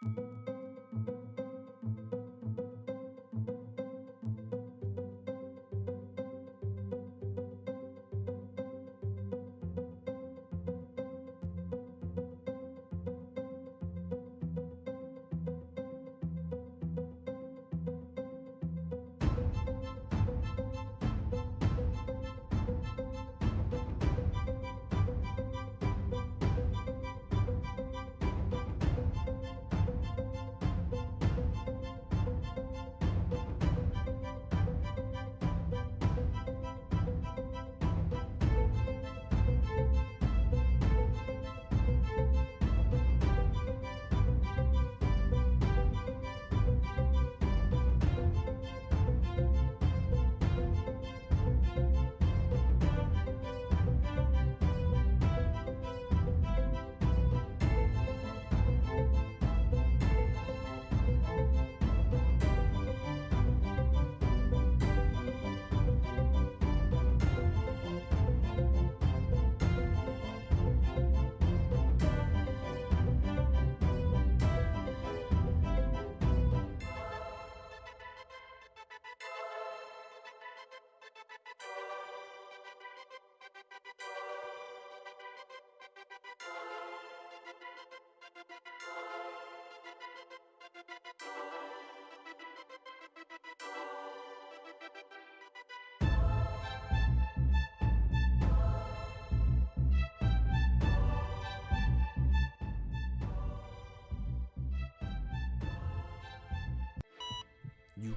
You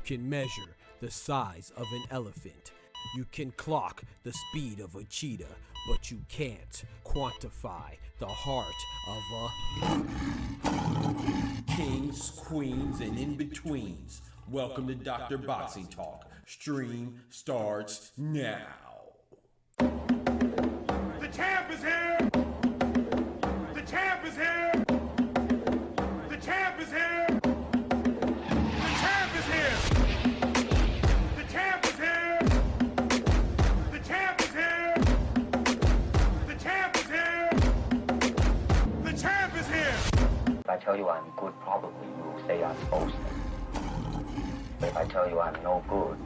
can measure the size of an elephant. You can clock the speed of a cheetah, but you can't quantify the heart of a kings, queens, and in-betweens. Welcome to Dr. Boxing Talk. Stream starts now. The champ is here! The champ is here! The champ is here! The champ is here! The champ is here! The champ is here! The champ is here! The champ is here! If I tell you I'm good, probably you will say I'm boasting. But if I tell you I'm no good,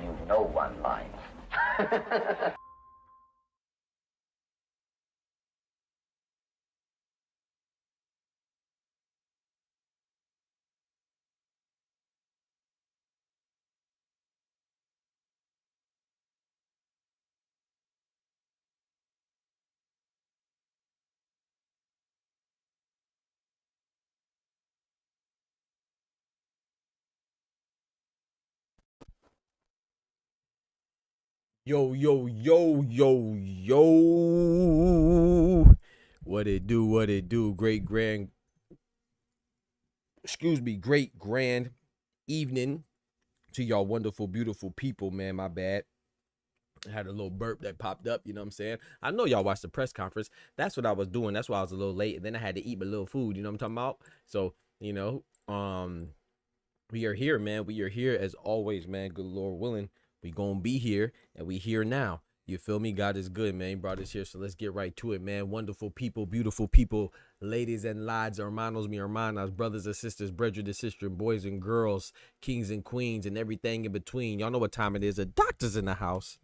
you know one line. Yo, yo, yo, yo, yo. What it do, great grand evening to y'all wonderful, beautiful people, man. My bad. I had a little burp that popped up, you know what I'm saying? I know y'all watched the press conference. That's what I was doing. That's why I was a little late. And then I had to eat my little food, you know what I'm talking about? So, you know, we are here, man. We are here as always, man. Good Lord willing. We gonna be here, and we here now. You feel me? God is good, man. He brought us here, so let's get right to it, man. Wonderful people, beautiful people, ladies and lads, hermanos, mi hermanas, brothers and sisters, brethren and sisters, boys and girls, kings and queens, and everything in between. Y'all know what time it is. The doctor's in the house.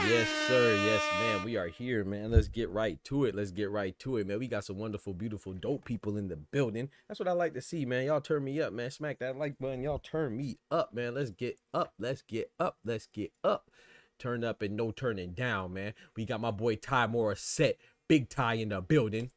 Yes, sir. Yes, man. We are here, man. Let's get right to it. Let's get right to it, man. We got some wonderful, beautiful, dope people in the building. That's what I like to see, man. Y'all turn me up, man. Smack that like button. Y'all turn me up, man. Let's get up. Let's get up. Let's get up. Turn up and no turning down, man. We got my boy Ty Morissette, Big Ty in the building.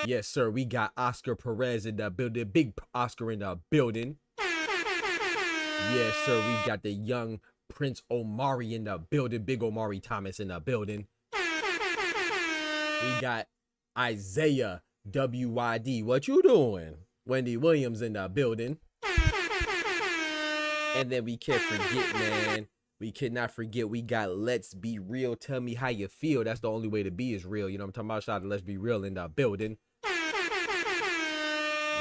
Yes, sir. We got Oscar Perez in the building. Big Oscar in the building. Yes, sir. We got the young Prince Omari in the building. Big Omari Thomas in the building. We got Isaiah WYD. What you doing? Wendy Williams in the building. And then we can't forget, man. We cannot forget. We got Let's Be Real. Tell me how you feel. That's the only way to be is real. You know what I'm talking about? Shout out to Let's Be Real in the building.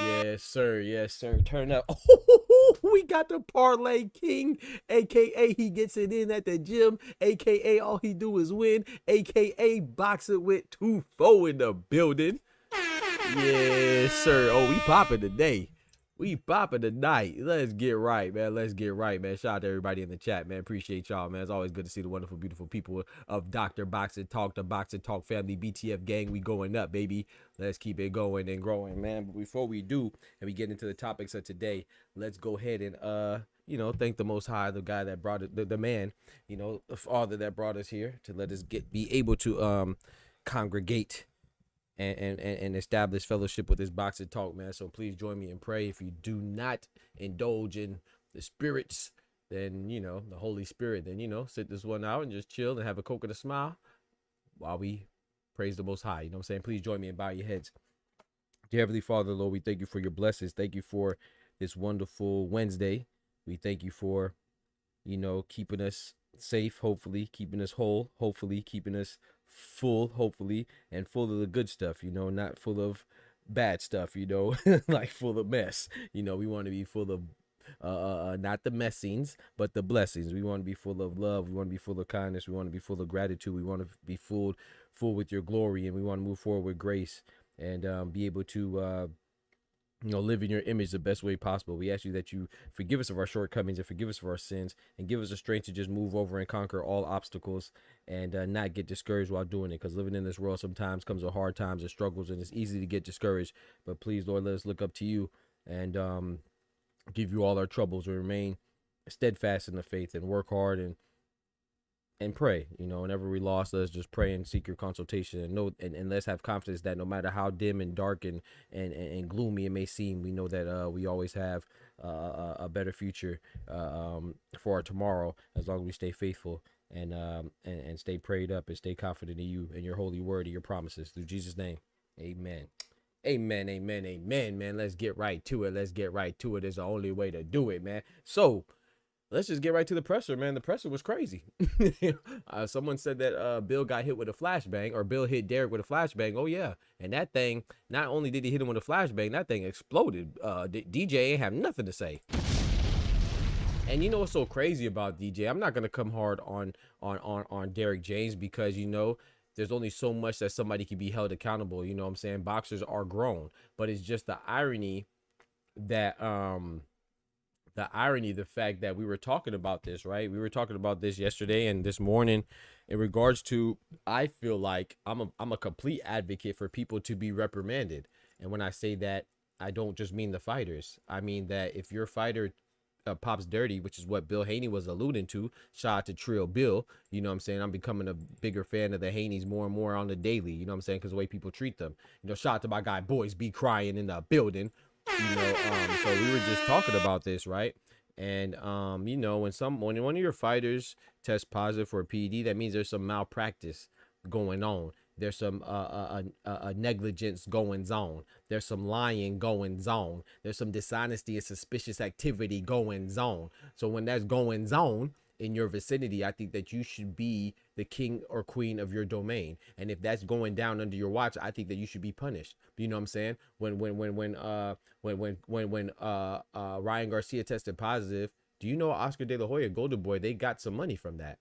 Yes, sir. Yes, sir. Turn up. Oh, we got the Parlay King, a.k.a. he gets it in at the gym, a.k.a. all he do is win, a.k.a. boxing with 2-4 in the building. Yes, sir. Oh, we popping today. We popping tonight. Let's get right, man. Let's get right, man. Shout out to everybody in the chat, man. Appreciate y'all, man. It's always good to see the wonderful, beautiful people of Dr. Boxing Talk, the Boxing Talk family, BTF gang. We going up, baby. Let's keep it going and growing, man. But before we do, and we get into the topics of today, let's go ahead and thank the Most High, the guy that brought it, the man, the Father that brought us here to let us be able to congregate and establish fellowship with this boxing talk, man. So please join me and pray. If you do not indulge in the spirits, then the Holy Spirit, then sit this one out and just chill and have a coke and a smile while we praise the Most High. You know what I'm saying? Please join me and bow your heads. Dear Heavenly Father, Lord, we thank you for your blessings. Thank you for this wonderful Wednesday. We thank you for keeping us safe, hopefully, keeping us whole, hopefully, keeping us full, hopefully, and full of the good stuff, not full of bad stuff, like full of mess. We want to be full of not the messings, but the blessings. We want to be full of love. We want to be full of kindness. We want to be full of gratitude. We want to be full with your glory, and we want to move forward with grace and be able to live in your image the best way possible. We ask you that you forgive us of our shortcomings and forgive us for our sins and give us the strength to just move over and conquer all obstacles and not get discouraged while doing it, because living in this world sometimes comes with hard times and struggles, and it's easy to get discouraged. But please, Lord, let us look up to you and give you all our troubles and remain steadfast in the faith and work hard and pray. Whenever we lost, let's just pray and seek your consultation and let's have confidence that no matter how dim and dark and gloomy it may seem, we know that we always have a better future for our tomorrow, as long as we stay faithful and stay prayed up and stay confident in you and your holy word and your promises. Through Jesus' name, amen. Amen, amen, amen, man. Let's get right to it. Let's get right to it. It's the only way to do it, man. So let's just get right to the presser, man. The presser was crazy. Someone said that Bill got hit with a flashbang, or Bill hit Derek with a flashbang. Oh, yeah. And that thing, not only did he hit him with a flashbang, that thing exploded. DJ ain't have nothing to say. And you know what's so crazy about DJ? I'm not going to come hard on Derek James, because, there's only so much that somebody can be held accountable. You know what I'm saying? Boxers are grown. But it's just the irony that the fact that we were talking about this, right? We were talking about this yesterday and this morning in regards to, I feel like I'm a complete advocate for people to be reprimanded. And when I say that, I don't just mean the fighters. I mean that if your fighter pops dirty, which is what Bill Haney was alluding to, shout out to Trill Bill, you know what I'm saying? I'm becoming a bigger fan of the Haneys more and more on the daily, you know what I'm saying? Because the way people treat them. Shout out to my guy Boys Be Crying in the building. So we were just talking about this, right? And when one of your fighters tests positive for a PED, that means there's some malpractice going on. There's some negligence going on. There's some lying going on. There's some dishonesty and suspicious activity going on. So when that's going on in your vicinity, I think that you should be the king or queen of your domain. And if that's going down under your watch, I think that you should be punished. You know what I'm saying? When Ryan Garcia tested positive, do you know Oscar De La Hoya, Golden Boy, they got some money from that?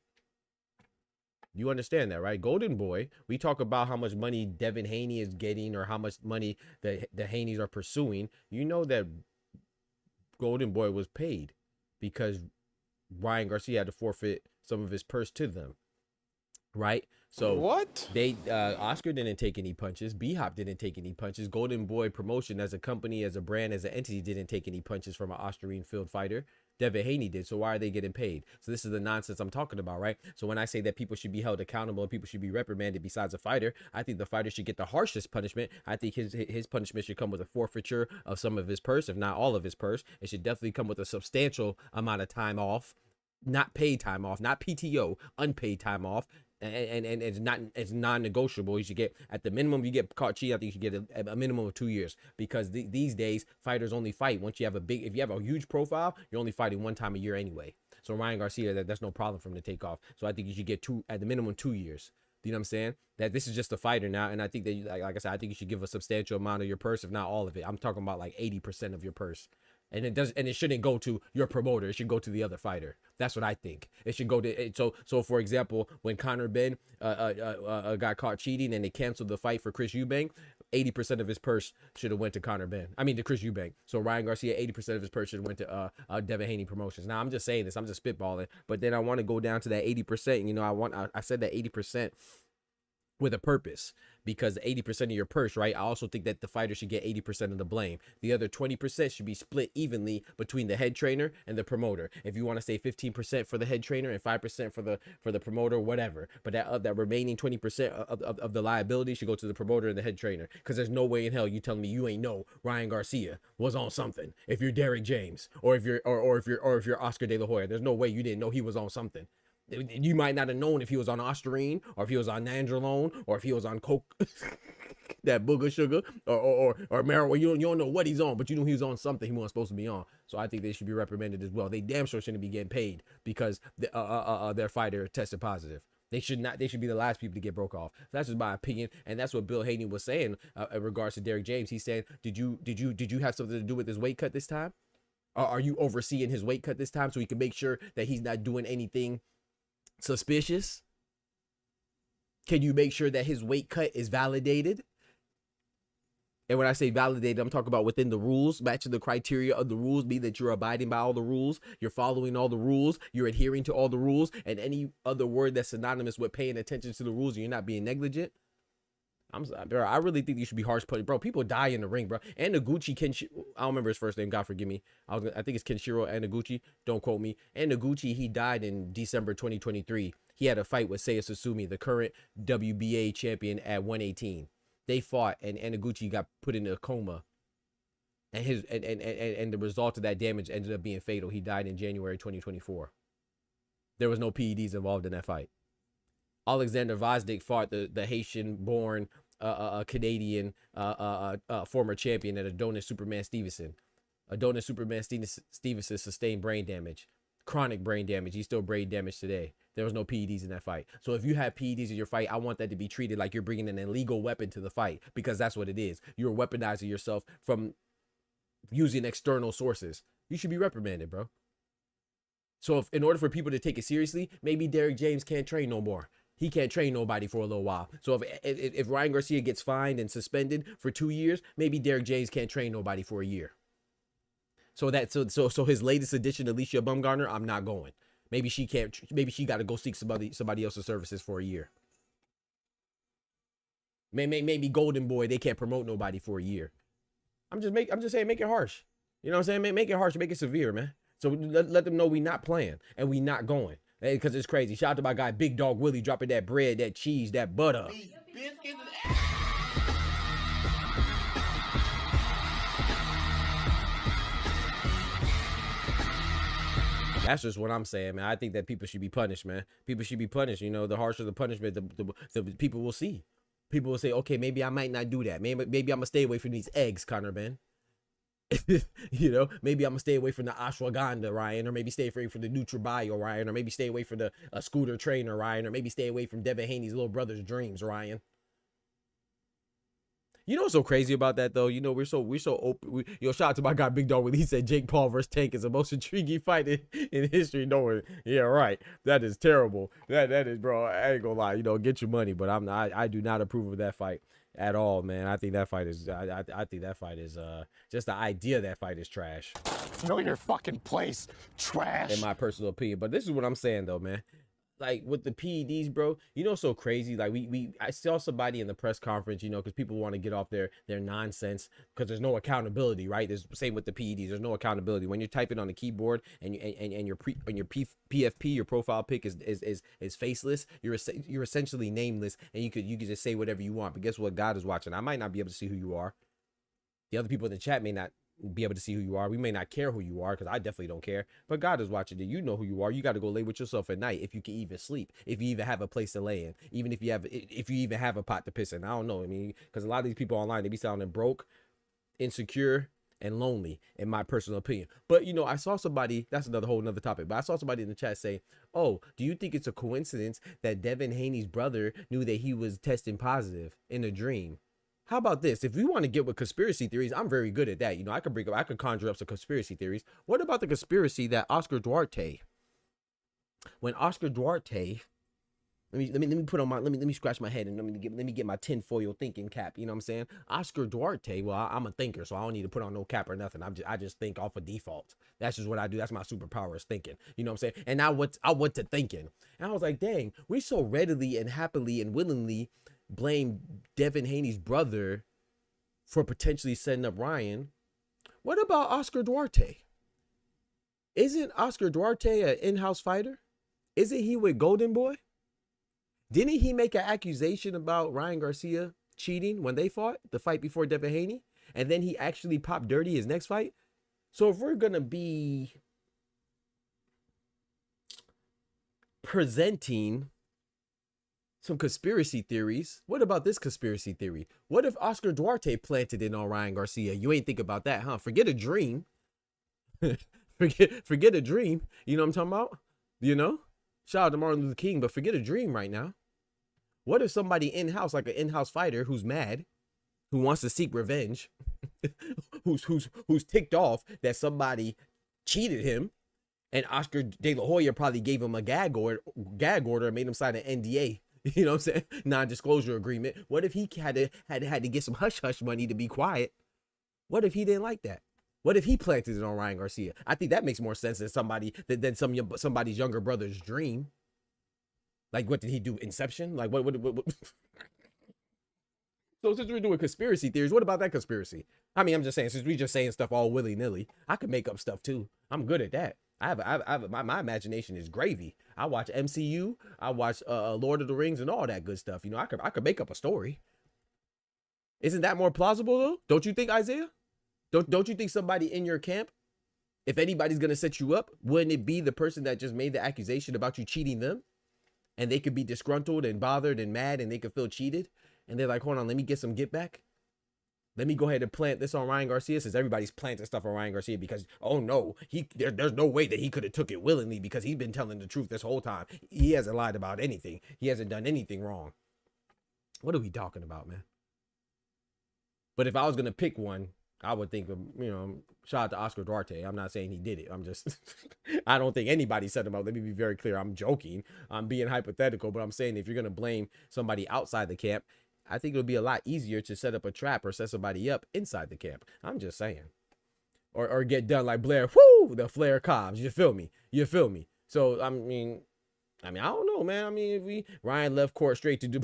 You understand that, right? Golden Boy, we talk about how much money Devin Haney is getting or how much money the Haneys are pursuing. You know that Golden Boy was paid because Ryan Garcia had to forfeit some of his purse to them, right? So what? They Oscar didn't take any punches. B-Hop didn't take any punches. Golden Boy Promotion as a company, as a brand, as an entity didn't take any punches from an Austrian field fighter. Devin Haney did. So why are they getting paid? So this is the nonsense I'm talking about, right? So when I say that people should be held accountable and people should be reprimanded besides a fighter, I think the fighter should get the harshest punishment. I think his punishment should come with a forfeiture of some of his purse, if not all of his purse. It should definitely come with a substantial amount of time off, not paid time off, not PTO, unpaid time off. And it's non-negotiable. You should get, at the minimum, you get caught cheating, I think you should get a minimum of 2 years, because these days fighters only fight once you have if you have a huge profile, you're only fighting one time a year anyway. So Ryan Garcia, that's no problem for him to take off. So I think you should get at the minimum 2 years. You know what I'm saying? That this is just a fighter now, and I think that like I said, I think you should give a substantial amount of your purse, if not all of it. I'm talking about like 80% of your purse. And it shouldn't go to your promoter. It should go to the other fighter. That's what I think. It should go to so for example, when Conor Benn got caught cheating and they canceled the fight for Chris Eubank, 80% of his purse should have went to Conor Benn. I mean, to Chris Eubank. So Ryan Garcia, 80% of his purse should have went to Devin Haney Promotions. Now, I'm just saying this. I'm just spitballing. But then I want to go down to that 80%. You know, I said that 80% with a purpose, because 80% of your purse, right? I also think that the fighter should get 80% of the blame. The other 20% should be split evenly between the head trainer and the promoter. If you want to say 15% for the head trainer and 5% for the promoter, whatever. But that remaining 20% of the liability should go to the promoter and the head trainer. Because there's no way in hell you telling me you ain't know Ryan Garcia was on something if you're Derrick James or if you're Oscar De La Hoya. There's no way you didn't know he was on something. You might not have known if he was on Ostarine, or if he was on Nandrolone, or if he was on coke, that booger sugar, or marijuana. You don't know what he's on, but you knew he was on something he wasn't supposed to be on. So I think they should be reprimanded as well. They damn sure shouldn't be getting paid because their fighter tested positive. They should not. They should be the last people to get broke off. That's just my opinion, and that's what Bill Haney was saying in regards to Derrick James. He said, "Did you have something to do with his weight cut this time? Are you overseeing his weight cut this time so he can make sure that he's not doing anything suspicious? Can you make sure that his weight cut is validated?" And when I say validated, I'm talking about within the rules, matching the criteria of the rules, mean that you're abiding by all the rules, you're following all the rules, you're adhering to all the rules, and any other word that's synonymous with paying attention to the rules, and you're not being negligent. Bro, I really think you should be harsh putting, bro. People die in the ring, bro. And Noguchi, I don't remember his first name. God forgive me. I think it's Kenshiro Noguchi. Don't quote me. And Noguchi, he died in December 2023. He had a fight with Seiya Susumi, the current WBA champion at 118. They fought, and Noguchi got put in a coma. And the result of that damage ended up being fatal. He died in January 2024. There was no PEDs involved in that fight. Alexander Vazdik fought the Haitian-born Canadian former champion at Adonis Superman Stevenson. Adonis Superman Stevenson sustained brain damage, chronic brain damage. He's still brain damaged today. There was no PEDs in that fight. So if you have PEDs in your fight, I want that to be treated like you're bringing an illegal weapon to the fight, because that's what it is. You're weaponizing yourself from using external sources. You should be reprimanded, bro. So in order for people to take it seriously, maybe Derrick James can't train no more. He can't train nobody for a little while. So if Ryan Garcia gets fined and suspended for 2 years, maybe Derrick James can't train nobody for a year. So his latest addition, Alicia Bumgarner, I'm not going. Maybe she can't. Maybe she got to go seek somebody else's services for a year. Maybe Golden Boy, they can't promote nobody for a year. I'm just saying, make it harsh. You know what I'm saying? Make it harsh, make it severe, man. So let them know we not playing and we not going. Because it's crazy. Shout out to my guy, Big Dog Willie, dropping that bread, that cheese, that butter. That's just what I'm saying, man. I think that people should be punished, man. People should be punished. You know, the harsher the punishment, the people will see. People will say, okay, maybe I might not do that. Maybe I'm going to stay away from these eggs, Conor Benn. You know, maybe I'm gonna stay away from the ashwagandha, Ryan, or maybe stay away from the NutriBio, Ryan, or maybe stay away from the scooter trainer, Ryan, or maybe stay away from Devin Haney's little brother's dreams, Ryan. You know what's so crazy about that though? You know, we're so open. Shout out to my guy Big Dog when he said Jake Paul versus Tank is the most intriguing fight in history. No, yeah, right. That is terrible. That is, bro. I ain't gonna lie. You know, get your money, but I do not approve of that fight at all, man. I think that fight is I think that fight is just the idea of that fight is trash. Know your fucking place, trash. In my personal opinion. But this is what I'm saying though, man. Like with the PEDs, bro, you know, so crazy. Like I saw somebody in the press conference, you know, because people want to get off their nonsense because there's no accountability, right? There's same with the PEDs. There's no accountability when you're typing on the keyboard and your PFP, your profile pic is faceless. You're essentially nameless, and you could just say whatever you want. But guess what? God is watching. I might not be able to see who you are. The other people in the chat may not be able to see who you are. We may not care who you are, because I definitely don't care, but God is watching it. You know who you are. You got to go lay with yourself at night if you can even sleep, if you even have a place to lay in, even if you even have a pot to piss in. I don't know. I mean, because a lot of these people online, they be sounding broke, insecure, and lonely, in my personal opinion. But you know, I saw somebody, that's another whole nother topic, but I saw somebody in the chat say, oh, do you think it's a coincidence that Devin Haney's brother knew that he was testing positive in a dream? How about this? If we want to get with conspiracy theories, I'm very good at that. You know, I could conjure up some conspiracy theories. What about the conspiracy that Oscar Duarte, when Oscar Duarte Let me put on my let me scratch my head and let me get my tinfoil thinking cap. You know what I'm saying? Oscar Duarte. Well, I'm a thinker, so I don't need to put on no cap or nothing. I just think off of default. That's just what I do. That's my superpower is thinking. You know what I'm saying? And I went to thinking, and I was like, dang, we so readily and happily and willingly blame Devin Haney's brother for potentially setting up Ryan. What about Oscar Duarte? Isn't Oscar Duarte an in-house fighter? Isn't he with Golden Boy? Didn't he make an accusation about Ryan Garcia cheating when they fought, the fight before Devin Haney? And then he actually popped dirty his next fight? So if we're going to be presenting some conspiracy theories, what about this conspiracy theory? What if Oscar Duarte planted it on Ryan Garcia? You ain't think about that, huh? Forget a dream. forget a dream. You know what I'm talking about? You know? Shout out to Martin Luther King, but forget a dream right now. What if somebody in-house, like an in-house fighter who's mad, who wants to seek revenge, who's ticked off that somebody cheated him, and Oscar De La Hoya probably gave him a gag order and made him sign an NDA. You know what I'm saying? Non-disclosure agreement. What if he had to get some hush-hush money to be quiet? What if he didn't like that? What if he planted it on Ryan Garcia? I think that makes more sense than somebody's younger brother's dream. Like, what did he do? Inception? Like, what? So since we're doing conspiracy theories, what about that conspiracy? I mean, I'm just saying, since we just saying stuff all willy-nilly, I could make up stuff too. I'm good at that. My imagination is gravy. I watch MCU, I watch Lord of the Rings and all that good stuff. You know, I could make up a story. Isn't that more plausible though? Don't you think, Isaiah? Don't you think somebody in your camp, if anybody's gonna set you up, wouldn't it be the person that just made the accusation about you cheating them? And they could be disgruntled and bothered and mad and they could feel cheated. And they're like, hold on, let me get some get back. Let me go ahead and plant this on Ryan Garcia, since everybody's planting stuff on Ryan Garcia because, oh no, there's no way that he could have took it willingly because he's been telling the truth this whole time. He hasn't lied about anything. He hasn't done anything wrong. What are we talking about, man? But if I was going to pick one, I would think of, you know, shout out to Oscar Duarte. I'm not saying he did it. I'm just, I don't think anybody set him up. Let me be very clear. I'm joking. I'm being hypothetical, but I'm saying if you're going to blame somebody outside the camp, I think it'll be a lot easier to set up a trap or set somebody up inside the camp. I'm just saying. Or get done like Blair, whoo, the flare Cobbs. You feel me? You feel me? So, I mean, I don't know, man. I mean, if Ryan left court straight to do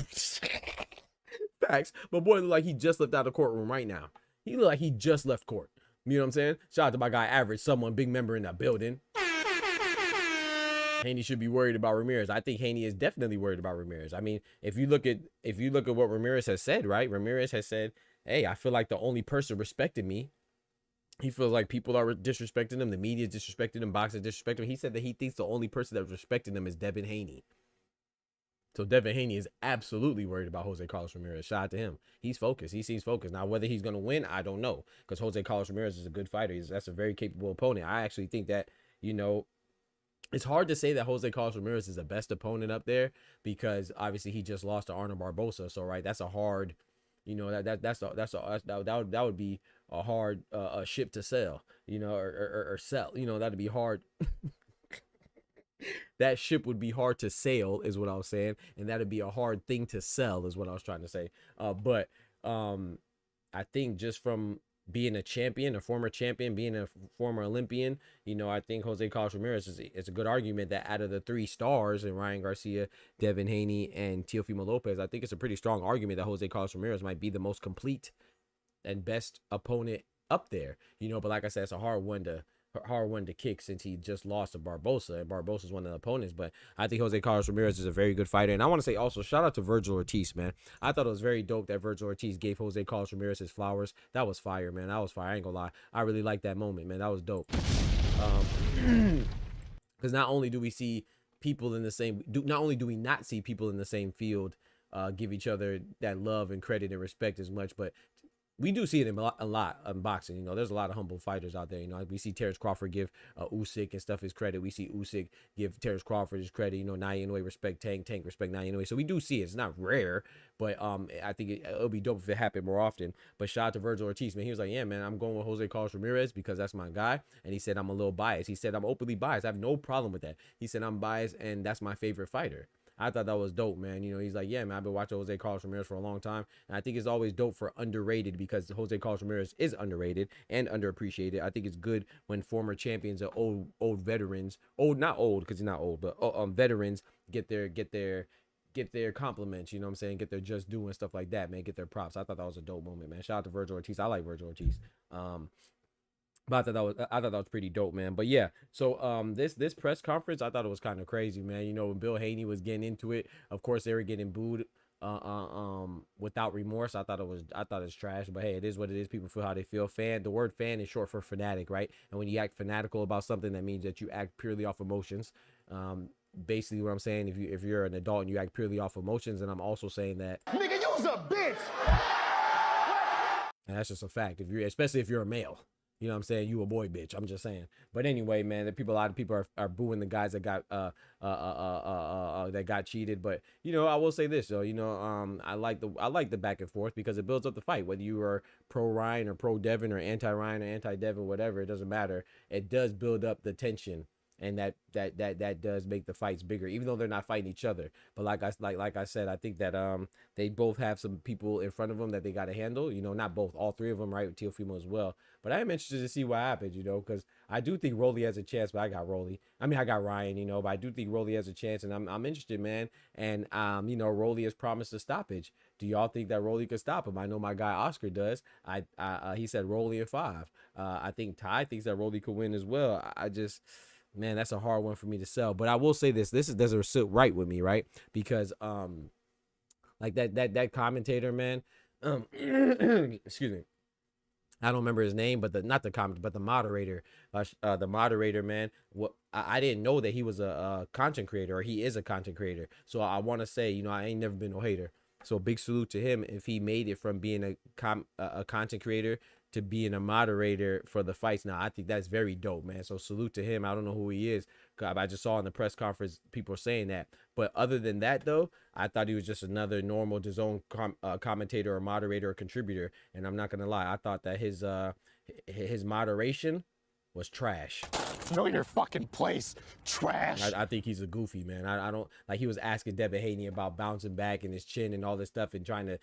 facts, but boy look like he just left out of the courtroom right now. He look like he just left court. You know what I'm saying? Shout out to my guy Average, someone big member in that building. Haney should be worried about Ramirez. I think Haney is definitely worried about Ramirez. I mean, if you look at what Ramirez has said, right? Ramirez has said, "Hey, I feel like the only person respecting me." He feels like people are disrespecting him. The media is disrespecting him. Boxers disrespecting him. He said that he thinks the only person that's respecting him is Devin Haney. So Devin Haney is absolutely worried about Jose Carlos Ramirez. Shout out to him. He's focused. He seems focused. Now, whether he's going to win, I don't know. Because Jose Carlos Ramirez is a good fighter. That's a very capable opponent. I actually think that, you know, it's hard to say that Jose Carlos Ramirez is the best opponent up there because obviously he just lost to Arnold Barbosa. So, right, that's a hard, you know, that would be a hard ship to sell, you know, or sell. You know, that'd be hard. That ship would be hard to sail is what I was saying, and that'd be a hard thing to sell is what I was trying to say. But I think just from being a champion, a former champion, being a former Olympian, you know, I think Jose Carlos Ramirez is a good argument that out of the three stars in Ryan Garcia, Devin Haney, and Teofimo Lopez, I think it's a pretty strong argument that Jose Carlos Ramirez might be the most complete and best opponent up there, you know. But like I said, it's a hard one to kick since he just lost to Barbosa, and Barbosa is one of the opponents. But I think Jose Carlos Ramirez is a very good fighter. And I want to say also, shout out to Virgil Ortiz, man. I thought it was very dope that Virgil Ortiz gave Jose Carlos Ramirez his flowers. That was fire, man. That was fire. I ain't gonna lie. I really liked that moment, man. That was dope. Because not only do we see people in the same, not only do we not see people in the same field give each other that love and credit and respect as much, but we do see it in a lot in boxing. You know, there's a lot of humble fighters out there. You know, we see Terrence Crawford give Usyk and stuff his credit. We see Usyk give Terrence Crawford his credit. You know, Naoya Inoue respect Tank respect Naoya Inoue. So we do see it. It's not rare, but I think it'll be dope if it happened more often. But shout out to Virgil Ortiz, man. He was like, yeah, man, I'm going with Jose Carlos Ramirez because that's my guy. And he said I'm a little biased. He said I'm openly biased. I have no problem with that. He said I'm biased and that's my favorite fighter. I thought that was dope, man. You know, he's like, yeah, man, I've been watching Jose Carlos Ramirez for a long time, and I think it's always dope for underrated, because Jose Carlos Ramirez is underrated and underappreciated. I think it's good when former champions or old veterans, not old because he's not old, but veterans get their compliments, you know what I'm saying? Get their just due and stuff like that, man. Get their props. I thought that was a dope moment, man. Shout out to Virgil Ortiz. I like Virgil Ortiz. But I thought that was pretty dope, man. But yeah, so this press conference, I thought it was kind of crazy, man. You know, when Bill Haney was getting into it, of course they were getting booed without remorse. I thought it's trash, but hey, it is what it is. People feel how they feel. The word fan is short for fanatic, right? And when you act fanatical about something, that means that you act purely off emotions. Basically what I'm saying, if you're an adult and you act purely off emotions, and I'm also saying that, Nigga, you's a bitch. and that's just a fact. Especially if you're a male. You know what I'm saying? You a boy, bitch. I'm just saying. But anyway, man, a lot of people are booing the guys that got cheated. But you know, I will say this though. You know, I like the back and forth, because it builds up the fight. Whether you are pro Ryan or pro Devin or anti Ryan or anti Devin, whatever, it doesn't matter. It does build up the tension, and that does make the fights bigger, even though they're not fighting each other. But like I said, I think that they both have some people in front of them that they got to handle. You know, not both, all three of them, right? With Teofimo as well. But I am interested to see what happens, you know, because I do think ROLLY has a chance. But I got Ryan, you know, but I do think ROLLY has a chance, and I'm interested, man. And you know, ROLLY has promised a stoppage. Do y'all think that ROLLY could stop him? I know my guy Oscar does. He said ROLLY in 5. I think Ty thinks that ROLLY could win as well. Man, that's a hard one for me to sell. But I will say this doesn't sit right with me, right? Because like that commentator, man, excuse me, I don't remember his name, but the moderator, man. I didn't know that he was a content creator, or he is a content creator. So I want to say, you know, I ain't never been no hater. So big salute to him if he made it from being a content creator to being a moderator for the fights. Now, I think that's very dope, man. So salute to him. I don't know who he is. I just saw in the press conference people saying that. But other than that, though, I thought he was just another normal DAZN commentator or moderator or contributor. And I'm not going to lie. I thought that his moderation was trash. Know your fucking place, trash. I think he's a goofy, man. I don't like, he was asking Devin Haney about bouncing back and his chin and all this stuff, and trying to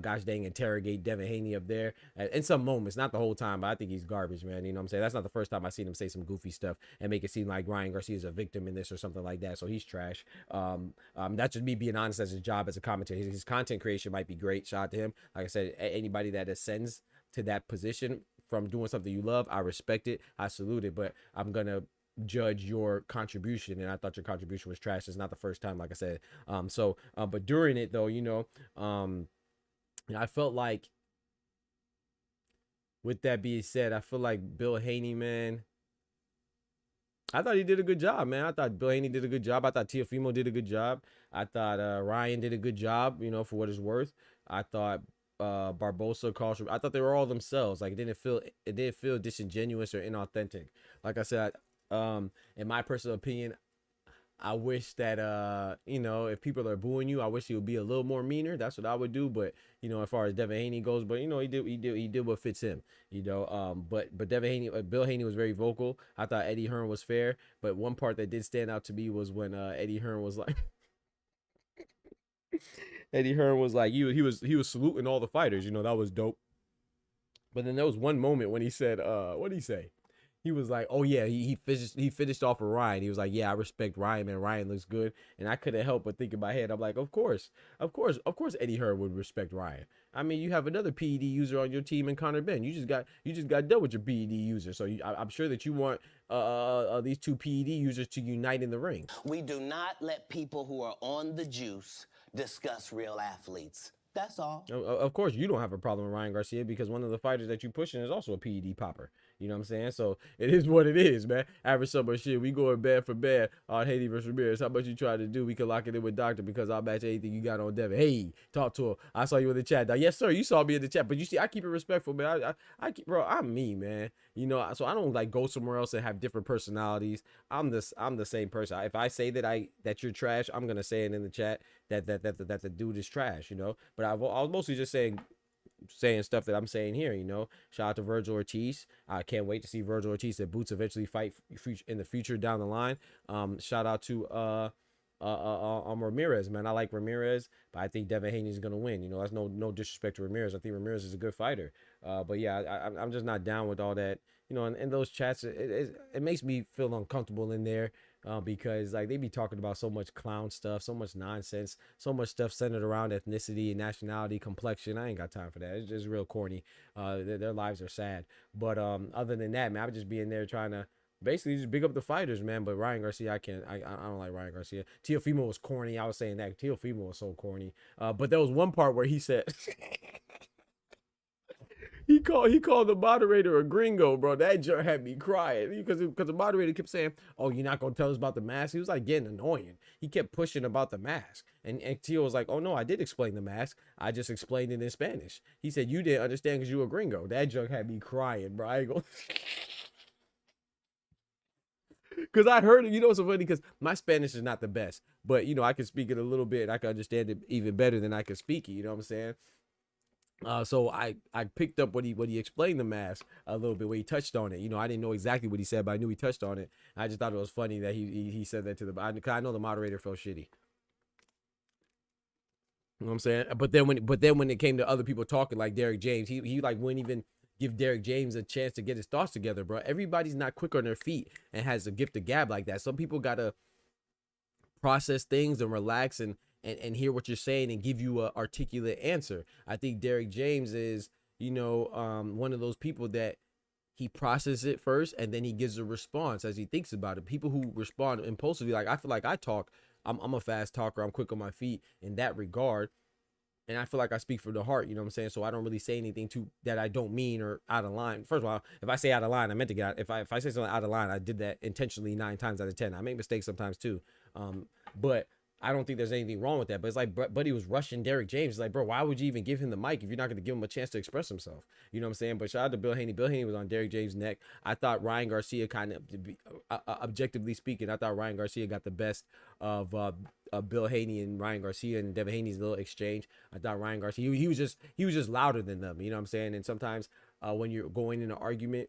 gosh dang interrogate Devin Haney up there in some moments, not the whole time. But I think he's garbage, man. You know what I'm saying? That's not the first time I've seen him say some goofy stuff and make it seem like Ryan Garcia is a victim in this or something like that. So he's trash. That's just me being honest as his job as a commentator. His content creation might be great. Shout out to him. Like I said, anybody that ascends to that position from doing something you love, I respect it, I salute it, but I'm gonna judge your contribution, and I thought your contribution was trash. It's not the first time, like I said. But during it though, you know, I felt like, with that being said, I feel like Bill Haney, man, I thought he did a good job, man. I thought Bill Haney did a good job. I thought Teofimo did a good job. I thought Ryan did a good job, you know, for what it's worth. I thought Barbosa, Carlson, I thought they were all themselves. Like, it didn't feel disingenuous or inauthentic. Like I said, in my personal opinion, I wish that you know, if people are booing you, I wish he would be a little more meaner. That's what I would do. But you know, as far as Devin Haney goes, but you know, he did what fits him. You know, but Devin Haney, Bill Haney was very vocal. I thought Eddie Hearn was fair, but one part that did stand out to me was when Eddie Hearn was like. Eddie Hearn was like, he was saluting all the fighters, you know, that was dope. But then there was one moment when he said, what did he say? He was like, oh yeah, he finished off with Ryan. He was like, yeah, I respect Ryan, man. Ryan looks good. And I couldn't help but think in my head, I'm like, of course Eddie Hearn would respect Ryan. I mean, you have another PED user on your team in Conor Benn. You just got done with your PED user. So I'm sure that you want these two PED users to unite in the ring. We do not let people who are on the juice discuss real athletes. That's all. Of course, you don't have a problem with Ryan Garcia, because one of the fighters that you pushing is also a PED popper. You know what I'm saying? So it is what it is, man. Average summer shit. We going bad for bad on Haney versus Ramirez. How much you try to do? We can lock it in with Doctor, because I'll match anything you got on Devin. Hey, talk to him. I saw you in the chat. Now, yes, sir. You saw me in the chat, but you see, I keep it respectful, man. I keep, bro. I'm me, man. You know, so I don't like go somewhere else and have different personalities. I'm the same person. If I say that you're trash, I'm gonna say it in the chat that the dude is trash. You know, but I was mostly just saying stuff that I'm saying here, you know. Shout out to Virgil Ortiz. I can't wait to see Virgil Ortiz and Boots eventually fight in the future down the line. Shout out to Ramirez, man. I like Ramirez, but I think Devin Haney is gonna win. You know, that's no disrespect to Ramirez. I think Ramirez is a good fighter. But yeah, I'm just not down with all that. You know, in those chats, it makes me feel uncomfortable in there. Because like they be talking about so much clown stuff, so much nonsense, so much stuff centered around ethnicity, nationality, complexion. I ain't got time for that. It's just real corny. Their lives are sad. But other than that, man, I would just be in there trying to basically just big up the fighters, man. But Ryan Garcia, I don't like Ryan Garcia. Teofimo was corny. I was saying that Teofimo was so corny. But there was one part where he said he called the moderator a gringo, bro. That jerk had me crying because the moderator kept saying, "Oh, you're not gonna tell us about the mask." He was like getting annoying. He kept pushing about the mask, and Tio was like, "Oh no, I did explain the mask. I just explained it in Spanish." He said, "You didn't understand because you a gringo." That jerk had me crying, bro. I ain't gonna... Cause I heard it, you know, it's so funny because my Spanish is not the best, but you know, I can speak it a little bit and I can understand it even better than I can speak it. You know what I'm saying? So I picked up what he explained the mask a little bit, where he touched on it. You know, I didn't know exactly what he said, but I knew he touched on it. I just thought it was funny that he said that to the, cause I know the moderator felt shitty. You know what I'm saying? But then when it came to other people talking, like Derek James, he like wouldn't even give Derek James a chance to get his thoughts together, bro. Everybody's not quick on their feet and has a gift of gab like that. Some people gotta process things and relax and hear what you're saying and give you a articulate answer. I think Derek James is, you know, one of those people that he processes it first and then he gives a response as he thinks about it. People who respond impulsively, like I feel like I talk, I'm a fast talker, I'm quick on my feet in that regard. And I feel like I speak from the heart, you know what I'm saying? So I don't really say anything that I don't mean or out of line. First of all, if I say out of line, I meant to get out. If I say something out of line, I did that intentionally 9 times out of 10. I make mistakes sometimes too. But I don't think there's anything wrong with that. But it's like, Buddy was rushing Derek James. It's like, bro, why would you even give him the mic if you're not going to give him a chance to express himself? You know what I'm saying? But shout out to Bill Haney. Bill Haney was on Derek James' neck. I thought Ryan Garcia kind of, objectively speaking, I thought Ryan Garcia got the best of Bill Haney and Ryan Garcia and Devin Haney's little exchange. I thought Ryan Garcia, he was just louder than them. You know what I'm saying? And sometimes when you're going in an argument,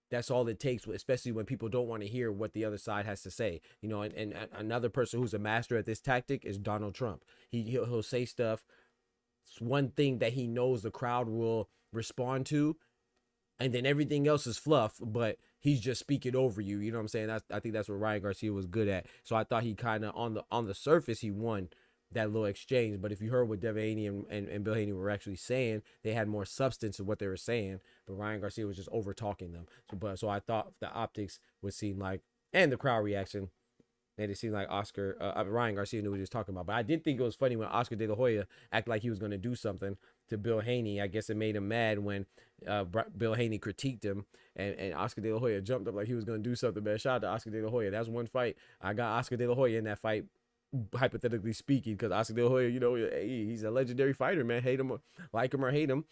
that's all it takes, especially when people don't want to hear what the other side has to say. You know, and another person who's a master at this tactic is Donald Trump. He'll say stuff, one thing that he knows the crowd will respond to, and then everything else is fluff, but he's just speaking over you. You know what I'm saying? I think that's what Ryan Garcia was good at. So I thought he kind of, on the surface, he won that little exchange. But if you heard what Devin Haney and Bill Haney were actually saying, they had more substance of what they were saying. But Ryan Garcia was just over talking them. So I thought the optics would seem like, and the crowd reaction, made it seem like Ryan Garcia knew what he was talking about. But I did think it was funny when Oscar De La Hoya acted like he was going to do something to Bill Haney. I guess it made him mad when Bill Haney critiqued him, and Oscar De La Hoya jumped up like he was going to do something, man. Shout out to Oscar De La Hoya. That's one fight. I got Oscar De La Hoya in that fight, hypothetically speaking, because Oscar De La Hoya, you know, he's a legendary fighter, man. Hate him, like him or hate him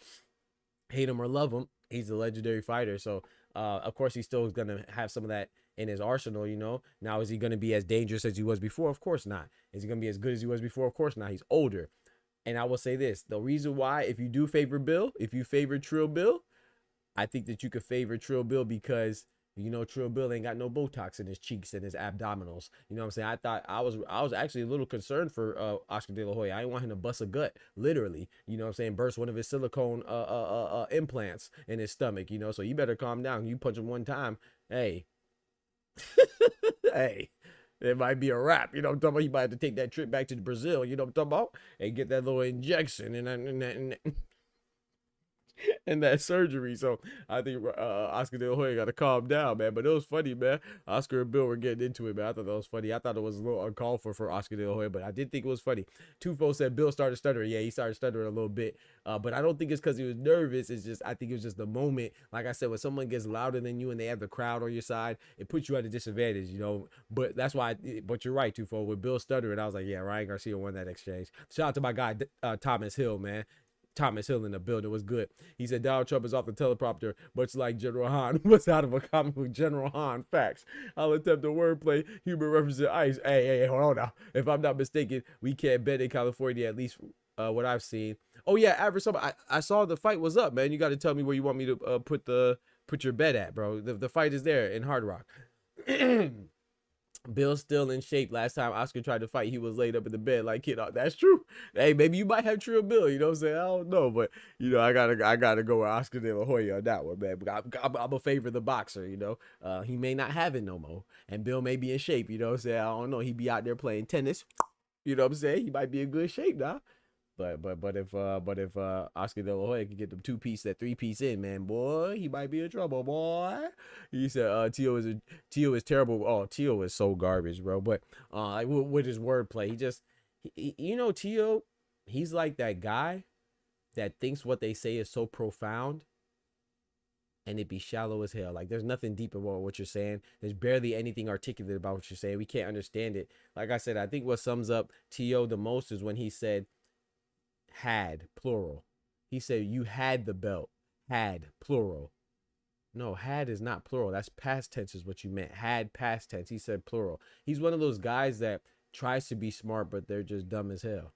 or love him, he's a legendary fighter. So of course he's still gonna have some of that in his arsenal, you know. Now, is he gonna be as dangerous as he was before? Of course not. Is he gonna be as good as he was before? Of course not. He's older. And I will say this, the reason why, if you do favor Bill, if you favor Trill Bill, I think that you could favor Trill Bill because, you know, Trill Bill ain't got no Botox in his cheeks and his abdominals. You know what I'm saying? I was actually a little concerned for Oscar De La Hoya. I didn't want him to bust a gut, literally. You know what I'm saying? Burst one of his silicone implants in his stomach, you know? So you better calm down. You punch him one time, hey. Hey. It might be a wrap. You know what I'm talking about? He might have to take that trip back to Brazil, you know what I'm talking about? And get that little injection and that surgery. So I think Oscar De La Hoya got to calm down, man. But it was funny, man. Oscar and Bill were getting into it, man. I thought that was funny. I thought it was a little uncalled for Oscar De La Hoya, but I did think it was funny. Tufo said Bill started stuttering. Yeah, he started stuttering a little bit, but I don't think it's because he was nervous. It's just, I think it was just the moment. Like I said, when someone gets louder than you and they have the crowd on your side, it puts you at a disadvantage, you know. But that's why. But you're right, Tufo. With Bill stuttering, I was like, yeah, Ryan Garcia won that exchange. Shout out to my guy Thomas Hill, man. Thomas Hill in the building was good. He said Donald Trump is off the teleprompter, much like General Han was out of a comic book. General Han, facts. I'll attempt a wordplay, humor reference to ice. Hey, hold on now. If I'm not mistaken, we can't bet in California, at least what I've seen. Oh yeah, average summer. I saw the fight was up, man. You got to tell me where you want me to put your bet at, bro. The fight is there in Hard Rock. Bill's still in shape. Last time Oscar tried to fight, he was laid up in the bed like, kid. That's true. Hey, maybe you might have true Bill. You know what I'm saying? I don't know, but I gotta go with Oscar De La Hoya on that one, man. I'm a favor the boxer. He may not have it no more, and Bill may be in shape. You know what I'm saying? I don't know. He be out there playing tennis. You know what I'm saying? He might be in good shape now. But if Oscar De La Hoya can get them 2-piece, that 3-piece in, man, boy, he might be in trouble, boy. He said Tio is terrible. Oh, Tio is so garbage, bro. But like with his wordplay, Tio, he's like that guy that thinks what they say is so profound, and it be shallow as hell. Like there's nothing deep about what you're saying. There's barely anything articulate about what you're saying. We can't understand it. Like I said, I think what sums up Tio the most is when he said, had, plural. He said you had the belt. Had, plural. No, had is not plural. That's past tense is what you meant. Had, past tense. He said plural. He's one of those guys that tries to be smart, but they're just dumb as hell.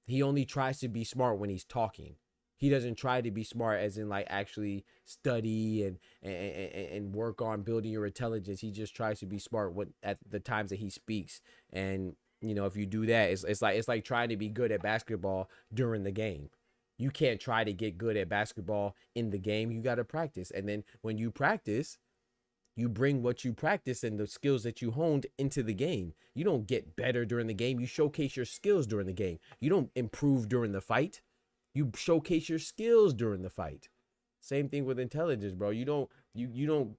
He only tries to be smart when he's talking. He doesn't try to be smart as in like actually study and work on building your intelligence. He just tries to be smart at the times that he speaks. And if you do that, it's like trying to be good at basketball during the game. You can't try to get good at basketball in the game. You got to practice. And then when you practice, you bring what you practice and the skills that you honed into the game. You don't get better during the game. You showcase your skills during the game. You don't improve during the fight. You showcase your skills during the fight. Same thing with intelligence, bro. You don't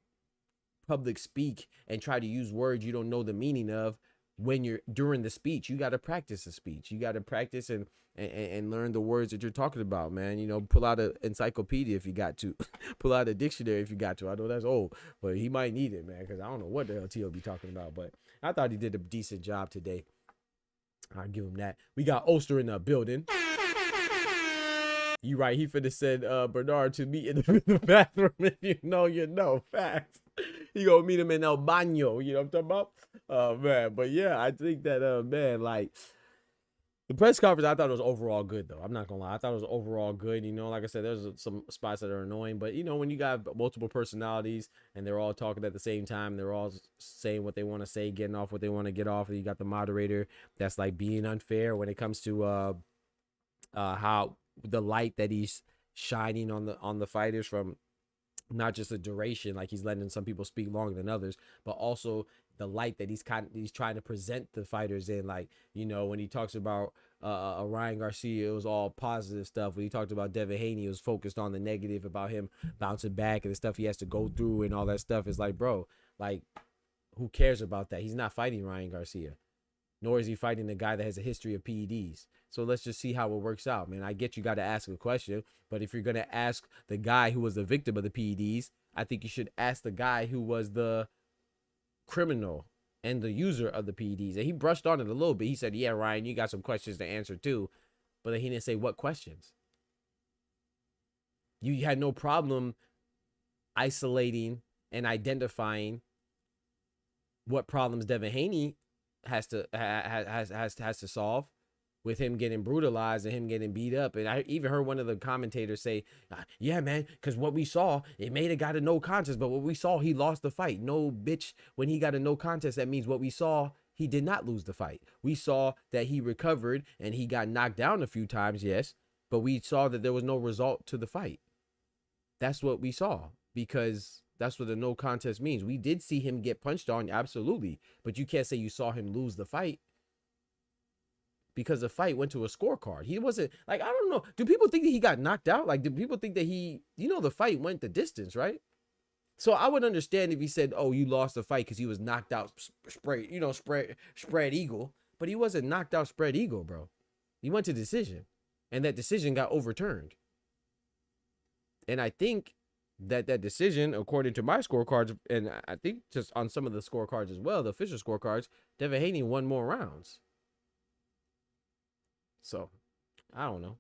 public speak and try to use words you don't know the meaning of. When you're during the speech, you got to practice the speech. You got to practice and learn the words that you're talking about, man. Pull out an encyclopedia if you got to. Pull out a dictionary if you got to. I know that's old, but he might need it, man, because I don't know what the hell T.O. be talking about. But I thought he did a decent job today. I'll give him that. We got Oster in the building. You right. He finna send Bernard to meet in the bathroom. If you know. Facts. He gonna meet him in El Baño. You know what I'm talking about? Man. But yeah, I think that, man, like, the press conference, I thought it was overall good, though. I'm not gonna lie. I thought it was overall good. Like I said, there's some spots that are annoying. But, when you got multiple personalities and they're all talking at the same time, they're all saying what they want to say, getting off what they want to get off. And you got the moderator that's, like, being unfair when it comes to how the light that he's shining on the fighters from not just the duration, like he's letting some people speak longer than others, but also the light that he's trying to present the fighters in. Like, when he talks about Ryan Garcia, it was all positive stuff. When he talked about Devin Haney, it was focused on the negative about him bouncing back and the stuff he has to go through and all that stuff. It's like, bro, like, who cares about that? He's not fighting Ryan Garcia, nor is he fighting the guy that has a history of PEDs. So let's just see how it works out, man. I get you got to ask a question, but if you're going to ask the guy who was the victim of the PEDs, I think you should ask the guy who was the criminal and the user of the PEDs. And he brushed on it a little bit. He said, yeah, Ryan, you got some questions to answer too. But then he didn't say what questions. You had no problem isolating and identifying what problems Devin Haney has to solve, with him getting brutalized and him getting beat up. And I even heard one of the commentators say, yeah, man, because what we saw, it made a guy to no contest, but what we saw, he lost the fight. No, bitch, when he got a no contest, that means what we saw, he did not lose the fight. We saw that he recovered and he got knocked down a few times, yes, but we saw that there was no result to the fight. That's what we saw, because that's what the no contest means. We did see him get punched on, absolutely, but you can't say you saw him lose the fight, because the fight went to a scorecard. He wasn't, like, I don't know. Do people think that he got knocked out? Like, do people think that the fight went the distance, right? So I would understand if he said, oh, you lost the fight because he was knocked out, spread eagle. But he wasn't knocked out spread eagle, bro. He went to decision, and that decision got overturned. And I think that decision, according to my scorecards, and I think just on some of the scorecards as well, the official scorecards, Devin Haney won more rounds. So, I don't know.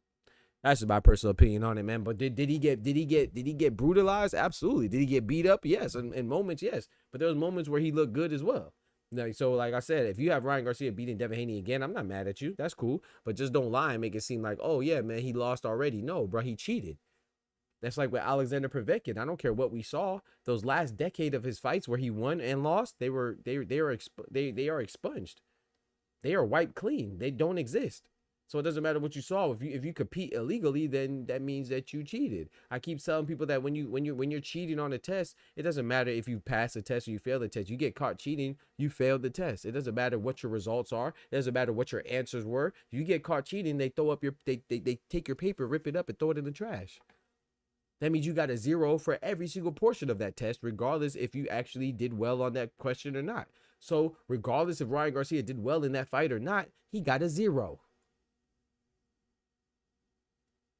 That's just my personal opinion on it, man. But did he get brutalized? Absolutely. Did he get beat up? Yes. In moments, yes. But there was moments where he looked good as well. So, like I said, if you have Ryan Garcia beating Devin Haney again, I'm not mad at you. That's cool. But just don't lie and make it seem like, oh, yeah, man, he lost already. No, bro, he cheated. That's like with Alexander Povetkin. I don't care what we saw. Those last decade of his fights where he won and lost, they are expunged. They are wiped clean. They don't exist. So it doesn't matter what you saw. If you compete illegally, then that means that you cheated. I keep telling people that when you're cheating on a test, it doesn't matter if you pass the test or you fail the test. You get caught cheating, you failed the test. It doesn't matter what your results are. It doesn't matter what your answers were. If you get caught cheating, they throw up they take your paper, rip it up, and throw it in the trash. That means you got a 0 for every single portion of that test, regardless if you actually did well on that question or not. So regardless if Ryan Garcia did well in that fight or not, he got a 0.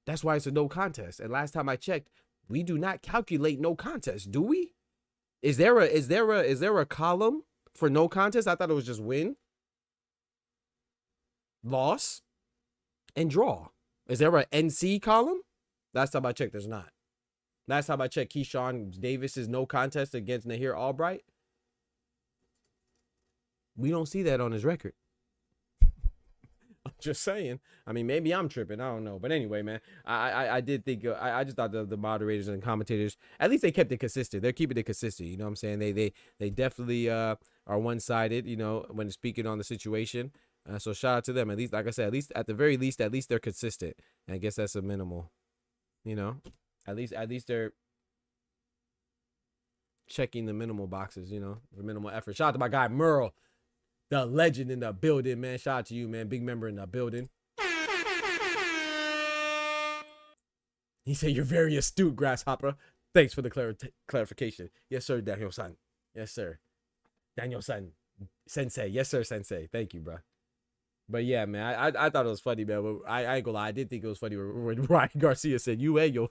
That's why it's a no contest. And last time I checked, we do not calculate no contest, do we? Is there a column for no contest? I thought it was just win, loss, and draw. Is there a NC column? Last time I checked, there's not. Last time I checked, Keyshawn Davis's no contest against Nahir Albright. We don't see that on his record. I'm just saying. I mean, maybe I'm tripping. I don't know. But anyway, man, I did think, I just thought the moderators and commentators, at least they kept it consistent. They're keeping it consistent. You know what I'm saying? They definitely are one-sided, you know, when speaking on the situation. So shout out to them. At least, like I said, at least at the very least, at least they're consistent. And I guess that's a minimal, you know, at least they're checking the minimal boxes, you know, the minimal effort. Shout out to my guy, Merle. The legend in the building, man. Shout out to you, man. Big member in the building. He said, you're very astute, Grasshopper. Thanks for the clarification. Yes, sir, Daniel-san. Yes, sir. Daniel-san. Sensei. Yes, sir, Sensei. Thank you, bro. But yeah, man, I thought it was funny, man. But I ain't gonna lie. I did think it was funny when Ryan Garcia said, you and your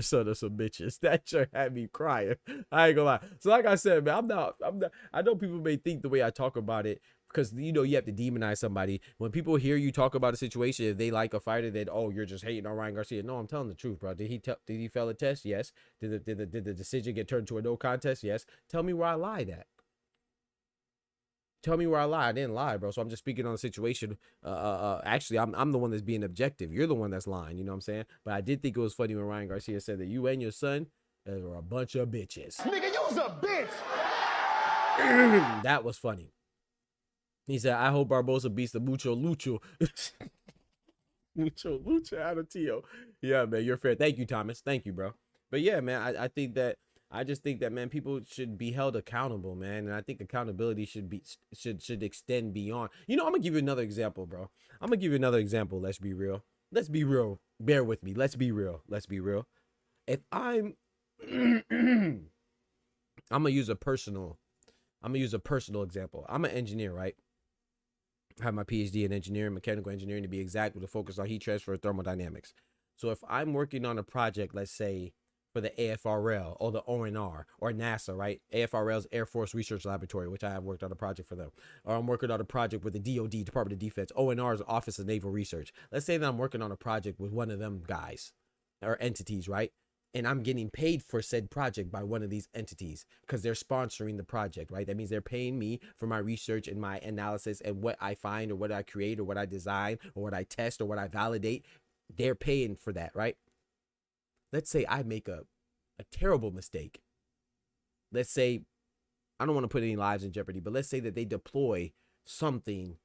son are some bitches. That sure had me crying. I ain't gonna lie. So like I said, man, I'm not, I know people may think the way I talk about it, because, you know, you have to demonize somebody. When people hear you talk about a situation, if they like a fighter, then, oh, you're just hating on Ryan Garcia. No, I'm telling the truth, bro. Did he fail a test? Yes. Did the decision get turned to a no contest? Yes. Tell me where I lied at. Tell me where I lied. I didn't lie, bro. So I'm just speaking on the situation. Actually, I'm the one that's being objective. You're the one that's lying. You know what I'm saying? But I did think it was funny when Ryan Garcia said that you and your son are a bunch of bitches. Nigga, you's a bitch. That was funny. He said, I hope Barbosa beats the Mucho Lucho. Mucho Lucha out of Tio. Yeah, man, you're fair. Thank you, Thomas. Thank you, bro. But yeah, man, I just think that, man, people should be held accountable, man. And I think accountability should extend beyond. You know, I'm gonna give you another example, bro. I'm gonna give you another example. Let's be real. Let's be real. Bear with me. Let's be real. Let's be real. If I'm gonna use a personal example. I'm an engineer, right? I have my PhD in engineering, mechanical engineering to be exact, with a focus on heat transfer and thermodynamics. So if I'm working on a project, let's say, for the AFRL or the ONR or NASA, right? AFRL's Air Force Research Laboratory, which I have worked on a project for them. Or I'm working on a project with the DOD, Department of Defense. ONR's Office of Naval Research. Let's say that I'm working on a project with one of them guys or entities, right? And I'm getting paid for said project by one of these entities because they're sponsoring the project, right? That means they're paying me for my research and my analysis and what I find or what I create or what I design or what I test or what I validate. They're paying for that, right? Let's say I make a terrible mistake. Let's say, I don't want to put any lives in jeopardy, but let's say that they deploy something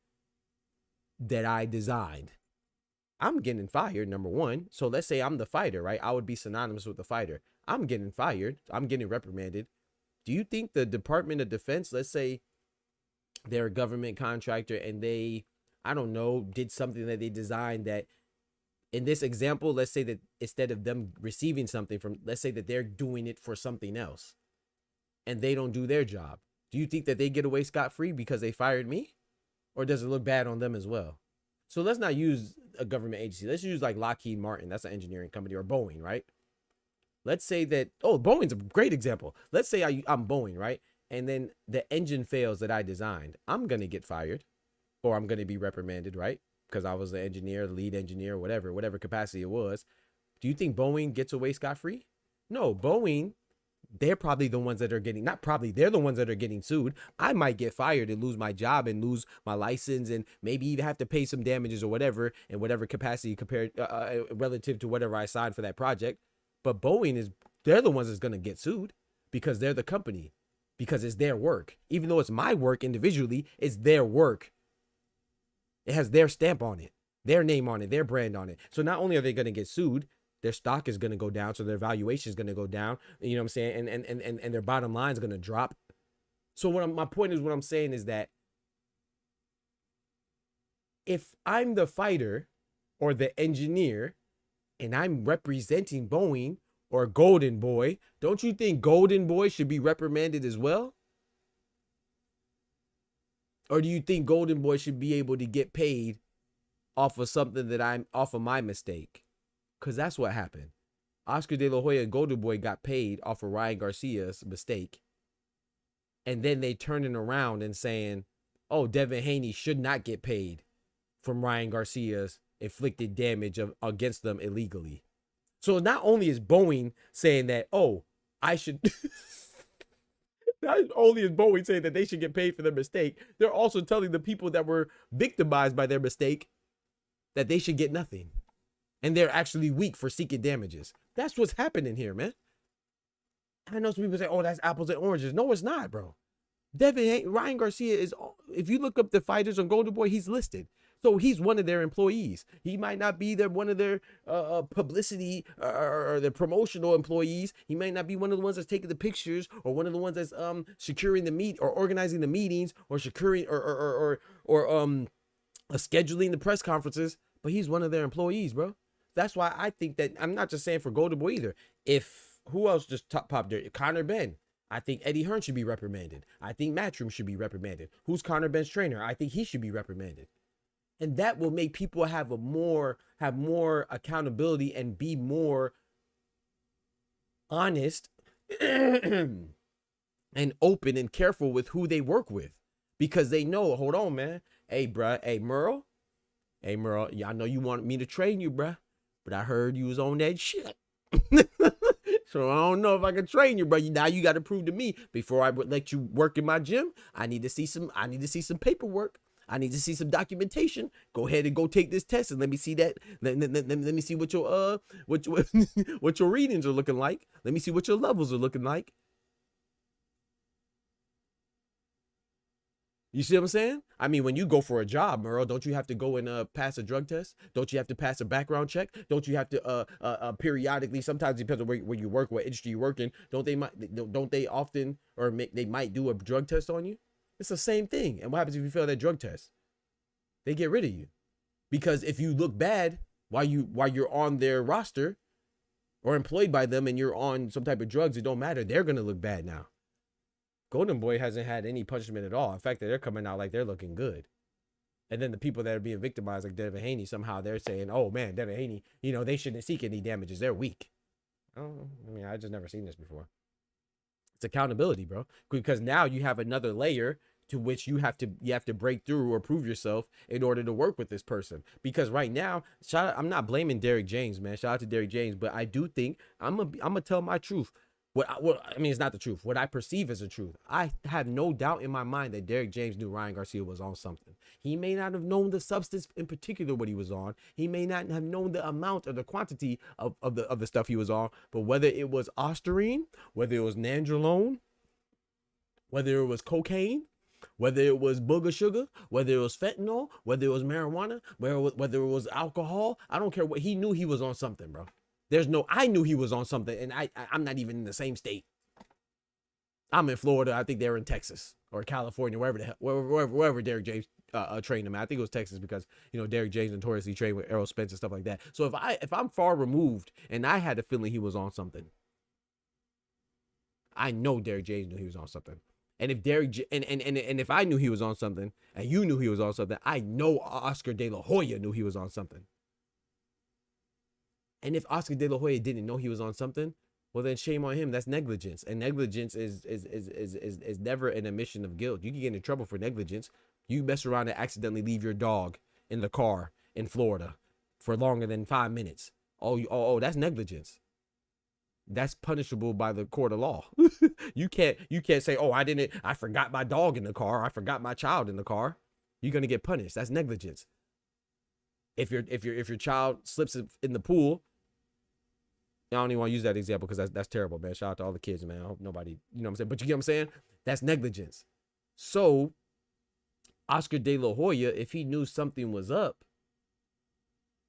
that I designed. I'm getting fired, number one. So let's say I'm the fighter, right? I would be synonymous with the fighter. I'm getting fired. I'm getting reprimanded. Do you think the Department of Defense, let's say they're a government contractor and they, I don't know, did something that they designed that, in this example, let's say that instead of them receiving something from, let's say that they're doing it for something else and they don't do their job. Do you think that they get away scot-free because they fired me? Or does it look bad on them as well? So let's not use a government agency. Let's use like Lockheed Martin. That's an engineering company, or Boeing, right? Let's say that, oh, Boeing's a great example. Let's say I'm Boeing, right? And then the engine fails that I designed. I'm going to get fired or I'm going to be reprimanded, right? Because I was the engineer, lead engineer, whatever capacity it was. Do you think Boeing gets away scot-free? No, Boeing, they're probably the ones that are getting, not probably, they're the ones that are getting sued. I might get fired and lose my job and lose my license and maybe even have to pay some damages or whatever in whatever capacity compared relative to whatever I signed for that project. But Boeing they're the ones that's gonna get sued because they're the company, because it's their work. Even though it's my work individually, it's their work. It has their stamp on it, their name on it, their brand on it. So not only are they gonna get sued, their stock is gonna go down, so their valuation is gonna go down. You know what I'm saying? And their bottom line is gonna drop. So my point is, what I'm saying is that if I'm the fighter or the engineer and I'm representing Boeing or Golden Boy, don't you think Golden Boy should be reprimanded as well? Or do you think Golden Boy should be able to get paid off of something that off of my mistake? Because that's what happened. Oscar De La Hoya and Golden Boy got paid off of Ryan Garcia's mistake. And then they turning around and saying, oh, Devin Haney should not get paid from Ryan Garcia's inflicted damage against them illegally. So not only is Boeing saying that, oh, I should, not only is Boeing saying that they should get paid for their mistake, they're also telling the people that were victimized by their mistake that they should get nothing. And they're actually weak for seeking damages. That's what's happening here, man. I know some people say, oh, that's apples and oranges. No, it's not, bro. Ryan Garcia is, if you look up the fighters on Golden Boy, he's listed. So he's one of their employees. He might not be one of their publicity or the promotional employees. He might not be one of the ones that's taking the pictures or one of the ones that's securing the meet or organizing the meetings or securing or scheduling the press conferences. But he's one of their employees, bro. That's why I think that, I'm not just saying for Golden Boy either. Who else just popped there? Conor Benn. I think Eddie Hearn should be reprimanded. I think Matchroom should be reprimanded. Who's Conor Benn's trainer? I think he should be reprimanded. And that will make people have more accountability and be more honest and open and careful with who they work with, because they know, hold on, man. Hey, bruh. Hey, Merle. Yeah, I know you want me to train you, bruh, but I heard you was on that shit. So I don't know if I can train you, bro. Now you got to prove to me before I would let you work in my gym. I need to see some paperwork. I need to see some documentation. Go ahead and go take this test and let me see that. Let me see what your what your readings are looking like. Let me see what your levels are looking like. You see what I'm saying? I mean, when you go for a job, Merle, don't you have to go and pass a drug test? Don't you have to pass a background check? Don't you have to periodically? Sometimes it depends on where you work, what industry you work in. Don't they often they might do a drug test on you? It's the same thing. And what happens if you fail that drug test? They get rid of you, because if you look bad while you're on their roster or employed by them and you're on some type of drugs, it don't matter. They're gonna look bad now. Golden Boy hasn't had any punishment at all. In fact, they're coming out like they're looking good. And then the people that are being victimized, like Devin Haney, somehow they're saying, oh man, Devin Haney, they shouldn't seek any damages. They're weak. I just never seen this before. It's accountability, bro. Because now you have another layer to which you have to break through or prove yourself in order to work with this person. Because right now, I'm not blaming Derrick James, man. Shout out to Derrick James, but I do think I'm gonna tell my truth. It's not the truth. What I perceive as the truth. I have no doubt in my mind that Derrick James knew Ryan Garcia was on something. He may not have known the substance in particular what he was on. He may not have known the amount or the quantity of the stuff he was on. But whether it was Ostarine, whether it was Nandrolone, whether it was cocaine, whether it was booger sugar, whether it was fentanyl, whether it was marijuana, whether it was alcohol, I don't care what. He knew he was on something, bro. I knew he was on something, and I'm not even in the same state. I'm in Florida. I think they're in Texas or California, wherever Derrick James trained him. I think it was Texas because, Derrick James notoriously trained with Errol Spence and stuff like that. So if I'm far removed and I had a feeling he was on something, I know Derrick James knew he was on something. And if and if I knew he was on something and you knew he was on something, I know Oscar De La Hoya knew he was on something. And if Oscar De La Hoya didn't know he was on something, well, then shame on him. That's negligence. And negligence is never an admission of guilt. You can get into trouble for negligence. You mess around and accidentally leave your dog in the car in Florida for longer than 5 minutes. Oh, that's negligence. That's punishable by the court of law. You can't say, oh, I forgot my dog in the car. I forgot my child in the car. You're going to get punished. That's negligence. If your child slips in the pool I don't even want to use that example because that's terrible, man. Shout out to all the kids, man. I hope nobody, you know what I'm saying? But you get what I'm saying? That's negligence. So Oscar De La Hoya, if he knew something was up,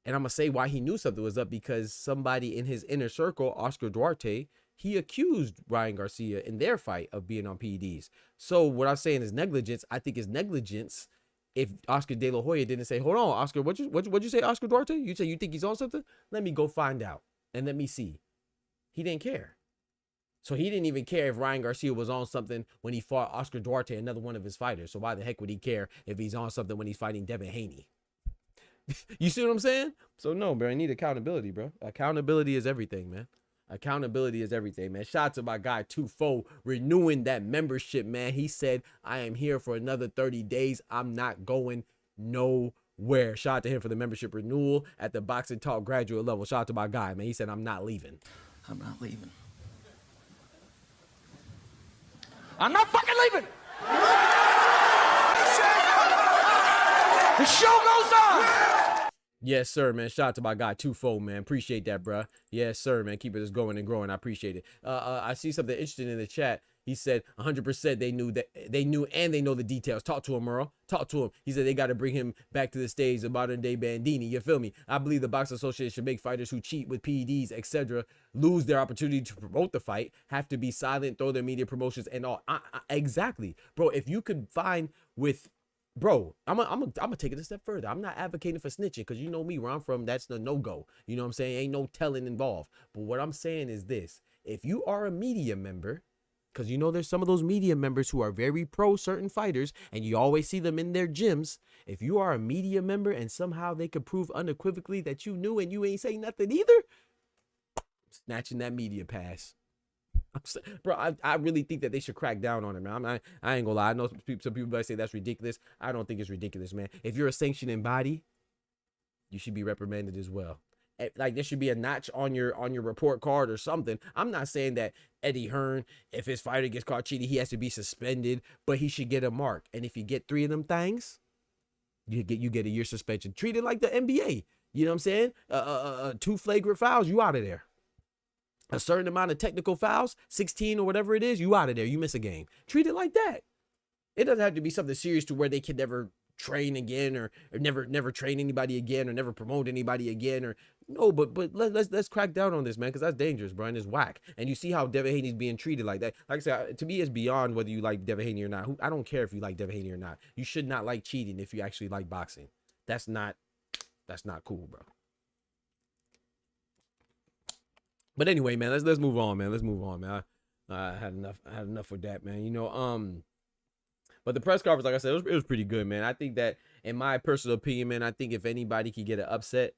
and I'm going to say why he knew something was up, because somebody in his inner circle, Oscar Duarte, he accused Ryan Garcia in their fight of being on PEDs. So what I'm saying is negligence. I think it's negligence if Oscar De La Hoya didn't say, hold on, Oscar, what'd you say, Oscar Duarte? You say you think he's on something? Let me go find out and let me see. He didn't care. So he didn't even care if Ryan Garcia was on something when he fought Oscar Duarte, another one of his fighters. So why the heck would he care if he's on something when he's fighting Devin Haney? You see what I'm saying? So no, bro, I need accountability, bro. Accountability is everything, man. Accountability is everything, man. Shout out to my guy Tufo renewing that membership, man. He said, I am here for another 30 days. I'm not going nowhere. Shout out to him for the membership renewal at the Boxing Talk graduate level. Shout out to my guy, man. He said, I'm not leaving. I'm not leaving. I'm not fucking leaving. The show goes on. Yes, sir, man. Shout out to my guy Tufo, man. Appreciate that, bruh. Yes, sir, man. Keep it just going and growing. I appreciate it. I see something interesting in the chat. He said 100% they knew and they know the details. Talk to him, Merle. Talk to him. He said they got to bring him back to the stage of modern day Bandini. You feel me? I believe the Boxing Association should make fighters who cheat with PEDs, etc., lose their opportunity to promote the fight, have to be silent, throw their media promotions and all. Exactly. Bro, if you could find with... Bro, I'm gonna take it a step further. I'm not advocating for snitching because you know me, where I'm from, that's the no-go. You know what I'm saying? Ain't no telling involved. But what I'm saying is this. If you are a media member, because you know there's some of those media members who are very pro certain fighters, and you always see them in their gyms. If you are a media member and somehow they could prove unequivocally that you knew and you ain't say nothing either, snatching that media pass. Bro, I really think that they should crack down on it, man. I ain't gonna lie. I know some people might say that's ridiculous. I don't think it's ridiculous, man. If you're a sanctioning body, you should be reprimanded as well. Like there should be a notch on your report card or something. I'm not saying that Eddie Hearn, if his fighter gets caught cheating, he has to be suspended, but he should get a mark. And if you get 3 of them things, you get a year suspension. Treat it like the NBA. You know what I'm saying? 2 flagrant fouls, you out of there. A certain amount of technical fouls, 16 or whatever it is, you out of there. You miss a game. Treat it like that. It doesn't have to be something serious to where they can never train again or never train anybody again or never promote anybody again or no, but let's crack down on this, man, because that's dangerous, bro, and it's whack. And you see how Devin Haney's being treated like that. Like I said, to me, it's beyond whether you like Devin Haney or not. I don't care if you like Devin Haney or not. You should not like cheating if you actually like boxing. That's not cool, bro. But anyway, man, let's move on, man. Let's move on, man. I had enough with that, man. You know, but the press conference, like I said, it was pretty good, man. I think that, in my personal opinion, man, I think if anybody could get an upset,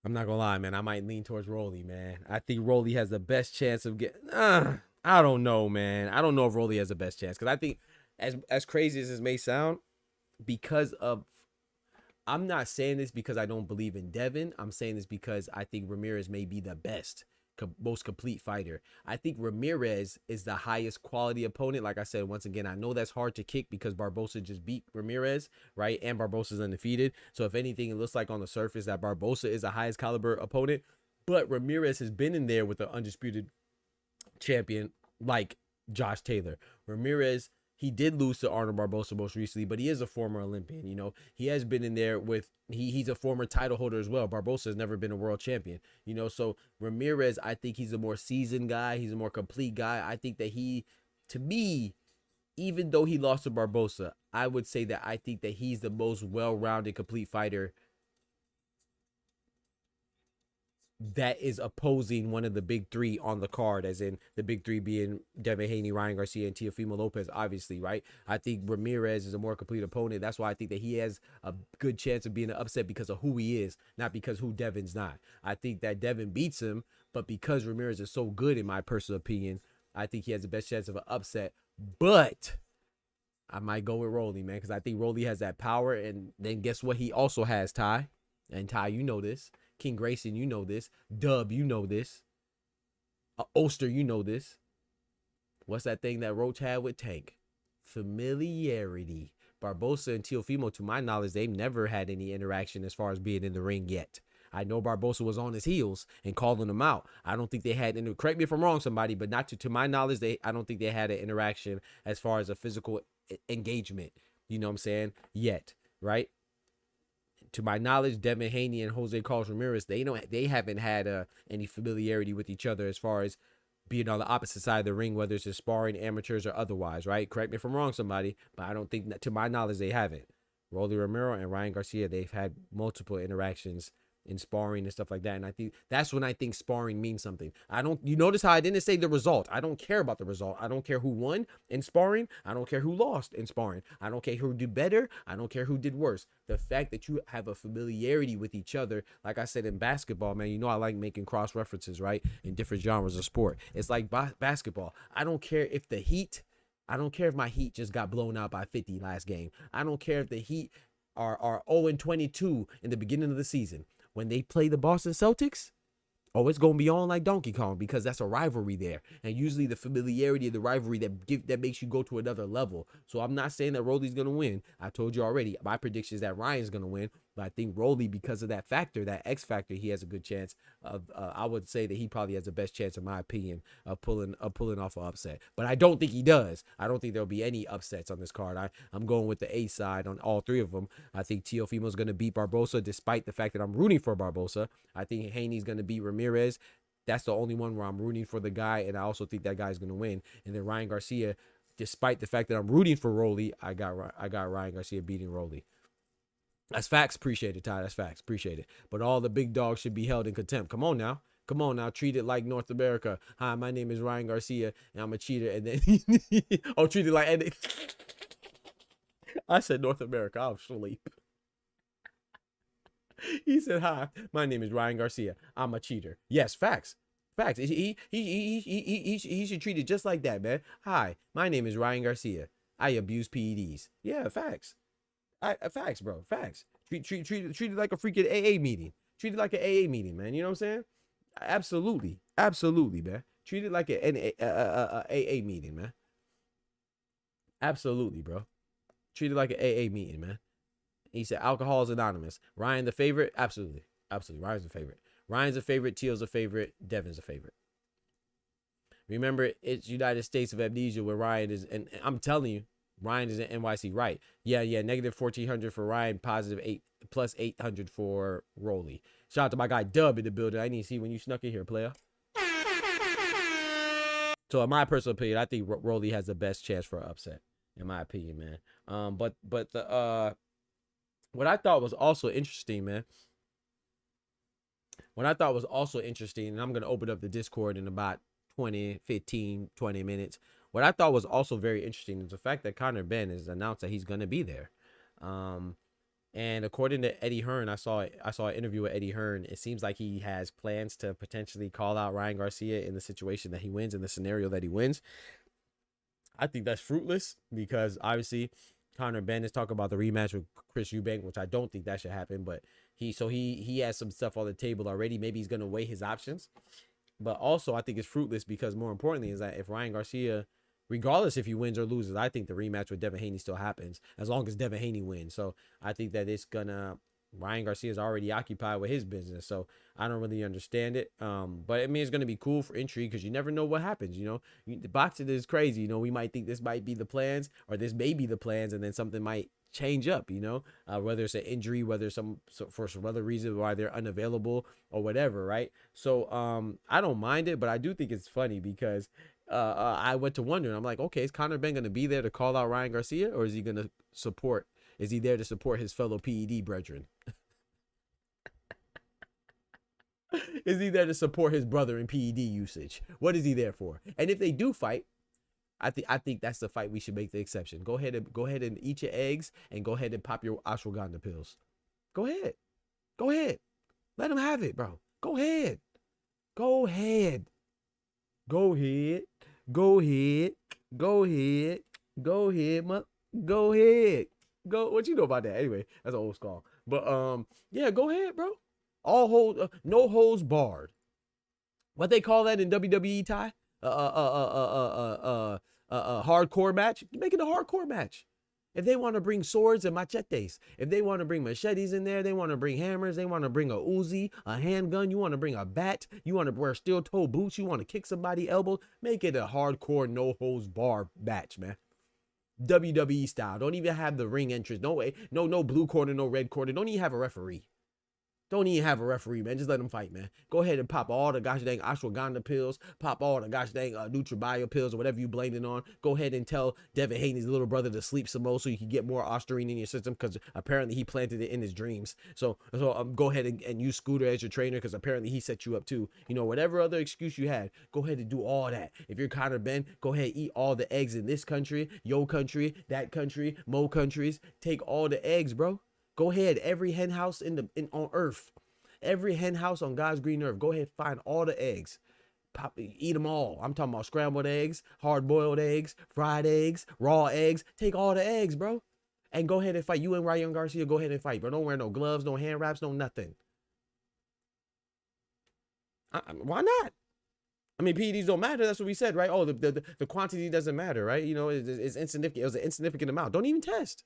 I'm not gonna lie, man, I might lean towards ROLLY, man. I think ROLLY has the best chance of getting. I don't know, man. I don't know if ROLLY has the best chance, because I think, as crazy as this may sound, because of. I'm not saying this because I don't believe in Devin. I'm saying this because I think Ramirez may be the best, most complete fighter. I think Ramirez is the highest quality opponent. Like I said, once again, I know that's hard to kick because Barbosa just beat Ramirez, right? And Barbosa's undefeated. So if anything, it looks like on the surface that Barbosa is the highest caliber opponent. But Ramirez has been in there with an undisputed champion like Josh Taylor. Ramirez, he did lose to Arnold Barbosa most recently, but he is a former Olympian. You know, he has been in there with, he's a former title holder as well. Barbosa has never been a world champion, you know, so Ramirez, I think he's a more seasoned guy. He's a more complete guy. I think that he, to me, even though he lost to Barbosa, I would say that I think that he's the most well-rounded, complete fighter that is opposing one of the big 3 on the card, as in the big 3 being Devin Haney, Ryan Garcia, and Teofimo Lopez, obviously, right? I think Ramirez is a more complete opponent. That's why I think that he has a good chance of being an upset because of who he is, not because who Devin's not. I think that Devin beats him, but because Ramirez is so good, in my personal opinion, I think he has the best chance of an upset. But I might go with ROLLY, man, because I think ROLLY has that power. And then guess what he also has, Ty? And Ty, you know this. King Grayson, you know this. Dub, you know this. Oster, you know this. What's that thing that Roach had with Tank? Familiarity. Barbosa and Teofimo, to my knowledge, they've never had any interaction as far as being in the ring yet. I know Barbosa was on his heels and calling him out. I don't think they had, and correct me if I'm wrong, somebody, but not to my knowledge, I don't think they had an interaction as far as a physical engagement. You know what I'm saying? Yet, right? To my knowledge, Devin Haney and Jose Carlos Ramirez, they haven't had any familiarity with each other as far as being on the opposite side of the ring, whether it's just sparring, amateurs, or otherwise, right? Correct me if I'm wrong, somebody, but I don't think, to my knowledge, they haven't. Rolly Romero and Ryan Garcia, they've had multiple interactions in sparring and stuff like that, and I think that's when I think sparring means something. You notice how I didn't say the result. I don't care about the result. I don't care who won in sparring. I don't care who lost in sparring. I don't care who did better. I don't care who did worse. The fact that you have a familiarity with each other, like I said in basketball, man, you know I like making cross references, right, in different genres of sport. It's like basketball. I don't care if my Heat just got blown out by 50 last game. I don't care if the Heat are 0-22 in the beginning of the season. When they play the Boston Celtics, it's going to be on like Donkey Kong, because that's a rivalry there. And usually the familiarity of the rivalry that makes you go to another level. So I'm not saying that Rolly's going to win. I told you already, my prediction is that Ryan's going to win. But I think Rolly, because of that factor, that X factor, he has a good chance of, I would say that he probably has the best chance, in my opinion, of pulling off an upset. But I don't think he does. I don't think there'll be any upsets on this card. I'm going with the A side on all three of them. I think Teofimo's going to beat Barbosa, despite the fact that I'm rooting for Barbosa. I think Haney's going to beat Ramirez. That's the only one where I'm rooting for the guy, and I also think that guy's going to win. And then Ryan Garcia, despite the fact that I'm rooting for Rolly, I got Ryan Garcia beating Rolly. That's facts. Appreciate it, Ty. That's facts. Appreciate it. But all the big dogs should be held in contempt. Come on now. Treat it like North America. Hi, my name is Ryan Garcia, and I'm a cheater. And then, treat it like, I said North America. I'm asleep. He said, hi, my name is Ryan Garcia. I'm a cheater. Yes, facts. Facts. He should treat it just like that, man. Hi, my name is Ryan Garcia. I abuse PEDs. Yeah, facts. Facts, bro. Facts. Treat it like a freaking AA meeting. Treat it like an AA meeting, man. You know what I'm saying? Absolutely, man. Treat it like an AA meeting, man. Absolutely, bro. Treat it like an AA meeting, man. He said alcohol is anonymous. Ryan the favorite? Absolutely. Ryan's the favorite. Ryan's a favorite. Teal's a favorite. Devin's a favorite. Remember, it's United States of Amnesia where Ryan is, and I'm telling you, Ryan is in NYC, right? Yeah, negative 1,400 for Ryan, positive 8 plus 800 for Rolly. Shout out to my guy Dub in the building. I need to see when you snuck in here, player. So in my personal opinion, I think Rolly has the best chance for an upset, in my opinion, man. But the what I thought was also interesting, man. What I thought was also interesting, and I'm gonna open up the Discord in about 20 minutes. What I thought was also very interesting is the fact that Conor Benn has announced that he's going to be there. And according to Eddie Hearn, I saw an interview with Eddie Hearn. It seems like he has plans to potentially call out Ryan Garcia in the situation that he wins, in the scenario that he wins. I think that's fruitless, because obviously Conor Benn is talking about the rematch with Chris Eubank, which I don't think that should happen. But he has some stuff on the table already. Maybe he's going to weigh his options. But also, I think it's fruitless because, more importantly, is that if Ryan Garcia, regardless if he wins or loses, I think the rematch with Devin Haney still happens as long as Devin Haney wins. So I think that Ryan Garcia is already occupied with his business. So I don't really understand it. But I mean, it's going to be cool for intrigue because you never know what happens. You know, the boxing is crazy. You know, we might think this might be the plans, or this may be the plans, and then something might change up, you know, whether it's an injury, whether for some other reason why they're unavailable or whatever, right? So I don't mind it, but I do think it's funny because I went to wondering, I'm like, okay, is Conor Benn going to be there to call out Ryan Garcia, or is he going to support, is he there to support his fellow PED brethren? Is he there to support his brother in PED usage? What is he there for? And if they do fight, I think that's the fight we should make the exception. Go ahead and eat your eggs and go ahead and pop your ashwagandha pills. Go ahead. Let him have it, bro. Go ahead. Go ahead. What you know about that? Anyway, that's an old skull. But yeah, go ahead, bro. No holds barred. What they call that in WWE, Ty? Hardcore match. Make it a hardcore match. If they want to bring swords and machetes, if they want to bring machetes in there, they want to bring hammers, they want to bring a Uzi, a handgun, you want to bring a bat, you want to wear steel-toe boots, you want to kick somebody elbow, make it a hardcore no-holds-bar match, man. WWE style. Don't even have the ring entrance. No way. No blue corner, no red corner. Don't even have a referee. Don't even have a referee, man. Just let them fight, man. Go ahead and pop all the gosh dang ashwagandha pills. Pop all the gosh dang NutriBio pills or whatever you blame it on. Go ahead and tell Devin Haney's little brother to sleep some more so you can get more ostarine in your system, because apparently he planted it in his dreams. So go ahead and use Scooter as your trainer, because apparently he set you up too. You know, whatever other excuse you had, go ahead and do all that. If you're Conor Benn, go ahead and eat all the eggs in this country, yo country, that country, mo countries. Take all the eggs, bro. Go ahead, every hen house on earth, every hen house on God's green earth. Go ahead, find all the eggs, eat them all. I'm talking about scrambled eggs, hard-boiled eggs, fried eggs, raw eggs. Take all the eggs, bro, and go ahead and fight. You and Ryan Garcia, go ahead and fight, bro. Don't wear no gloves, no hand wraps, no nothing. Why not? I mean, PEDs don't matter. That's what we said, right? Oh, the quantity doesn't matter, right? You know, it's insignificant. It was an insignificant amount. Don't even test.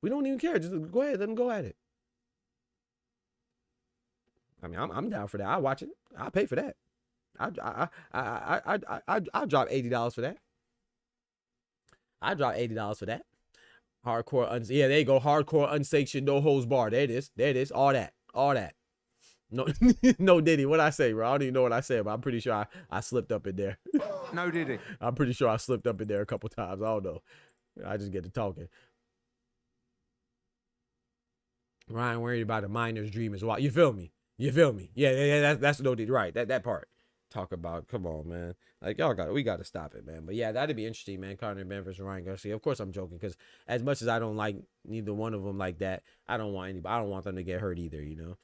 We don't even care. Just go ahead. Let them go at it. I mean, I'm down for that. I'll watch it. I'll pay for that. I'll drop $80 for that. I'll drop $80 for that. Hardcore, yeah, there you go. Hardcore, unsanctioned, no holds bar. There it is. There it is. All that. All that. No, no Diddy. What I say, bro? I don't even know what I said, but I'm pretty sure I slipped up in there. No Diddy. I'm pretty sure I slipped up in there a couple times. I don't know. I just get to talking. Ryan worried about a miner's dream as well. You feel me? You feel me? Yeah. That's no Diddy. Right. That part. Talk about. Come on, man. Like we got to stop it, man. But yeah, that'd be interesting, man. Conor Benn versus Ryan Garcia. Of course, I'm joking, because as much as I don't like neither one of them like that, I don't want anybody. I don't want them to get hurt either. You know.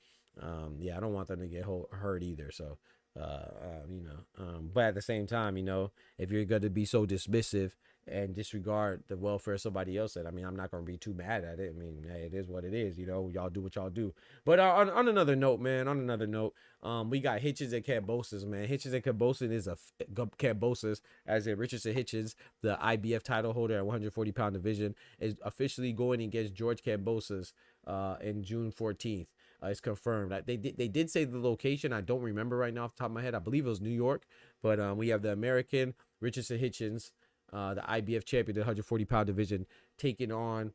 Yeah, I don't want them to get hurt either. So, you know. But at the same time, you know, if you're going to be so dismissive and disregard the welfare of somebody else, I mean, I'm not going to be too mad at it. I mean, hey, it is what it is, you know. Y'all do what y'all do. But on another note, man, we got Hitchens and Kambosos, man. Hitchens and Kambosos is Kambosos, as in Richardson Hitchens, the IBF title holder at 140-pound division, is officially going against George Kambosos in June 14th. It's confirmed. They did say the location. I don't remember right now off the top of my head. I believe it was New York. But we have the American Richardson Hitchens, the IBF champion, the 140-pound division, taking on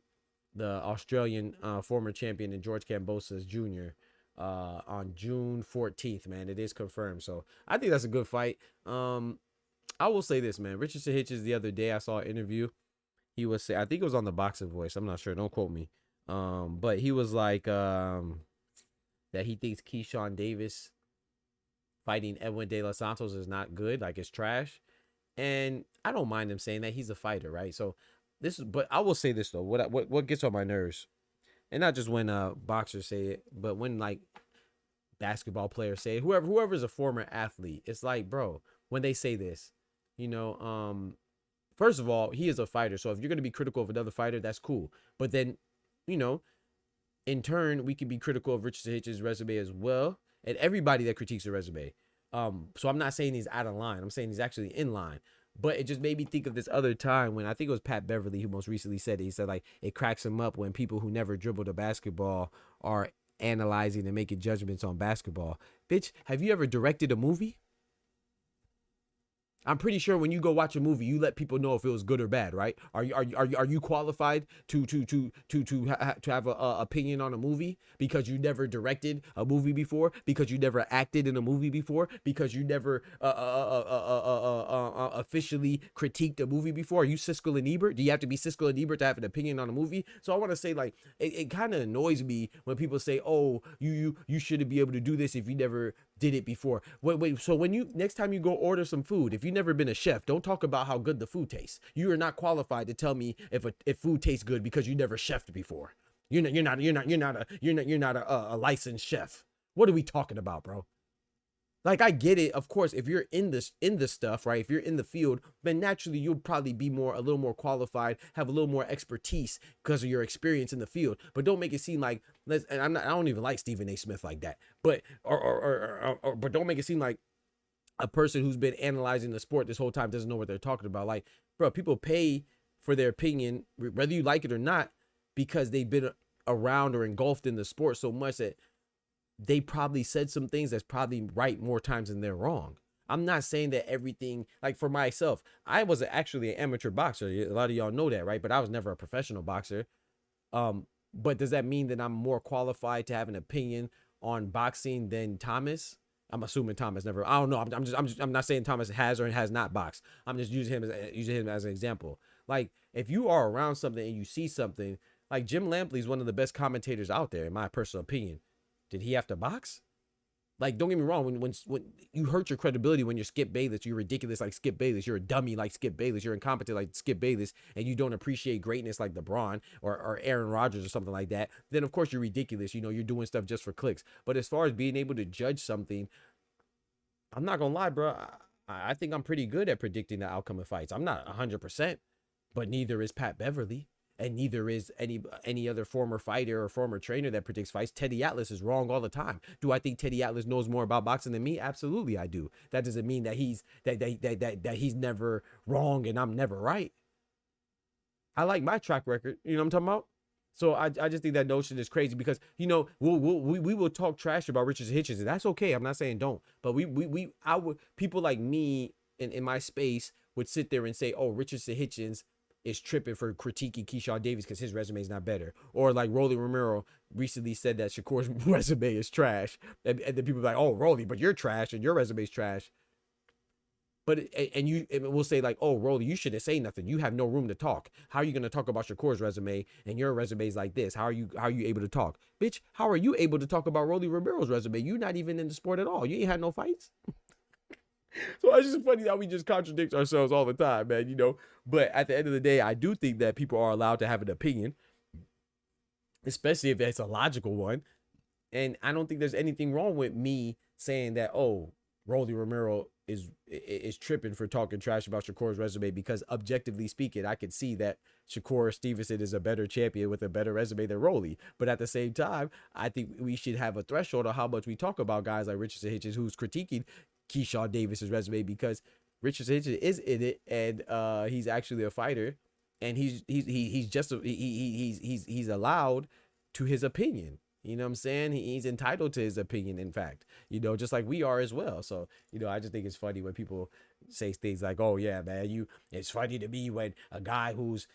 the Australian former champion in George Kambosos Jr. On June 14th, man. It is confirmed. So I think that's a good fight. I will say this, man. Richardson Hitchens, the other day I saw an interview. He was saying, I think it was on the Boxing Voice. I'm not sure. Don't quote me. But he was like that he thinks Keyshawn Davis fighting Edwin De Los Santos is not good, like it's trash. And I don't mind him saying that. He's a fighter, right? So but I will say this though, what gets on my nerves, and not just when boxers say it, but when like basketball players say it, whoever's a former athlete, it's like, bro, when they say this, you know, first of all, he is a fighter. So if you're going to be critical of another fighter, that's cool. But then, you know, in turn, we can be critical of Richardson Hitchens' resume as well, and everybody that critiques the resume. So I'm not saying he's out of line. I'm saying he's actually in line. But it just made me think of this other time when I think it was Pat Beverly who most recently said it. He said, like, it cracks him up when people who never dribbled a basketball are analyzing and making judgments on basketball. Bitch, have you ever directed a movie? I'm pretty sure when you go watch a movie, you let people know if it was good or bad, right? Are you qualified to have a opinion on a movie because you never directed a movie before, because you never acted in a movie before, because you never officially critiqued a movie before? Are you Siskel and Ebert? Do you have to be Siskel and Ebert to have an opinion on a movie? So I want to say, like, it kind of annoys me when people say, "Oh, you shouldn't be able to do this if you never did it before." Wait. So when you next time you go order some food, if you've never been a chef, don't talk about how good the food tastes. You are not qualified to tell me if food tastes good because you never chefed before. You're not a licensed chef. What are we talking about, bro? Like, I get it. Of course, if you're in this stuff, right? If you're in the field, then naturally you'll probably be a little more qualified, have a little more expertise because of your experience in the field. But don't make it seem like, and I don't even like Stephen A. Smith like that. But but don't make it seem like a person who's been analyzing the sport this whole time doesn't know what they're talking about. Like, bro, people pay for their opinion, whether you like it or not, because they've been around or engulfed in the sport so much that they probably said some things that's probably right more times than they're wrong. I'm not saying that everything, like for myself, I was actually an amateur boxer. A lot of y'all know that, right? But I was never a professional boxer. But does that mean that I'm more qualified to have an opinion on boxing than Thomas? I'm assuming Thomas never. I don't know. I'm not saying Thomas has or has not boxed. I'm just using him as an example. Like if you are around something and you see something, like Jim Lampley is one of the best commentators out there, in my personal opinion. Did he have to box? Like, don't get me wrong. When you hurt your credibility when you're Skip Bayless, you're ridiculous like Skip Bayless. You're a dummy like Skip Bayless. You're incompetent like Skip Bayless, and you don't appreciate greatness like LeBron or Aaron Rodgers or something like that. Then of course you're ridiculous. You know, you're doing stuff just for clicks. But as far as being able to judge something, I'm not gonna lie, bro. I think I'm pretty good at predicting the outcome of fights. I'm not 100%, but neither is Pat Beverly. And neither is any other former fighter or former trainer that predicts fights. Teddy Atlas is wrong all the time. Do I think Teddy Atlas knows more about boxing than me? Absolutely, I do. That doesn't mean that he's he's never wrong and I'm never right. I like my track record. You know what I'm talking about? So I just think that notion is crazy because, you know, we will talk trash about Richards and Hitchens, and that's okay. I'm not saying don't, but people like me in my space would sit there and say, oh, Richards and Hitchens is tripping for critiquing Keyshawn Davis because his resume is not better. Or like Rolly Romero recently said that Shakur's resume is trash. And then people are like, oh, Rolly, but you're trash and your resume is trash. But, and we'll say like, oh, Rolly, you shouldn't say nothing. You have no room to talk. How are you going to talk about Shakur's resume and your resume is like this? How are you able to talk? Bitch, how are you able to talk about Rolly Romero's resume? You're not even in the sport at all. You ain't had no fights. So it's just funny how we just contradict ourselves all the time, man, you know. But at the end of the day, I do think that people are allowed to have an opinion, especially if it's a logical one. And I don't think there's anything wrong with me saying that, oh, Rolly Romero is tripping for talking trash about Shakur's resume, because objectively speaking, I could see that Shakur Stevenson is a better champion with a better resume than Rolly. But at the same time, I think we should have a threshold of how much we talk about guys like Richardson Hitchens, who's critiquing Keyshawn Davis's resume, because Richardson Hitchens is in it, and he's actually a fighter, and he's allowed to his opinion. You know what I'm saying? He's entitled to his opinion, in fact, you know, just like we are as well. So, you know, I just think it's funny when people say things like, oh yeah, man, it's funny to me when a guy who's,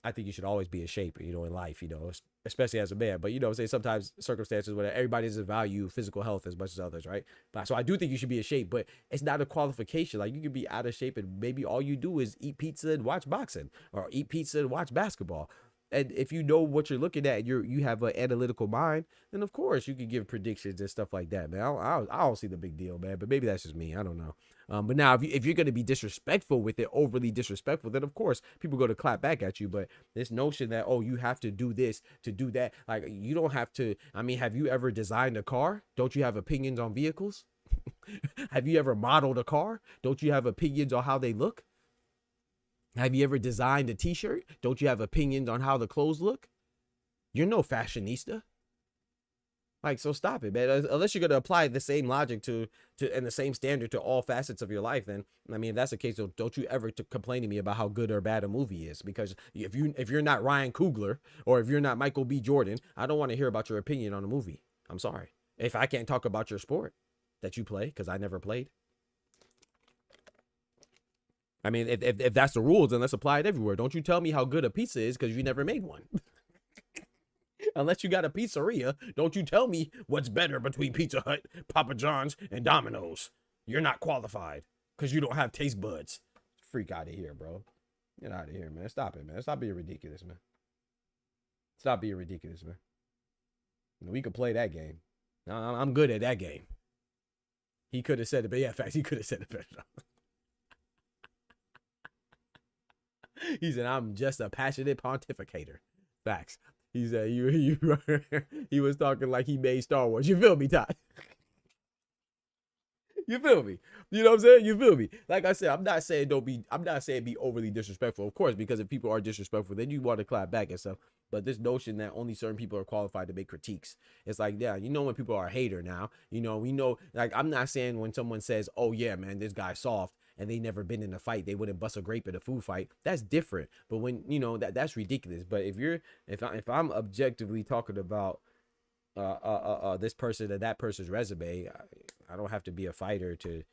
I think you should always be a shaper, you know, in life, you know, especially as a man. But, you know, say sometimes circumstances where everybody doesn't value physical health as much as others, right? But, so I do think you should be in shape, but it's not a qualification. Like, you can be out of shape and maybe all you do is eat pizza and watch boxing, or eat pizza and watch basketball. And if you know what you're looking at, you have an analytical mind, then of course you can give predictions and stuff like that, man. I don't see the big deal, man. But maybe that's just me. I don't know. But now if you're going to be disrespectful with it, overly disrespectful, then of course people go to clap back at you. But this notion that, oh, you have to do this to do that, like, you don't have to. I mean, have you ever designed a car? Don't you have opinions on vehicles? Have you ever modeled a car? Don't you have opinions on how they look? Have you ever designed a t-shirt? Don't you have opinions on how the clothes look? You're no fashionista. Like, so stop it, man. Unless you're going to apply the same logic to and the same standard to all facets of your life, then, I mean, if that's the case, don't you ever complain to me about how good or bad a movie is. Because if you're not Ryan Coogler, or if you're not Michael B. Jordan, I don't want to hear about your opinion on a movie. I'm sorry. If I can't talk about your sport that you play, because I never played. I mean, if that's the rules, then let's apply it everywhere. Don't you tell me how good a pizza is because you never made one. Unless you got a pizzeria, don't you tell me what's better between Pizza Hut, Papa John's, and Domino's. You're not qualified because you don't have taste buds. Freak out of here, bro. Get out of here, man. Stop it, man. Stop being ridiculous, man. Stop being ridiculous, man. We could play that game. I'm good at that game. He could have said it, but yeah, facts, he could have said it better. He said, I'm just a passionate pontificator. Facts. He said, he was talking like he made Star Wars. You feel me, Todd? You feel me? You know what I'm saying? You feel me? Like I said, I'm not saying be overly disrespectful, of course, because if people are disrespectful, then you want to clap back and stuff. But this notion that only certain people are qualified to make critiques, it's like, yeah, you know, when people are a hater now, you know, we know, like, I'm not saying when someone says, oh yeah, man, this guy's soft, and they never been in a fight, they wouldn't bust a grape in a food fight. That's different. But when, you know, that's ridiculous. But if I'm objectively talking about this person and that person's resume, I don't have to be a fighter to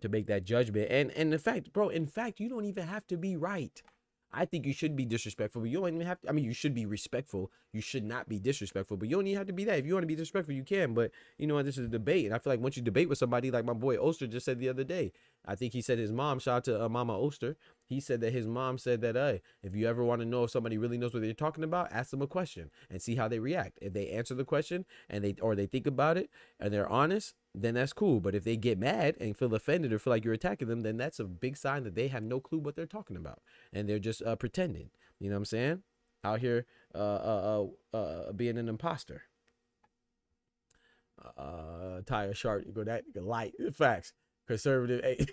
make that judgment. And in fact, bro, you don't even have to be right. I think you should be disrespectful, but you don't even have to. I mean, you should be respectful. You should not be disrespectful, but you don't even have to be that. If you want to be disrespectful, you can. But you know what? This is a debate. And I feel like once you debate with somebody, like my boy Oster just said the other day, I think he said his mom, shout out to Mama Oster. He said that his mom said that, hey, if you ever want to know if somebody really knows what they're talking about, ask them a question and see how they react. If they answer the question and they think about it and they're honest, then that's cool. But if they get mad and feel offended or feel like you're attacking them, then that's a big sign that they have no clue what they're talking about and they're just pretending. You know what I'm saying? Out here being an imposter. Tire sharp, you go that light. Facts. Conservative.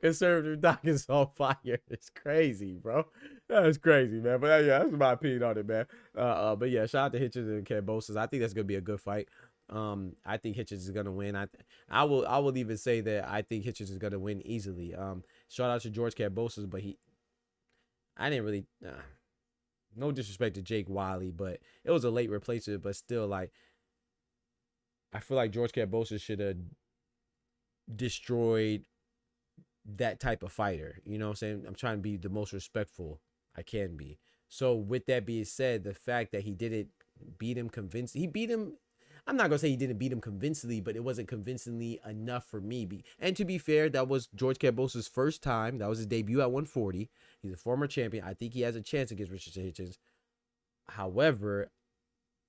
Conservative doc is on fire. It's crazy, bro. That's crazy, man. But yeah, that's my opinion on it, man. But yeah, shout out to Hitchens and Kambosos. I think that's gonna be a good fight. I think Hitchens is gonna win. I will even say that I think Hitchens is gonna win easily. Shout out to George Kambosos, but I didn't really. No disrespect to Jake Wiley, but it was a late replacement. But still, like, I feel like George Kambosos should have destroyed that type of fighter. You know what I'm saying? I'm trying to be the most respectful I can be. So with that being said, the fact that he didn't beat him he beat him. I'm not gonna say he didn't beat him convincingly, but it wasn't convincingly enough for me. And to be fair, that was George Kambosos' first time. That was his debut at 140. He's a former champion. I think he has a chance against Richardson Hitchens. However,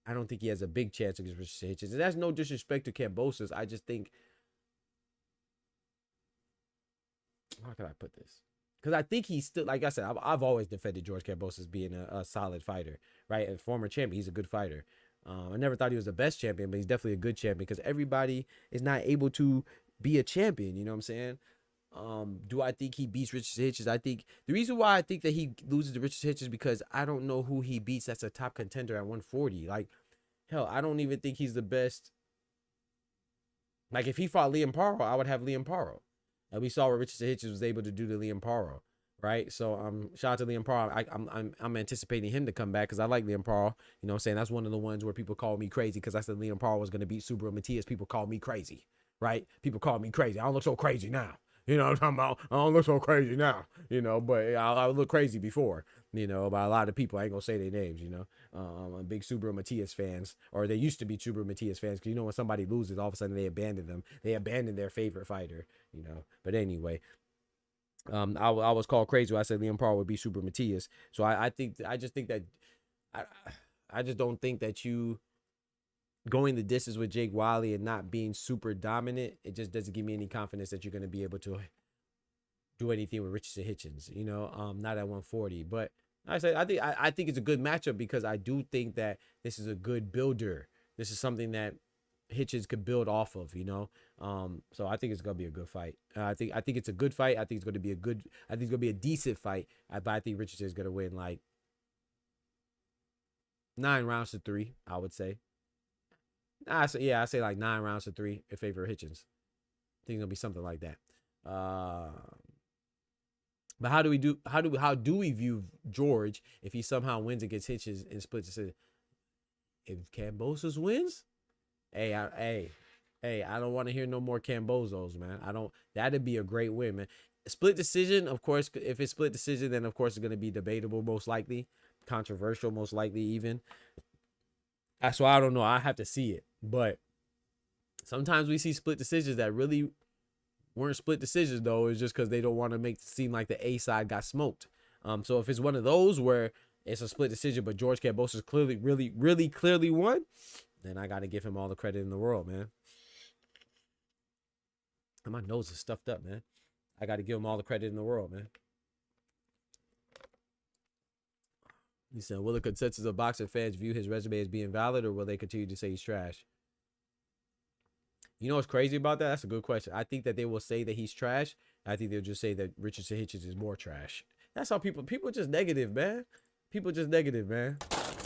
I don't think he has a big chance against Richardson Hitchens. And that's no disrespect to Kambosos. I just think, how can I put this? Because I think he's still, like I said, I've always defended George Kambosos being a solid fighter, right? A former champion, he's a good fighter. I never thought he was the best champion, but he's definitely a good champion because everybody is not able to be a champion. You know what I'm saying? Do I think he beats Richardson Hitchens? I think the reason why I think that he loses to Richardson Hitchens is because I don't know who he beats that's a top contender at 140. Like, hell, I don't even think he's the best. Like, if he fought Liam Paro, I would have Liam Paro. And we saw what Richardson Hitchens was able to do to Liam Paro, right? So shout out to Liam Paro. I'm anticipating him to come back because I like Liam Paro. You know what I'm saying? That's one of the ones where people call me crazy because I said Liam Paro was going to beat Subriel Matias. People call me crazy, right? People call me crazy. I don't look so crazy now. You know what I'm talking about? I don't look so crazy now, you know, but I look crazy before, you know, by a lot of people. I ain't gonna say their names, you know. I'm big Subriel Matias fans, or they used to be Subriel Matias fans, because you know when somebody loses, all of a sudden they abandon them. They abandon their favorite fighter, you know. But anyway, I was called crazy when I said Liam Paro would be Subriel Matias. So I just don't think that you going the distance with Jake Wiley and not being super dominant, it just doesn't give me any confidence that you're going to be able to do anything with Richardson Hitchens, you know, not at 140. But I think it's a good matchup because I do think that this is a good builder. This is something that Hitchens could build off of, you know. So I think it's going to be a good fight. I think it's a good fight. I think it's going to be a decent fight. But I think Richardson is going to win like 9 rounds to 3, I would say. I say like 9 rounds to 3 in favor of Hitchens. I think it'll be something like that. But how do we view George if he somehow wins against Hitchens in split decision? If Kambosos wins, hey, I don't want to hear no more Kambosos, man. That'd be a great win, man. Split decision, of course. If it's split decision, then of course it's gonna be debatable, most likely, controversial, most likely even. So I don't know. I have to see it. But sometimes we see split decisions that really weren't split decisions, though. It's just because they don't want to make it seem like the A side got smoked. So if it's one of those where it's a split decision, but George Kambosos clearly, really clearly won, then I got to give him all the credit in the world, man. And my nose is stuffed up, man. I got to give him all the credit in the world, man. He said, will the consensus of boxing fans view his resume as being valid, or will they continue to say he's trash? You know what's crazy about that? That's a good question. I think that they will say that he's trash. I think they'll just say that Richardson Hitchens is more trash. That's how people just negative, man. People just negative, man.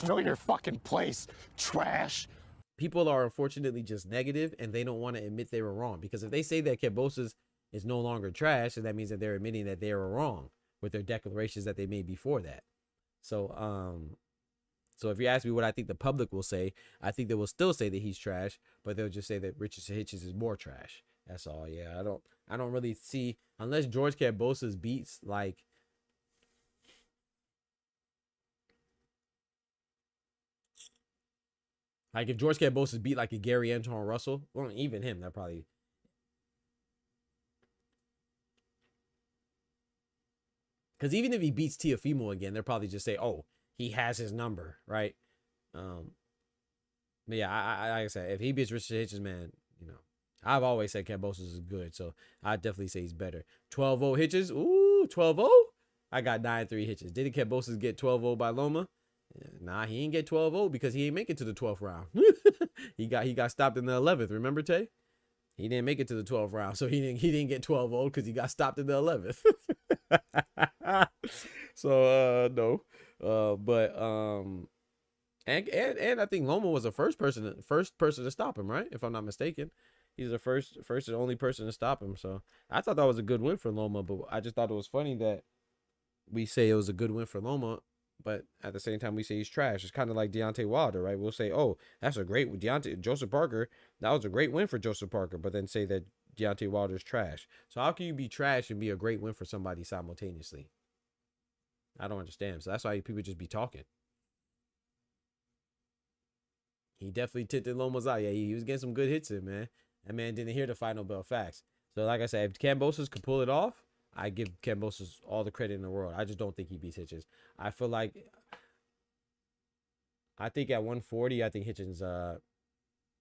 Know your fucking place, trash. people are unfortunately just negative and they don't want to admit they were wrong. Because if they say that Kambosos is no longer trash, then that means that they're admitting that they were wrong with their declarations that they made before that. So, so if you ask me what I think the public will say, I think they will still say that he's trash, but they'll just say that Richardson Hitchens is more trash. That's all. Yeah, I don't really see, unless George Kambosos beats like if George Kambosos beat like a Gary Anton Russell, well, even him, that probably. Because even if he beats Teofimo again, they'll probably just say, "Oh, he has his number," right? But yeah, I like I said, if he beats Richard Hitchens, man, you know, I've always said Kambosos is good, so I definitely say he's better. 12-0 Hitchens, ooh, 12-0. I got 9-3 Hitchens. Didn't Kambosos get 12-0 by Loma? Nah, he ain't get 12-0 because he ain't make it to the 12th round. he got stopped in the 11th. Remember, Tay? He didn't make it to the 12th round, so he didn't get 12-0 because he got stopped in the 11th. So no, but and I think Loma was the first person to stop him, right? If I'm not mistaken, he's the first and only person to stop him. So I thought that was a good win for Loma, but I just thought it was funny that we say it was a good win for Loma, but at the same time we say he's trash. It's kind of like Deontay Wilder, right? We'll say, oh, that's a great Joseph Parker. That was a great win for Joseph Parker, but then say that Deontay Wilder's trash. So how can you be trash and be a great win for somebody simultaneously? I don't understand. So that's why people just be talking. He definitely tipped Loma's out. Yeah, he was getting some good hits in, man. That man didn't hear the final bell facts. So like I said, if Kambosos could pull it off, I give Kambosos all the credit in the world. I just don't think he beats Hitchens. I feel like, I think at 140, I think Hitchens,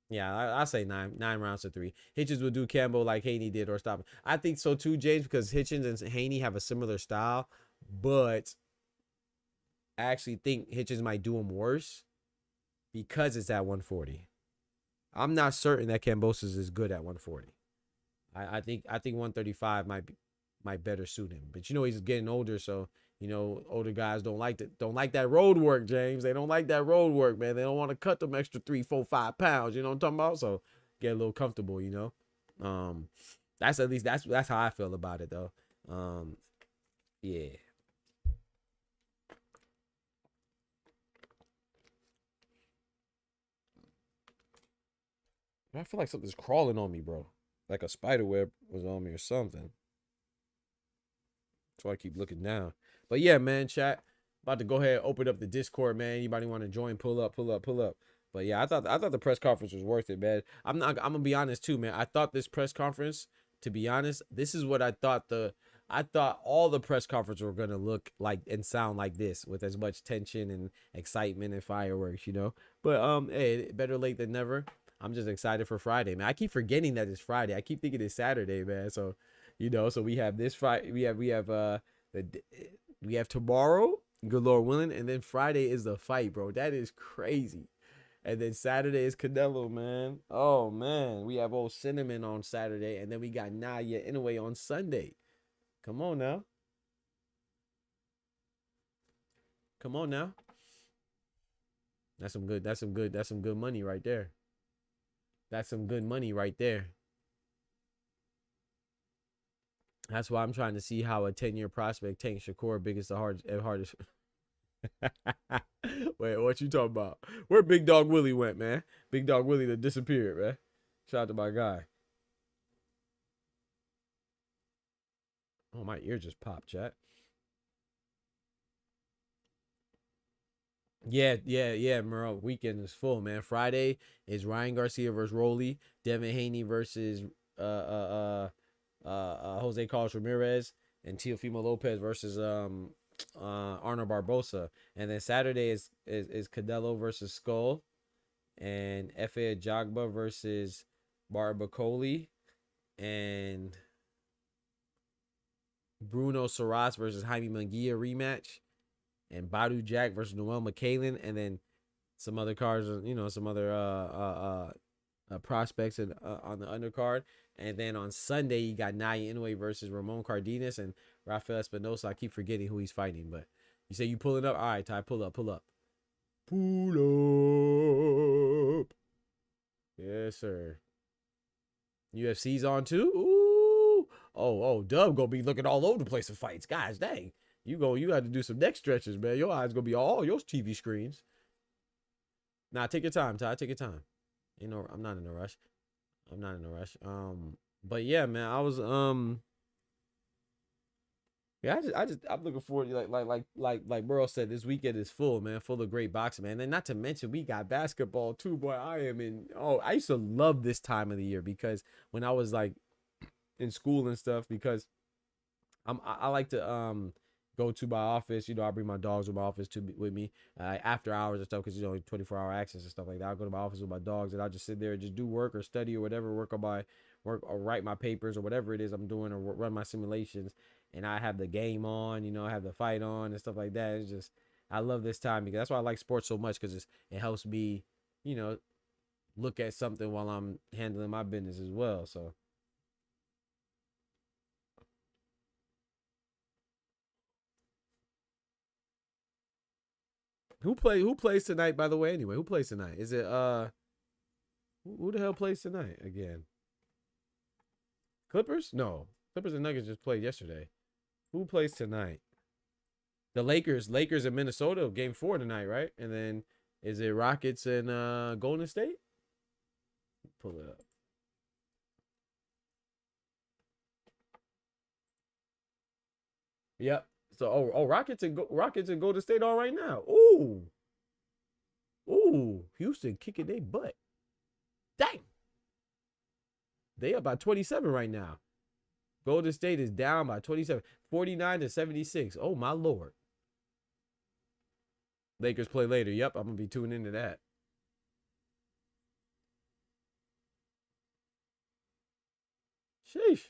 yeah, I say nine rounds to 3. Hitchens will do Cambo like Haney did or stop him. I think so too, James, because Hitchens and Haney have a similar style, but I actually think Hitchens might do him worse because it's at 140. I'm not certain that Kambosos is good at 140. I think 135 might better suit him. But you know he's getting older, so you know older guys don't like that road work, James. They don't like that road work, man. They don't want to cut them extra 3, 4, 5 pounds. You know what I'm talking about? So get a little comfortable, you know. That's how I feel about it though. Yeah. I feel like something's crawling on me, bro. Like a spider web was on me or something. So I keep looking down. But yeah, man, chat. About to go ahead and open up the Discord, man. Anybody want to join? Pull up. But yeah, I thought the press conference was worth it, man. I'm gonna be honest too, man. I thought this press conference, to be honest, this is what I thought all the press conferences were gonna look like and sound like this, with as much tension and excitement and fireworks, you know. But hey, better late than never. I'm just excited for Friday, man. I keep forgetting that it's Friday. I keep thinking it's Saturday, man. So, you know, so we have this Friday. We have tomorrow, good Lord willing, and then Friday is the fight, bro. That is crazy. And then Saturday is Canelo, man. Oh man, we have old Cinnamon on Saturday, and then we got Naya Inoue on Sunday. Come on now. That's some good money right there. That's some good money right there. That's why I'm trying to see how a 10-year prospect Tank Shakur biggest the hardest. Wait, what you talking about? Where Big Dog Willie went, man? Big Dog Willie that disappeared, man. Shout out to my guy. Oh, my ear just popped, chat. Yeah, Murrow. Weekend is full, man. Friday is Ryan Garcia versus Rolly, Devin Haney versus Jose Carlos Ramirez, and Teofimo Lopez versus Arnold Barbosa. And then Saturday is Canelo versus Skull, and Efe Ajagba versus Barbacoli, and Bruno Saras versus Jaime Munguia rematch. And Badu Jack versus Noel McCallan, and then some other cards, you know, some other prospects on the undercard. And then on Sunday, you got Naya Inoue versus Ramon Cardenas and Rafael Espinosa. I keep forgetting who he's fighting, but you say you pulling up? All right, Ty, pull up. Pull up. Yes, sir. UFC's on too. Ooh. Oh, Dub gonna be looking all over the place for fights. Guys, dang. You got to do some neck stretches, man. Your eyes gonna be all your TV screens. Nah, take your time, Ty. Take your time. I'm not in a rush. I'm not in a rush. But yeah, man, I was yeah, I'm looking forward to like Burrow said, this weekend is full, man, full of great boxing, man. And not to mention we got basketball too, boy. I used to love this time of the year because when I was like in school and stuff, because I like to go to my office, I bring my dogs to my office with me after hours and stuff, because 24-hour access and stuff like that. I'll go to my office with my dogs and I'll just sit there and just do work or study or whatever, work or write my papers or whatever it is I'm doing, or run my simulations. And I have the game on, I have the fight on and stuff like that. It's just, I love this time because that's why I like sports so much, because it helps me, look at something while I'm handling my business as well. So who plays tonight, by the way? Anyway, who plays tonight? Is it who the hell plays tonight again? Clippers? No. Clippers and Nuggets just played yesterday. Who plays tonight? The Lakers in Minnesota, game 4 tonight, right? And then is it Rockets and Golden State? Pull it up. Yep. So Rockets and Golden State on right now. Ooh, Houston kicking their butt. Dang. They up by 27 right now. Golden State is down by 27, 49-76. Oh my Lord. Lakers play later. Yep, I'm gonna be tuning into that. Sheesh.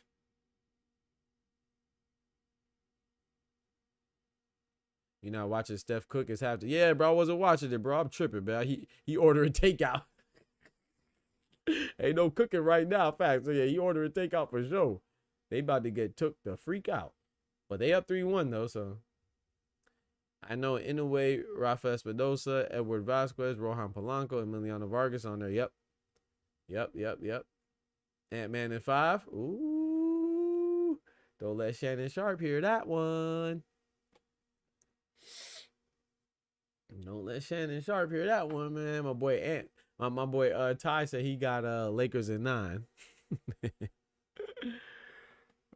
Watching Steph cook is half. Yeah, bro, I wasn't watching it, bro. I'm tripping, man. He ordering takeout. Ain't no cooking right now, facts. So yeah, he ordering takeout for sure. They about to get took the freak out. But they up 3-1 though, so. I know Inoue, Rafa Espinosa, Edward Vasquez, Rohan Polanco, Emiliano Vargas on there. Yep. Ant-Man and 5. Ooh. Don't let Shannon Sharp hear that one. Don't let Shannon Sharp hear that one, man. My boy my boy Ty said he got Lakers in 9.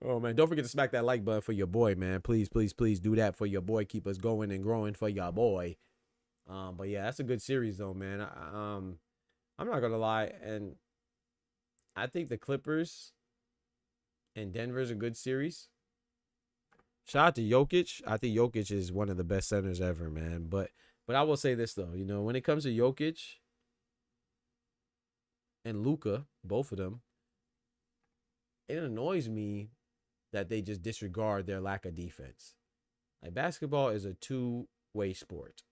Oh man, don't forget to smack that like button for your boy, man. Please do that for your boy. Keep us going and growing for your boy. But yeah, that's a good series though, man. I'm not gonna lie, and I think the Clippers and Denver's a good series. Shout out to Jokic. I think Jokic is one of the best centers ever, man. But I will say this though, when it comes to Jokic and Luka, both of them, it annoys me that they just disregard their lack of defense. Like, basketball is a two-way sport.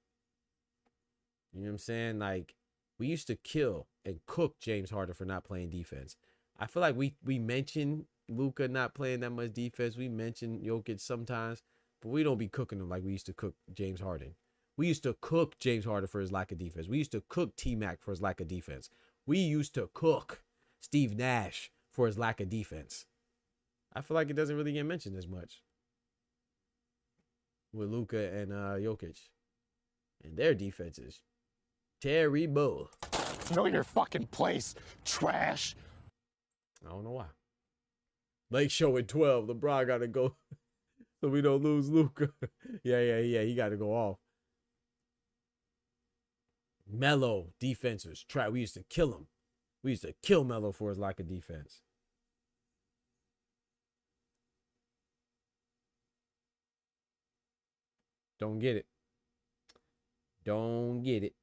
You know what I'm saying? Like, we used to kill and cook James Harden for not playing defense. I feel like we mention Luka not playing that much defense. We mention Jokic sometimes, but we don't be cooking them like we used to cook James Harden. We used to cook James Harden for his lack of defense. We used to cook T-Mac for his lack of defense. We used to cook Steve Nash for his lack of defense. I feel like it doesn't really get mentioned as much with Luka and Jokic. And their defenses terrible. Know your fucking place, trash. I don't know why. Lake Show at 12. LeBron got to go so we don't lose Luka. Yeah. He got to go off. Melo defenses. We used to kill him. We used to kill Melo for his lack of defense. Don't get it. Don't get it.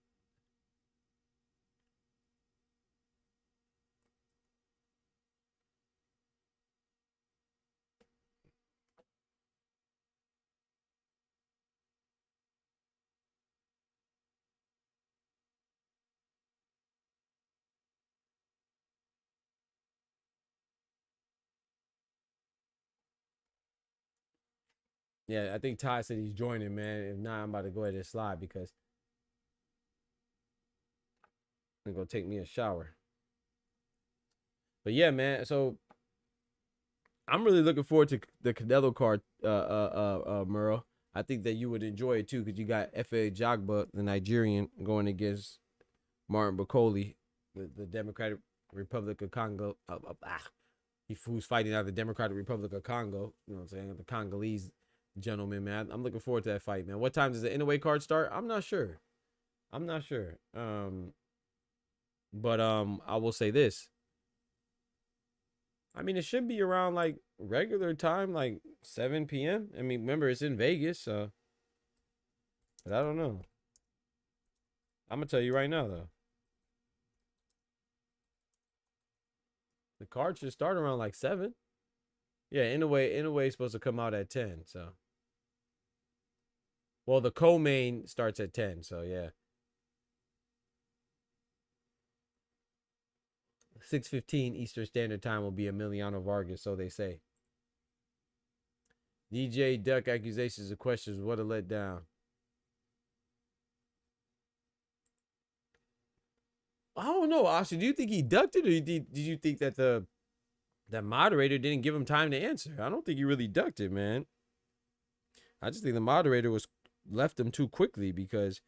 Yeah, I think Ty said he's joining, man. If not, I'm about to go ahead and slide because I'm going to take me a shower. But yeah, man. So I'm really looking forward to the Canelo card, Murrow. I think that you would enjoy it too, because you got F.A. Jagba, the Nigerian, going against Martin Bakoli, the Democratic Republic of Congo. Who's fighting out of the Democratic Republic of Congo. You know what I'm saying? The Congolese gentleman, man. I'm looking forward to that fight, man. What time does the Inouye card start? I'm not sure. But I will say this. I mean, it should be around like regular time, like 7 p.m. I mean, remember, it's in Vegas, so. But I don't know. I'm going to tell you right now, though. The card should start around like 7. Yeah, Inouye is supposed to come out at 10, so. Well, the co-main starts at 10, so yeah. 6:15 Eastern Standard Time will be Emiliano Vargas, so they say. DJ Duck accusations and questions. What a letdown. I don't know, Asha. Do you think he ducked it, or did you think that that moderator didn't give him time to answer? I don't think he really ducked it, man. I just think the moderator left him too quickly, because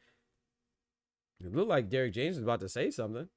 it looked like Derrick James was about to say something.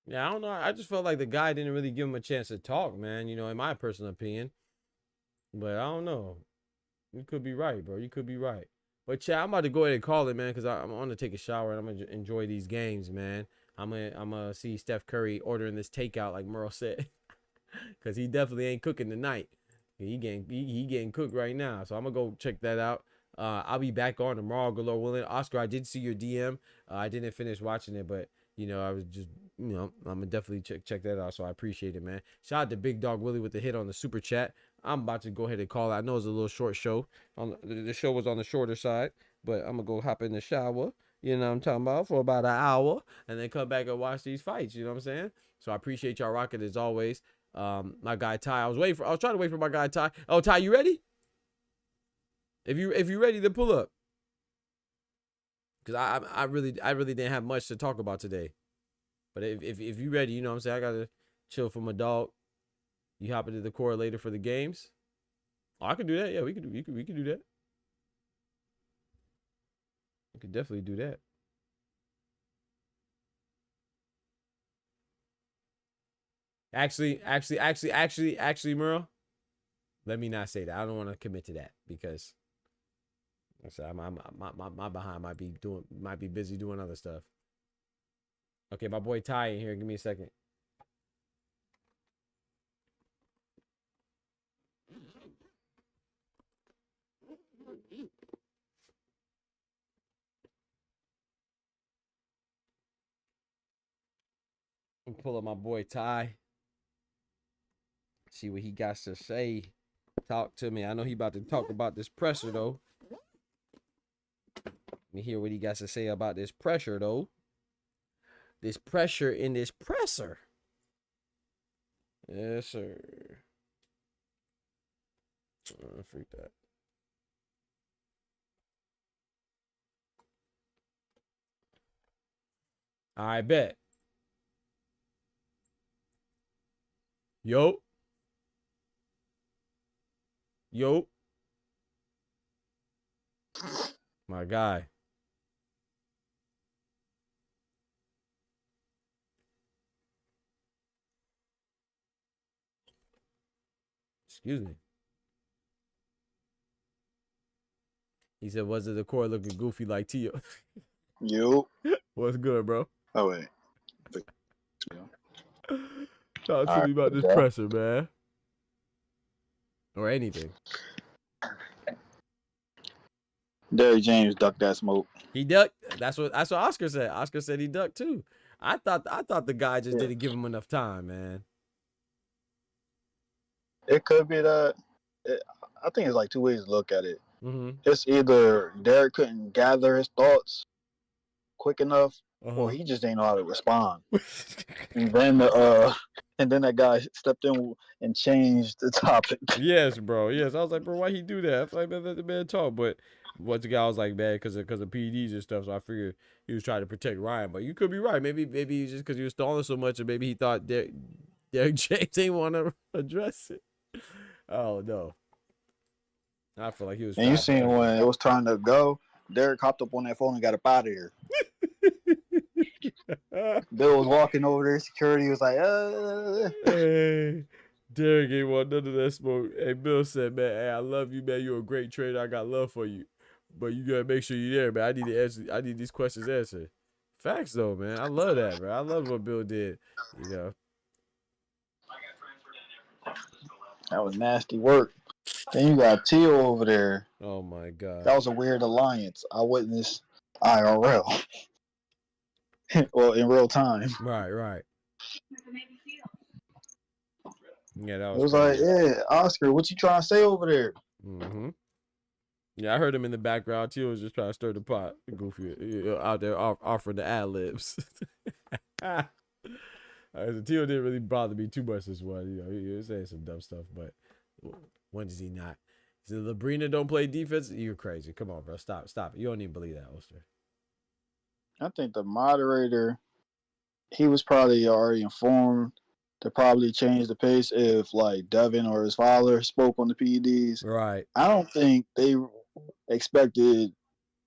Yeah, I don't know. I just felt like the guy didn't really give him a chance to talk, man, you know, in my personal opinion. But I don't know. You could be right, bro. You could be right. But, Chad, I'm about to go ahead and call it, man, because I'm going to take a shower and I'm going to enjoy these games, man. I'm gonna see Steph Curry ordering this takeout, like Merle said, because he definitely ain't cooking tonight. He getting cooked right now. So I'm going to go check that out. I'll be back on tomorrow, galore willing. Oscar, I did see your DM. I didn't finish watching it, but, you know, I was just, you know, I'm going to definitely check that out. So I appreciate it, man. Shout out to Big Dog Willie with the hit on the super chat. I'm about to go ahead and call it. I know it's a little short show. The show was on the shorter side, but I'm going to go hop in the shower, you know what I'm talking about, for about an hour, and then come back and watch these fights, you know what I'm saying? So I appreciate y'all rocking as always. My guy Ty, I was trying to wait for my guy Ty. Oh, Ty, you ready? If you ready to pull up, because I really didn't have much to talk about today, but if you ready, you know what I'm saying, I gotta chill for my dog. You hop into the correlator for the games. Oh, I could do that. Yeah, we could do that. We could definitely do that. Actually, Merle, let me not say that. I don't want to commit to that, because I said my behind might be busy doing other stuff. Okay, my boy Ty in here. Give me a second. I'm pull up my boy Ty. See what he got to say. Talk to me. I know he about to talk about this pressure, though. Let me hear what he got to say about this pressure, though. This pressure in this presser. Yes, sir. Freak that. I bet. Yo. My guy. Excuse me. He said, was it the core looking goofy like Tio? Yo. What's good, bro? Oh, wait. Talk to me about this pressure, man. Or anything. Derrick James ducked that smoke. He ducked. That's what Oscar said. Oscar said he ducked too. I thought the guy just didn't give him enough time, man. It could be that. I think it's like two ways to look at it. Mm-hmm. It's either Derek couldn't gather his thoughts quick enough, or he just didn't know how to respond. and then that guy stepped in and changed the topic. Yes, bro. Yes, I was like, bro, why he do that? I was like, man, let the man talk. But once the guy was like, man, because of PEDs and stuff, so I figured he was trying to protect Ryan. But you could be right. Maybe he's just because he was stalling so much, and maybe he thought Derek James didn't want to address it. Oh no. I feel like he was. And you seen when it was time to go, Derek hopped up on that phone and got up out of here. Bill was walking over there. Security was like, Hey, Derek ain't want none of that smoke. Hey, Bill said, man, hey, I love you, man. You're a great trainer. I got love for you. But you got to make sure you're there, man. I need to answer. I need these questions answered. Facts, though, man. I love that, bro. I love what Bill did, you know. That was nasty work. Then you got Teal over there. Oh, my God. That was a weird alliance. I witnessed IRL. Well, in real time. Right. Yeah, that was. It was like, yeah, Oscar, what you trying to say over there? Mm-hmm. Yeah, I heard him in the background. Teal was just trying to stir the pot. Goofy out there offering the ad libs. Teal didn't really bother me too much this one. You know, he was saying some dumb stuff, but when does he not? He said, Labrina don't play defense? You're crazy. Come on, bro. Stop it. You don't even believe that, Oster. I think the moderator, he was probably already informed to probably change the pace if like Devin or his father spoke on the PEDs. Right. I don't think they expected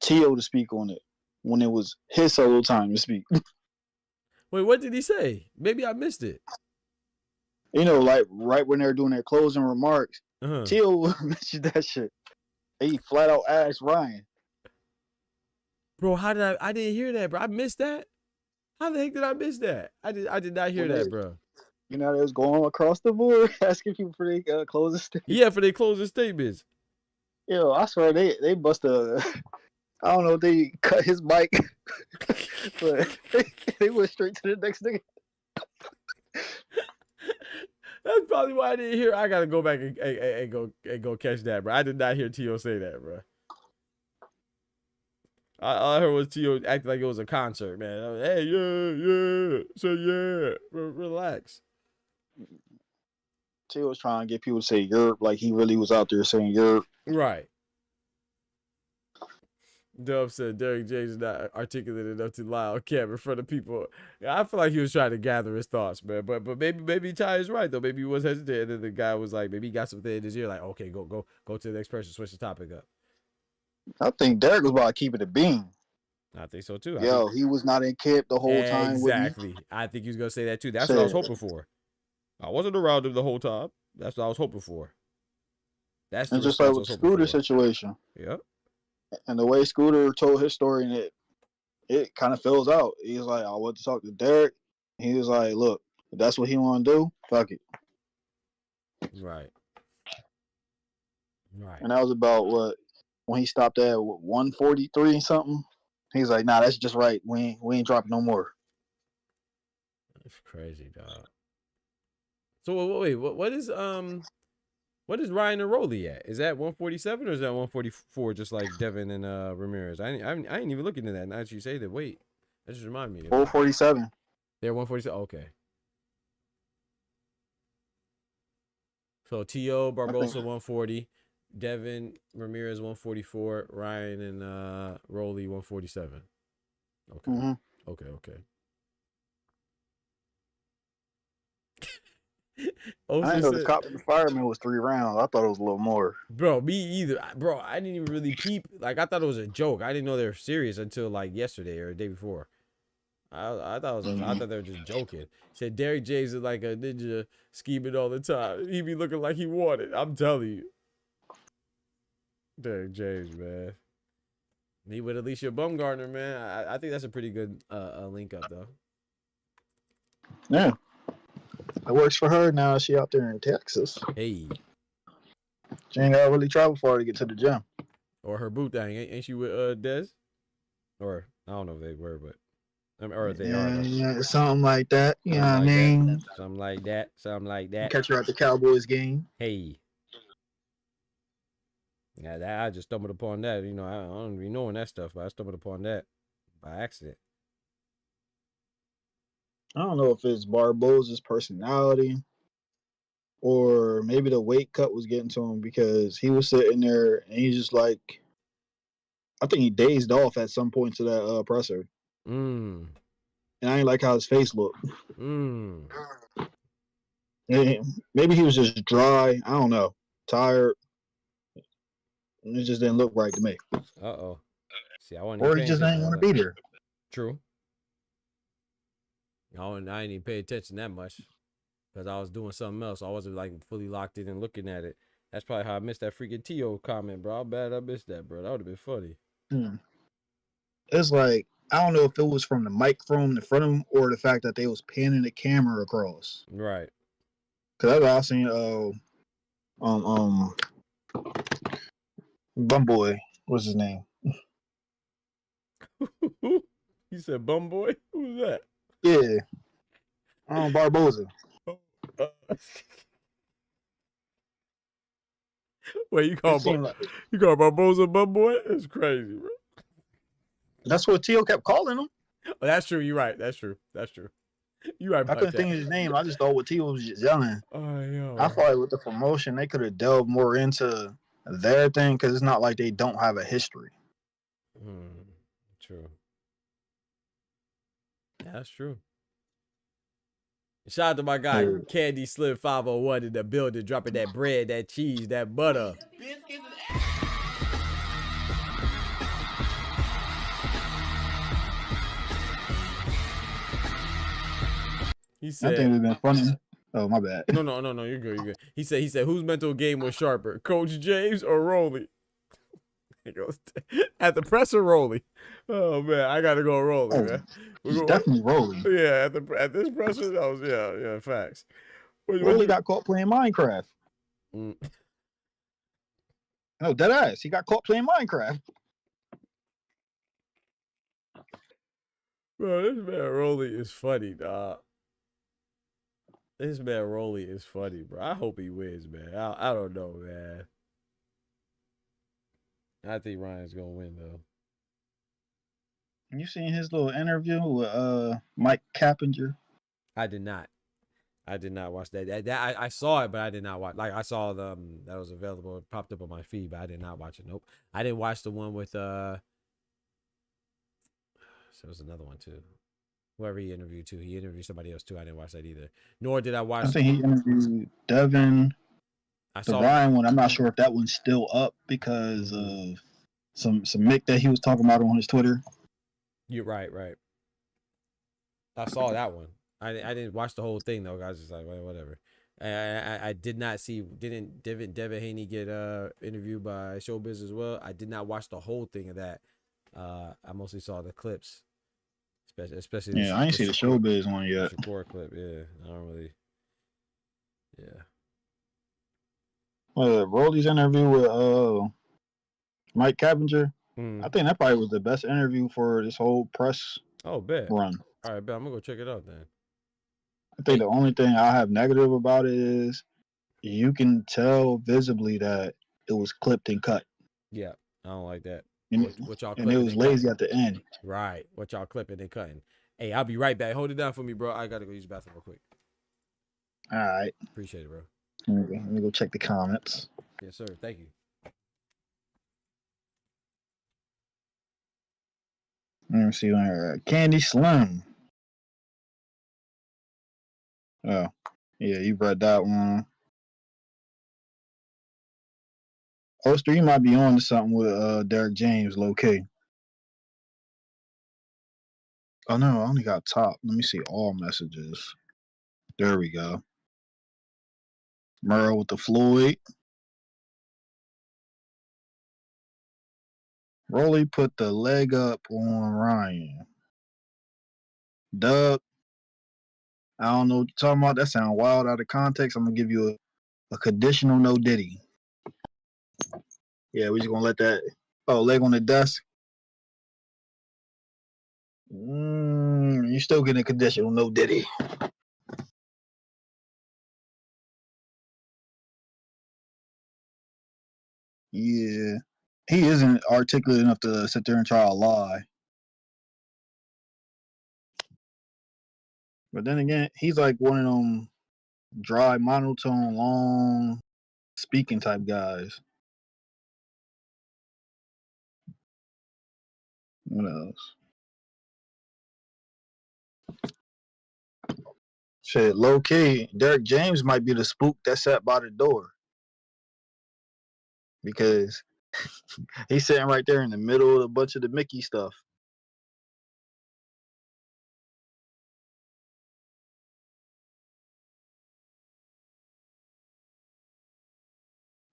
Tio to speak on it when it was his solo time to speak. Wait, what did he say? Maybe I missed it. You know, like right when they were doing their closing remarks, Tio mentioned that shit. He flat out asked Ryan. Bro, how did I didn't hear that, bro. I missed that. How the heck did I miss that? I did not hear that, bro. You know, they was going across the board asking people for their closing statements. Yeah, for their closing statements. Yo, I swear they must have. I don't know if they cut his mic, but they went straight to the next nigga. That's probably why I didn't hear. I gotta go back and go catch that, bro. I did not hear Tio say that, bro. All I heard was Tio acting like it was a concert, man. Hey, yeah, so yeah, relax. Tio was trying to get people to say Europe, like he really was out there saying Europe. Right. Dub said Derek James is not articulate enough to lie on camera in front of people. I feel like he was trying to gather his thoughts, man. But maybe Ty is right though. Maybe he was hesitant, and then the guy was like, maybe he got something in his ear, like, okay, go to the next person, switch the topic up. I think Derek was about to keep it a beam. I think so too. He was not in camp the whole time. Exactly. I think he was gonna say that too. That's what I was hoping for. I wasn't around him the whole time. That's what I was hoping for. That's and just like with Scooter situation. Yep. And the way Scooter told his story, and it kind of fills out. He was like, I want to talk to Derek. He was like, look, if that's what he want to do, fuck it. Right. And that was about when he stopped at 143 something. He's like, nah, that's just right. We ain't dropping no more. That's crazy, dog. So wait, what is Ryan and ROLLY at? Is that 147 or is that 144? Just like Devin and Ramirez. I ain't even looking at that. Now that you say that, wait, that just reminded me. 447. They're 147. Okay. So T.O. Barbosa 140, Devin Ramirez 144, Ryan and ROLLY 147. Okay. Mm-hmm. Okay. I didn't know the cop and the fireman was 3 rounds. I thought it was a little more. Bro, me either. Bro, I didn't even really peep. Like, I thought it was a joke. I didn't know they were serious until like yesterday or the day before. I thought they were just joking. Said Derek James is like a ninja scheming all the time. He be looking like he wanted. I'm telling you. Derek James, man. Me with Alicia Baumgartner, man. I think that's a pretty good link up though. Yeah. It works for her now. She out there in Texas. Hey. She ain't gotta really travel far to get to the gym. Or her boot thing. Ain't she with Dez? Or I don't know if they were, but Or they are. Yeah, something like that. You know what I Something like mean? that. Something like that. Something like that. Catch her at the Cowboys game. Hey. Yeah, that I just stumbled upon that. You know, I don't be knowing that stuff, but I stumbled upon that by accident. I don't know if it's Barboza's personality or maybe the weight cut was getting to him because he was sitting there and he's just like, I think he dazed off at some point to that presser. Mm. And I ain't like how his face looked. Mm. And maybe he was just dry. I don't know. Tired. It just didn't look right to me. Uh-oh. See, I wasn't Or he just didn't want to be there. True. I didn't even pay attention that much because I was doing something else. I wasn't like fully locked in and looking at it. That's probably how I missed that freaking T.O. comment, bro. How bad I missed that, bro. That would have been funny. It's like, I don't know if it was from the microphone in front of him or the fact that they was panning the camera across. Right. Because I seen Bumboy, what's his name? You said Bumboy? Who's that? Yeah. Barboza. Wait, you call Barboza Bumboy? It's crazy, bro. That's what Tio kept calling him. Oh, that's true. You're right. That's true. You're right. I couldn't think of his name. I just thought what Tio was just yelling. Oh, yeah. I thought like with the promotion, they could have delved more into their thing because it's not like they don't have a history. True. That's true. Shout out to my guy, Candy Slim 501 in the building, dropping that bread, that cheese, that butter. He said, I think it'd been funny. Oh, my bad. No, you're good. He said, whose mental game was sharper, Coach James or Rolly? He goes, at the presser, Rolly. Oh man, I gotta go Rolly, man. He's definitely Rolly. Yeah, at this presser, that was yeah, facts. Rolly got caught playing Minecraft. No, dead ass. He got caught playing Minecraft. Bro, this man Rolly is funny, dog. This man Rolly is funny, bro. I hope he wins, man. I don't know, man. I think Ryan's gonna win though. You seen his little interview with Mike Cappinger? I did not watch that. I saw it, but I did not watch. Like I saw the that was available. It popped up on my feed, but I did not watch it. Nope. I didn't watch the one with So there was another one too. Whoever he interviewed too. He interviewed somebody else too. I didn't watch that either. Nor did I watch. I think he interviewed Devin. The Ryan one, I'm not sure if that one's still up because of some Mick that he was talking about on his Twitter. You're right. I saw that one. I didn't watch the whole thing though. I was just like, well, whatever. I did not see. Didn't Devin Haney get interviewed by Showbiz as well? I did not watch the whole thing of that. I mostly saw the clips, especially. Yeah, I ain't see the Showbiz one yet. Shakur clip. Yeah, I don't really. Yeah. Rolly's interview with Mike Cappinger. I think that probably was the best interview for this whole press bet. run. All right, bet. I'm gonna go check it out then. I think the only thing I have negative about it is you can tell visibly that it was clipped and cut. Yeah, I don't like that. What y'all and it was lazy at the end. Right. What y'all clipping and cutting. Hey, I'll be right back. Hold it down for me, bro. I gotta go use the bathroom real quick. All right. Appreciate it, bro. Let me go check the comments. Yes, sir. Thank you. Let me see Candy Slim. Oh, yeah, you read that one. Oster, you might be on to something with Derek James, low key. Oh no, I only got top. Let me see all messages. There we go. Romero with the Floyd. Rolly put the leg up on Ryan. Dub. I don't know what you're talking about. That sounds wild out of context. I'm going to give you a conditional no diddy. Yeah, we're just going to let that. Oh, leg on the desk. You still getting a conditional no Diddy. Yeah. He isn't articulate enough to sit there and try to lie. But then again, he's like one of them dry, monotone, long speaking type guys. What else? Shit, low key, Derek James might be the spook that sat by the door. Because he's sitting right there in the middle of a bunch of the Mickey stuff.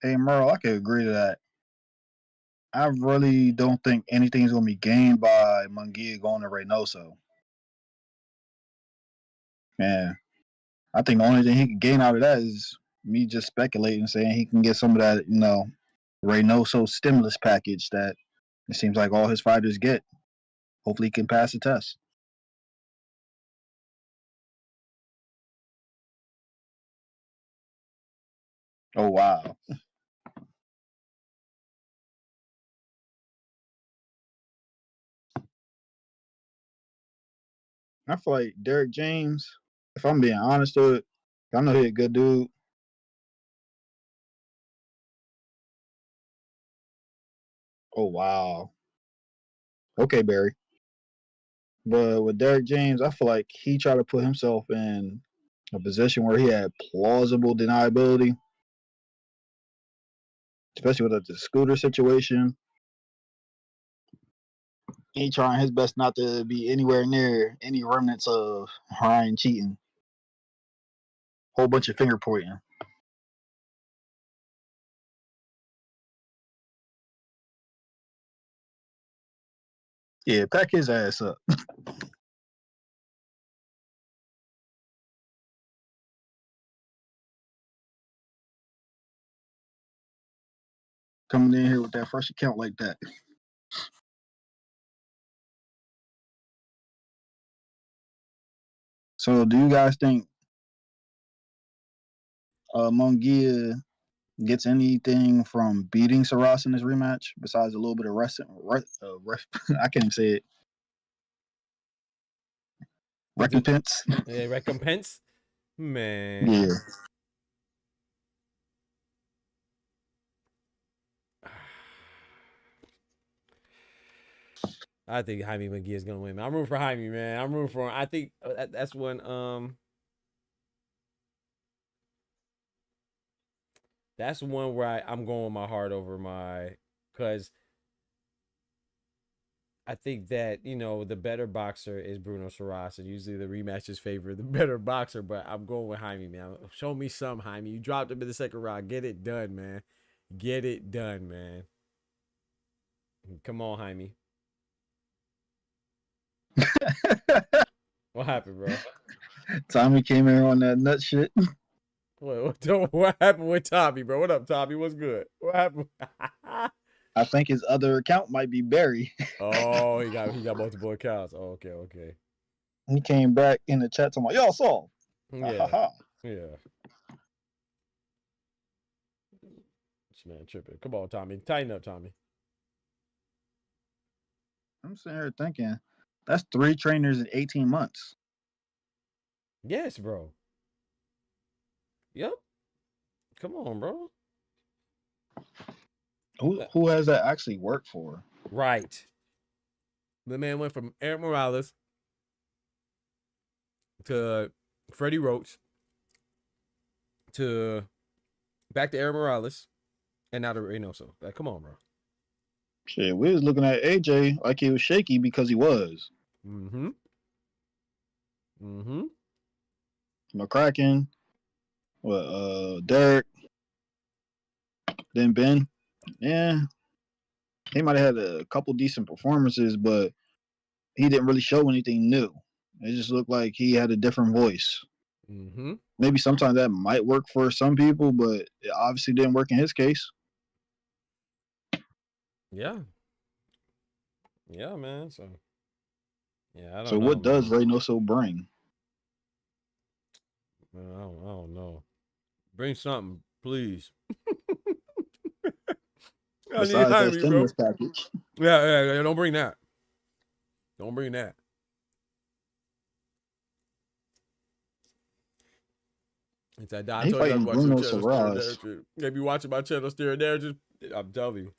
Hey, Merle, I can agree to that. I really don't think anything's going to be gained by Munguia going to Reynoso. Man, I think the only thing he can gain out of that is me just speculating, saying he can get some of that, Reynoso stimulus package that it seems like all his fighters get. Hopefully he can pass the test. Oh, wow. I feel like Derek James, if I'm being honest with it, I know he's a good dude. Oh, wow. Okay, Barry. But with Derek James, I feel like he tried to put himself in a position where he had plausible deniability, especially with the scooter situation. He trying his best not to be anywhere near any remnants of Ryan cheating. Whole bunch of finger pointing. Yeah, pack his ass up. Coming in here with that first account like that. So, do you guys think Munguia gets anything from beating Saras in this rematch besides a little bit of I can't even say it. Recompense? Yeah, recompense? Man. Yeah. I think Jaime McGee is gonna win. I'm rooting for Jaime, man. I'm rooting for him. I think that's when that's one where I'm going with my heart over my, because I think that the better boxer is Bruno Saras, and usually the rematches favor the better boxer. But I'm going with Jaime, man. Show me some, Jaime. You dropped him in the second round. Get it done, man. Get it done, man. Come on, Jaime. What happened, bro? Tommy came here on that nut shit. What happened with Tommy, bro? What up, Tommy? What's good? What happened? I think his other account might be Barry. Oh, he got multiple accounts. Oh, okay. He came back in the chat talking about, y'all saw. Yeah. Yeah. This man tripping. Come on, Tommy. Tighten up, Tommy. I'm sitting here thinking, that's 3 trainers in 18 months. Yes, bro. Yep. Come on, bro. Who has that actually worked for? Right. The man went from Eric Morales to Freddie Roach to back to Eric Morales and now to Reynoso. Like, come on, bro. Shit, we was looking at AJ like he was shaky because he was. Mm-hmm. McCracken, Derek, then Ben. Yeah, he might have had a couple decent performances, but he didn't really show anything new. It just looked like he had a different voice. Mm-hmm. Maybe sometimes that might work for some people, but it obviously didn't work in his case. Yeah. Yeah, man. So Yeah, I don't So know. what does Man. Reynoso bring? I don't know. Bring something, please. I need Besides that me, bro. stimulus package. Yeah. Don't bring that. Don't bring that. It's that I He told you I fighting was watching Bruno channel steering Saraz. there. Maybe watching my channel steering there. Just I'm telling you.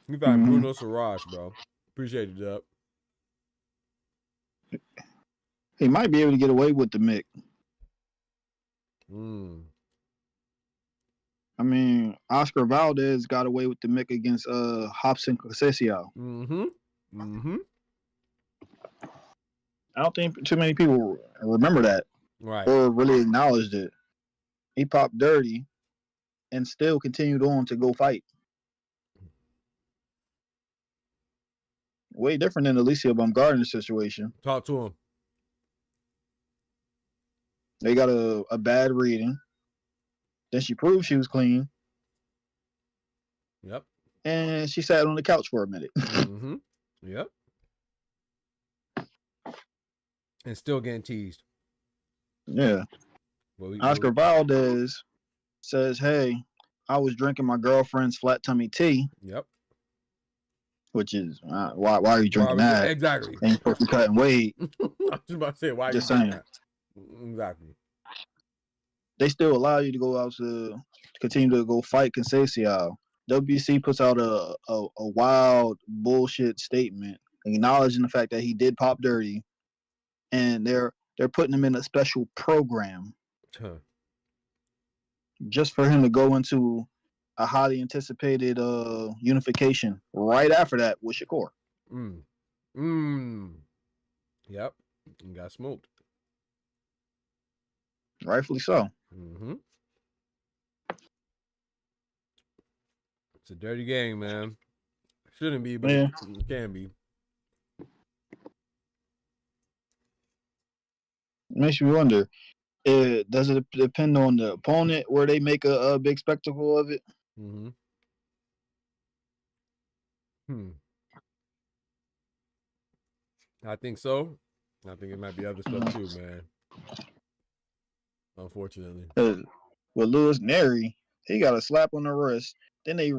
You find Mhm. Bruno Saraz, bro. Appreciate it, Dub. He might be able to get away with the Mick. I mean, Oscar Valdez got away with the Mick against Hobson Concesio. I don't think too many people remember that Right. or really acknowledged it. He popped dirty and still continued on to go fight. Way different than Alicia Baumgartner's situation. Talk to him. They got a bad reading. Then she proved she was clean. Yep. And she sat on the couch for a minute. Yep. And still getting teased. Yeah. Oscar Valdez says, hey, I was drinking my girlfriend's flat tummy tea. Yep. Which is, why are you drinking that? Exactly. And you're supposed to be cutting weight. I was just about to say, why are you Just doing saying. that? Exactly. They still allow you to go out to continue to go fight Conceição. WBC puts out a wild bullshit statement acknowledging the fact that he did pop dirty, and they're putting him in a special program just for him to go into a highly anticipated unification right after that with Shakur. Yep. And got smoked. Rightfully so. It's a dirty game, man. Shouldn't be, but Yeah. it can be. Makes me wonder, does it depend on the opponent where they make a big spectacle of it? I think so. I think it might be other stuff too, man. Unfortunately. With Louis Neri, he got a slap on the wrist. Then they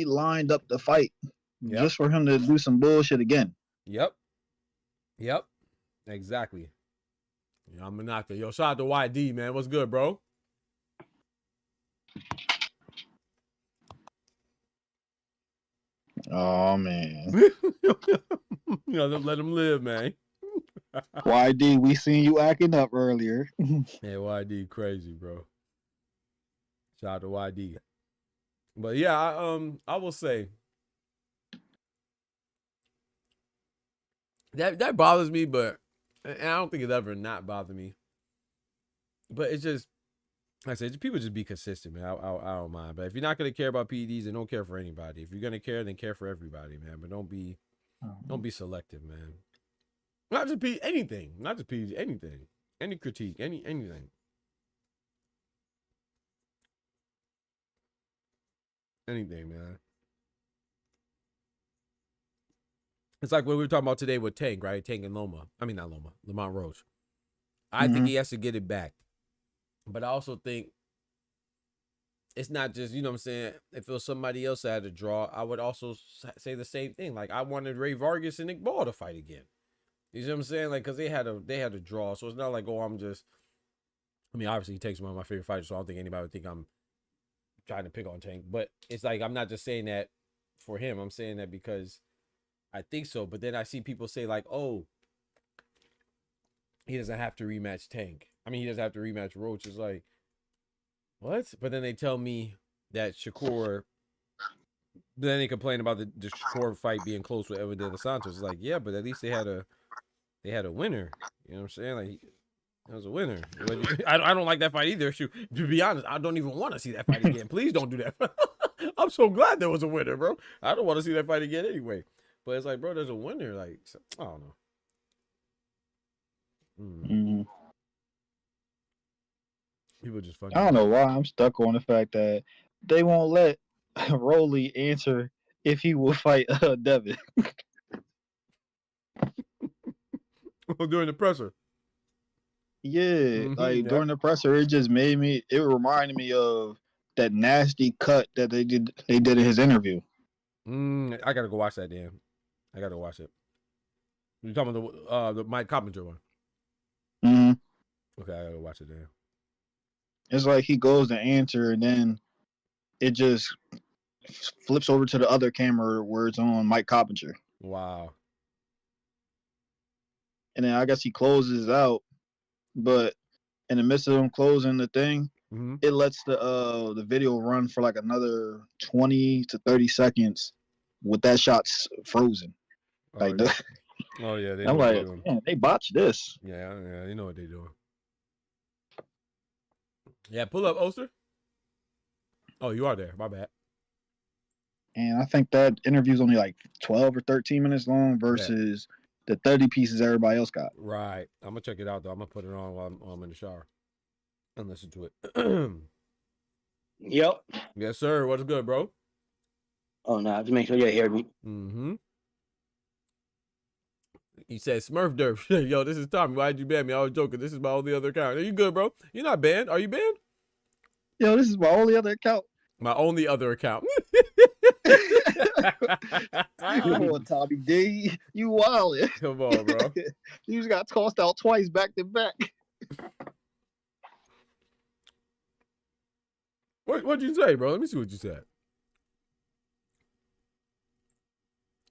lined up the fight just for him to do some bullshit again. Yep. Exactly. Yeah, I'm a knocker. Yo, shout out to YD, man. What's good, bro? Oh, man. Let him live, man. YD, we seen you acting up earlier. Yeah, YD crazy, bro. Shout out to YD. But yeah, I will say that bothers me, but and I don't think it ever not bothered me. But it's just, like I said, people just be consistent, man. I don't mind. But if you're not gonna care about PEDs, then don't care for anybody. If you're gonna care, then care for everybody, man. But don't be selective, man. Not just PED, anything. Not just PED, anything. Any critique, anything. Anything, man. It's like what we were talking about today with Tank, right? Tank and Loma. I mean, not Loma. Lamont Roach. I think he has to get it back. But I also think it's not just, you know what I'm saying, if it was somebody else that had to draw, I would also say the same thing. Like, I wanted Ray Vargas and Nick Ball to fight again. You know what I'm saying? Like, because they had to draw. So it's not like, oh, I mean, obviously he takes one of my favorite fighters, so I don't think anybody would think I'm trying to pick on Tank. But it's like, I'm not just saying that for him. I'm saying that because I think so. But then I see people say like, oh, he doesn't have to rematch Tank. I mean, he doesn't have to rematch Roach. It's like, what? But then they tell me that Shakur, then they complain about the Shakur fight being close with Evan De Los Santos. It's like, yeah, but at least they had a winner. You know what I'm saying? Like, that was a winner. I don't like that fight either. Shoot, to be honest, I don't even want to see that fight again. Please don't do that. I'm so glad there was a winner, bro. I don't want to see that fight again anyway. But it's like, bro, there's a winner. Like, I don't know. People just fucking. I don't know why I'm stuck on the fact that they won't let ROLLY answer if he will fight Devin. During the presser. Yeah, like Yep. during the presser, it just made me. It reminded me of that nasty cut that they did. They did in his interview. I gotta go watch that. Damn, I gotta watch it. You talking about the Mike Coppinger one? hmm Okay, I gotta watch it. Damn. It's like he goes to answer, and then it just flips over to the other camera where it's on Mike Coppinger, Wow. and then I guess he closes out, but in the midst of him closing the thing, Mm-hmm. it lets the video run for like another 20 to 30 seconds with that shot frozen. Like yeah. Oh yeah, they know I'm what they're like, doing. man, they botched this. Yeah, they know what they're doing. Yeah, pull up, Oster. Oh, you are there. My bad. And I think that interview's only like 12 or 13 minutes long versus the 30 pieces everybody else got. Right. I'm gonna check it out though. I'm gonna put it on while I'm in the shower and listen to it. Yep. Yes, sir. What's good, bro? Oh no, just make sure you hear me. Mm-hmm. He said Smurf Derp. Yo, this is Tommy. Why'd you ban me? I was joking. This is my only other account. Are you good, bro? You're not banned. Are you banned? Yo, this is my only other account. My only other account. Come on, Tommy D. You wildin'. Come on, bro. You just got tossed out twice back to back. What'd you say, bro? Let me see what you said.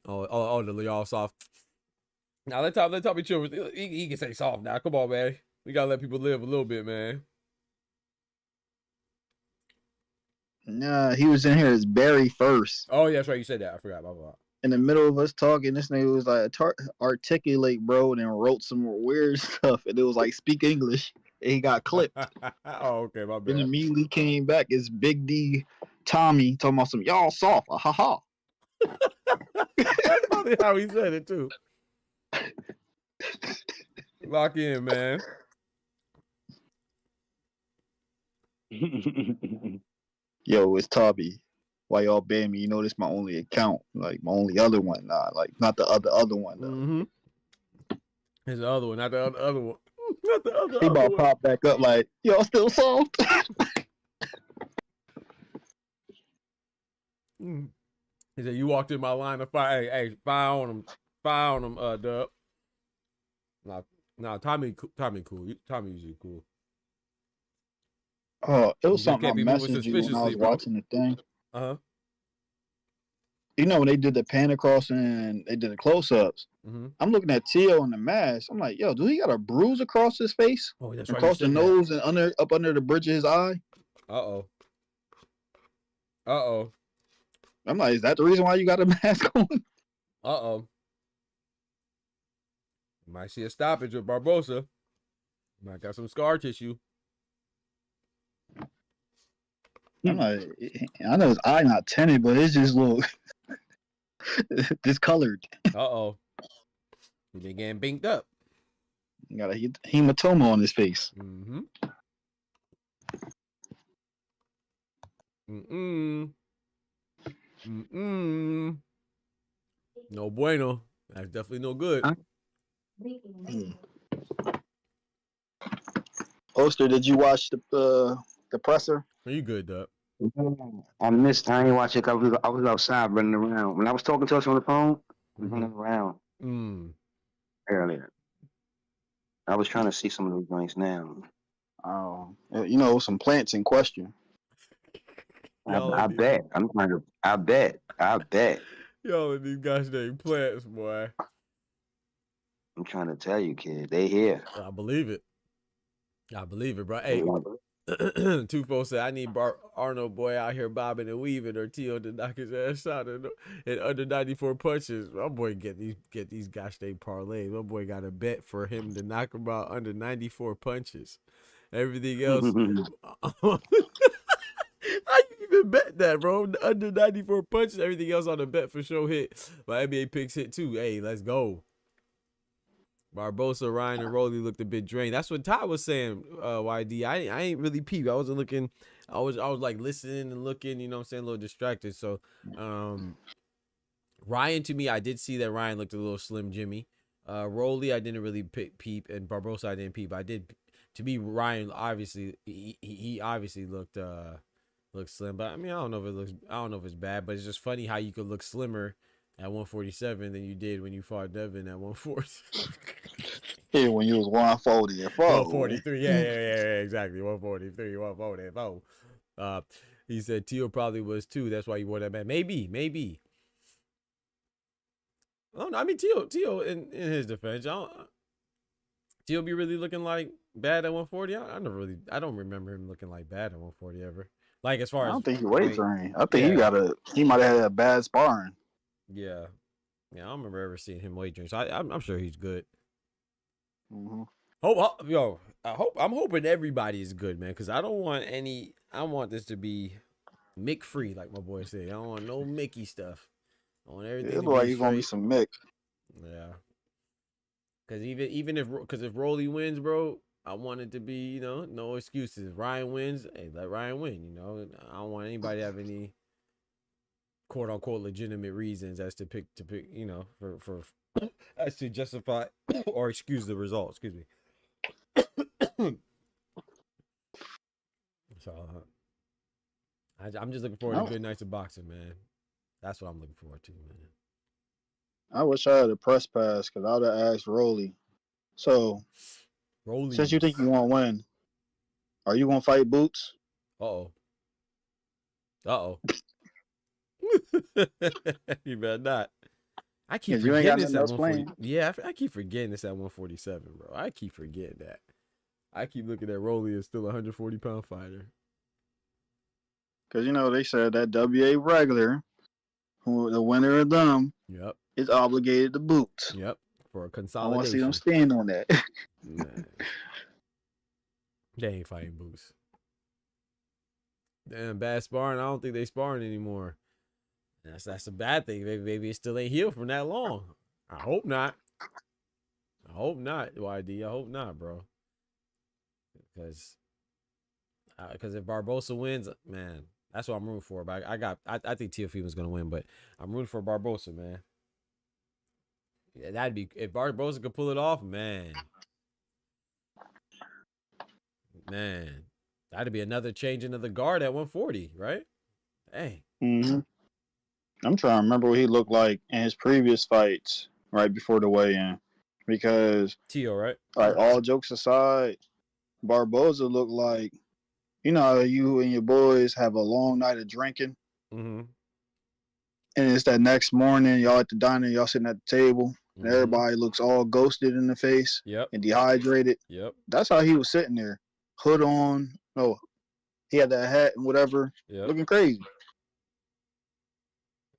Oh, the y'all soft. Now let Tommy chill. He can say soft now. Come on, man. We gotta let people live a little bit, man. Nah, he was in here as Barry first. Oh, yeah, that's right. You said that. I forgot. Blah, blah. In the middle of us talking, this nigga was like, articulate, bro, and then wrote some weird stuff. And it was like, speak English. And he got clipped. Oh, okay, my bad. And immediately came back as Big D Tommy talking about some y'all soft. Ha ha. That's probably how he said it, too. Lock in, man. Yo, it's Tommy. Why y'all ban me? You know this my only account. Like my only other one. Nah, like not the other one though. Mm-hmm. Here's the other one, not the other one. Not the other He about to one. pop back up like, y'all still soft? He said, you walked in my line of fire. Hey, fire on him. Fire on him, Dub. Nah, Tommy cool. Tommy usually cool. Oh, it was You something I can't be moving messaged you when I suspiciously, was bro. watching the thing. Uh-huh. You know when they did the pan across and they did the close-ups. Mm-hmm. I'm looking at Tio in the mask. I'm like, yo, do he got a bruise across his face? Oh, that's right. Across the nose and up under the bridge of his eye? Uh-oh. Uh-oh. I'm like, is that the reason why you got a mask on? Uh-oh. Might see a stoppage with Barbosa. Might got some scar tissue. I'm like, I know his eye not tinted, but it's just look discolored. Uh-oh. He been getting binked up. He got a hematoma on his face. Mm-hmm. Mm-mm. Mm-mm. No bueno. That's definitely no good. Oster, did you watch the presser? Are you good, Dub? I missed. I ain't watching. I was outside running around. When I was talking to us on the phone, I was running around earlier. I was trying to see some of those joints now. Oh, you know, some plants in question. I bet. I bet. Yo, these guys named plants, boy. I'm trying to tell you, kid. They here. I believe it. Bro. Hey, Tufo said, I need Arnold boy out here bobbing and weaving or Tio to knock his ass out in under 94 punches. My boy get these gosh dang parlays. My boy got a bet for him to knock him out under 94 punches. Everything else. I didn't even bet that, bro. Under 94 punches, everything else on the bet for sure hit. My NBA picks hit too. Hey, let's go. Barbosa, Ryan, and ROLLY looked a bit drained. That's what Ty was saying, YD. I ain't really peeped. I wasn't looking. I was like listening and looking, you know what I'm saying, a little distracted. So Ryan, to me, I did see that Ryan looked a little slim Jimmy. ROLLY, I didn't really peep, and Barbosa, I didn't peep. I did. To me, Ryan obviously he obviously looked slim, but I mean, I don't know if it's bad, but it's just funny how you could look slimmer at 147 than you did when you fought Devin at 140. Yeah, when you was 140 and 143, yeah, exactly, 143, 144. He said Tio probably was too. That's why he wore that man. Maybe. I don't know. I mean, Tio in his defense, Tio be really looking like bad at 140. I don't remember him looking like bad at 140 ever. Like as far as I don't think he weight trained. I think he might have had a bad sparring. Yeah, I don't remember ever seeing him weight train. So I'm sure he's good. Mm-hmm. I'm hoping everybody is good, man, because I want this to be Mick free, like my boy said. I don't want no Mickey stuff. I want everything. It looks like you're gonna be some Mick. Yeah. Because if ROLLY wins, bro, I want it to be, no excuses. If Ryan wins, hey, let Ryan win. I don't want anybody to have any quote unquote legitimate reasons as to pick, for as to justify or excuse the result. Excuse me. So I'm just looking forward to good nights of boxing, man. That's what I'm looking forward to, man. I wish I had a press pass because I would have asked ROLLY. So, ROLLY, since you think you won't win, are you gonna fight Boots? Uh-oh. You better not. I keep forgetting this at 140. Yeah, I keep forgetting this at 147, bro. I keep forgetting that. I keep looking at ROLLY as still a 140-pound fighter. Because, they said that WA regular, who the winner of them, is obligated to Boots. Yep, for a consolidation. I want to see them stand on that. Man. They ain't fighting Boots. Damn, bad sparring. I don't think they sparring anymore. That's a bad thing. Maybe it still ain't healed from that long. I hope not. YD. I hope not, bro. Because if Barbosa wins, man, that's what I'm rooting for. But I think Teofimo's gonna win, but I'm rooting for Barbosa, man. Yeah, that'd be if Barbosa could pull it off, man. That'd be another changing of the guard at 140, right? Hey. Mm-hmm. I'm trying to remember what he looked like in his previous fights right before the weigh-in. Because Tio, right? Like all jokes aside, Barbosa looked like, how you and your boys have a long night of drinking. Mm-hmm. And it's that next morning, y'all at the diner, y'all sitting at the table, and everybody looks all ghosted in the face and dehydrated. Yep. That's how he was sitting there. Hood on. Oh, he had that hat and whatever. Yep. Looking crazy.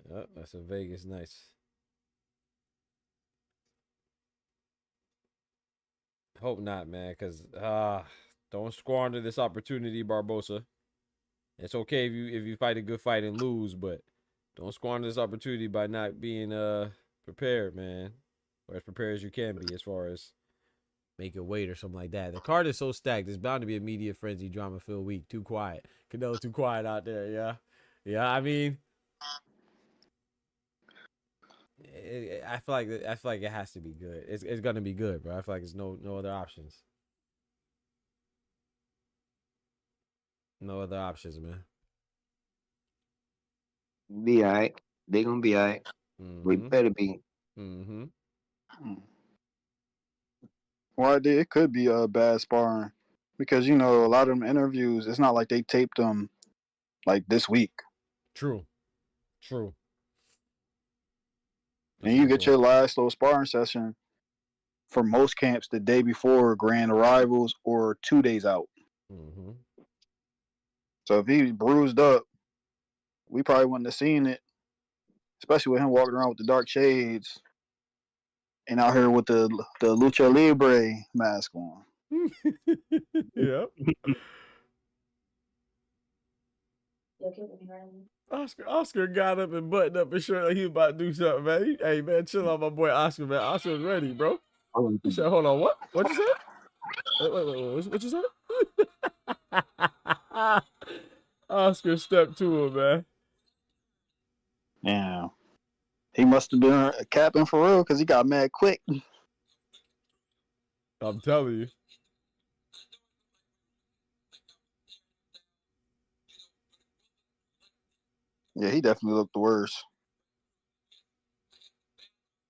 Yep, that's a Vegas nice. Hope not, man, because don't squander this opportunity, Barbosa. It's okay if you fight a good fight and lose, but don't squander this opportunity by not being prepared, man, or as prepared as you can be as far as making weight or something like that. The card is so stacked. There's bound to be a media frenzy, drama-filled week. Too quiet. Canelo's too quiet out there. Yeah. I mean, I feel like it has to be good. It's gonna be good, bro. I feel like there's no other options. No other options, man. Be all right. They gonna be all right. We better be. Mm-hmm. Well, it could be a bad sparring because, a lot of them interviews, it's not like they taped them like this week. True. And you get your last little sparring session for most camps the day before grand arrivals or 2 days out. Mm-hmm. So if he bruised up, we probably wouldn't have seen it, especially with him walking around with the dark shades and out here with the Lucha Libre mask on. Yep. Oscar got up and buttoned up his shirt like he was about to do something, man. Hey, man, chill out, my boy Oscar, man. Oscar was ready, bro. He said, hold on, what? What you said? Wait, what you said? Oscar stepped to him, man. Yeah. He must have been capping for real because he got mad quick. I'm telling you. Yeah, he definitely looked the worst.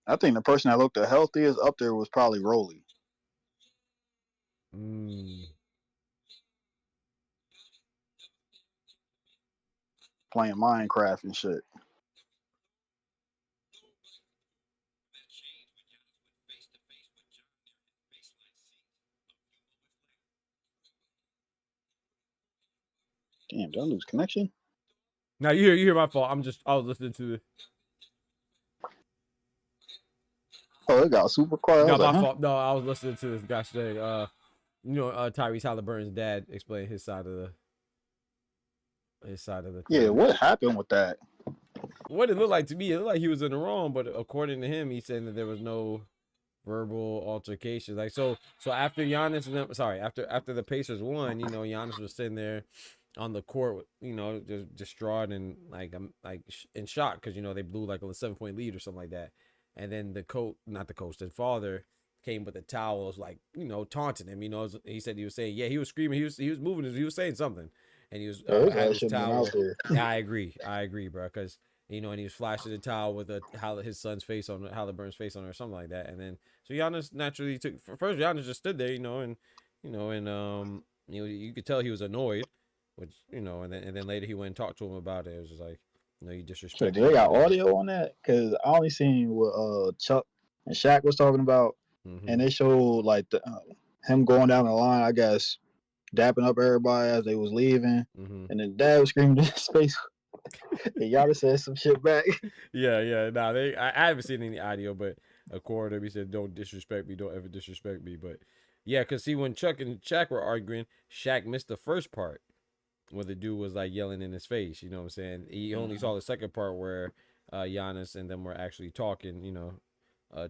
I think the person that looked the healthiest up there was probably ROLLY. Playing Minecraft and shit. Damn, did I lose connection? Now you hear my fault. I was listening to the. Oh, it got super quiet. Got my Like, fault. No, I was listening to this guy today. Tyrese Halliburton's dad explained his side of the. Yeah, what happened with that? What it looked like to me, it looked like he was in the wrong, but according to him, he's saying that there was no verbal altercations. Like so after Giannis and them, after the Pacers won, Giannis was sitting there on the court, just distraught and like in shock because they blew like a 7-point lead or something like that. And then the father came with the towels, like taunting him. He said he was saying, yeah, he was screaming, he was moving, he was saying something, and he was had his towel. Yeah, I agree, bro, because and he was flashing the towel with his son's face on Halliburton's face on it or something like that. And then so Giannis naturally took first. Giannis just stood there, you could tell he was annoyed, which and then later he went and talked to him about it. It was just like, you disrespect. Do they got audio on that? Because I only seen what Chuck and Shaq was talking about, and they showed like him going down the line, I guess, dapping up everybody as they was leaving, and then Dad was screaming in his face. And Giannis said some shit back. Yeah. Nah, I haven't seen any audio, but according to him, he said, "Don't disrespect me. Don't ever disrespect me." But yeah, because see, when Chuck and Shaq were arguing, Shaq missed the first part where the dude was like yelling in his face. You know what I'm saying? He only saw the second part where Giannis and them were actually talking,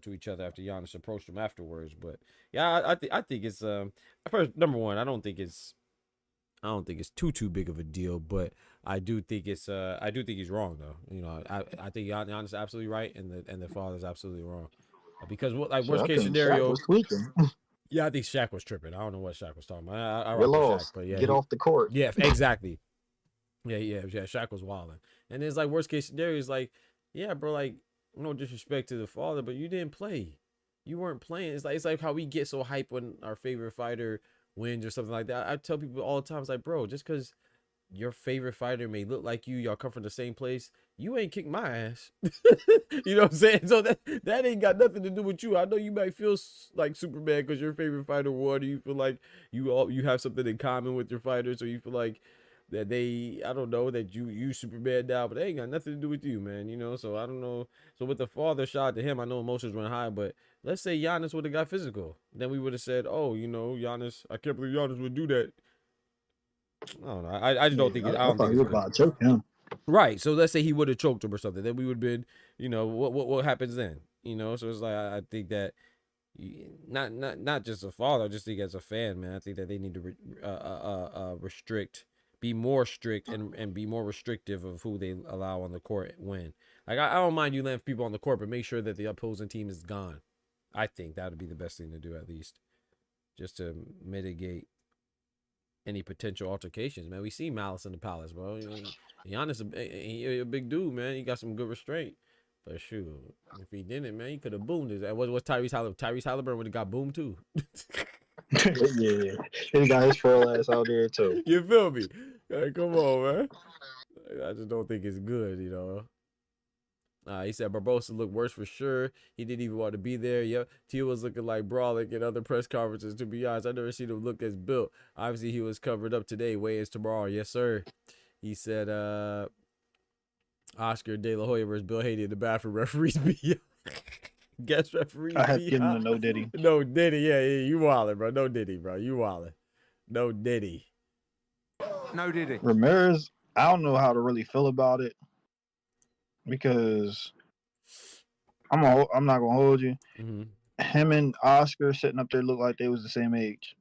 to each other after Giannis approached him afterwards. But yeah, I think it's first, number one, I don't think it's too big of a deal, but I do think he's wrong though. I think Giannis is absolutely right, and the father's absolutely wrong, because worst case scenario. Yeah, I think Shaq was tripping. I don't know what Shaq was talking about. I lost. Shaq, but yeah, get off the court. Yeah, exactly. Yeah. Shaq was wilding, and it's like worst case scenario is like, yeah, bro, like no disrespect to the father, but you didn't play. You weren't playing. It's like how we get so hyped when our favorite fighter wins or something like that. I tell people all the time, it's like, bro, just because your favorite fighter may look like y'all come from the same place, you ain't kicked my ass. You know what I'm saying? So that ain't got nothing to do with you. I know you might feel like Superman because your favorite fighter won. You feel like you have something in common with your fighters, so you feel like that I don't know, that you Superman now, but they ain't got nothing to do with you, man. So I don't know. So with the father, shout out to him. I know emotions run high, but let's say Giannis would have got physical, then we would have said, oh, Giannis, I can't believe Giannis would do that. I don't know. I just don't think it. I don't think he was about to choke him. Right. So let's say he would have choked him or something. Then we would have been, what happens then? So it's like I think that not just a father. I just think as a fan, man, I think that they need to restrict, be more strict, and be more restrictive of who they allow on the court when. Like I don't mind you letting people on the court, but make sure that the opposing team is gone. I think that would be the best thing to do, at least, just to mitigate any potential altercations, man. We see Malice in the Palace, bro. Giannis, he a big dude, man. He got some good restraint. But shoot, if he didn't, man, he could have boomed his. What's Tyrese Halliburton? Tyrese Halliburton would have got boomed too. Yeah, he got his full ass out there too. You feel me? Like, come on, man. I just don't think it's good, He said Barbosa looked worse for sure. He didn't even want to be there. Yep. T was looking like brawling in other press conferences. To be honest, I never seen him look as built. Obviously, he was covered up today. Weigh-ins tomorrow. Yes, sir. He said Oscar De La Hoya versus Bill Hader in the bathroom. Referees be guest referees. I have given him no Diddy. No Diddy. Yeah, you wildin', bro. No Diddy, bro. You wildin'. No Diddy. No Diddy. Ramirez, I don't know how to really feel about it. Because I'm not gonna hold you. Mm-hmm. Him and Oscar sitting up there look like they was the same age.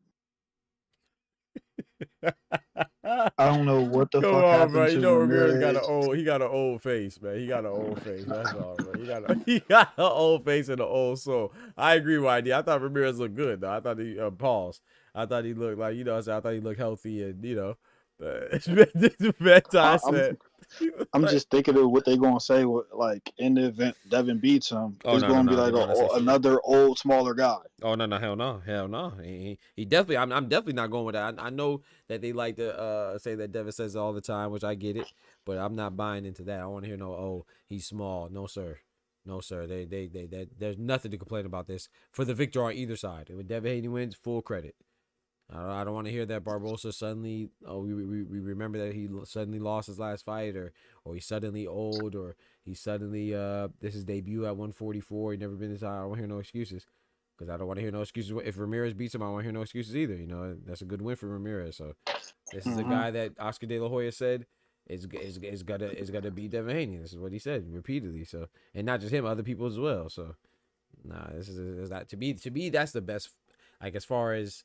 I don't know what the Come fuck on, bro. happened You to know Ramirez got an Ramirez. old. He got an old face, man. He got an old face. That's all, bro. He got an old face and an old soul. I agree with ID. I thought Ramirez looked good though. I thought he pause. I thought he looked like I thought he looked healthy and I, bedtime I'm said. I'm just thinking of what they gonna say. Like in the event Devin beats him, Oh it's no no gonna be no! like They're not gonna say shit. another old smaller guy. Oh no hell no. He definitely. I'm definitely not going with that. I know that they like to say that Devin says it all the time, which I get it, but I'm not buying into that. I want to hear he's small. No sir, no sir. There's nothing to complain about this for the victor on either side. And when Devin Haney wins, full credit. I don't want to hear that Barbosa suddenly. Oh, we remember that he suddenly lost his last fight, or he's suddenly old, or he suddenly this is debut at 144. He never been this high. I don't want to hear no excuses, because I don't want to hear no excuses. If Ramirez beats him, I don't want to hear no excuses either. That's a good win for Ramirez. So this is a guy that Oscar De La Hoya said is gonna beat Devin Haney. This is what he said repeatedly. So, and not just him, other people as well. So this is that to me that's the best. Like as far as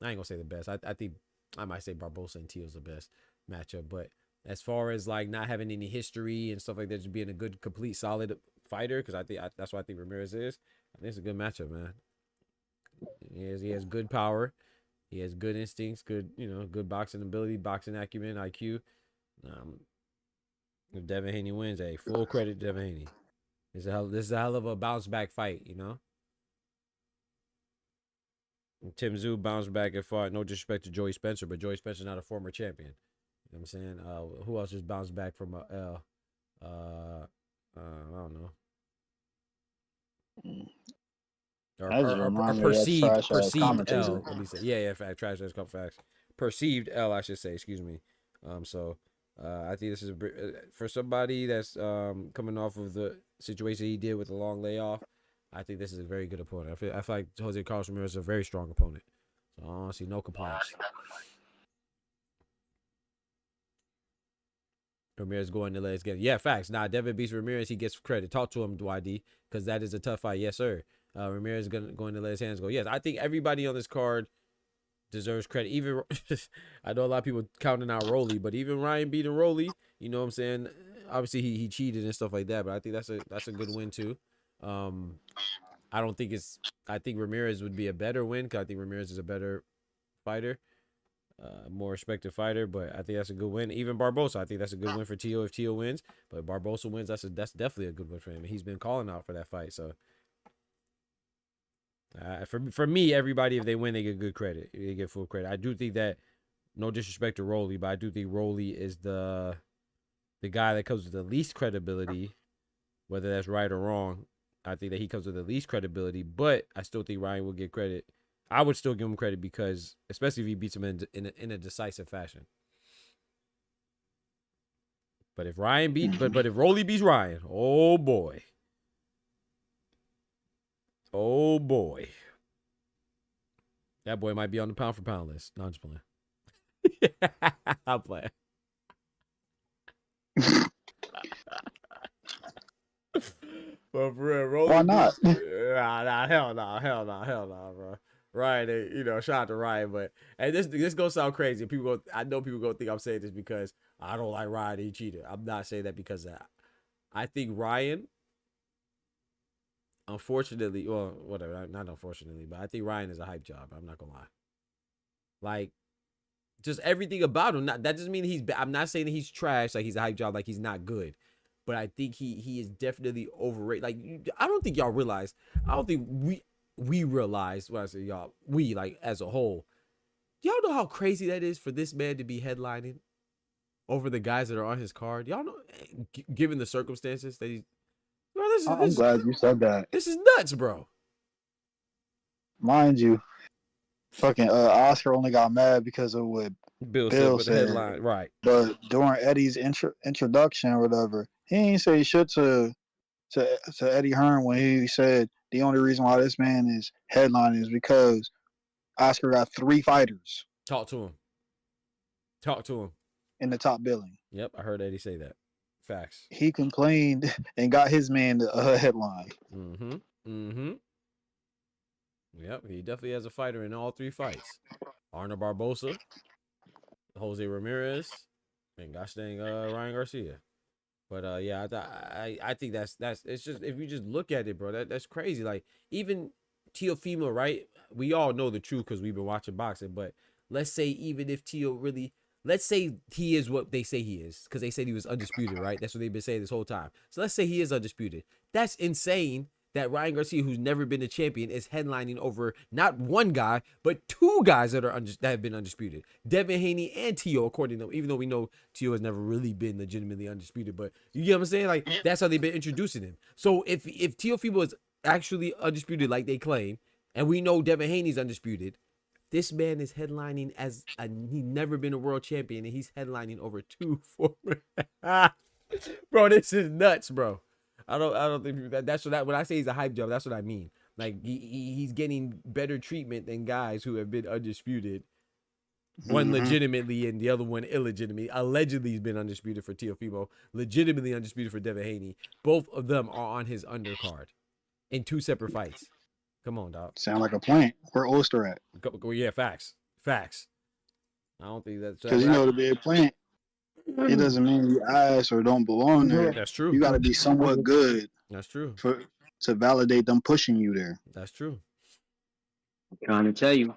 I ain't gonna say the best. I think I might say Barbosa and Teal's the best matchup. But as far as like not having any history and stuff like that, just being a good, complete, solid fighter, because that's what I think Ramirez is. I think it's a good matchup, man. He has good power. He has good instincts, good boxing ability, boxing acumen, IQ. If Devin Haney wins, full credit to Devin Haney. This is a hell of a bounce back fight, Tim Tszyu bounced back and fought. No disrespect to Joey Spencer, but Joey Spencer's not a former champion. You know what I'm saying? Who else just bounced back from a L? I don't know. Or perceived L. Let me say, yeah, fact, trash. That's called facts. Perceived L, I should say. Excuse me. I think this is for somebody that's coming off of the situation he did with the long layoff. I think this is a very good opponent. I feel like Jose Carlos Ramirez is a very strong opponent. So I don't see no complaints. Ramirez going to legs again. Yeah, facts. Nah, Devin beats Ramirez. He gets credit. Talk to him, YD, because that is a tough fight. Yes, sir. Ramirez going to let his hands go. Yes, I think everybody on this card deserves credit. Even I know a lot of people counting out ROLLY, but even Ryan beating ROLLY, you know what I'm saying? Obviously he cheated and stuff like that, but I think that's a good win too. I think Ramirez would be a better win, because I think Ramirez is a better fighter, more respected fighter, but I think that's a good win. Even Barbosa, I think that's a good win for Tio if Tio wins, but Barbosa wins, that's definitely a good win for him. He's been calling out for that fight, so for me, everybody, if they win, they get good credit. They get full credit. I do think that, no disrespect to ROLLY, but I do think ROLLY is the guy that comes with the least credibility, whether that's right or wrong. I think that he comes with the least credibility, but I still think Ryan will get credit. I would still give him credit, because, especially if he beats him in a decisive fashion. But if if ROLLY beats Ryan, oh boy. Oh boy. That boy might be on the pound for pound list. No, I'm just playing. I'm playing. But for real, ROLLY. Why not? Hell no, bro. Ryan, shout out to Ryan, but this gonna sound crazy. I know people gonna think I'm saying this because I don't like Ryan. He cheated. I'm not saying that because of that. I think Ryan, unfortunately, well, whatever, not unfortunately, but I think Ryan is a hype job. I'm not gonna lie. Like, just everything about him. That doesn't mean I'm not saying that he's trash, like he's a hype job, like he's not good. But I think he is definitely overrated. Like, I don't think y'all realize. I don't think we realize, when I say y'all, we, like, as a whole. Y'all know how crazy that is for this man to be headlining over the guys that are on his card? Y'all know, given the circumstances that he's... Bro, I'm glad you said that. This is nuts, bro. Mind you, fucking Oscar only got mad because of what Bill said with the headline, right? But during Eddie's introduction or whatever, he ain't say shit to Eddie Hearn when he said the only reason why this man is headlining is because Oscar got 3 fighters. Talk to him in the top billing. Yep, I heard Eddie say that. Facts. He complained and got his man a headline. Yep, he definitely has a fighter in all 3 fights. Arnold Barbosa, Jose Ramirez, and gosh dang Ryan Garcia. But yeah, I think that's it's just if you just look at it, bro, that's crazy. Like even Teofimo, right? We all know the truth because we've been watching boxing. But let's say even if Teo really, let's say he is what they say he is, because they said he was undisputed, right? That's what they've been saying this whole time. So let's say he is undisputed. That's insane that Ryan Garcia, who's never been a champion, is headlining over not one guy, but two guys that have been undisputed. Devin Haney and Teo, according to them, even though we know Teo has never really been legitimately undisputed. But you get what I'm saying? Like, that's how they've been introducing him. So if Teofimo is actually undisputed like they claim, and we know Devin Haney's undisputed, this man is headlining as he's never been a world champion, and he's headlining over two former. Bro, this is nuts, bro. I don't think that's what when I say he's a hype job, that's what I mean. Like he's getting better treatment than guys who have been undisputed. One legitimately and the other one illegitimately. Allegedly he's been undisputed for Teofimo, legitimately undisputed for Devin Haney. Both of them are on his undercard in two separate fights. Come on, dog. Sound like a plant. Where Ulster at? Yeah, facts. I don't think that's because to be a plant, it doesn't mean you ass or don't belong there. That's true. You got to be somewhat good. That's true. To validate them pushing you there. That's true. I'm trying to tell you.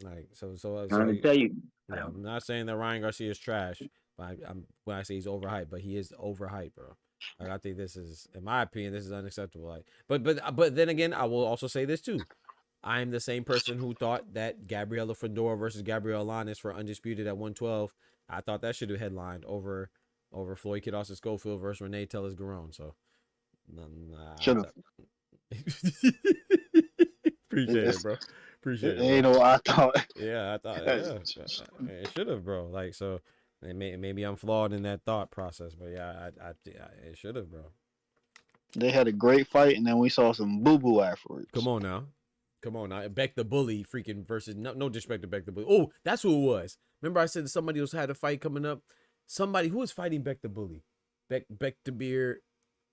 Like I'm trying to tell you. Yeah, I'm not saying that Ryan Garcia is trash, but when I say he's overhyped, but he is overhyped, bro. Like I think this is, in my opinion, this is unacceptable. Like, but then again, I will also say this too. I am the same person who thought that Gabriela Fedora versus Gabrielle Lanes for undisputed at 112. I thought that should have headlined over Floyd Kid Austin Schofield versus Renee Tellez Garone. So, should have. Appreciate it, bro. Appreciate it. You know, I thought. Yeah, I thought. Yeah, it should have, bro. Like so. Maybe I'm flawed in that thought process, but yeah, I it should have, bro. They had a great fight, and then we saw some boo boo afterwards. Come on now. Beck the Bully, freaking versus no disrespect to Beck the Bully. Oh, that's who it was. Remember I said somebody else had a fight coming up. Somebody who was fighting Beck the Bully, Beck the Beer,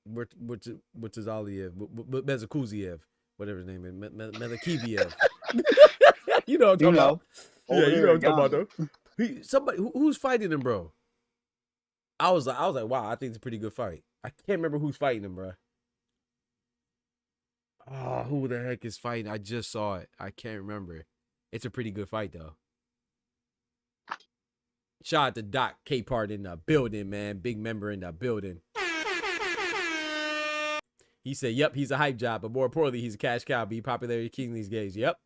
which is Aliev, Mezakuziev, whatever his name is, Melakiviev. You know what I'm talking about? Yeah, you know what I'm talking about though. Somebody who's fighting him, bro. I was like, wow, I think it's a pretty good fight. I can't remember who's fighting him, bro. Oh, who the heck is fighting? I just saw it. I can't remember. It's a pretty good fight though. Shout out to Doc K-Part in the building, man. Big member in the building. He said, "Yep, he's a hype job, but more importantly, he's a cash cow. Be popularity king these days." Yep,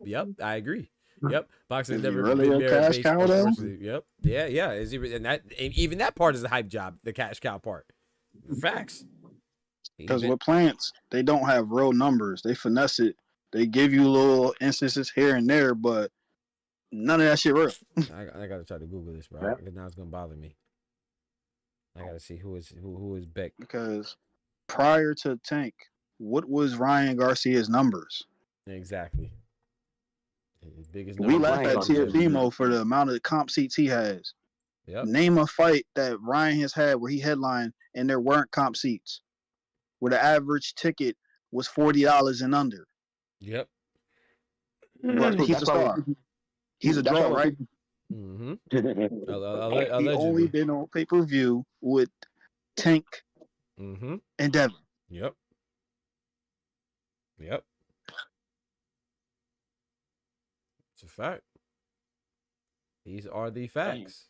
I agree. Yep, boxing never really been a cash cow though. Yep, yeah. Is even that part is a hype job, the cash cow part. Facts. Because with plants, they don't have real numbers. They finesse it. They give you little instances here and there, but none of that shit real. I gotta try to Google this, bro. Because now it's gonna bother me. I gotta see who is Beck. Because prior to Tank, what was Ryan Garcia's numbers? Exactly. His biggest we laugh at Teofimo for the amount of comp seats he has. Yep. Name a fight that Ryan has had where he headlined and there weren't comp seats, where the average ticket was $40 and under. Yep. But he's a star. He's a draw, right? Mm-hmm. He only been on pay-per-view with Tank and Devin. Yep. It's a fact. These are the facts.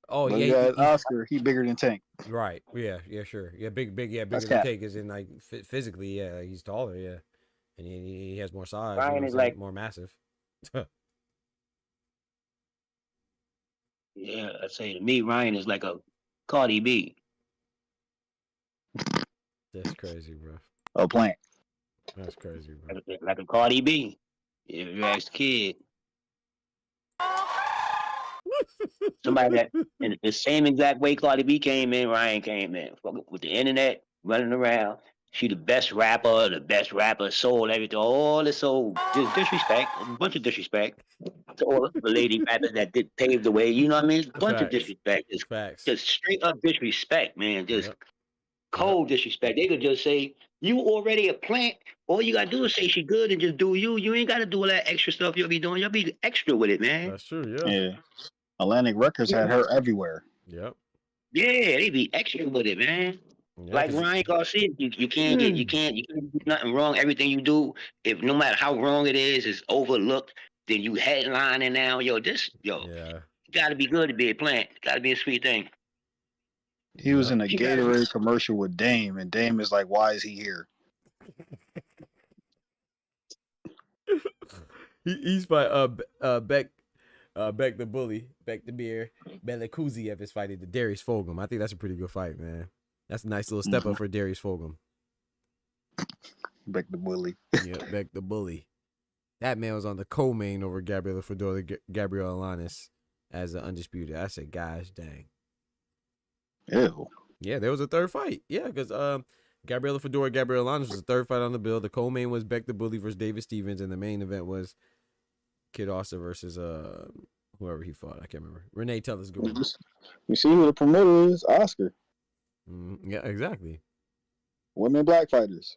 Oh, but yeah. Oscar, he bigger than Tank. Right. Yeah, sure. Yeah, bigger than Tank is in like physically, yeah, he's taller, yeah. And he has more size. Ryan is like more massive. Yeah, I say to me, Ryan is like a Cardi B. That's crazy, bro. A plant. That's crazy, bro. Like a Cardi B. If you ask the kid. Somebody that in the same exact way Cardi B came in, Ryan came in. With the internet running around. She the best rapper, soul, everything, all this soul, just disrespect, a bunch of disrespect to all the lady rappers that did pave the way, you know what I mean? A bunch of disrespect, just straight up disrespect, man, just cold disrespect. They could just say, you already a plant, all you gotta do is say she good and just do you. You ain't gotta do all that extra stuff you'll be doing. You'll be extra with it, man. That's true, yeah. Atlantic Records had her everywhere. Yep. Yeah, they be extra with it, man. Yeah, Like 'cause Ryan Garcia, you can't do nothing wrong. Everything you do, if no matter how wrong it is overlooked. Then you headlining now, yeah. gotta be good to be a plant. Gotta be a sweet thing. He was in a You gotta be. Gatorade commercial with Dame, and Dame is like, "Why is he here?" He's by Beck the Bully, Beck the Beer, Belakuziev is fighting the Darius Fogum. I think that's a pretty good fight, man. That's a nice little step up for Darius Fogum. Beck the Bully. Yeah, Beck the Bully. That man was on the co-main over Gabriel Fedor, Gabriel Alanis as an undisputed. I said, gosh dang. Ew. Yeah, there was a third fight. Yeah, because Gabriel Fedor, Gabriel Alanis was the third fight on the bill. The co-main was Beck the Bully versus David Stevens, and the main event was Kid Austin versus whoever he fought. I can't remember. Renee, tell us. Go. You see who the promoter is? Oscar. Yeah, exactly. Women black fighters.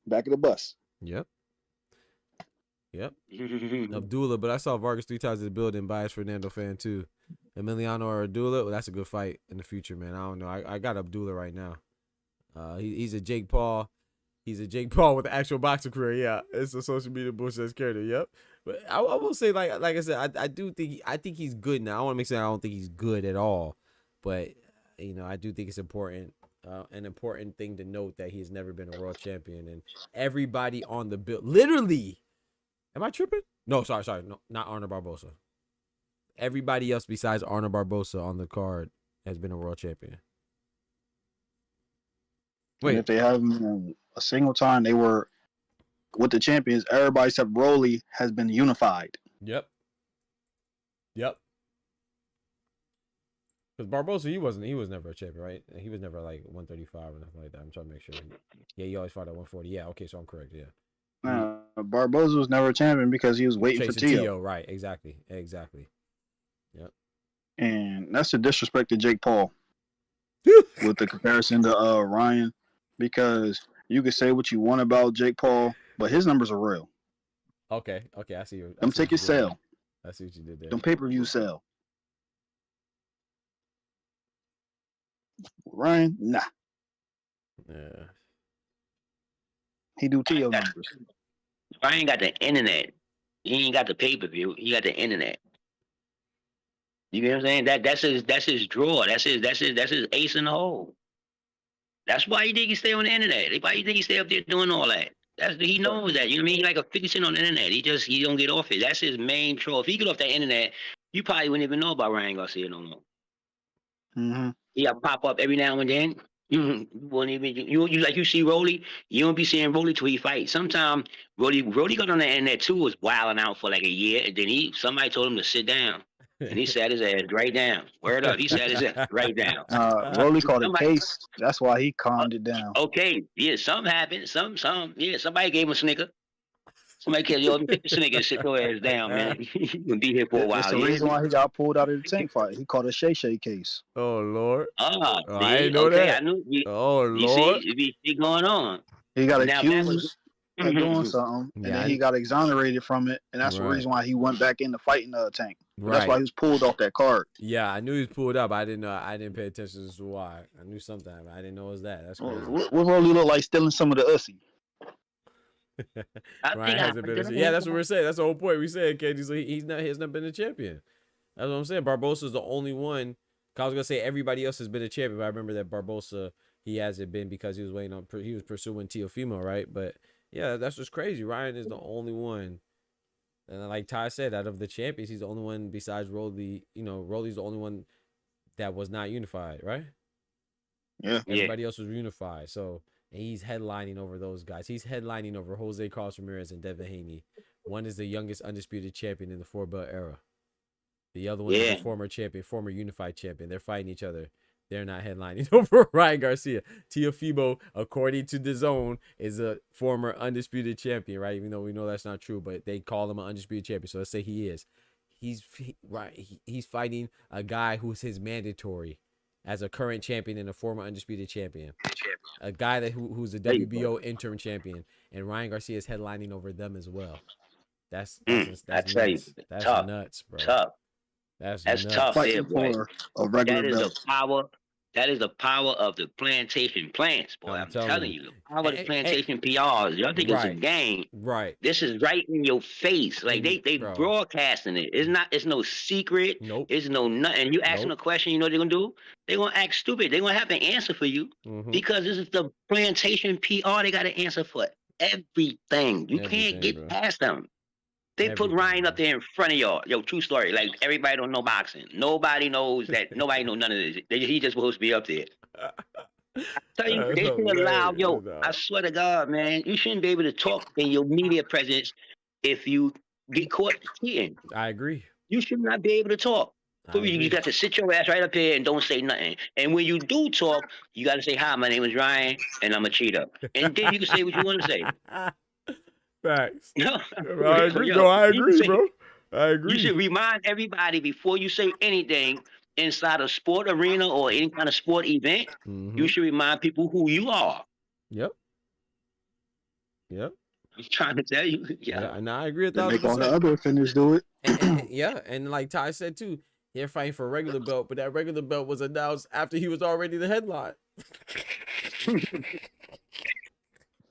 Back of the bus. Yep. Abdullah, but I saw Vargas 3 times in the building. Biased Fernando fan too. Emiliano or Abdullah, well, that's a good fight in the future, man. I don't know. I got Abdullah right now. He's a Jake Paul. He's a Jake Paul with an actual boxing career. Yeah, it's a social media bullshit character. Yep. But I will say, like I said, I think he's good now. I want to make sure I don't think he's good at all, but I do think it's important. An important thing to note that he's never been a world champion, and everybody on the bill, literally. Am I tripping? No, sorry, no, not Arnold Barbosa. Everybody else besides Arnold Barbosa on the card has been a world champion. Wait, and if they haven't a single time they were with the champions, everybody except ROLLY has been unified. Yep. Because Barbosa, he was never a champion, right? He was never like 135 or nothing like that. I'm trying to make sure. Yeah, he always fought at 140. Yeah, okay, so I'm correct. Yeah. Barbosa was never a champion because he was waiting for Tio. Right, exactly. Yep. And that's a disrespect to Jake Paul with the comparison to Ryan, because you can say what you want about Jake Paul, but his numbers are real. Okay, I see you. Them tickets sell. I see what you did there. Them pay-per-view sell. Ryan, nah. Yeah. He do Tio numbers. Ryan got the internet. He ain't got the pay-per-view. He got the internet. You get what I'm saying? That's his draw. That's his ace in the hole. That's why you think he stay on the internet. That's why you think he stay up there doing all that. He knows that. You know what I mean? He like a 50 cent on the internet. He don't get off it. That's his main troll. If he get off that internet, you probably wouldn't even know about Ryan Garcia no more. Mm-hmm. He got pop up every now and then. You won't even you like you see ROLLY. You don't be seeing ROLLY till he fights. Sometimes ROLLY got on the internet too, was wilding out for like a year, and then somebody told him to sit down. And he sat his ass right down. Word up. He sat his ass right down. ROLLY called a case. That's why he calmed it down. Okay. Yeah, something happened. Yeah, somebody gave him a snicker. Somebody said, yo, get the snicker, sit your ass down, man. You gonna be here for a while. That's the reason why he got pulled out of the tank fight. He called a Shay Shay case. Oh, Lord. I didn't know that. I knew. Lord. You see, it be going on. He got accused of doing something, and then he got exonerated from it, and that's the reason why he went back into fighting the tank. Right. That's why he was pulled off that card. Yeah, I knew he was pulled up. I didn't know. I didn't pay attention as to why. I knew something. I didn't know it was that. That's crazy. What ROLLY look like stealing some of the ussy? Ryan hasn't been. Yeah, that's what we're saying. That's the whole point. We said, KD, he's not been a champion. That's what I'm saying. Barbosa's the only one. I was gonna say everybody else has been a champion, but I remember that Barbosa, he hasn't been because he was waiting on. He was pursuing Teofimo, right? But yeah, that's what's crazy. Ryan is the only one. And like Ty said, out of the champions, he's the only one besides ROLLY. ROLLY's the only one that was not unified, right? Yeah. Everybody else was unified. So, and he's headlining over those guys. He's headlining over Jose Carlos Ramirez and Devin Haney. One is the youngest undisputed champion in the 4-belt era. The other one is a former champion, former unified champion. They're fighting each other. They're not headlining over Ryan Garcia. Teofimo, according to DAZN, is a former undisputed champion, right? Even though we know that's not true, but they call him an undisputed champion. So let's say he is. He's fighting a guy who's his mandatory as a current champion and a former undisputed champion. A guy who's a WBO interim champion, and Ryan Garcia is headlining over them as well. That's nuts. That's nuts, bro. Tough. That's That's nuts. tough, there, Fighting boy. for a regular That is the belt. power. That is the power of the plantation plants, boy. I'm I'm telling telling you. you, the power of the And, plantation PRs. Y'all think it's a right, game? right. This is right in your face. Like they Bro. broadcasting it. It's not. It's no secret. Nope. It's no nothing. You ask them a Nope. question. You know what they're gonna do? They're gonna act stupid. They're gonna have to answer for you because this is the plantation PR. They got to answer for everything. You can't Everything, get bro. past them. They put Everything, Ryan up bro. there in front of y'all. Yo, true story. Like everybody don't know boxing. Nobody knows that. Nobody know none of this. He just supposed to be up there. Tell you, That's they should allow. Yo, hilarious, I dog. swear to God, man, you shouldn't be able to talk in your media presence if you get caught cheating. I agree. You should not be able to talk. I So you agree. got to sit your ass right up here and don't say nothing. And when you do talk, you got to say, "Hi, my name is Ryan, and I'm a cheater." And then you can say what you want to say. Facts. No, I agree. yo, No, I you agree, say- bro. I You agree. should remind everybody before you say anything inside a sport arena or any kind of sport event. You should remind people who you are. Yep. Yep. I'm trying to tell you. Yeah, and I agree They make all the 1,000%. other offenders do it. Yeah, and like Ty said too, they're fighting for a regular belt, but that regular belt was announced after he was already the headline.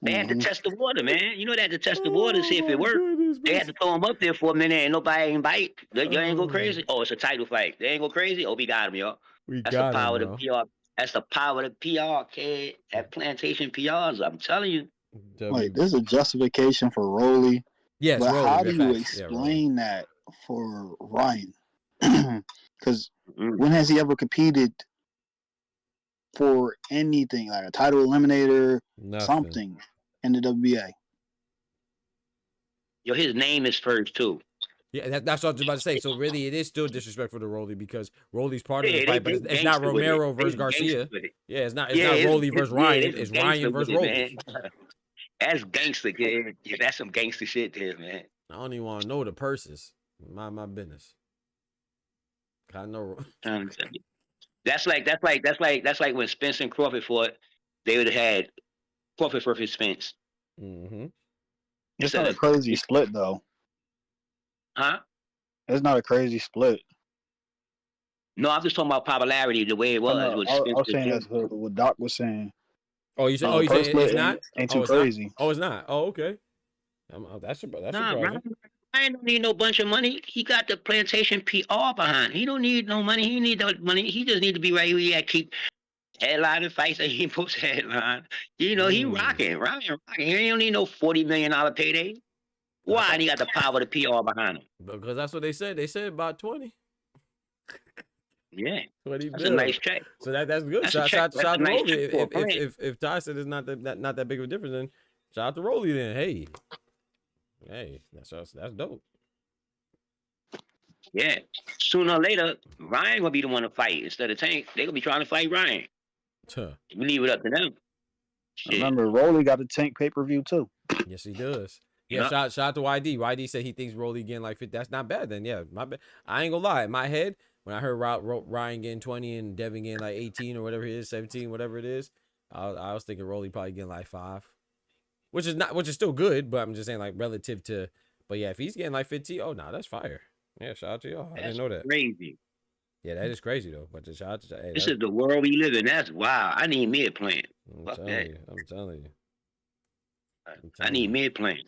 They had to test the water, man. You know they had to test the water to see if it worked. They had to throw him up there for a minute and nobody ain't bite. Y'all ain't go crazy. Oh, it's a title fight. They ain't go crazy. Oh, we got him, y'all. We That's got the power him, of bro. the PR. That's the power of the PR, kid. That plantation PRs. I'm telling you. Like, there's a justification for ROLLY. Yes, but ROLLY, how yeah, do you facts. Yeah, explain that for Ryan? Because Mm. when has he ever competed for anything, like a title eliminator, Nothing. something in the WBA? Yo, his name is first, too. Yeah, that's what I was about to say. So really, it is still disrespectful to ROLLY because ROLLY's part of Yeah, the they fight, but get it's not gangster with it. Romero They versus gangster Garcia. with it. Yeah, it's not Yeah, ROLLY versus Ryan. they It's some Ryan gangster versus with ROLLY. it, man. That's gangster, kid. Yeah, that's some gangster shit there, man. I don't even want to know the purses. Mind my business. I know. That's like when Spence and Crawford fought. They would have had Crawford versus Spence. It's not a crazy split, though. Huh? It's not a crazy split. No, I'm just talking about popularity, the way it was. I With was Spence saying and that's what Doc was saying. Oh, you said? The Oh, you purse said split it's not? ain't Oh, too it's crazy. not? Oh, it's not. Oh, okay. That's Nah, surprising. Ryan don't need no bunch of money. He got the plantation PR behind. He don't need no money. He need no money. He just need to be right where he at. Keep headlining fights that he supposed to headline. You know, he rocking. Ryan rocking. He don't need no $40 million payday. Why? And he got the power of the PR behind him. Because that's what they said. They said about 20. Yeah. 20 That's bill. a nice check. So that's good. That's a Shout check. out That's a to nice ROLLY. check for a brand. If Ty said it's not that big of a difference, then shout out to ROLLY then. Hey, that's dope. Yeah. Sooner or later, Ryan gonna be the one to fight instead of Tank. They gonna be trying to fight Ryan. Huh. We leave it up to them. I remember ROLLY got a Tank pay-per-view, too. Yes, he does. Yeah, shout out to YD. YD said he thinks ROLLY getting like 50. That's not bad then. Yeah, my bad. I ain't gonna lie. In my head, when I heard Ryan getting 20 and Devin getting like 18 or whatever it is, 17, whatever it is, I was thinking ROLLY probably getting like 5, which is still good. But I'm just saying like relative to. But yeah, if he's getting like 15, oh nah, that's fire. Yeah, shout out to y'all. I didn't know that. Crazy. Yeah, that is crazy though. But just shout out to hey, This is the world we live in. That's wild. I need mid plan. I'm telling you. I need mid plan.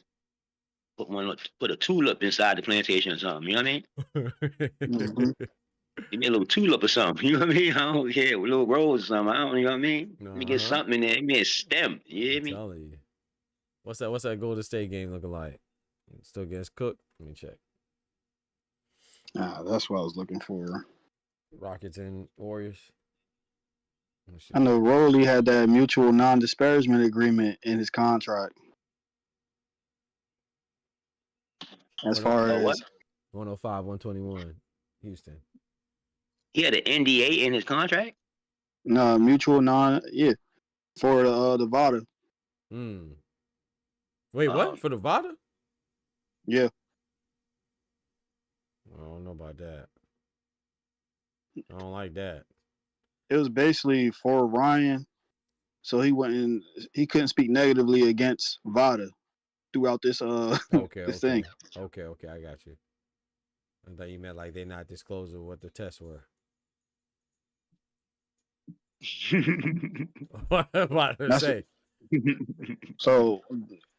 Put a tulip inside the plantation or something. You know what I mean? Give me a little tulip or something. You know what I mean? I don't care. A little rose or something. I don't. You know what I mean? Let me get something in there. Give me a stem. You hear me? I'm telling you. What's that Golden State game looking like? Still gets cooked. Let me check. That's what I was looking for. Rockets and Warriors. I know ROLLY had that mutual non-disparagement agreement in his contract. As far as 105, 121, Houston. He had an NDA in his contract? No, mutual for the VADA. Wait, what? For the VADA? Yeah. I don't know about that. I don't like that. It was basically for Ryan, so he couldn't speak negatively against VADA throughout this Okay, this thing. Okay, I got you. I thought you meant like they not disclosing what the tests were. What am I to say? So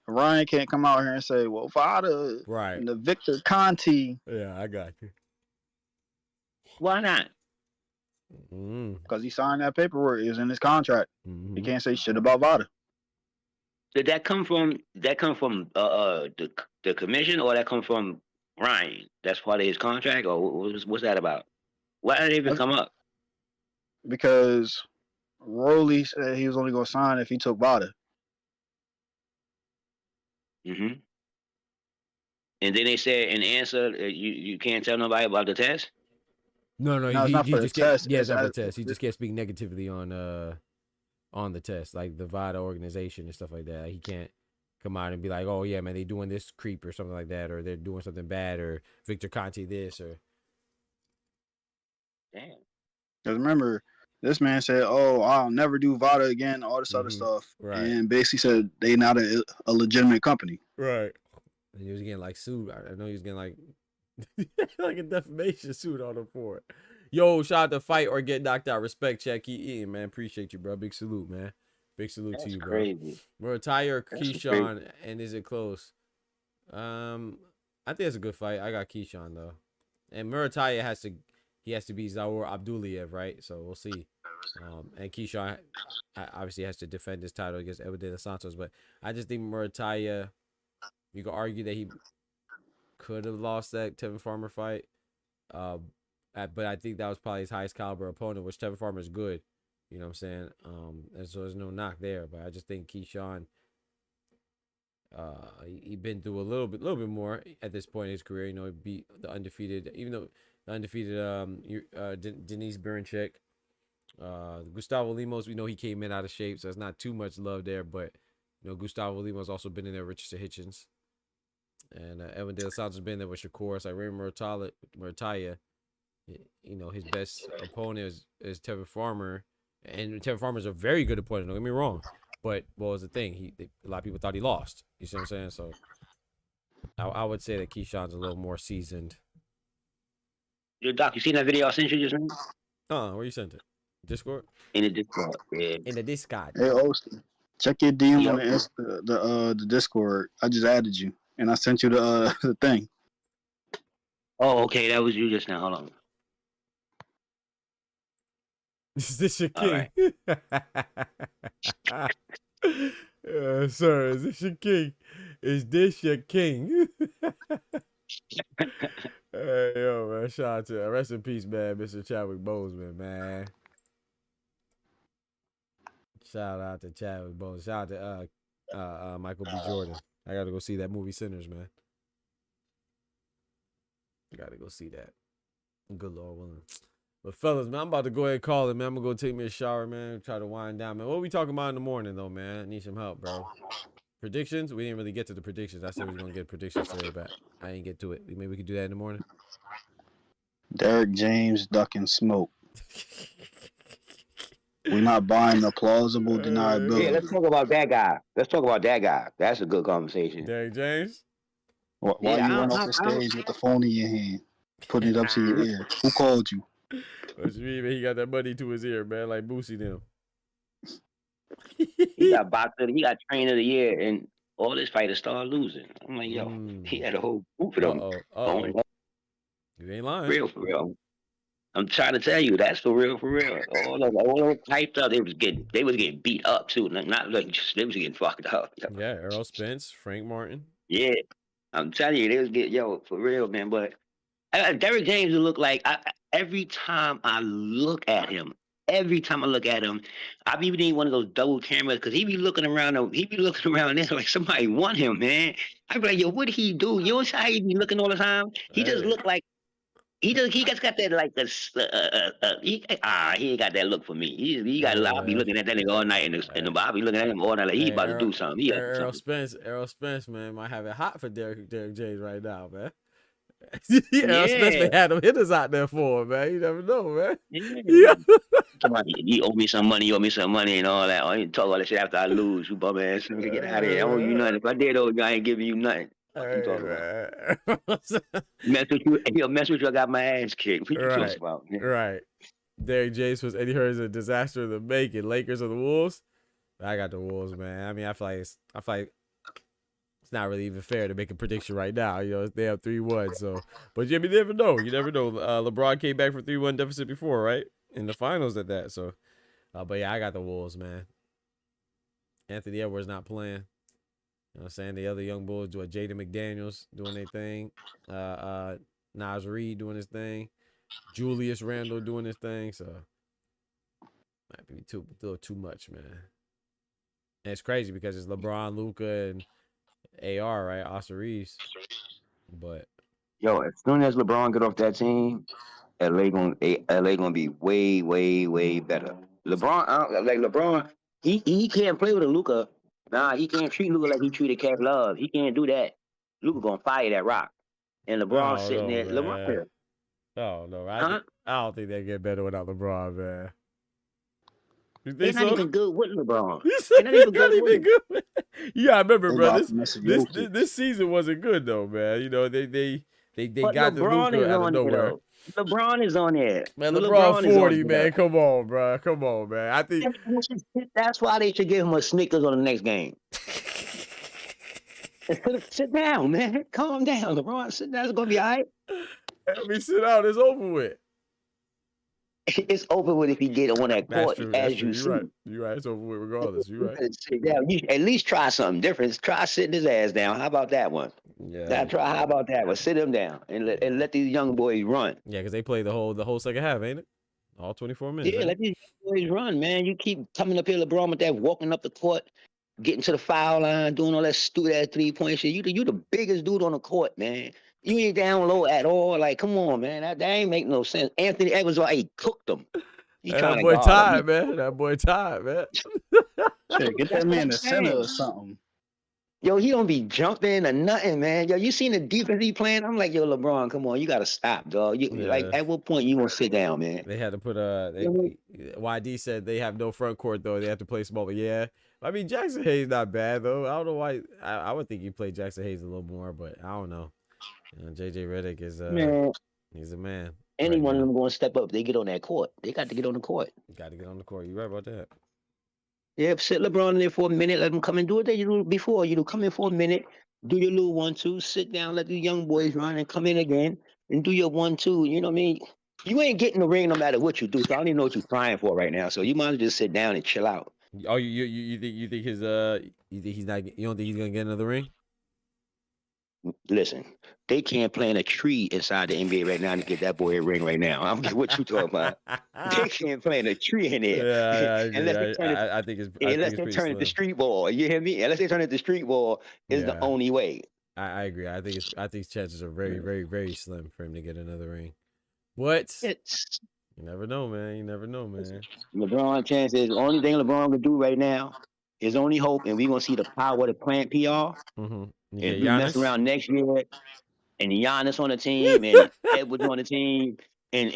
Ryan can't come out here and say, well, Vada Right. and the Victor Conti. Yeah, I got you. Why not? Because he signed that paperwork. It was in his contract. He can't say shit about Vada. Did that come from the commission, or that come from Ryan? That's part of his contract, or what's that about? Why did it even come up? Because ROLLY said he was only going to sign if he took Vada. And then they said in answer, you can't tell nobody about the test. No, it's not for the test. Yeah, it's not for the test. He just can't speak negatively on the test, like the VADA organization and stuff like that. He can't come out and be like, oh yeah, man, they doing this creep or something like that, or they're doing something bad, or Victor Conti this, or. Damn. Because remember, this man said, oh, I'll never do VADA again, all this other stuff. Right. And basically said they not a legitimate company. Right. And he was getting like sued. I know he was getting like like a defamation suit on him for it. Yo, shout out to Fight or Get Knocked Out. Respect, check. Keep eating, man. Appreciate you, bro. Big salute, man. Big salute to you, bro. Crazy. Murataya or Keyshawn, and is it close? I think it's a good fight. I got Keyshawn though, and Murataya has to beat Zaur Abduliev, right? So we'll see. And Keyshawn obviously has to defend his title against Edwin De Los Santos, but I just think Murataya, you could argue that he could have lost that Tevin Farmer fight. But I think that was probably his highest caliber opponent, which Tevin Farmer is good. You know what I'm saying? And so there's no knock there. But I just think Keyshawn, he been through a little bit more at this point in his career. You know, he beat the undefeated, Denise Bernchek. Gustavo Lemos, we know he came in out of shape, so it's not too much love there. But you know, Gustavo Lemos also been in there with Richardson Hitchens, and Edwin De Los Santos been there with Shakur. So Raymond Murataya, you know, his best opponent is Tevin Farmer, and Tevin Farmer is a very good opponent. Don't get me wrong, but what was the thing? A lot of people thought he lost. You see what I'm saying? So I would say that Keyshawn's a little more seasoned. Yo, Doc, you seen that video I sent you just now? Where you sent it? Discord? In the Discord. Yeah. In the Discord. Hey, Austin, check your DM on the Discord. I just added you, and I sent you the thing. Oh, okay, that was you just now. Hold on. Is this your king? Right. Sir, is this your king? Is this your king? Hey, yo, man, shout out to rest in peace, man, Mr. Chadwick Boseman, man. Shout out to Chadwick Boseman. Shout out to Michael B. Jordan. I gotta go see that movie Sinners, man. Gotta go see that. Good Lord willing. But fellas, man, I'm about to go ahead and call it, man. I'm gonna go take me a shower, man. Try to wind down, man. What are we talking about in the morning, though, man? I need some help, bro. Predictions? We didn't really get to the predictions. I said we were gonna get predictions today, but I didn't get to it. Maybe we could do that in the morning. Derek James ducking smoke. We're not buying the plausible deniability. Yeah, let's talk about that guy. That's a good conversation. Derek James? Why you run off the stage with the phone in your hand, putting it up to your ear? Who called you? What you mean, man? He got that money to his ear, man, like Boosie them. He got boxer, he got trainer of the year, and all his fighters started losing. I'm like, yo, he had a whole group of them. You ain't lying. Real for real. I'm trying to tell you, that's for real, for real. All those hyped up, they was getting beat up too. Not like just they was getting fucked up. Yo. Yeah, Errol Spence, Frank Martin. Yeah, I'm telling you, they was getting for real, man. But Derek James look like every time I look at him, I be needing one of those double cameras because he be looking around there like somebody want him, man. I be like, yo, what did he do? You know how he be looking all the time? He just look like he just got that like he ain't got that look for me. He got I'll be looking at that nigga all night in the bar. I'll be looking at him all night like he about to do something. Errol Spence, man, might have it hot for Derek James right now, man. Errol Spence had them hitters out there for him, man. You never know, man. Yeah. He owe me some money, and all that. I ain't talk all that shit after I lose. You bum ass. Get out of here. I owe you nothing. If I did owe you, I ain't giving you nothing. What you talking about? Right. Mess with you, he'll mess with you. I got my ass kicked. What you talking Right. about? Man? Right. Derek James was Eddie Hearn's a disaster in the making. Lakers or the Wolves? I got the Wolves, man. I mean, I feel like it's not really even fair to make a prediction right now. You know, they have 3-1. So, but you never know. You never know. LeBron came back from 3-1 deficit before, right? In the finals at that. So, but yeah, I got the Wolves, man. Anthony Edwards not playing. You know what I'm saying? The other young bulls doing Jaden McDaniels doing their thing. Nas Reed doing his thing. Julius Randle doing his thing. So might be a little too much, man. And it's crazy because it's LeBron, Luka, and AR, right? Austin Reeves. But Yo, as soon as LeBron get off that team, LA gonna be way, way, way better. LeBron, he can't play with a Luka. Nah, he can't treat Luka like he treated Cat Love. He can't do that. Luka gonna fire that rock. And LeBron I sitting don't there. know, LeBron, man. Oh no, huh? I don't think they get better without LeBron, man. You They're think not so? even good with LeBron. You They're said not even they're not good with even him. good. Yeah, I remember, They bro. about to mess with Jokic. This season wasn't good though, man. You know they But got the LeBron Luka is out of on there, nowhere. though. LeBron is on there. Man, LeBron LeBron is on 40, there. man. Come on, bro. Come on, man. I think That's why they should give him a Snickers on the next game. Sit down, man. Calm down, LeBron. Sit down. It's gonna be all right. let me sit out. It's over with. It's over with if he get on that That's court, true. as That's true. you You're see. right. You're right. It's over with regardless. You're right. Sit down. You at least try something different. Try sitting his ass down. How about that one? Yeah. How about that one? Sit him down and let these young boys run. Yeah, because they played the whole second half, ain't it? All 24 minutes. Yeah, ain't let it? these young boys run, man. You keep coming up here, LeBron, with that walking up the court, getting to the foul line, doing all that stupid ass 3-point shit. You the biggest dude on the court, man. You ain't down low at all. Like, come on, man. That ain't make no sense. Anthony Edwards, he cooked him. He's trying That to boy guard tired, him. man. That boy tired, man. Shit, get that man the center or something. Yo, he don't be jumping or nothing, man. Yo, you seen the defense he playing? I'm like, yo, LeBron, come on, you gotta stop, dog. Like, Yeah. at what point you gonna sit down, man? They had to put YD said they have no front court though. They have to play small. But yeah, I mean Jackson Hayes not bad though. I don't know why. I would think you play Jackson Hayes a little more, but I don't know. You know, JJ Redick is Man, he's a man. any one of now. them gonna step up. They get on that court. They got to get on the court. Got to get on the court. You right about that. Yeah, sit LeBron in there for a minute. Let him come and do what they do before. You know, come in for a minute, do your little 1-2, sit down, let the young boys run, and come in again and do your 1-2. You know what I mean? You ain't getting the ring no matter what you do. So I don't even know what you're trying for right now. So you might as well just sit down and chill out. Oh, you think his you think he's not? You don't think he's gonna get another ring? Listen, they can't plant a tree inside the NBA right now to get that boy a ring right now. I'm like, what you talking about? They can't plant a tree in there. Yeah, I Unless they agree. turn it, I think it's. unless they turn it to street ball. You hear me? Unless they turn it to street ball is the Yeah. only way. I agree. I think his chances are very, very, very slim for him to get another ring. What? It's You never know, man. You never know, man. LeBron chance is the only thing LeBron can do right now. His only hope, and we're gonna see the power of the plant PR. Mm-hmm. If we mess around next year, and Giannis on the team, and Edwards on the team, and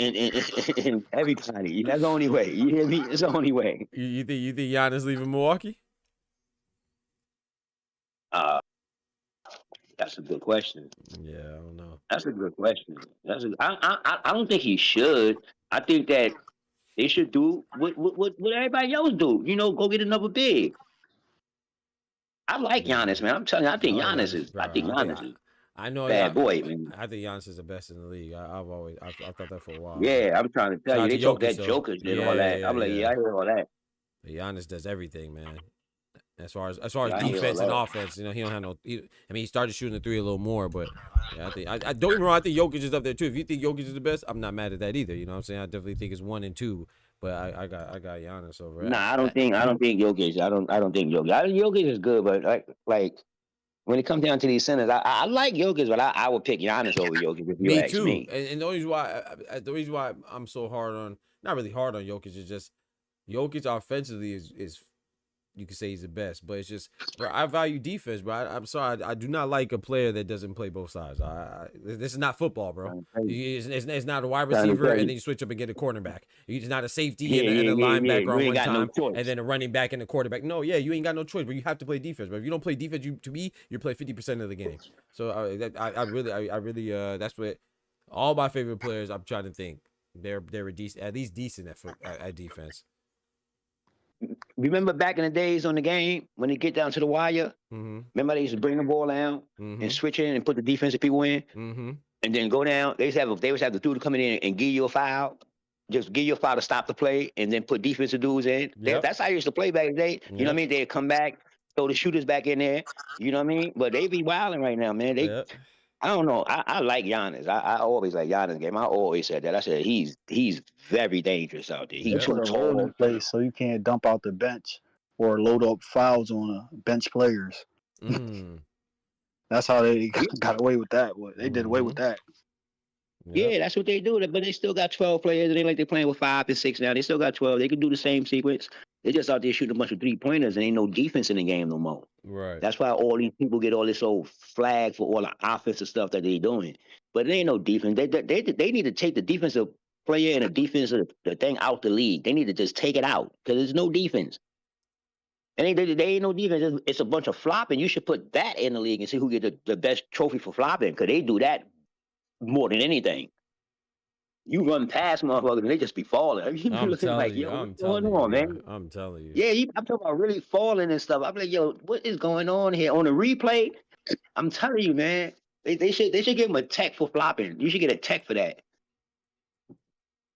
everybody, that's the only way. You hear me? It's the only way. You think Giannis leaving Milwaukee? That's a good question. Yeah, I don't know. That's a good question. I don't think he should. I think that they should do what everybody else do. You know, go get another big. I like Giannis, man. I'm telling you, I think Giannis is. Bro, I think Giannis is I know bad boy, man. I think Giannis is the best in the league. I thought that for a while. Yeah, I'm trying to tell you, they talk that though. Joker did all that. I'm like, yeah, I hear all that. But Giannis does everything, man. As far as I hear defense all and that. offense, you know, he don't have no. He started shooting the three a little more, but yeah, I don't get me wrong. I think Jokic is up there too. If you think Jokic is the best, I'm not mad at that either. You know what I'm saying? I definitely think it's 1 and 2, but I got Giannis over it. Nah, I don't think Jokic. I don't think Jokic. I think Jokic is good, but like when it comes down to these centers, I like Jokic, but I would pick Giannis over Jokic if you Me ask too. me. And the reason why I'm so hard on, not really hard on Jokic, is just Jokic offensively is you can say he's the best. But it's just, bro, I value defense, bro. I'm sorry, I do not like a player that doesn't play both sides. This is not football, bro. It's not a wide receiver and then you switch up and get a cornerback. It's not a safety and a linebacker on one time and then a running back and a quarterback. No, yeah, you ain't got no choice, but you have to play defense. But if you don't play defense, to me, you play 50% of the game. So I really that's what all my favorite players. I'm trying to think they're at least decent at defense. Remember back in the days on the game when they get down to the wire? Remember they used to bring the ball down and switch in and put the defensive people in, and then go down. They used to have the dude coming in and give you a foul. Just give you a foul to stop the play, and then put defensive dudes in. Yep. That's how I used to play back in the day. You know what I mean? They'd come back, throw the shooters back in there. You know what I mean? But they be wilding right now, man. I don't know. I like Giannis. I always like Giannis game. I always said that. I said he's very dangerous out there. He's too tall in place, so you can't dump out the bench or load up fouls on bench players. That's how they got away with that. They did away with that. Yeah, that's what they do. But they still got 12 players. It ain't like they're playing with 5 and 6 now. They still got 12. They can do the same sequence. They just out there shooting a bunch of 3-pointers and ain't no defense in the game no more. Right. That's why all these people get all this old flag for all the offensive stuff that they doing. But it ain't no defense. They need to take the defensive player and the defensive the thing out the league. They need to just take it out because there's no defense. And they ain't no defense. It's a bunch of flopping. You should put that in the league and see who get the best trophy for flopping because they do that more than anything. You run past motherfuckers and they just be falling. You be looking like, yo, what's going on, man? I'm telling you. Yeah, I'm talking about really falling and stuff. I'm like, yo, what is going on here? On the replay, I'm telling you, man, they should give him a tech for flopping. You should get a tech for that.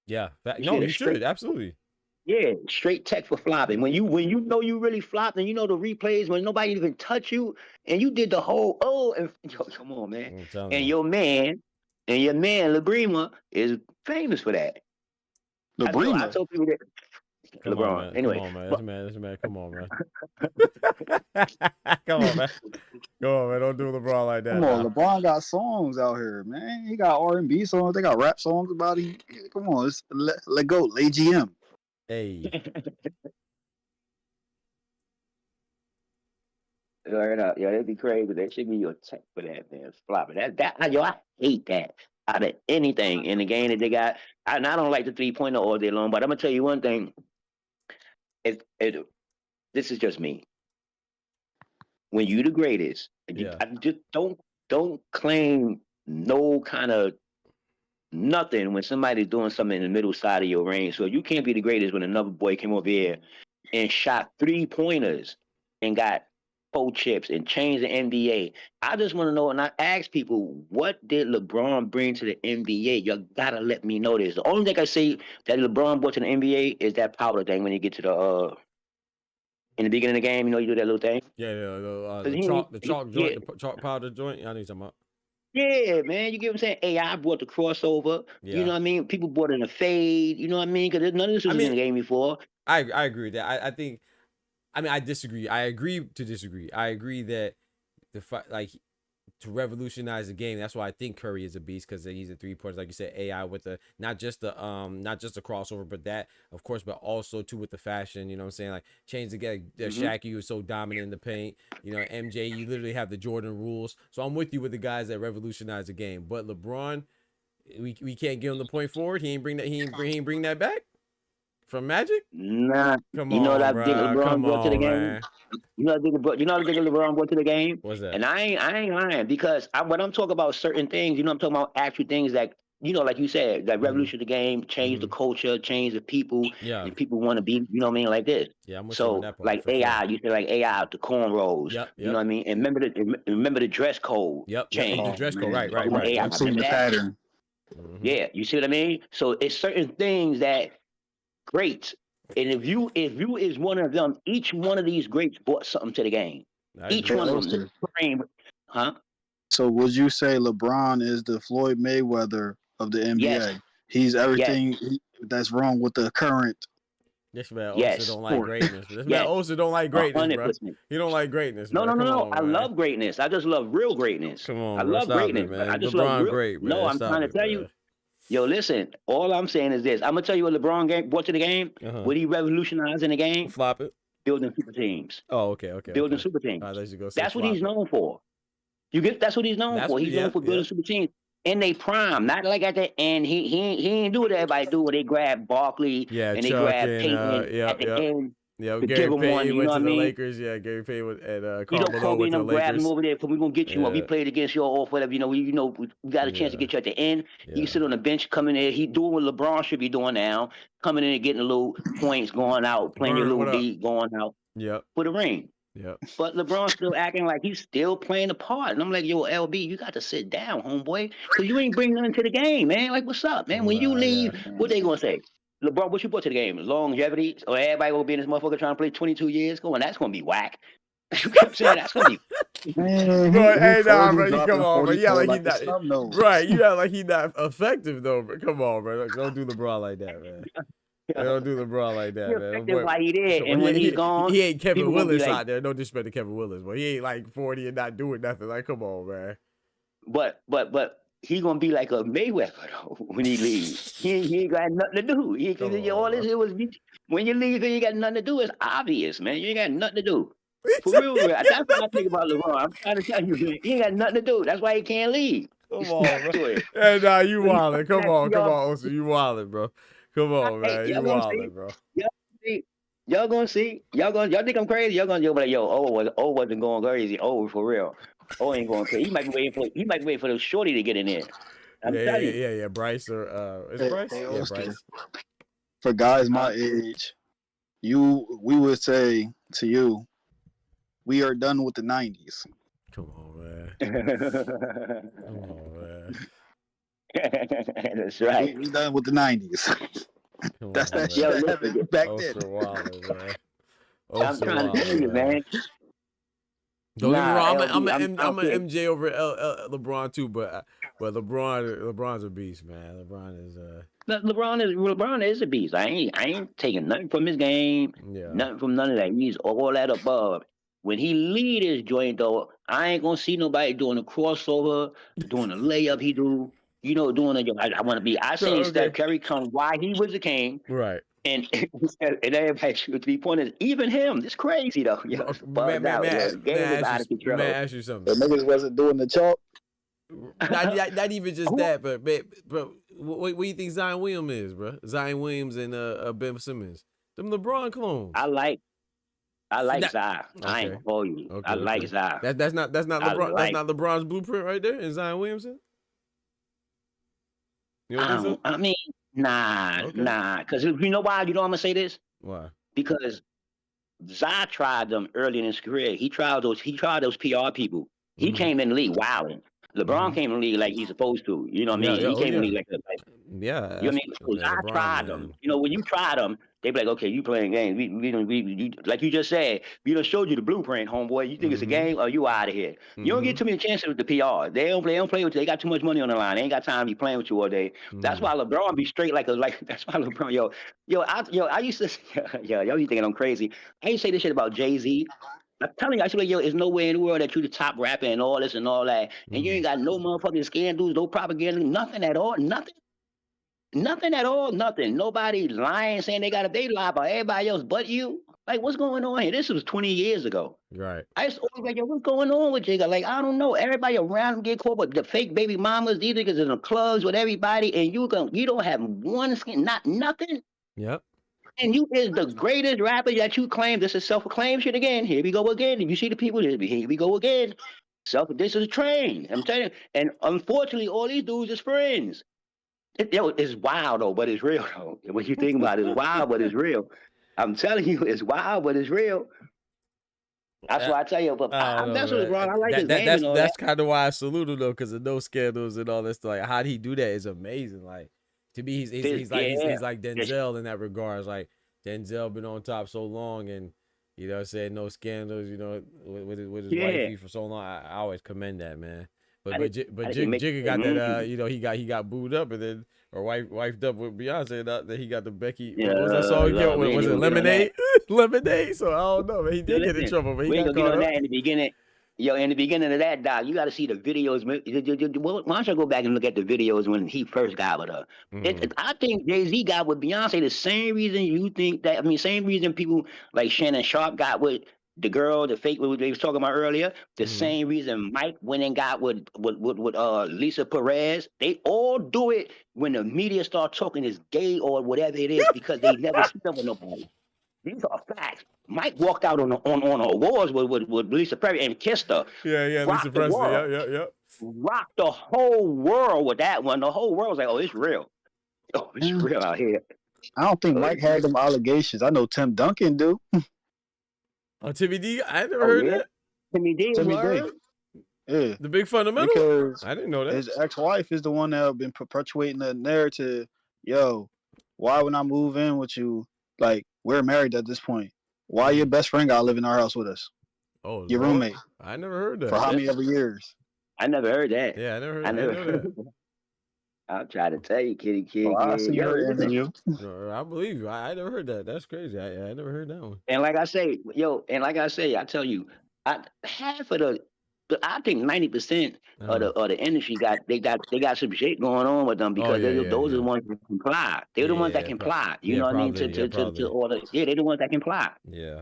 Yeah. You should. Absolutely. Yeah, straight tech for flopping. When you know you really flopped and you know the replays when nobody even touch you and you did the whole, and yo, come on, man. And your man, LeBrima, is famous for that. LeBrima? I told people that. LeBron. On, anyway. Come on, man. This man. Come on, man. Come on, man. Don't do LeBron like that. Come on, LeBron got songs out here, man. He got R&B songs. They got rap songs about him. Come on, let go. AGM. Hey. Right up. Yeah, that'd be crazy. They should give you a tech for that, man. Flopping. I hate that out of anything in the game that they got. I don't like the 3-pointer all day long, but I'm gonna tell you one thing. This is just me. When you the greatest, I just don't claim no kind of nothing when somebody's doing something in the middle side of your range. So you can't be the greatest when another boy came over here and shot 3-pointers and got 4 chips and changed the NBA. I just want to know, and I ask people, what did LeBron bring to the NBA? You gotta let me know this. The only thing I say that LeBron brought to the NBA is that powder thing when you get to the in the beginning of the game, you know, you do that little thing. Yeah, the chalk powder joint. I know you're talking about. Yeah, man, you get what I'm saying? AI brought the crossover. Yeah. You know what I mean? People brought in a fade. You know what I mean? Because none of this was in the game before. I agree with that. I think. I mean, I disagree. I agree to disagree. I agree that to revolutionize the game. That's why I think Curry is a beast because he's a 3-pointer, like you said, AI with the not just the crossover, but that of course, but also too with the fashion. You know what I'm saying? Like change the game. Shaq, you was so dominant in the paint. You know, MJ, you literally have the Jordan rules. So I'm with you with the guys that revolutionize the game. But LeBron, we can't give him the point forward. He ain't bring that. He ain't bring that back. From Magic? Nah. You know what I think LeBron brought to the game? You know what I think LeBron brought to the game? What's that? And I ain't lying because when I'm talking about certain things, you know, I'm talking about actual things that, you know, like you said, that revolution the game, change the culture, change the people, and people want to be, you know what I mean, like this. Yeah, I'm with so you on that part, like AI, you say like AI, the cornrows, you know what I mean, and remember the dress code. Change the dress code, right. I've seen the pattern. Yeah, you see what I mean? So it's certain things that. Great. And if you is one of them, each one of these greats brought something to the game. Each one of them. Huh? So would you say LeBron is the Floyd Mayweather of the NBA? Yes. He's everything that's wrong with the current. This man also don't like greatness. This man also don't like greatness, bro. He don't like greatness. No. On, I love greatness. I just love real greatness. Come on, I love greatness. Man. I just LeBron love real. Great, man. No, I'm trying to tell you. Yo, listen, all I'm saying is this. I'm going to tell you what LeBron brought to the game. What he revolutionized in the game. Flop it. building super teams. Oh, okay, okay. Building Okay. super teams. All right, let's go say That's what he's flopping. known for. That's what he's known That's for. what- He's yeah, known for building yeah. super teams. In they prime, not like at the end. He ain't do what everybody do when they grab Barkley Yeah, and they Chuck grab and Peyton at the end yeah. to Gary give him one. Payton You went know to what I the mean? Lakers. Yeah, Gary Payton and You know, Carmelo Kobe went and to the them grabbed him Lakers. over there. We're gonna get you. We Yeah. played against you or whatever. We got a chance to Yeah. get you at the end. You Yeah. can sit on the bench, come in there. He doing what LeBron should be doing now, coming in and getting a little points, going out, playing your Vern, what little up? D, going out Yep. for the ring. Yep. But LeBron's still acting like he's still playing the part. And I'm like, yo, LB, you got to sit down, homeboy, because you ain't bringing nothing to the game, man. Like, what's up, man? When you leave, what they gonna say? LeBron, what you brought to the game? Longevity? Or everybody gonna be in this motherfucker trying to play 22 years? That's gonna be whack. You know what I'm saying? That's gonna be. Man, Bro, hey, nah, 40 bro, you dropping come on, bro. Yeah, 44 like he the snub not nose. right. You act like he not effective though, bro. Come on, bro. Don't do LeBron like that, man. Don't do LeBron like that, He man. effective while he there, and when he's gone, he ain't Kevin people gonna be Willis like- out there. No disrespect to Kevin Willis, but he ain't like 40 and not doing nothing. Like, come on, man. But he gonna be like a Mayweather though, when he leaves. He ain't got nothing to do. Come on, All this bro. it was when you leave, you ain't got nothing to do. It's obvious, man. You ain't got nothing to do. For real, that's what I think about LeBron. I'm trying to tell you, he ain't got nothing to do. That's why he can't leave. Come on, bro. Hey, nah, you wildin'. Come on, Osu. You wildin', bro. Come on, man. You wildin', bro. Y'all gonna see. Y'all think I'm crazy? Y'all gonna be like, yo, wasn't going crazy. Oh, for real. Oh, ain't going crazy. He might be waiting for the shorty to get in there. I'm telling you. Yeah. Bryce or is it Bryce? Hey, Yeah, Austin, Bryce. For guys my age, we would say to you, we are done with the 90s. Come on, man. Come on, man. That's right. We done with the 90s. Come That's on, that man. shit that happened back then. Osu wildin', man. I'm Osu trying to tell you, wildin', man. Don't get me wrong. I'm LB, an MJ over LeBron too, but LeBron's a beast, man. LeBron is a beast. I ain't taking nothing from his game, nothing from none of that. He's all that above. When he lead his joint though, I ain't gonna see nobody doing a crossover, doing a layup. He do, doing a. I want to be. I seen Steph Curry come while he was the king, right? And everybody shoot 3 pointers. Even him. It's crazy though. Yo, Man, the game is out of control. Man, ask you something. The niggas wasn't doing the chalk. Not even just that, but bro, what do you think Zion Williams is, bro? Zion Williams and Ben Simmons, them LeBron clones. I like Zion. I ain't for you. Okay, I like Zion. That's not LeBron. That's not LeBron's blueprint right there in Zion Williamson. You know what I'm saying? I mean, nah. Because you know why? You know I'm gonna say this? Why? Because Zion tried them early in his career. He tried those PR people. He came in the league wilding. LeBron came in the league like he's supposed to. You know what I mean? He came in the league like yeah. You know what I mean? I tried them. When you try them, they be like, okay, you playing games. We like you just said, we done showed you the blueprint, homeboy. You think it's a game? Or you out of here? You don't get too many chances with the PR. They don't play with you. They got too much money on the line. They ain't got time to be playing with you all day. That's why LeBron be straight like that's why LeBron, I used to y'all you thinking I'm crazy. I used to say this shit about Jay-Z. I'm telling you, I should be like, there's no way in the world that you the top rapper and all this and all that. And you ain't got no motherfucking scandals, no propaganda, nothing at all, nothing. Nothing at all, nothing. Nobody lying, saying they lie about everybody else but you. Like, what's going on here? This was 20 years ago. Right. I used to always like, yo, what's going on with Jigga? Like, I don't know. Everybody around him get caught with the fake baby mamas. These niggas in the clubs with everybody, and you don't have one skin, nothing. Yep. And you is the greatest rapper that you claim. This is self-acclaimed shit again. Here we go again. If you see the people, here we go again. This is a train. I'm telling you. And unfortunately, all these dudes is friends. It's wild though, but it's real though. When you think about it, it's wild, but it's real. I'm telling you, it's wild, but it's real. That's why I tell you. But that's what LeBron. I like his name and all that's kind of why I salute him though, because of no scandals and all that stuff. Like, how did he do that is amazing. Like, to me, he's like Denzel in that regards. Like, Denzel been on top so long, and you know, said no scandals. You know, with his wifey for so long. I always commend that, man. But Jigga got that. You know, he got booed up, and then or wifed up with Beyonce. That he got the Becky. What was that song? Was it Lemonade? Lemonade. So I don't know, man. He did get in trouble, but he got caught up. In the beginning. Yo, in the beginning of that, Doc, you got to see the videos. Why don't you go back and look at the videos when he first got with her? I think Jay-Z got with Beyonce the same reason you think that. I mean, same reason people like Shannon Sharp got with the girl, the fake what they was talking about earlier. The same reason Mike went and got with Lisa Perez. They all do it when the media start talking is gay or whatever it is because they never slept with nobody. These are facts. Mike walked out on awards with Lisa Perez and kissed her. Yeah, Lisa Presley. Yeah. Rocked the whole world with that one. The whole world was like, oh, it's real. Oh, it's real out here. I don't think Mike had them allegations. I know Tim Duncan do. Oh, Timmy D? I never heard that. Timmy D. Yeah. The big fundamental? Because I didn't know that. His ex-wife is the one that been perpetuating the narrative. Yo, why would I move in with you? Like, we're married at this point. Why your best friend gotta live in our house with us? Oh, your roommate. I never heard that. For how many other years? I never heard that. Yeah, I never heard that. I'll try to tell you, kitty kid. I see your interview. I believe you. I never heard that. That's crazy. I never heard that one. And like I say, I tell you, half of I think 90% of the industry got some shit going on with them because those are the ones that comply. They're the ones that comply. You know what I mean? To all the they're the ones that comply. Yeah,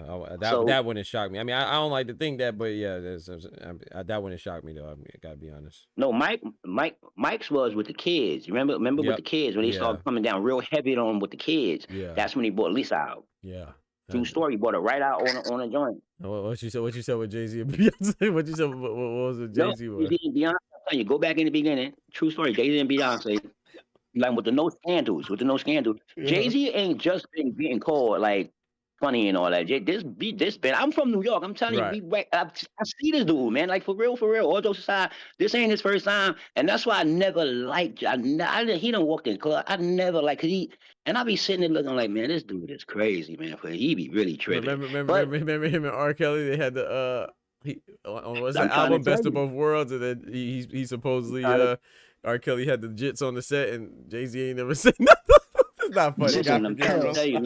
that wouldn't shock me. I mean, I don't like to think that, but yeah, that wouldn't shock me though. I gotta be honest. No, Mike's was with the kids. Remember with the kids when they started coming down real heavy on them with the kids. Yeah, that's when he bought Lisa out. Yeah. True story, bought it right out on a joint. What you said with Jay-Z and Beyonce? What you said? What was it? Jay-Z was? Jay-Z and Beyonce. I'm telling you, go back in the beginning. True story. Jay-Z and Beyonce, like with the no scandals. Jay-Z ain't just been getting called like funny and all that. This been. I'm from New York. I'm telling you, I see this dude, man. Like for real. All jokes aside, this ain't his first time, and that's why I never liked. He done walked in club. I never like he. And I be sitting there looking like, man, this dude is crazy, man. But he be really tripping. Remember him and R. Kelly? They had the what's the album Best of Both Worlds, and then he supposedly R. Kelly had the jits on the set, and Jay-Z ain't never said nothing. It's not funny. Listen, I'm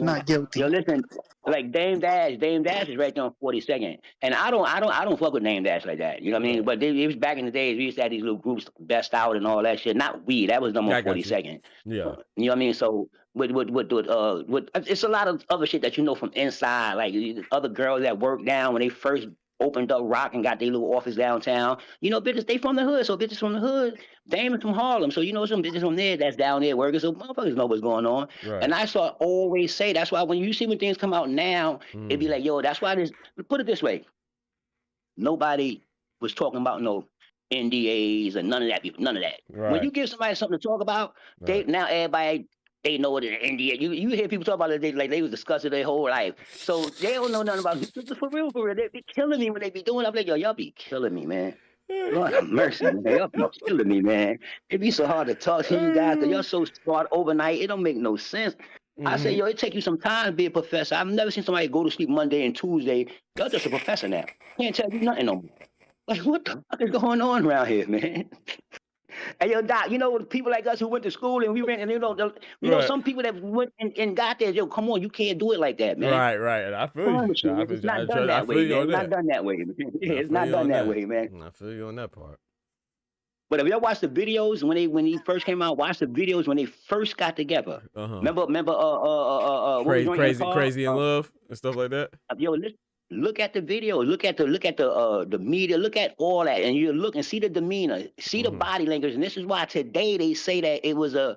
not guilty. Yo, listen, like Dame Dash is right there on 42nd, and I don't fuck with Dame Dash like that. You know what I mean? But it was back in the days we used to have these little groups, Best Out and all that shit. Not we, that was them on 42nd. Yeah, you know what I mean? So with it's a lot of other shit that you know from inside, like other girls that work down when they first opened up Rock and got their little office downtown. You know, bitches, they from the hood. So bitches from the hood, Dame is from Harlem. So you know some bitches from there that's down there working. So motherfuckers know what's going on. Right. And I saw always say, that's why when you see when things come out now, it'd be like, yo, that's why this, put it this way. Nobody was talking about no NDAs and none of that. Right. When you give somebody something to talk about, now everybody, they know what an NDA. You hear people talk about it like they was discussing their whole life. So they don't know nothing about it. For real. They be killing me when they be doing it. I'm like, yo, y'all be killing me, man. Lord have mercy, man. Y'all be killing me, man. It be so hard to talk to you guys because y'all so smart overnight. It don't make no sense. I say, yo, it take you some time to be a professor. I've never seen somebody go to sleep Monday and Tuesday. Y'all just a professor now. Can't tell you nothing no more. Like, what the fuck is going on around here, man? Hey, yo, Doc, you know, people like us who went to school and we ran, and you know, some people that went and got there, yo, come on, you can't do it like that, man. Right. I feel you. It's not done that way, man. It's not done that way, man. It's not done that way, man. I feel you on that part. But if y'all watch the videos when he first came out, watch the videos when they first got together. Remember, crazy in love and stuff like that. Yo, look at the video, look at the media, look at all that, and you look and see the demeanor, see the body language, and this is why today they say that it was a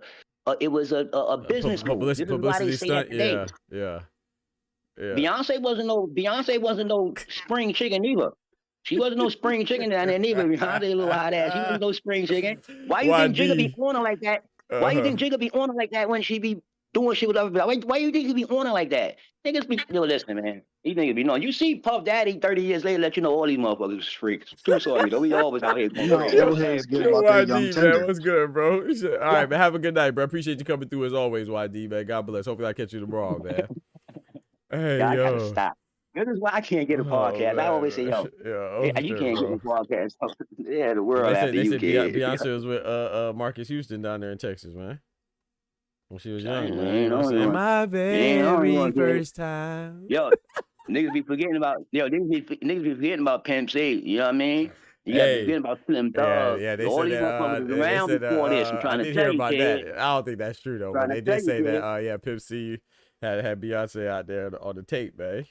business publicity stunt. Yeah. Beyonce wasn't no spring chicken either. She wasn't no spring chicken down there neither. Beyonce, little hot ass. She wasn't no spring chicken. Why you think Jigga be on her like that? Why you think Jigga be on her like that when she be doing shit with other people? Why you think he be on her like that? Niggas be listen, man. These niggas be knowing. You see Puff Daddy 30 years later, let you know all these motherfuckers is freaks. Too sorry though. We always out here. YD, man, what's good, bro? All right, man. Have a good night, bro. Appreciate you coming through as always, YD, man. God bless. Hopefully I catch you tomorrow, man. Hey, I gotta stop. This is why I can't get a podcast. I always say, yo, you can't get a podcast. Yeah, the world after you, kid. Beyonce was with Marcus Houston down there in Texas, man. When she was young, man. You know what I'm saying? My very first time. Yo, Niggas be forgetting about niggas be forgetting about Pimp C. You know what I mean? You got to Hey, forget about Slim yeah, Thug. yeah. They All said these that. motherfuckers was They around said before this. I'm I trying to did tell hear you, about kid. that. I don't think that's true though. But Trying to they tell did you, say kid. that. Yeah, Pimp C had Beyonce out there on the tape, man.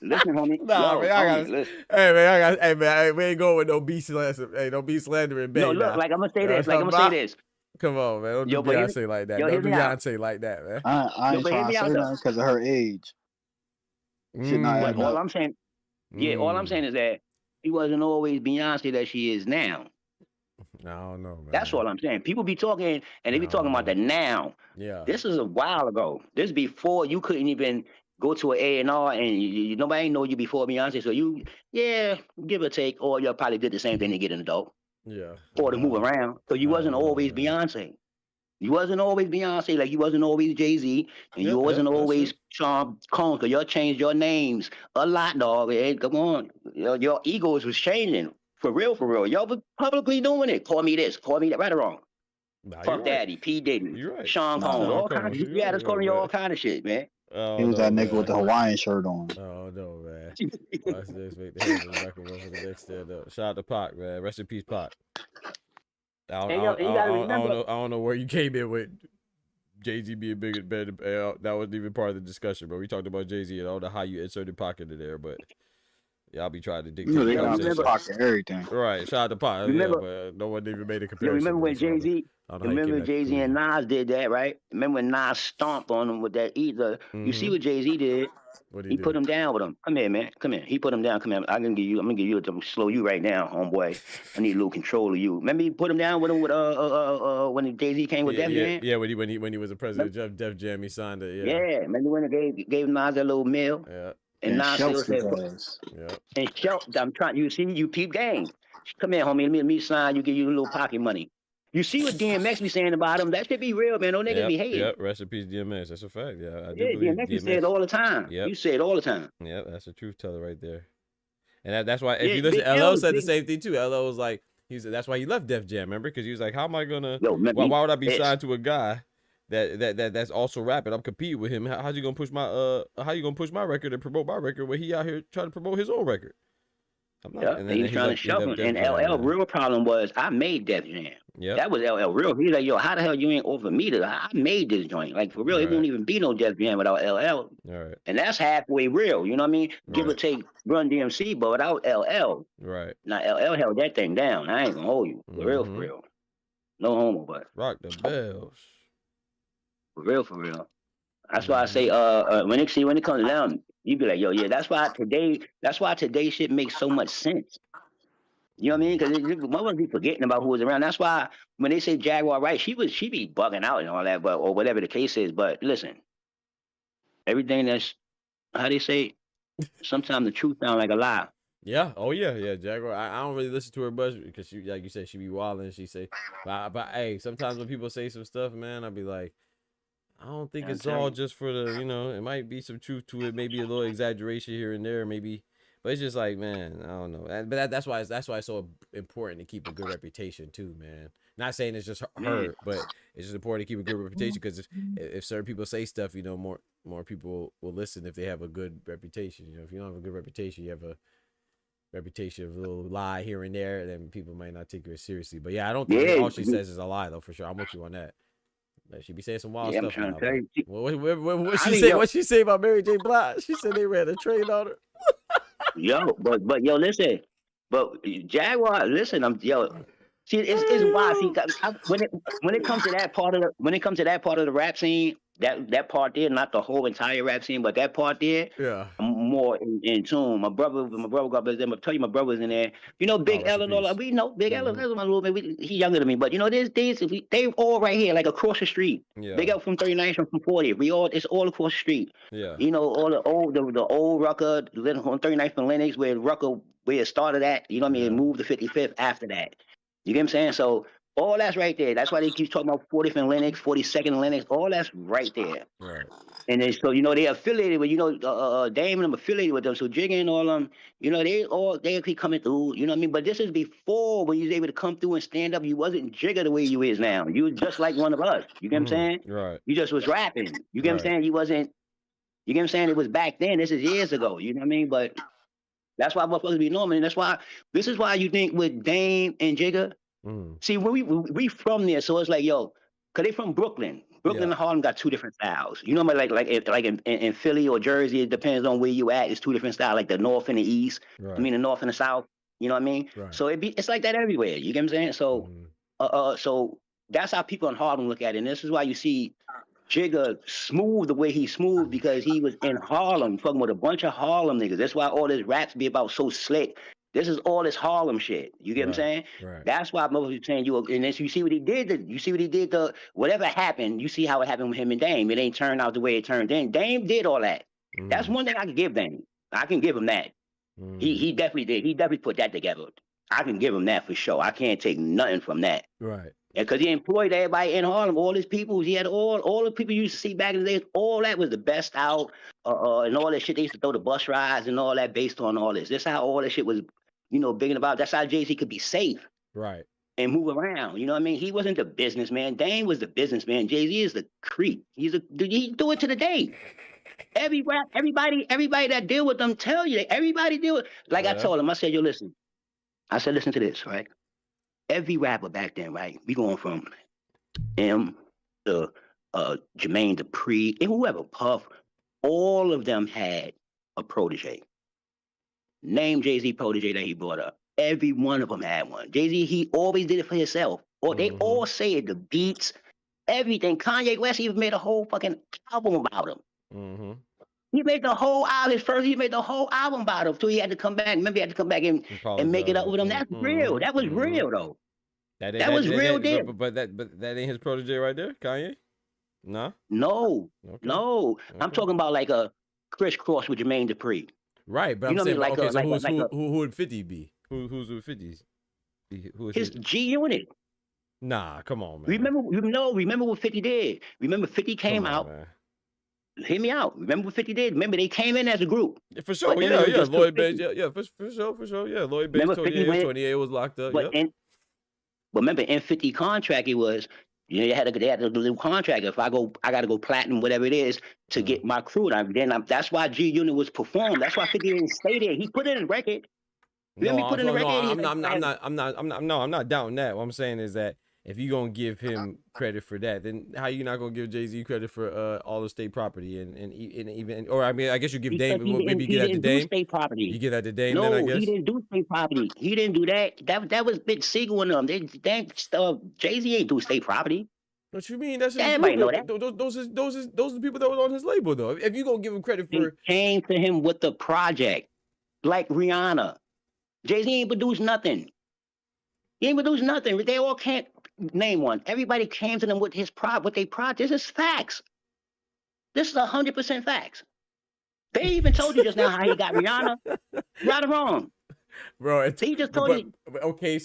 Listen, homie. Nah, Yo, man, I homie, got. listen. Hey, man, hey, man, we ain't going with no B slander. Hey, no B slandering, No, babe. look, Now. like I'm gonna say You know this. what Like I'm I'm gonna say talking this. about? Come on, man. Don't Yo, do but hear Beyonce like that. yo, hear Don't do me out. Beyonce like that, man. I Yo, ain't but hear trying me to out say though. nothing because of her age. Shit not But adding all up. I'm saying, all I'm saying is that she wasn't always Beyonce that she is now. I don't know, man. That's all I'm saying. People be talking and they be I talking don't about know. the now. Yeah. This is a while ago. This before you couldn't even go to an A&R and nobody know you before Beyonce. So you, give or take, or you probably did the same thing to get an adult Yeah. or to move around. So you I wasn't don't know, always man. Beyonce. You wasn't always Beyonce, like you wasn't always Jay-Z, and you wasn't that's always true. Sean Combs, because y'all changed your names a lot, dog. Hey, come on. Your egos was changing. For real, for real. Y'all was publicly doing it. Call me this, call me that, right or wrong. Nah, Puff you're right. Daddy, P. Diddy, You're right. Sean Nah, Combs, Sean all kinds Combs, of, you're right, that's calling you all kind of shit, man. Oh he was no, that nigga man. with the Hawaiian shirt on. Oh no, man. Watch this. Make the heads of the microphone for the next stand up. Shout out to Pac, man. Rest in peace, Pac. And yo, you gotta remember, I don't know where you came in with Jay-Z being bigger, better. That wasn't even part of the discussion, but we talked about Jay-Z and I don't know how you inserted Pac into there, but y'all be trying to dictate You know, the they got conversation. pocket everything. Right, shout out to Pac. remember, but no one even made a yo, comparison. remember when so I don't- Jay-Z, I don't know how you came remember to that Jay-Z and Nas did that, right? Remember when Nas stomped on him with that either? You see what Jay-Z did? What He put him down with him. Come here, man. Come here. He put him down. Come here. I'm gonna give you. I'm slow you right now, homeboy. I need a little control of you. Remember he put him down with him with when Jay-Z came with Def Jam. Yeah. When he was the president of Def Jam, he signed it. Yeah. Yeah. Remember when they gave Nas that little meal? Yeah. And And Nas still shelf his said, ass. Yeah. and shout. I'm trying. You see, you peep game. Come here, homie. Let me sign. You give you a little pocket money. You see what DMX be saying about him? That should be real, man. No niggas be hating. Yep. Rest in peace, DMX. That's a fact. Yeah, I do Yeah, believe DMX be saying it all the time. Yep. You say it all the time. Yeah, that's a truth teller right there. And that's why if Yeah, you listen, Big LL L, said the Big- same thing too. LL was like, that's why he left Def Jam, remember? Because he was like, how am I gonna? Yo, man, Why would I be it's- signed to a guy that's also rapping? I'm competing with him. How's you gonna push my how you gonna push my record and promote my record when he out here trying to promote his own record? I'm not. Yeah, And he's trying to shove him. And LL real problem was I made Def Jam. Yeah, That was LL real. He's like, yo, how the hell you ain't offer me to? I made this joint. Like for real, it won't even be no Def Jam without LL. All right. And that's halfway real. You know what I mean? Give or Right. take Run DMC, but without LL. Right. Now LL held that thing down. I ain't gonna hold you. For real, for real. No homo, but Rock the bells. for real, for real. That's why I say when it comes down, you be like, yo, yeah, that's why today shit makes so much sense. You know what I mean? Because motherfuckers be forgetting about who was around. That's why when they say Jaguar Wright, she be bugging out and all that, but or whatever the case is. But listen, everything that's how they say, sometimes the truth sound like a lie. Yeah. Oh yeah. Yeah. Jaguar. I don't really listen to her much because she, like you said, she be wilding. She say, but hey, sometimes when people say some stuff, man, I'll be like, I don't think it's all just for the, it might be some truth to it, maybe a little exaggeration here and there, maybe. But it's just like, man, I don't know. But that's why it's so important to keep a good reputation too, man. Not saying it's just her, but it's just important to keep a good reputation because if certain people say stuff, more people will listen if they have a good reputation. If you don't have a good reputation, you have a reputation of a little lie here and there, then people might not take you as seriously. But yeah, I don't think all she says is a lie though, for sure. I'm with you on that. Like, she be saying some wild stuff. I'm trying to tell you. What she say? What she say about Mary J. Blige? She said they ran a train on her. Yo, but yo, listen, but Jaguar, listen, See, it's why. See, when it comes to that part of the rap scene, that part there, not the whole entire rap scene, but that part there, yeah, I'm more in tune. My brother got them. I tell you, my brother was in there. You know, Big L and all that. We know Big L. That's my little man. He younger than me, but you know, they all right here, like across the street. Yeah. Big L from 39th from 40th. It's all across the street. Yeah. You know, all the old Rucker, on 39th and Lennox, where it started at. You know what I mean? It moved to 55th after that. You get what I'm saying? So all that's right there. That's why they keep talking about 40th and Lennox, 42nd and Lennox. All that's right there. Right. And then so they affiliated with Dame and them affiliated with them. So Jigga and all them, they keep coming through. You know what I mean? But this is before when you was able to come through and stand up. You wasn't Jigga the way you is now. You was just like one of us. You get what I'm saying? Right. You just was rapping. You get what I'm saying? You wasn't You get what I'm saying? It was back then. This is years ago. You know what I mean? But that's why motherfuckers be normal, and that's why this is why you think with Dame and Jigga. See, we from there, so it's like, yo, cause they from Brooklyn. Brooklyn and Harlem got two different styles. You know, like in Philly or Jersey, it depends on where you at. It's two different styles, like the North and the East. Right. I mean, the North and the South. You know what I mean? Right. So it's like that everywhere. You get what I'm saying? So, so that's how people in Harlem look at it, and this is why you see Jigga smooth the way he smooth, because he was in Harlem fucking with a bunch of Harlem niggas. That's why all this raps be about so slick. This is all this Harlem shit. You get what I'm saying? Right. That's why most people saying and then you see what he did. You see what he did. Whatever happened, you see how it happened with him and Dame. It ain't turned out the way it turned in. Dame did all that. That's one thing I can give Dame. I can give him that. He definitely did. He definitely put that together. I can give him that for sure. I can't take nothing from that. Right. Because he employed everybody in Harlem, all his people. He had all the people you used to see back in the day. All that was the best out, and all that shit. They used to throw the bus rides and all that based on all this. This is how all that shit was, you know, big and about. That's how Jay-Z could be safe, right, and move around. You know what I mean? He wasn't the businessman. Dame was the businessman. Jay-Z is the creep. He do it to the day. Everybody that deal with them tell you that everybody deal with. Like I told him, I said, yo, listen. I said, listen to this, right? Every rapper back then, right? We going from M to Jermaine Dupri and whoever, Puff, all of them had a protege. Name Jay-Z protege that he brought up. Every one of them had one. Jay-Z, he always did it for himself. Or they all say it, the beats, everything. Kanye West even made a whole fucking album about him. He made the whole album. He made the whole album about him. So he had to come back. Remember, he had to come back and make it up with him. That's real. That was real, though. That was real deal. But that ain't his protege right there, Kanye? Nah? No. Okay. No. Okay. I'm talking about like a crisscross with Jermaine Dupri. Right, but I'm saying, like, okay, so who would 50 be? Who's with 50s? Who is his G Unit. Nah, come on, man. Remember what 50 did. Remember 50 came out. Man. Hear me out. Remember what 50 did? Remember they came in as a group. Yeah, for sure. Yeah. Lloyd Banks. Yeah, for sure. Yeah, Lloyd Banks. 28 was locked up. But remember in 50 contract it was, you know, they had a little contract. If I got to go platinum, whatever it is, to get my crew. That's why G Unit was performed. That's why 50 didn't stay there. He put it in the record. I'm not doubting that. What I'm saying is that if you're gonna give him credit for that, then how you not gonna give Jay-Z credit for all the state property and even, or I mean, I guess you give Dame, maybe you give that to Dame. State property. You give that to Dame, no, then I guess. He didn't do state property. He didn't do that. That was Big Siegel and them. Jay-Z ain't do state property. What you mean? That's his everybody know that. Those are the people that was on his label, though. If you gonna give him credit for, it came to him with the project, like Rihanna. Jay-Z ain't produced nothing. He ain't produced nothing. They all can't name one. Everybody came to them with what they project. This is facts. This is 100% facts. They even told you just now how he got Rihanna. Right or wrong, bro? He just told you. Okay,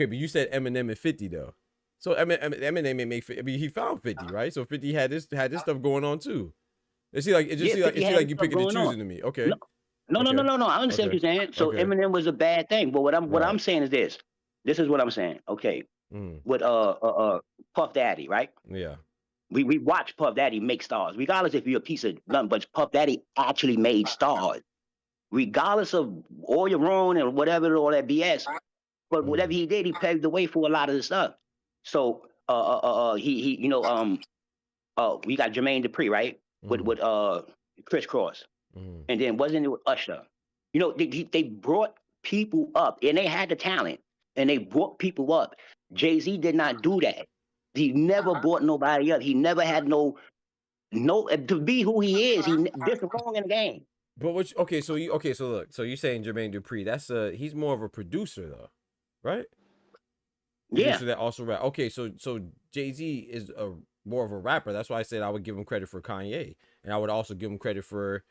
but you said Eminem and 50 though. So Eminem may make. I mean, he found 50, right? So 50 had this stuff going on too. It seems like you picking and choosing to me. Okay. No. I understand what you're saying. So Eminem was a bad thing. But what I'm saying is this. This is what I'm saying. Okay. With Puff Daddy, right? Yeah. We watch Puff Daddy make stars. Regardless if you're a piece of nothing, but Puff Daddy actually made stars. Regardless of all your wrong and whatever, all that BS. But whatever he did, he paved the way for a lot of the stuff. So he we got Jermaine Dupri, right? With Criss Cross. And then wasn't it with Usher? You know, they brought people up, and they had the talent, and they brought people up. Jay-Z did not do that. He never brought nobody up. He never had no to be who he is. He did wrong in the game. But so look, so you're saying Jermaine Dupri? He's more of a producer though, right? Yeah. That also rap. Okay, so Jay-Z is more of a rapper. That's why I said I would give him credit for Kanye, and I would also give him credit for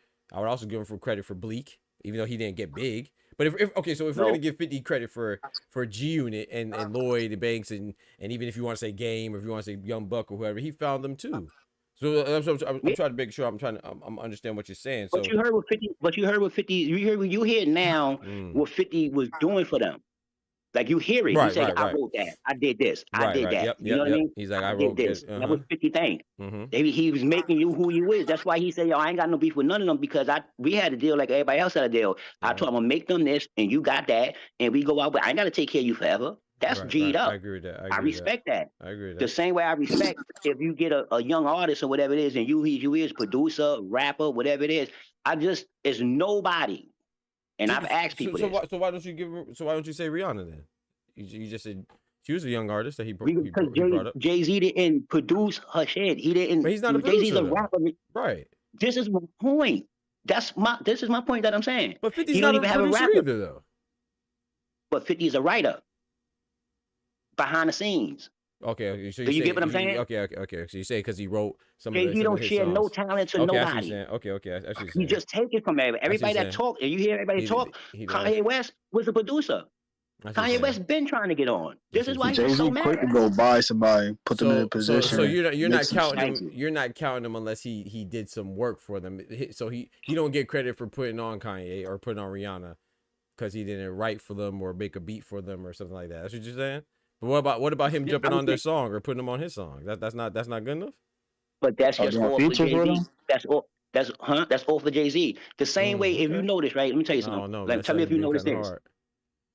Bleak, even though he didn't get big. But if we're gonna give 50 credit for G Unit and Lloyd and Banks and even if you want to say Game or if you want to say Young Buck or whoever, he found them too. So I'm trying to make sure I'm understand what you're saying. So But you heard what 50. You hear now what 50 was doing for them. Like you hear it, you say, I wrote that, I did this, I did that. Yep, You know what I mean? He's like, I did wrote this. this. That was 50 things. Mm-hmm. He was making you who you is. That's why he said, yo, I ain't got no beef with none of them because we had a deal like everybody else had a deal. I told him, I'm gonna make them this, and you got that, and we go out, but I ain't gotta take care of you forever. That's G'd up. I agree with that. I respect that. I agree with that. The same way I respect if you get a young artist or whatever it is, and you is producer, rapper, whatever it is. It's nobody. And I've asked people so why don't you say Rihanna then? You just said she was a young artist that he brought up. Jay-Z didn't produce her shit. He didn't. But he's not a producer. Jay-Z's a rapper. Right. This is my point. This is my point that I'm saying. But 50's not even a producer either, though. But 50 is a writer behind the scenes. Okay. So do you get what I'm saying? Okay. So you say because he wrote some Jay-Z don't share no talent to nobody. Okay. You just take it from everybody that talk, and you hear everybody talk. Kanye West was a producer. Kanye West been trying to get on. This is why he's so mad. Quick to go buy somebody, put them in a position. So you're not counting him. You're not counting him unless he did some work for them. So he don't get credit for putting on Kanye or putting on Rihanna because he didn't write for them or make a beat for them or something like that. That's what you're saying. But what about him jumping on their song or putting them on his song? That's not good enough. But that's just all for Jay-Z. That's all for Jay-Z. The same way, if you notice, right? Let me tell you something. Like, tell me if you notice this.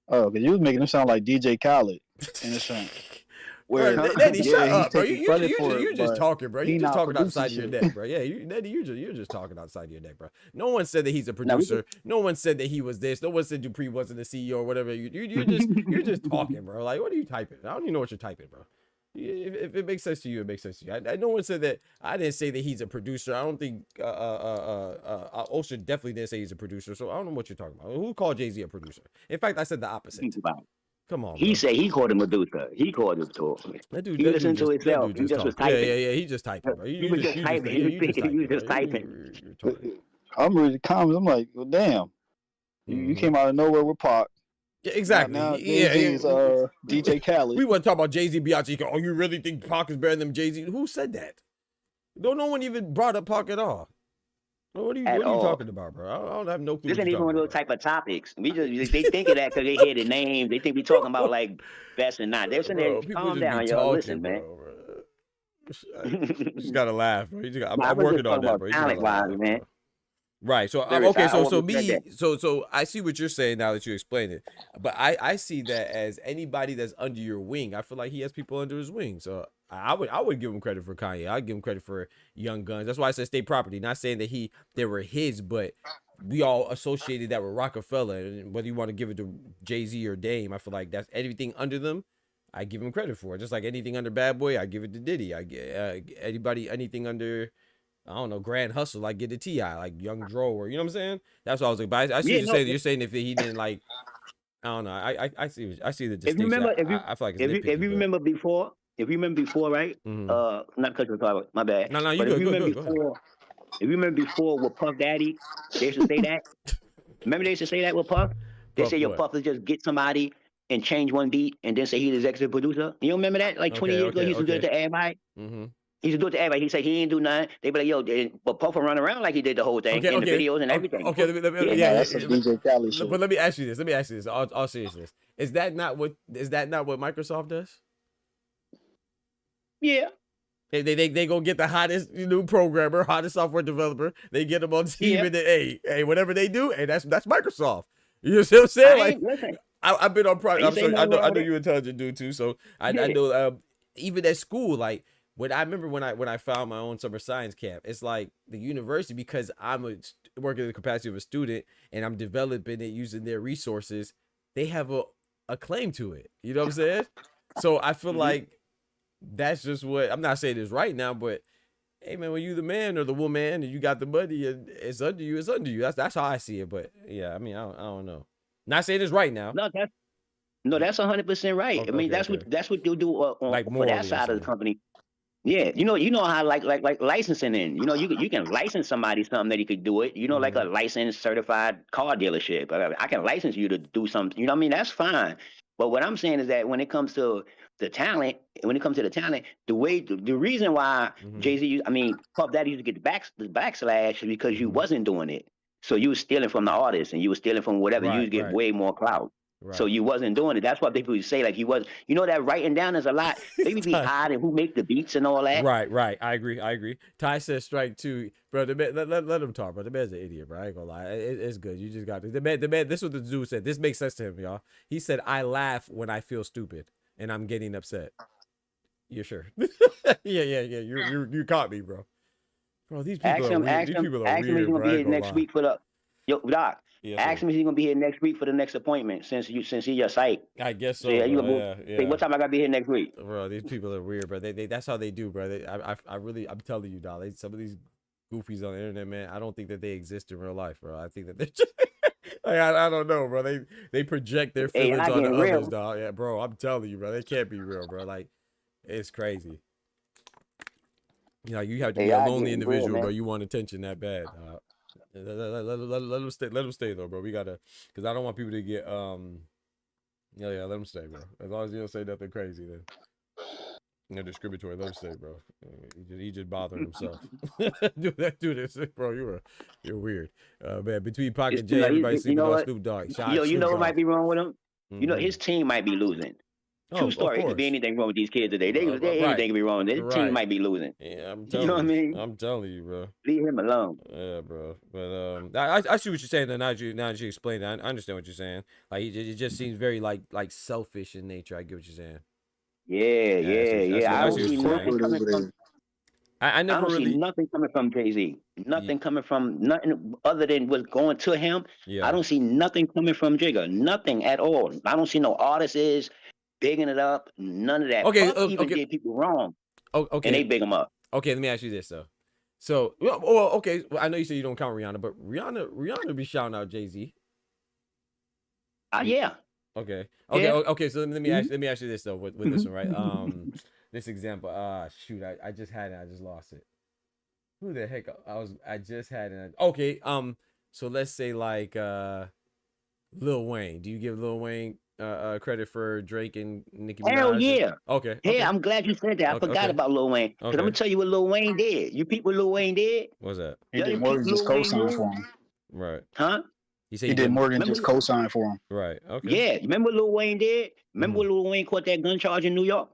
Oh, because you was making him sound like DJ Khaled in the song. Nettie, shut up, bro. You just talking, bro. You just talking outside your neck, bro. Yeah, Nettie, you're just talking outside your neck, bro. No one said that he's a producer. No one said that he was this. No one said Dupree wasn't the CEO or whatever. You're just talking, bro. Like, what are you typing? I don't even know what you're typing, bro. If it makes sense to you, it makes sense to you. No one said that. I didn't say that he's a producer. I don't think Ocean definitely didn't say he's a producer. So I don't know what you're talking about. Who called Jay-Z a producer? In fact, I said the opposite. Come on, he said he called him a producer. He called him to him. He listened to himself. He just was typing. Yeah. He just typing, bro. He was just typing. He was just typing. I'm reading the comments. I'm like, well, damn. You came out of nowhere with Pac. Yeah, exactly. Now Jay-Z's, DJ Khaled. We want to talk about Jay-Z, Beyonce. Oh, you really think Pac is better than Jay-Z? Who said that? No one even brought up Pac at all. What are you talking about, bro? I don't have no clue. This ain't even one of those type of topics. They think of that because they hear the name. They think we talking about like best and not. They're saying, there, calm down, yo. Listen, man. Just gotta laugh, bro. I'm working on that, bro. Talent-wise, man. Right. So okay. So I see what you're saying now that you explained it, but I see that as anybody that's under your wing. I feel like he has people under his wing. So I would give him credit for Kanye. I'd give him credit for Young Guns. That's why I said state property. Not saying that they were his, but we all associated that with Rockefeller. And whether you want to give it to Jay-Z or Dame, I feel like that's everything under them. I give him credit for it. Just like anything under Bad Boy, I give it to Diddy. Anything under, I don't know, Grand Hustle, like get the T.I., like Young Dro, or you know what I'm saying? That's what I was like. But I see what you're saying. You're saying if he didn't like, I don't know. I see the distinction. I feel like it's if you remember before, right? Not cut your car, my bad. No, you good. If you remember before with Puff Daddy, they used to say that. Remember they used to say that with Puff? They say your Puff is just get somebody and change one beat and then say he's the executive producer. You don't remember that? Like 20 years ago, he used to do it to everybody. He used to do it to everybody. He said he ain't do nothing. They be like, yo, but Puff will run around like he did the whole thing in the videos and everything. That's a DJ Khaled shit. But let me ask you this. All seriousness. Is that not what Microsoft does? Yeah. They go get the hottest new programmer, hottest software developer. They get them on team and then hey, whatever they do, hey, that's Microsoft. You know what I'm saying? I've been on projects. I know you're intelligent dude too. So I know even at school, like when I found my own summer science camp, it's like the university, because I'm working in the capacity of a student and I'm developing it using their resources. They have a claim to it. You know what I'm saying? So I feel like that's just what I'm not saying is right now, but hey man, when you the man or the woman and you got the money and it's under you, it's under you. That's how I see it. But yeah, I mean, I don't know. Not saying it's right now. No, that's 100% right. I mean, that's what you do on like for that side of the company. Yeah, you know how like licensing in. You know, you can license somebody something that he could do it. You know, like a licensed certified car dealership. I can license you to do something. You know what I mean? That's fine. But what I'm saying is that when it comes to the talent, the reason why Jay-Z, Puff Daddy used to get the backslash is because you wasn't doing it. So you was stealing from the artist and you was stealing from whatever. You would get way more clout. So you wasn't doing it. That's what people say. Like, he was, you know, that writing down is a lot. Maybe be odd and who make the beats and all that. Right. I agree. Ty says strike two, bro. The man, let him talk, bro. The man's an idiot, bro. I ain't gonna lie. It's good. You just got to. The man. This is what the dude said. This makes sense to him, y'all. He said, "I laugh when I feel stupid and I'm getting upset." You sure? yeah. You caught me, bro. Bro, these people are weird. These people are weird, bro. Ask him if he's gonna be here next week for the Doc. Yes, ask him if he's gonna be here next week for the next appointment since he's your psych. I guess so. Yeah, yeah. Say, what time I gotta be here next week? Bro, these people are weird, bro. They that's how they do, bro. I'm telling you, dog. Some of these goofies on the internet, man. I don't think that they exist in real life, bro. I think that they're just, like, I don't know, bro. They project their feelings on the others, dog. Yeah, bro. I'm telling you, bro. They can't be real, bro. Like, it's crazy. You know, you have to be a lonely individual, bro. You want attention that bad. Let them stay though, bro. We gotta, because I don't want people to get yeah, let them stay, bro. As long as you don't say nothing crazy, then you're discriminatory. Let him stay, bro. He just bothering himself. do this, bro. You're weird, man. Between Pocket J, everybody sleeping on Snoop Dogg. You know what might be wrong with him? You know, his team might be losing. True story. It could be anything wrong with these kids today. Anything could be wrong. Their team might be losing. Yeah, I'm telling you. You know what I mean? I'm telling you, bro. Leave him alone. Yeah, bro. But I see what you're saying. Now that you explain it, I understand what you're saying. Like, it just seems very like selfish in nature. I get what you're saying. Yeah. I don't see nothing coming from. I never don't really see nothing coming from Jay-Z. Nothing coming from nothing other than what's going to him. Yeah. I don't see nothing coming from Jigga. Nothing at all. I don't see no artists bigging it up. None of that. Okay. Even get people wrong. Okay. And they big them up. Okay, let me ask you this though. So, okay. Well, I know you said you don't count Rihanna, but Rihanna be shouting out Jay-Z. Yeah. Okay. Yeah. Okay. So let me ask you this though with this one, right? This example. Shoot, I just had it. I just lost it. Who the heck? I just had it. Okay. So let's say like Lil Wayne. Do you give Lil Wayne credit for Drake and Nicki Minaj? Hell yeah. Okay. Yeah, I'm glad you said that. I forgot about Lil Wayne. Because I'm gonna tell you what Lil Wayne did. You peep what Lil Wayne did? What's that? He did more than just co-sign for him. Right. Huh? He did more than just co-sign for him. Right. Okay. Yeah. Remember what Lil Wayne did? Remember when Lil Wayne caught that gun charge in New York?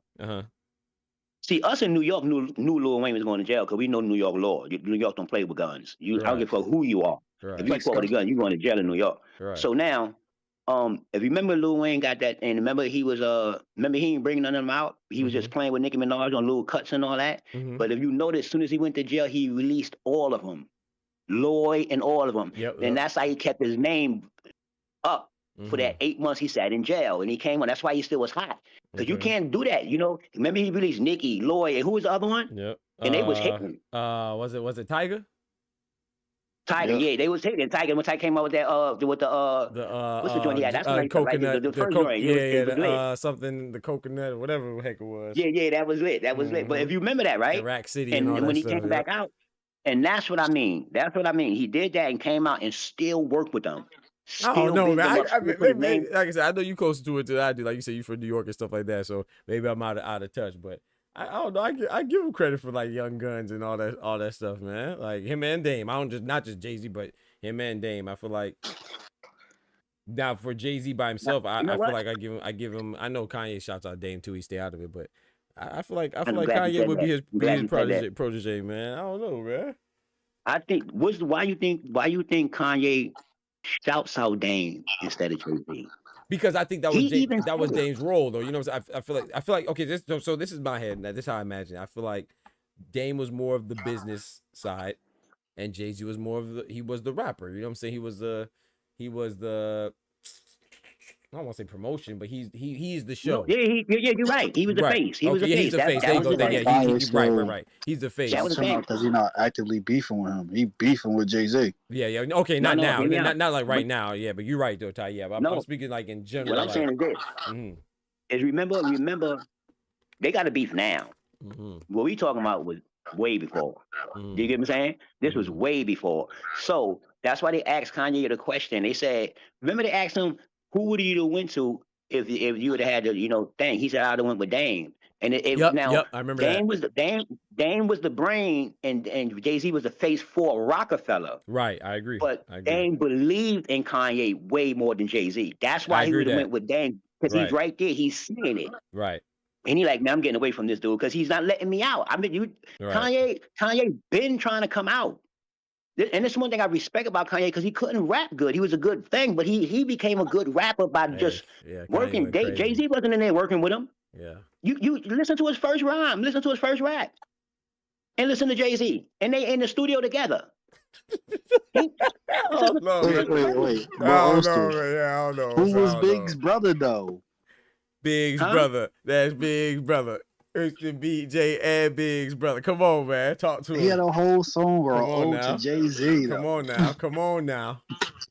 See, us in New York knew Lil Wayne was going to jail because we know New York law. New York don't play with guns. I don't give a fuck who you are. Right. If you caught with a gun, you're going to jail in New York. Right. So now, if you remember Lil Wayne got that, and remember he ain't bringing none of them out. He was just playing with Nicki Minaj on little cuts and all that. But if you notice, as soon as he went to jail, he released all of them. Lloyd and all of them. And that's how he kept his name up for that 8 months he sat in jail. And he came on. That's why he still was hot. Because you can't do that, you know. Remember he released Nicki, Lloyd, and who was the other one? Yep. And they was hitting. Was it Tiger? Tiger, yeah, they was hitting. Tiger, when Tiger came out with that, what's the joint he had? That's the coconut, the first joint. Something, the coconut, or whatever the heck it was. Yeah, that was lit. That was lit. But if you remember that, right? Rack City and all when that he stuff, came back out, and that's what I mean. He did that and came out and still worked with them. I don't know, man. Like I said, I know you closer to it than I do. Like you said, you from New York and stuff like that, so maybe I'm out of touch. But I don't know. I give him credit for like Young Guns and all that stuff, man. Like him and Dame. I don't not just Jay-Z, but him and Dame. I feel like now for Jay-Z by himself, I feel like I give him. I know Kanye shouts out Dame too. He stay out of it, but I feel like Kanye would be his protege, man. I don't know, man. I think why you think Kanye shouts out Dame instead of Jay-Z? Because I think that was Dame's role, though. You know what I'm saying? I feel like okay. This is my head. This is how I imagine it. I feel like Dame was more of the business side, and Jay-Z was more of the rapper. You know what I'm saying? He was the I don't want to say promotion, but he's the show. Yeah, you're right. He was the face. He was the face. He's the face. Right. He's the face. Because he's not actively beefing with him. He beefing with Jay-Z. Yeah. Okay, not now. Not like right now. Yeah, but you're right though, Ty. Yeah, but I'm speaking like in general. What I'm saying is this: is remember, they got a beef now. What we talking about was way before. Do you get what I'm saying? This was way before. So that's why they asked Kanye the question. They said, remember they asked him, who would you have went to if you would have had the thing? He said, I'd have went with Dame. And it Yep, now yep, I remember Dame that. was Dame was the brain, and Jay-Z was the face for Rockefeller. Right, I agree. But I agree. Dame believed in Kanye way more than Jay-Z. That's I why he agree would have that. went with Dame, because he's Right. right there. He's seeing it. Right. And he like, man, I'm getting away from this dude because he's not letting me out. I mean, Right. Kanye been trying to come out. And this is one thing I respect about Kanye, because he couldn't rap good. He was a good thing, but he became a good rapper by just Yeah, Kanye working. went crazy. Jay-Z wasn't in there working with him. Yeah. You listen to his first rhyme, listen to his first rap, and listen to Jay-Z, and they in the studio together. Wait. I don't know, Oster, man. I don't know. who was Big's brother though? Big's brother. That's Big's brother. It's the BJ and Big's brother. Come on, man. Talk to him. He had a whole song or an Come on ode now. to Jay-Z. Come on now. Come on now.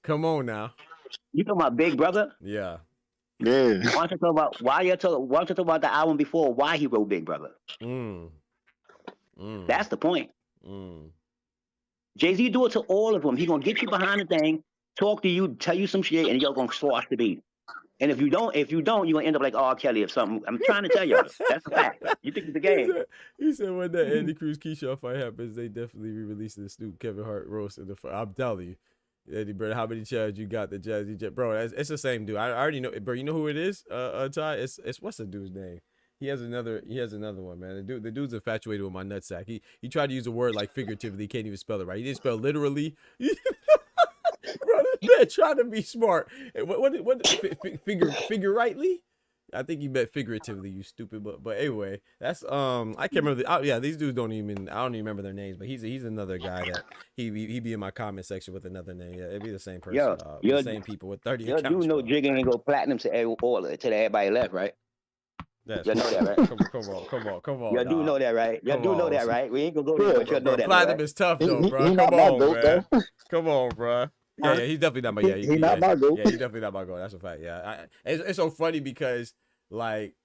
Come on now. You talking about Big Brother? Yeah. Yeah. Why don't you talk about why don't you talk about the album before why he wrote Big Brother? That's the point. Jay-Z do it to all of them. He gonna get you behind the thing, talk to you, tell you some shit, and you're gonna squash the beat. And if you don't, you're gonna end up like R. Kelly or something. I'm trying to tell y'all. That's a fact. You think it's a game. He said when that Andy Cruz Keyshawn fight happens, they definitely re-release the Snoop Kevin Hart roast in the fight. I'm telling you. Eddie, bro, how many challenges you got? The Jazzy Jet, bro. It's the same dude. I already know, bro. You know who it is? Ty. It's what's the dude's name? He has another one, man. The dude's infatuated with my nutsack. He tried to use a word like figuratively. He can't even spell it right. He didn't spell literally. Bro, this man trying to be smart. What figure rightly? I think he meant figuratively, you stupid. But anyway, that's I can't remember. Yeah, these dudes I don't even remember their names. But he's another guy that he be in my comment section with another name. Yeah, it'd be the same person. The same people with 30 accounts. You know, Jigga ain't go platinum to everybody left, right? You know that, right? Come on. You do know that, right? You do know that, right? We ain't gonna go there, but you know that. Platinum is tough though, bro. Come on, man. Come on, bro. Yeah, he's definitely not my he's not my goal. Yeah, he's definitely not my goal. That's a fact. Yeah, it's so funny because like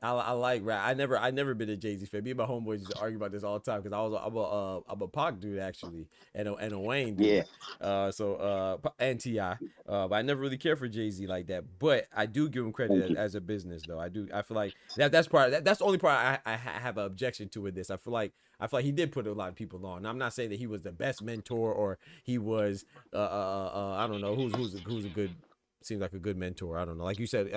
I like rap. I never been a Jay-Z fan. Me and my homeboys used to argue about this all the time because I'm a Pac dude actually and a Wayne dude. Yeah. And T.I. But I never really cared for Jay-Z like that. But I do give him credit as a business though. I do. I feel like that's the only part I have an objection to with this. I feel like he did put a lot of people on. I'm not saying that he was the best mentor or he was I don't know who's a good. Seems like a good mentor. I don't know. Like you said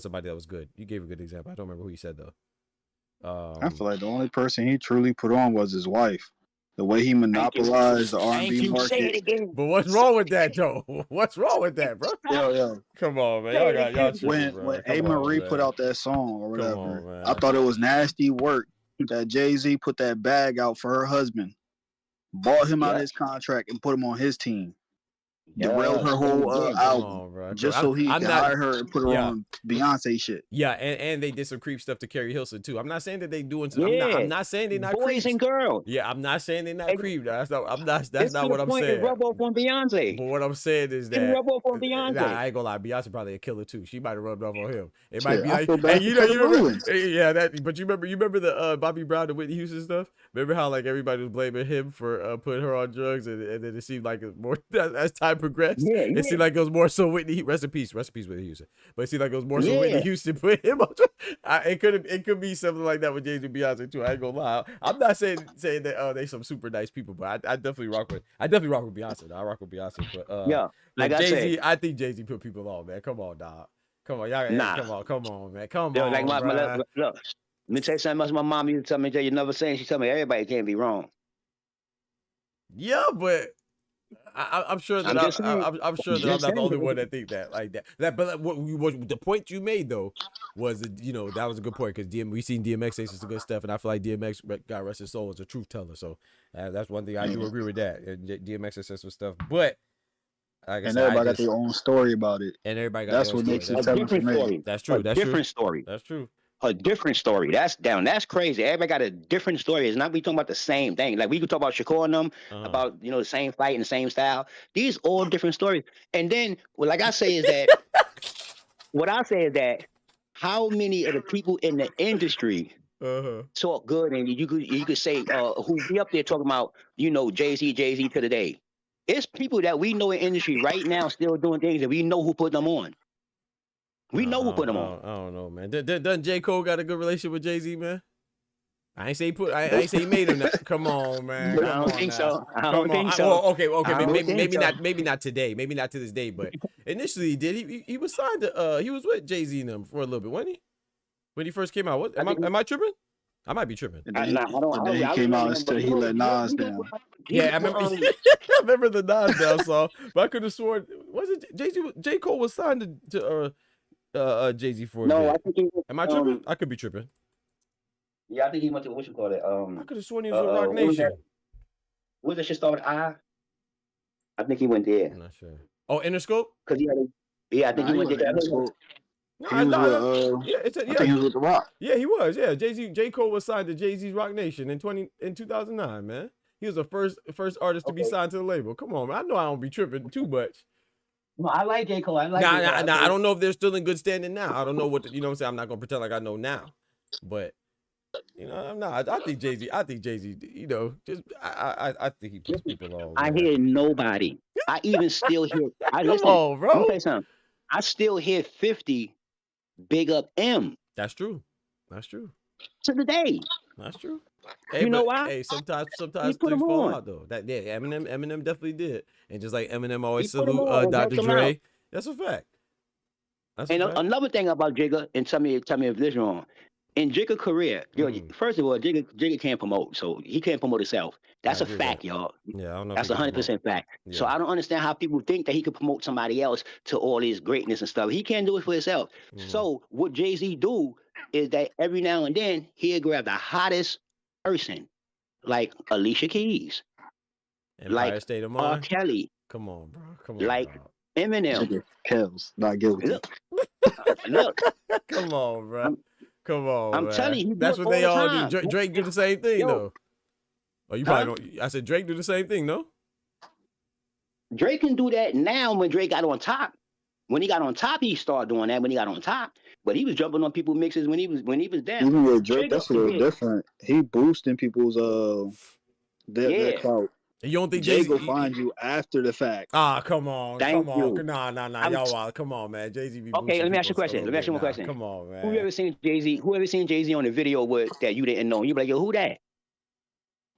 somebody that was good. You gave a good example. I don't remember who you said though. I feel like the only person he truly put on was his wife. The way he monopolized the R&B market. But what's wrong with that though? What's wrong with that, bro? Yo. Come on, man. Y'all tripping, when A. Marie put out that song or whatever, I thought it was nasty work that Jay-Z put that bag out for her husband, bought him out of his contract and put him on his team. Derailed her whole album just so he could hire her and put her on Beyonce shit. Yeah, and they did some creep stuff to Carrie Hilson too. I'm not saying that they doing. I'm not saying they're not boys creeps. and girls. Yeah, I'm not saying they're not creep. That's not what I'm saying. Rub off on Beyonce. But what I'm saying is that rub off on Beyonce. Nah, I ain't gonna lie. Beyonce probably a killer too. She might have rubbed off on him. It might be I like, feel bad you remember, But you remember the Bobby Brown and Whitney Houston stuff. Remember how like everybody was blaming him for putting her on drugs, and then it seemed like more as time progressed. It seemed like it was more so Whitney. Rest in peace, Whitney Houston. But it seemed like it was more so Whitney Houston put him on. It could be something like that with Jay-Z and Beyonce too. I ain't gonna lie. I'm not saying that they some super nice people, but I definitely rock with Beyonce. Though. I rock with Beyonce, but like Jay-Z, I think Jay-Z put people on, man. Come on, dog. Come on, y'all. Nah. Come on, man. Come on. Like look, let me tell you something else. My mom used to tell me, you never saying. She told me everybody can't be wrong. Yeah, but I'm sure that I'm sure that I'm not the only one that think that like that. But what the point you made though was that was a good point because we seen DMX say some good stuff, and I feel like DMX, God rest his soul, is a truth teller. So that's one thing I do agree with that. And DMX says some stuff, but like and everybody got their own story about it. And everybody got that's what makes it telling for me. That's true. That's different story. That's true. A different story. That's crazy. Everybody got a different story. It's not we talking about the same thing. Like we could talk about Shakur and them about the same fight and the same style. These all different stories. And then what I say is that how many of the people in the industry talk good, and you could say who be up there talking about Jay-Z to the day. It's people that we know in industry right now still doing things that we know who put them on. We know who put him on. I don't know, man. Doesn't J. Cole got a good relationship with Jay-Z, man? I ain't say I ain't say he made him that. Come on, man. I don't think so. I Come don't think on. so. Well, okay. I don't Maybe think so. maybe not today. Maybe not to this day. But initially, he did. He was signed to. He was with Jay-Z and them for a little bit, wasn't he? When he first came out. What? Am I tripping? I might be tripping. And then he came out and said he let Nas down. Yeah, I remember. I remember the Nas down song, but I could have sworn wasn't J. Cole was signed to Jay-Z for a bit. I think he was, Am I tripping? I could be tripping. Yeah, I think he went to what you call it. I could have sworn he was with Rock Nation. What was that shit start with I? I think he went there. I'm not sure. Oh, Interscope? Cause he had I think he went there. I think he was with The Rock. Yeah, he was. Yeah, J. Cole was signed to Jay-Z's Rock Nation in 2009, man. He was the first artist to be signed to the label. Come on, man. I know I don't be tripping too much. No, I like J. Cole. I like I don't know if they're still in good standing now. I don't know what you know what I'm saying. I'm not gonna pretend like I know now. But you know, I'm not. I think Jay-Z, you know, just I think he puts people on. I hear nobody. I even still hear listen, on, bro. Let me tell you something. I still hear 50 big up M. That's true. That's true. To the day. That's true. Hey, you know why? Hey, sometimes put things him fall on. out though. Eminem definitely did. And just like Eminem always He put him salute on, Dr. helped him Dre. out. That's a fact. Another thing about Jigga, and tell me if this wrong. In Jigga's career, first of all, Jigga can't promote, so he can't promote himself. That's a fact, y'all. Yeah, I don't know. That's 100% fact. Yeah. So I don't understand how people think that he could promote somebody else to all his greatness and stuff. He can't do it for himself. So what Jay-Z do is that every now and then he'll grab the hottest person, like Alicia Keys, Empire State of Mind. R. Kelly. Come on, bro. Come on. Like Eminem. Kells, not guilty. Look. Come on, bro. Come on, I'm man. telling you, That's what they all time. do. Drake do the same thing, though. Oh, you probably don't. I said Drake do the same thing, no? Drake can do that now when Drake got on top. When he got on top, he started doing that when he got on top. But he was jumping on people's mixes when he was down. Even with Drake, that's a little different. He boosting people's their clout. You don't think Jay will find you after the fact? Ah, come on. Thank come you. on. Nah. Y'all wild. Come on, man. Jay-Z be Okay, let me ask you a question. Let me ask you one question. Come on, man. Who ever seen Jay-Z on the video with that you didn't know? You be like, yo, who that?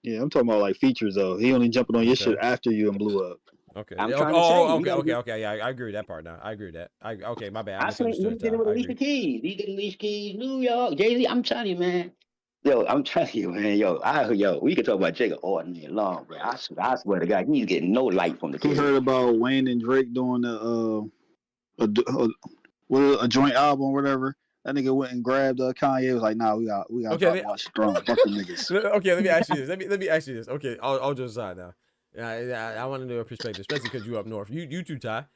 Yeah, I'm talking about like features though. He only jumping on your shit after you and blew up. Okay. I'm trying to say, Okay. Yeah, I agree with that part now. I agree with that. Okay, my bad. I seen he did it with Alicia Keys. He did Alicia Keys, New York, Jay-Z. I'm telling you, man. Yo, I'm telling you, man. Yo, we can talk about Jigga all night long, bro. I swear to God, he's getting no light from the He kid. heard about Wayne and Drake doing a joint album or whatever. That nigga went and grabbed Kanye. Was like, nah, we got to watch strong. Fuck them niggas. Okay, let me ask you this. Let me ask you this. Okay, I'll just aside now. I want to know your perspective, especially because you up north. You too, Ty.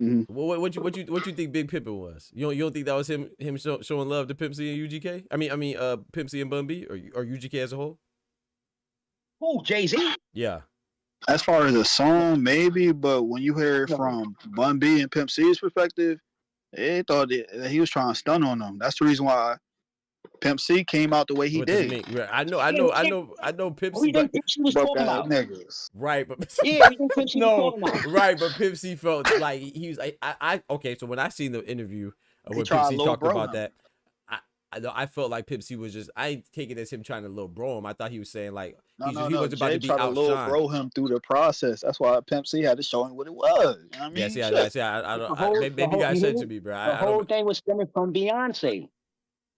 Mm-hmm. What you think Big Pimpin' was? You don't think that was him showing love to Pimp C and UGK? I mean Pimp C and Bun B or UGK as a whole? Who, Jay-Z? Yeah. As far as a song, maybe, but when you hear it from Bun B and Pimp C's perspective, they thought that he was trying to stun on them. That's the reason why Pimp C came out the way he did. I know Pimp C. Who do you think Pimp C was talking about? Niggas. Right, but Yeah, we think Pimp C was talking about. Right, but Pimp C felt like he was like okay. So when I seen the interview when Pimp C talked about that, I felt like Pimp C was just I ain't take it as him trying to little bro him. I thought he was saying like he was about to be outshined. Little bro him through the process. That's why Pimp C had to show him what it was. You know what I mean? Yeah. Maybe you guys said to me, bro. The whole thing was stemming from Beyonce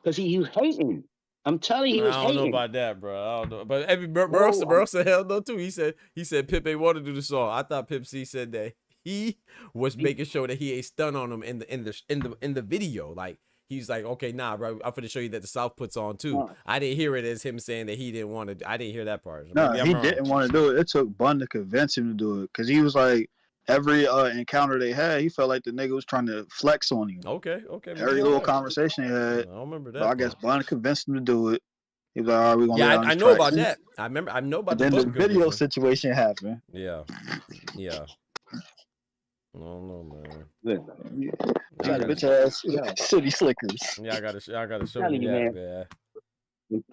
because he was hating. I'm telling you, he was hating. I don't know about that, bro. I don't know. But Bro said hell no too. He said Pimp ain't want to do the song. I thought Pimp C said that he was making sure that he ain't stun on him in the video. Like he's like, okay, nah, bro, I'm gonna show you that the South puts on too. I didn't hear it as him saying that he didn't want to. I didn't hear that part. No, he didn't want to do it. It took Bun to convince him to do it because he was like, every encounter they had, he felt like the nigga was trying to flex on him. Okay. Every little conversation he had. I don't remember that. So I guess Bun convinced him to do it. He was like, all right, we're gonna. Yeah, I know about that. I know about then the video situation happened. Yeah. I don't know, man. Bitch ass city slickers. Yeah, I gotta show you that, man.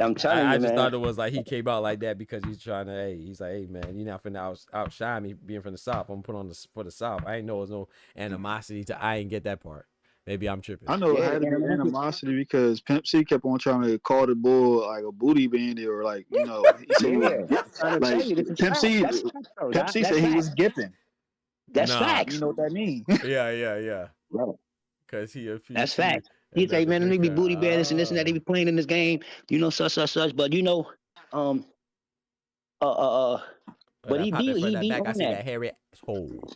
I'm telling you, I just man. thought it was like he came out like that because he's trying to. He's like, hey man, you're not finna outshine me being from the South. I'm gonna put on for the South. I ain't know it was no animosity to. I ain't get that part. Maybe I'm tripping. I know it had to be animosity because Pimp C kept on trying to call the bull like a booty bandit or like, you know, he said like Pimp C said he was gipping. That's Nah. facts. You know what that means? Yeah. Right. Because That's facts. He say, man, let me be booty bandits and this and that. They be playing in this game, you know, such. But you know, but he beat on that. hairy asshole.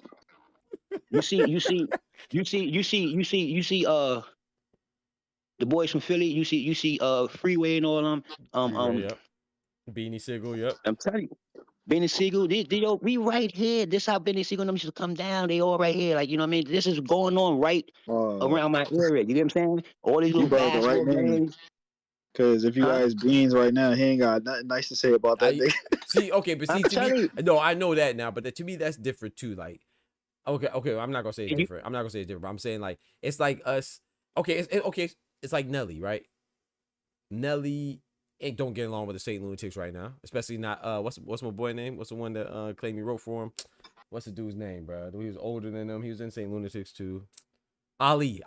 You see, the boys from Philly. You see, Freeway and all of them. Yep. Beanie Sigel, yep. I'm telling you, Benny Siegel, we right here. This how Benny Siegel and them should come down. They all right here. Like, you know what I mean? This is going on right around my area. You get what I'm saying? All these little basketball games. Because if you ask Beans right now, he ain't got nothing nice to say about that nigga. See, okay, but see, to me, no, I know that now, but to me, that's different too. Like, okay, I'm not gonna say it's different. I'm not gonna say it's different. But I'm saying like it's like us. Okay, it's like Nelly, right? Nelly don't get along with the St. Lunatics right now, especially not. What's my boy name? What's the one that claimed he wrote for him? What's the dude's name, bro? He was older than them. He was in St. Lunatics too. Ali.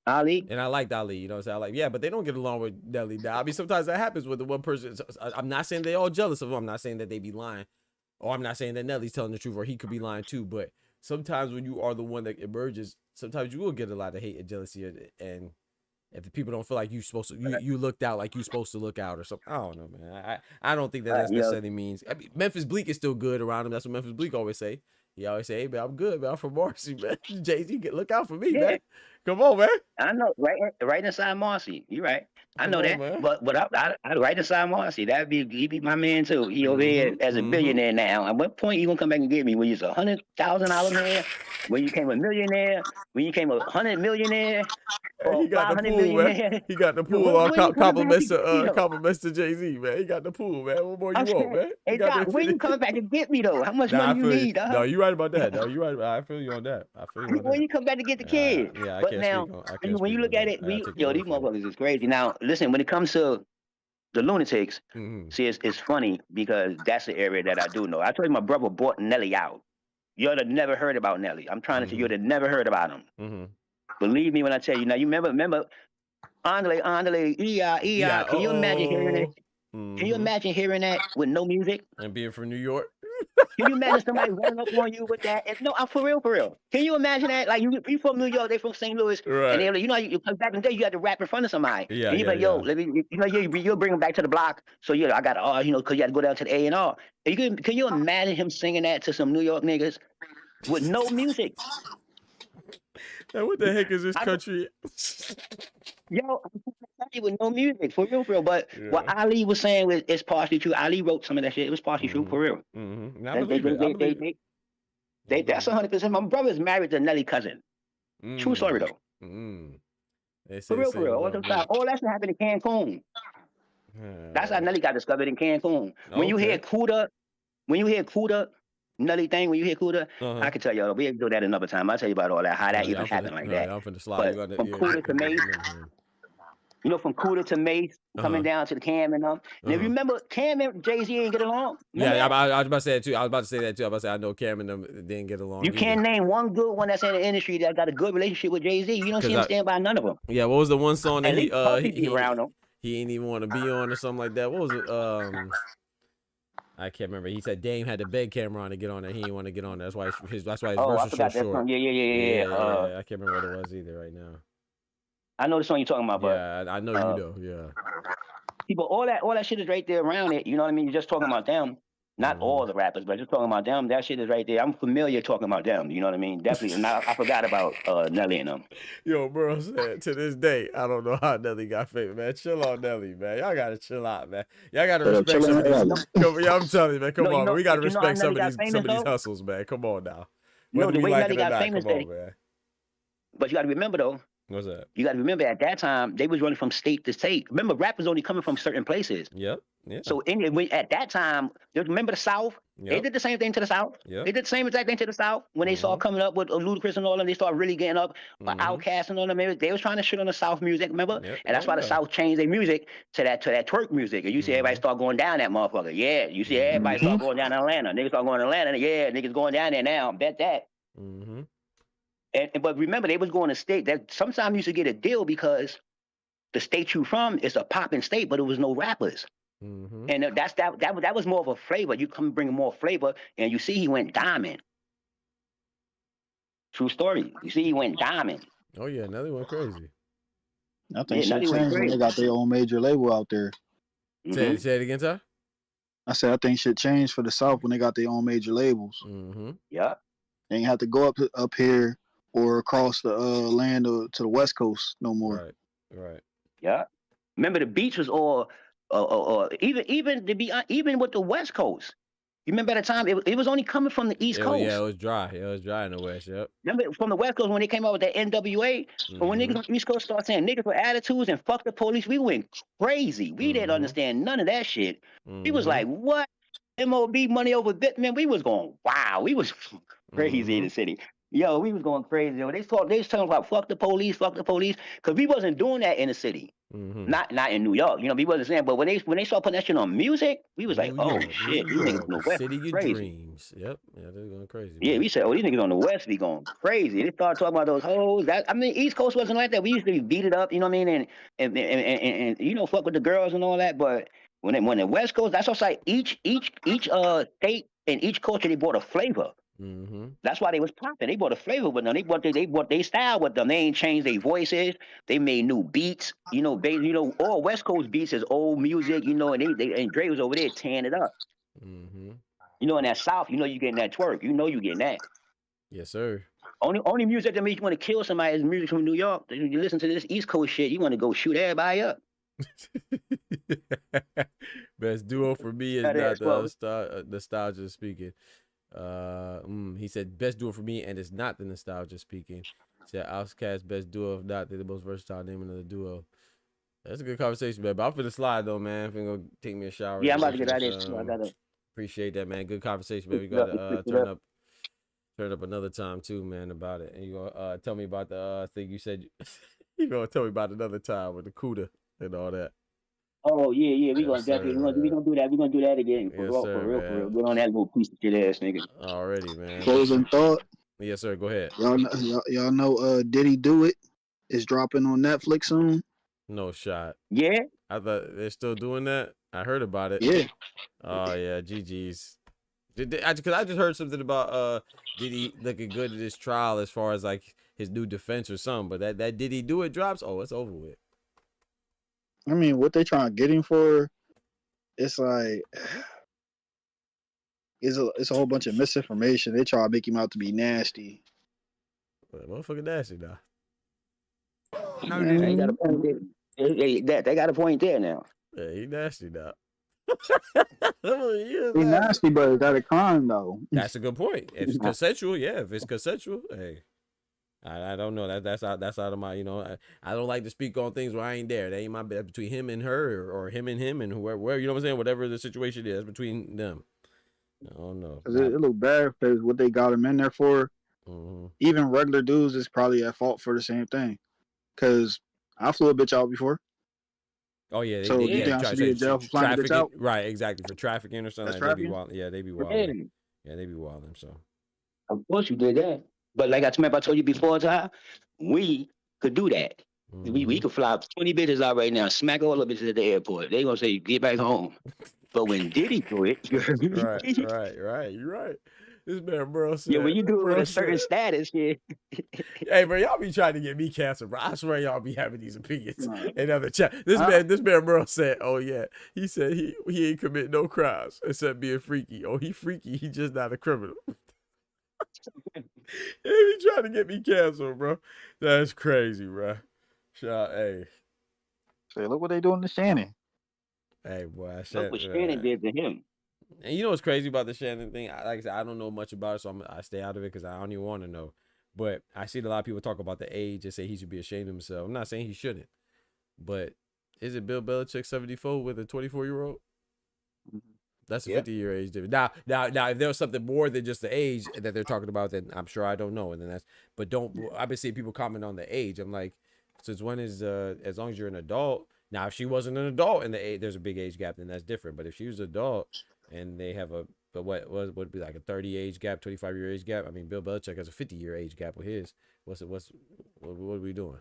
And I liked Ali, you know what I'm saying? I like, yeah, but they don't get along with Nelly now. I mean, sometimes that happens with the one person. I'm not saying they all jealous of him. I'm not saying that they be lying. Or I'm not saying that Nelly's telling the truth or he could be lying too. But sometimes when you are the one that emerges, sometimes you will get a lot of hate and jealousy. And if the people don't feel like you supposed to, you looked out like you supposed to look out or something. I don't know, man. I don't think that necessarily means. I mean, Memphis Bleak is still good around him. That's what Memphis Bleak always say. He always say, hey, man, I'm good, man. I'm from Marcy, man. Jay-Z, look out for me, man. Come on, man. I know, right inside Marcy. You're right. I know that. Man. But I right inside Marcy. He be my man too. He over here as a billionaire now. At what point you gonna come back and get me? When you was $100,000 man? When you came a millionaire? When you came a 100 millionaire? He got the pool, man. He got the pool on compliments to Jay-Z, man. He got the pool, man. What more you want, man? Hey, Doc, when you coming back to get me though? How much money you need? No, you right about that. No, you right. I feel you on that. When you come back to get the kid? Yeah, but now, when you look at it, these motherfuckers is crazy. Now, listen, when it comes to the Lunatics, see, it's funny because that's the area that I do know. I told you my brother bought Nelly out. You'd have never heard about Nelly. I'm trying to tell you, you'd have never heard about him. Believe me when I tell you. Now, you remember, Andale, E.I. Can you imagine hearing it? Can you imagine hearing that with no music? And being from New York? Can you imagine somebody running up on you with that? No, I'm for real. Can you imagine that? Like, you from New York, they from St. Louis, and they, you know, you back in the day, you had to rap in front of somebody. Yeah, and you're like, yo, let me, you know, you'll bring them back to the block. So, I got, you know, because you had to go down to the A&R. Can you imagine him singing that to some New York niggas with no music? Now, what the heck is this country? Yo, with no music, for real. But what Ali was saying is partially true. Ali wrote some of that shit. It was partially true, for real. That's 100%. My brother's married to Nelly's cousin. True story, though. For real. All that shit happened in Cancun. That's how Nelly got discovered in Cancun. When you hear Cuda, Nelly thing, when you hear Cuda, I can tell you, we'll do that another time. I'll tell you about all that, how that even happened like that. I'm finna slide. But from Cuda to Mace, you know, from Cuda to Mace, coming down to the Cam and them. And if you remember, Cam and Jay-Z ain't get along. Yeah, I was about to say that too. I was about to say that too. I was about to say I know Cam and them didn't get along. You can't name one good one that's in the industry that got a good relationship with Jay-Z. You don't see him stand by none of them. Yeah, what was the one song that he ain't even want to be on or something like that? What was it? I can't remember. He said Dame had the bed camera on to get on there. He didn't want to get on there. That's why his verse was so short. Yeah. I can't remember what it was either right now. I know the song you're talking about, but yeah, I know you know. Yeah. People, all that shit is right there around it. You know what I mean? You're just talking about them. Not all the rappers, but just talking about them. That shit is right there. I'm familiar talking about them. You know what I mean? Definitely. And I forgot about Nelly and them. Yo, bro said to this day, I don't know how Nelly got famous, man. Chill on Nelly, man. Y'all gotta chill out, man. Y'all gotta respect some of these. I'm telling you, man. Come on, man. We gotta respect some of these hustles, man. Come on now. The way Nelly got famous, man. But you gotta remember though. What's that? You got to remember at that time they was running from state to state. Remember, rap was only coming from certain places. Yep. Yeah. So at that time, remember the South? Yep. They did the same thing to the South. Yep. They did the same exact thing to the South when they started coming up with Ludacris and all of them. They started really getting up, Outkast and all of them. They was trying to shit on the South music, remember? Yep. And that's why the South changed their music to that twerk music. And you see everybody start going down that motherfucker. Yeah, you see everybody start going down to Atlanta. Niggas start going to Atlanta. Yeah, niggas going down there now. Bet that. But remember, they was going to state that sometimes you used to get a deal because the state you from is a popping state, but it was no rappers. Mm-hmm. And that was more of a flavor. You come bring more flavor, and you see he went diamond. True story. You see he went diamond. Oh yeah, another one crazy. I think shit Nutty went changed when they crazy. got their own major label out there. Mhm. Say it again, sir. I said I think shit changed for the South when they got their own major labels. Mm-hmm. Yeah. They ain't have to go up here or across the land to the West Coast no more. Right. Yeah. Remember the beach was all even to be even with the West Coast. You remember at the time it was only coming from the East Coast. Yeah, it was dry. It was dry in the West. Yep. Remember from the West Coast when they came out with that NWA, but when niggas on the East Coast started saying niggas with attitudes and fuck the police, we went crazy. We didn't understand none of that shit. We was like, what? MOB money over bit, man. We was going, wow. We was crazy in the city. Yo, we was going crazy. Yo, they was talking about fuck the police, because we wasn't doing that in the city. Not in New York, you know. We wasn't saying, but when they started putting that shit on music, we was like, oh shit, these niggas on the West City of crazy. Dreams. Yep, yeah, they're going crazy. Yeah, man. we said, oh, these niggas on the West be going crazy. They started talking about those hoes. East Coast wasn't like that. We used to beat it up, you know what I mean, and you know, fuck with the girls and all that. But when the West Coast, that's also like each state and each culture they brought a flavor. That's why they was popping. They brought a flavor with them. They brought their style with them. They ain't changed their voices. They made new beats. You know, all West Coast beats is old music. You know, and and Dre was over there tearing it up. You know, in that South, you know, you getting that twerk. You know, you getting that. Yes, sir. Only music that makes you want to kill somebody is music from New York. You listen to this East Coast shit, you want to go shoot everybody up. Best duo for me is not the nostalgia speaking. He said best duo for me, and it's not the nostalgia speaking. He said Outkast best duo, if not they're the most versatile name of the duo. That's a good conversation, man. But I'm finna slide though, man. I'm finna go take me a shower. Yeah, I'm about to get out of here. I gotta appreciate that, man. Good conversation, man. We gotta turn up another time too, man, about it. And you gonna tell me about the thing you said you gonna tell me about another time with the CUDA and all that. Oh yeah, we gonna Yes, definitely sir, we gonna do that. We gonna do that again for Yes, real. Get on that little piece of shit ass nigga. Already, man. Closing thought. Yes, sir. Go ahead. Y'all know Diddy Do It is dropping on Netflix soon. No shot. Yeah. I thought they're still doing that. I heard about it. Yeah. Oh yeah, GG's. Because I just heard something about Diddy looking good at his trial as far as like his new defense or something. But that Diddy Do It drops. Oh, it's over with. I mean, what they trying to get him for? It's like it's a whole bunch of misinformation. They try to make him out to be nasty. But motherfucking nasty now. No, they got a point there. They got a point there now. Yeah, he nasty now. He's nasty, but is that a crime though? That's a good point. If it's consensual, yeah. If it's consensual, hey, I don't know. That's out of my, you know. I don't like to speak on things where I ain't there. That ain't my bed between him and her, or him and him, and whoever. You know what I'm saying? Whatever the situation is between them. I don't know. It look bad because what they got him in there for. Even regular dudes is probably at fault for the same thing. Because I flew a bitch out before. Oh yeah, so you think I should be in jail for flying a bitch out? Right, exactly, for trafficking or something. Like, they be wild. Yeah, they be wilding. Yeah, they be wilding. So of course you did that. But like I told you before, Ty, we could do that. We could fly 20 bitches out right now, smack all the bitches at the airport. They gonna say get back home. But when Diddy do it, right. You're right. This man, bro, said, yeah, when you do it with a certain status, yeah. Hey, bro, y'all be trying to get me canceled, bro. I swear y'all be having these opinions in other chat. This man, bro, said, oh yeah, he said he ain't commit no crimes except being freaky. Oh, he freaky, he just not a criminal. They be trying to get me canceled, bro. That's crazy, bro. Hey. Say, look what they doing to Shannon. Hey, boy. Look what Shannon did to him. And you know what's crazy about the Shannon thing? Like I said, I don't know much about it, so I stay out of it because I don't even want to know. But I see a lot of people talk about the age and say he should be ashamed of himself. I'm not saying he shouldn't. But is it Bill Belichick 74 with a 24-year-old? That's a 50-year age difference. Now, if there was something more than just the age that they're talking about, then I'm sure I don't know. And then I've been seeing people comment on the age. I'm like, since when is as long as you're an adult? Now, if she wasn't an adult and there's a big age gap, then that's different. But if she was an adult and they have what would be like a 30 age gap, 25-year age gap? I mean, Bill Belichick has a 50-year age gap with his. What are we doing?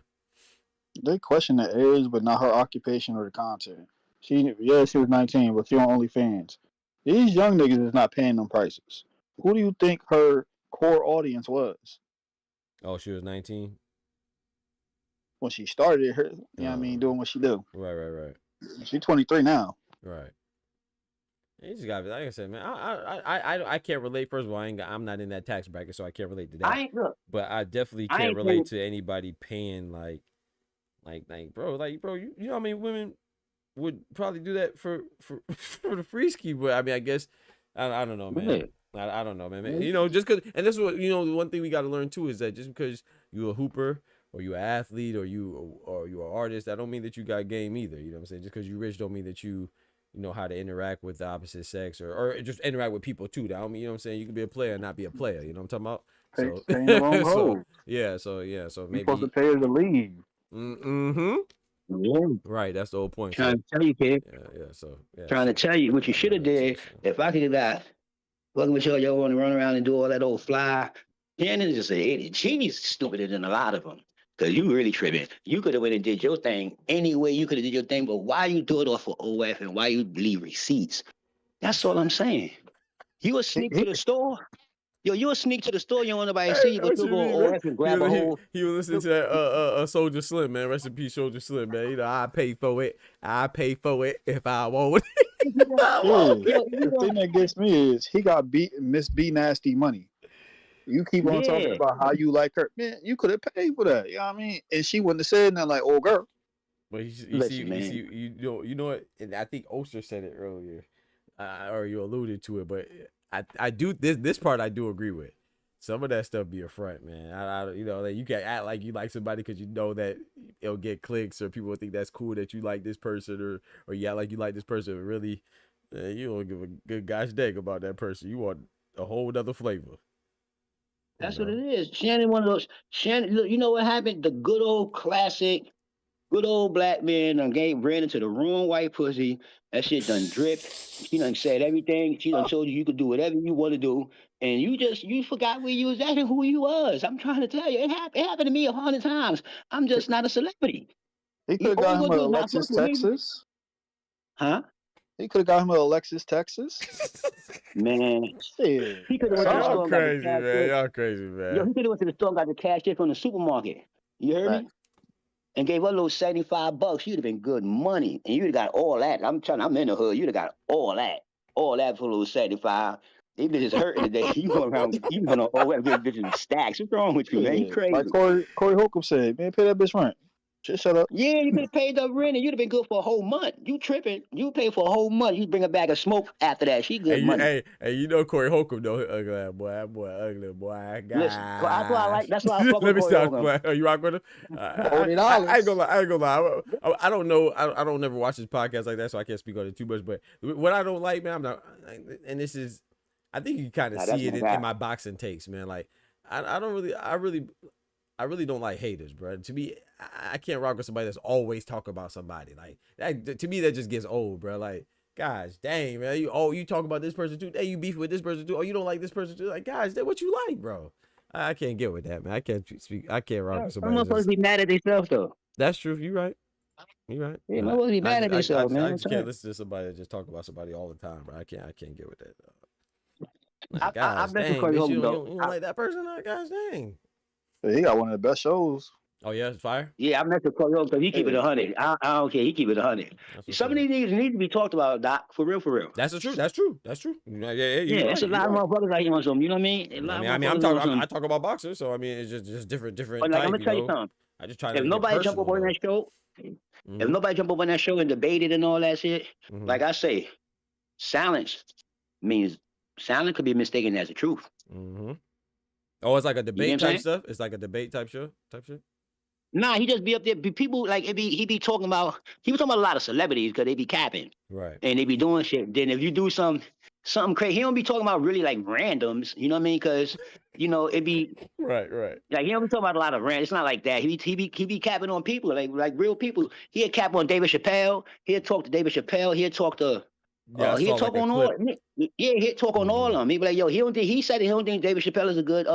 They question the age, but not her occupation or the content. She was 19, but she on OnlyFans. These young niggas is not paying them prices. Who do you think her core audience was? Oh, she was 19 when she started her. You know what I mean, doing what she do. Right. She's 23 now. Right. You just got, like I said, man. I can't relate. First of all, I'm not in that tax bracket, so I can't relate to that. But I definitely can't relate to anybody paying like bro, you know how many women would probably do that for the free ski? But I mean, I guess I don't know, man. I don't know, man. You know, just because, and this is what, you know, the one thing we got to learn too is that just because you're a hooper or you're an athlete or you're an artist, that don't mean that you got game either. You know what I'm saying? Just because you're rich don't mean that you know how to interact with the opposite sex or just interact with people too. That don't mean, you know what I'm saying? You can be a player and not be a player. You know what I'm talking about? Paying the wrong hole. So maybe you're supposed to pay the league. Mm-hmm. Yeah. Right, that's the whole point. Trying to tell you, kid. Yeah. Trying to tell you what you should have did. If I could have got fucking with y'all want to run around and do all that old fly. Shannon is just an idiot. She's stupider than a lot of them. Because you really tripping. You could have went and did your thing any way you could have did your thing, but why you do it off of OF and why you leave receipts? That's all I'm saying. You a sneak to the store? Yo, you a sneak to the store, you don't want nobody to see you, but you go OF and grab a whole. He was listening to that Soldier Slim, man. Rest in peace, Soldier Slim, man. You know, I pay for it if I want it. The thing that gets me is he got Miss B Nasty money. You keep on talking about how you like her. Man, you could have paid for that. You know what I mean? And she wouldn't have said nothing like, oh, girl. But you know what? And I think Oster said it earlier, or you alluded to it, but I do this part I do agree with. Some of that stuff be a front, man. I you know, like you can act like you like somebody because you know that it'll get clicks or people will think that's cool that you like this person or you act like you like this person. But really, you don't give a good gosh dang about that person. You want a whole other flavor. That's what it is. Shannon, one of those. Shannon, look, you know what happened? The good old classic, good old black man ran into the wrong white pussy. That shit done dripped. She done said everything. She done told you could do whatever you want to do. And you forgot where you was at and who you was. I'm trying to tell you. It happened to me 100 times. I'm just not a celebrity. He could have got him at Alexis, Texas. Huh? He could have got him at Alexis, Texas. Man, shit. He could have went to the store. Crazy, man. Y'all crazy, man. Yo, he could have went to the store and got the cash in from the supermarket. You heard me? And gave her a little $75. You'd have been good money, and you'd have got all that. I'm in the hood. You'd have got all that for a little 75. These bitches hurting today. You going around, you gonna always get bitches in stacks. What's wrong with you, man? You crazy. Like Corey Holcomb said, man, pay that bitch rent. Just shut up. Yeah, you could have paid the rent and you'd have been good for a whole month. You tripping. You pay for a whole month. You bring her back a smoke after that. She good money. Hey, you know Corey Holcomb, though. Ugly boy. God. Listen, that's why I fuck with Corey Holcomb. Are you rock with him? $40. I ain't gonna lie. I don't know. I don't never watch his podcast like that, so I can't speak on it too much. But what I don't like, man, I'm not, and this is, I think you kind of see it in my boxing takes, man. Like, I really don't like haters, bro. To me, I can't rock with somebody that's always talking about somebody. Like that, to me, that just gets old, bro. Like, gosh, dang, man. You talk about this person too. Hey, you beef with this person too. Oh, you don't like this person too. Like, guys, that what you like, bro. I can't get with that, man. I can't rock with somebody. Some motherfuckers be mad at themselves though. That's true. You're right. Yeah, motherfuckers be mad at themselves, man. I just can't listen to somebody that just talk about somebody all the time, bro. I can't get with that. Like, I bet you don't like that person. Like, gosh, dang. He got one of the best shows. Oh yeah, it's fire. Yeah, I met the Corey because he keep it 100. I don't care. He keep it 100. Some of these niggas need to be talked about, Doc. For real. That's true. Yeah. It's a lot of motherfuckers like on some. You know what I mean? I talk about boxers, so I mean it's just different. But like, I'm gonna tell you something. I just try to. If nobody jump up on that show, if nobody jump up on that show and debate it and all that shit, like I say, silence could be mistaken as the truth. Oh, it's like a debate type stuff. It's like a debate type shit. Nah, he just be up there. People like he be talking about. He was talking about a lot of celebrities because they be capping, right? And they be doing shit. Then if you do something crazy, he don't be talking about really like randoms. You know what I mean? Because it be right. Like he don't be talking about a lot of random. It's not like that. He be capping on people like real people. He'd cap on David Chappelle. He'd talk to David Chappelle. He'd talk to. He'd talk on all of them. He be like, yo, he said he don't think David Chappelle is a good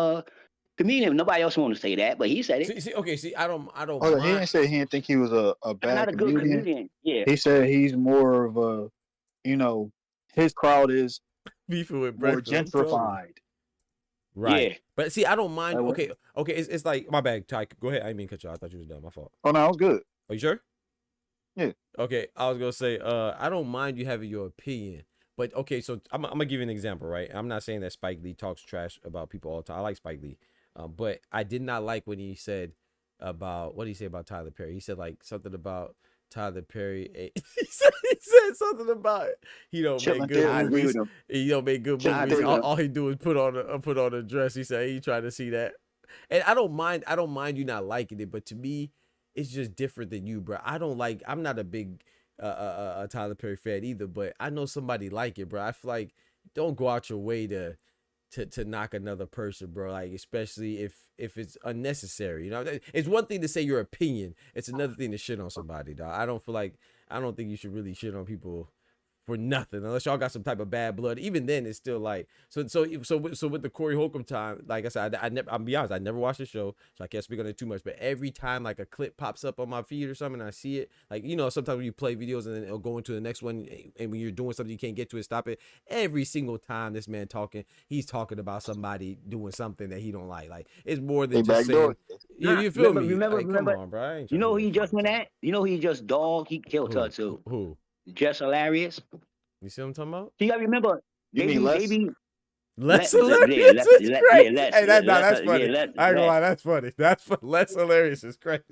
comedian. Nobody else want to say that, but he said it. See, I don't Oh, he didn't say he didn't think he was a bad Not a good comedian. comedian. Yeah. He said he's more of a, you know, his crowd is beefing with more breakfast. gentrified. Right. Yeah. But see, I don't mind. Like, Okay. It's like my bad. Ty, go ahead. I didn't mean to cut you off. I thought you was done. My fault. Oh no, I was good. Are you sure? Yeah. Okay. I was gonna say, I don't mind you having your opinion, but okay. So I'm gonna give you an example, right? I'm not saying that Spike Lee talks trash about people all the time. I like Spike Lee, but I did not like when he said about what did he say about Tyler Perry? He said like something about Tyler Perry. He said something about he don't make good movies. He don't make good movies. All he do is put on a dress. He said he trying to see that, and I don't mind you not liking it, but to me, it's just different than you, bro. I'm not a big Tyler Perry fan either, but I know somebody like it, bro. I feel like don't go out your way to knock another person, bro. Like especially if it's unnecessary. You know, it's one thing to say your opinion. It's another thing to shit on somebody, dog. I don't think you should really shit on people for nothing unless y'all got some type of bad blood. Even then, it's still like so with the Corey Holcomb time. Like I said, I'll be honest, I never watched the show, so I can't speak on it too much. But every time like a clip pops up on my feed or something, and I see it. Like you know, sometimes when you play videos and then it'll go into the next one, and when you're doing something you can't get to it, stop it. Every single time this man he's talking about somebody doing something that he don't like. Like it's more than just saying. You feel me? Remember, come on, bro. You know he just went at. You know he just dog. He killed her too. Who? Just hilarious. You see what I'm talking about? You gotta remember. Less hilarious is crazy. Hey, that's funny. Yeah, I ain't gonna lie, that's funny. Less hilarious is crazy.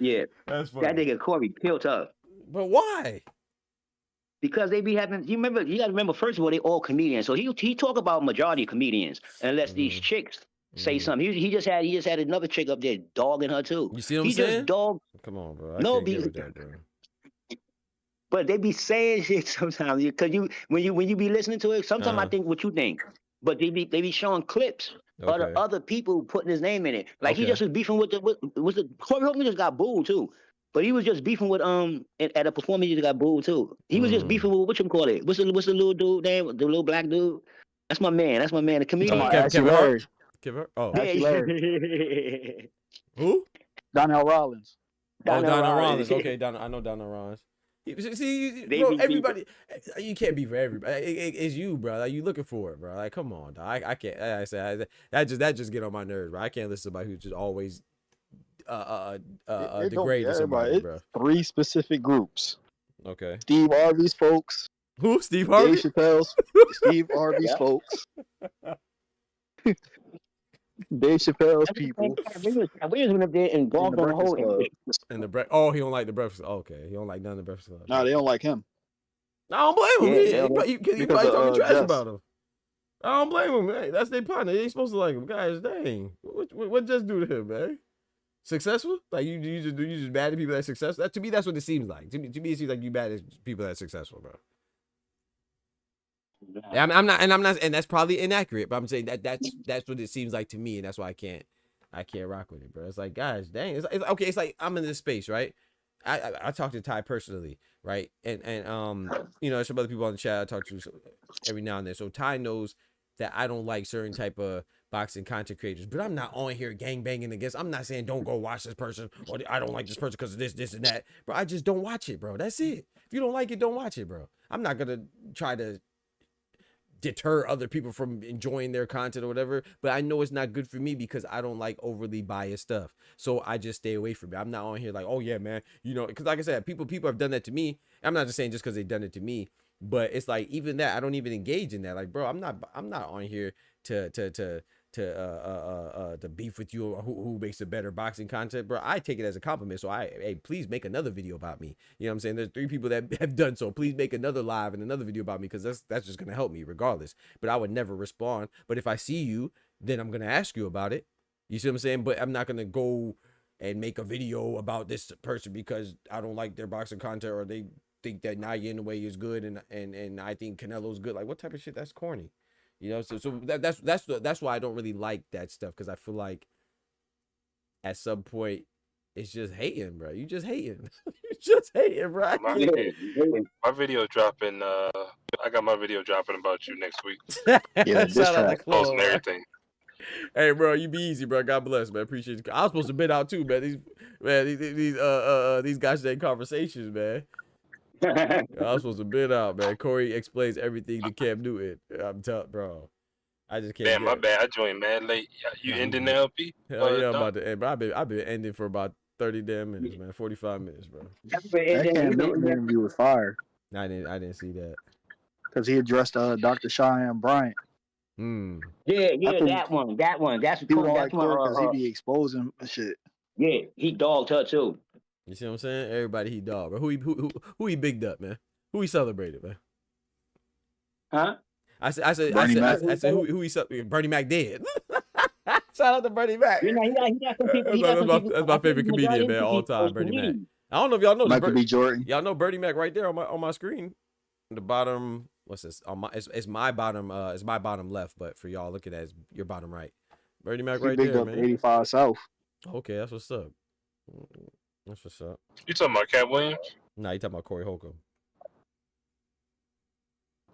Yeah, that's funny. That nigga Corey killed her. But why? Because they be having. You gotta remember. First of all, they all comedians. So he talk about majority of comedians, unless these chicks say something. He just had another chick up there dogging her too. You see what I'm saying? Just dog. Come on, bro. But they be saying shit sometimes because when you be listening to it, sometimes I think what you think. But they be showing clips of the other people putting his name in it. Like he just was beefing with Corey Holcomb just got booed too. But he was just beefing with at a performance he just got booed too. He was just beefing with whatchamacallit. What's the little dude name? The little black dude? That's my man. The comedian. Kevin Hart. Oh, yeah. Who? Donnell Rollins. Donnell Rollins. Okay, I know Donnell Rollins. See, bro, everybody, you can't be for everybody. It's you, bro. Like, you looking for it, bro. Like, come on, dog. I can't. Like I said, that just get on my nerves, bro. I can't listen to somebody who's just always degrading somebody, bro. It's 3 specific groups. Okay. Steve Harvey's folks. Who? Steve Harvey? Steve Harvey's folks. Dave Chappelle's people. We was up there and bogged on the whole. And he don't like the Breakfast. Okay, he don't like none of the Breakfast Club. No, they don't like him. I don't blame him. You probably talking trash Jess. about him. I don't blame him, man. That's their partner. They ain't supposed to like him. Guys, dang. What just do to him, man? Successful? Like you just bad at people that are successful? To me, that's what it seems like. To me, it seems like you bad at people that are successful, bro. Yeah, I'm not, and that's probably inaccurate, but I'm saying that's what it seems like to me, and that's why I can't rock with it, bro. It's like, guys, dang, it's okay. It's like I'm in this space, right? I talk to Ty personally, right? And you know, there's some other people on the chat I talk to every now and then. So Ty knows that I don't like certain type of boxing content creators, but I'm not on here gang banging against. I'm not saying don't go watch this person or I don't like this person because of this and that, bro. I just don't watch it, bro. That's it. If you don't like it, don't watch it, bro. I'm not gonna try to deter other people from enjoying their content or whatever, but I know it's not good for me because I don't like overly biased stuff, so I just stay away from it. I'm not on here like, oh yeah, man, you know, because like I said, people have done that to me. I'm not just saying just because they've done it to me, but it's like even that I don't even engage in that. Like, bro, I'm not on here to beef with you or who makes the better boxing content, bro. I take it as a compliment. So hey, please make another video about me. You know what I'm saying? There's 3 people that have done so. Please make another live and another video about me because that's just gonna help me regardless. But I would never respond. But if I see you, then I'm gonna ask you about it. You see what I'm saying? But I'm not gonna go and make a video about this person because I don't like their boxing content or they think that Naya in the way is good and I think Canelo's good. Like, what type of shit? That's corny. You know, so that's why I don't really like that stuff, because I feel like at some point it's just hating, bro. You just hating. You just hating, bro. My video dropping. I got my video dropping about you next week. Yeah, this Post and everything. Hey, bro, you be easy, bro. God bless, man. Appreciate you. I was supposed to been out too, man. These guys ain't conversations, man. I was supposed to been out, man. Corey explains everything to Cam Newton. I'm telling, bro. I just can't. Damn, my bad. I joined mad late. You ending the LP? Hell yeah, I'm about to end. But I've been ending for about 30 damn minutes, man. 45 minutes, bro. That Cam Newton interview was fire. I didn't see that. Because he addressed Dr. Cheyenne Bryant. Yeah, that one. That's people cool. like her because he be exposing shit. Yeah, he dogged her too. You see what I'm saying? Everybody he dog, bro. Who he bigged up, man? Who he celebrated, man? Huh? I said who he celebrated? Bernie Mac dead. Shout out to Bernie Mac. You know, he got some people. That's my favorite comedian, man, all time. Bernie Mac. I don't know if y'all know Michael B. Jordan. Y'all know Bernie Mac right there on my screen. The bottom, what's this? It's my bottom left, but for y'all looking at it's your bottom right. Bernie Mac right there, man. 85 South. Okay, that's what's up. That's what's up. You talking about Cat Williams? Nah, you talking about Corey Holcomb.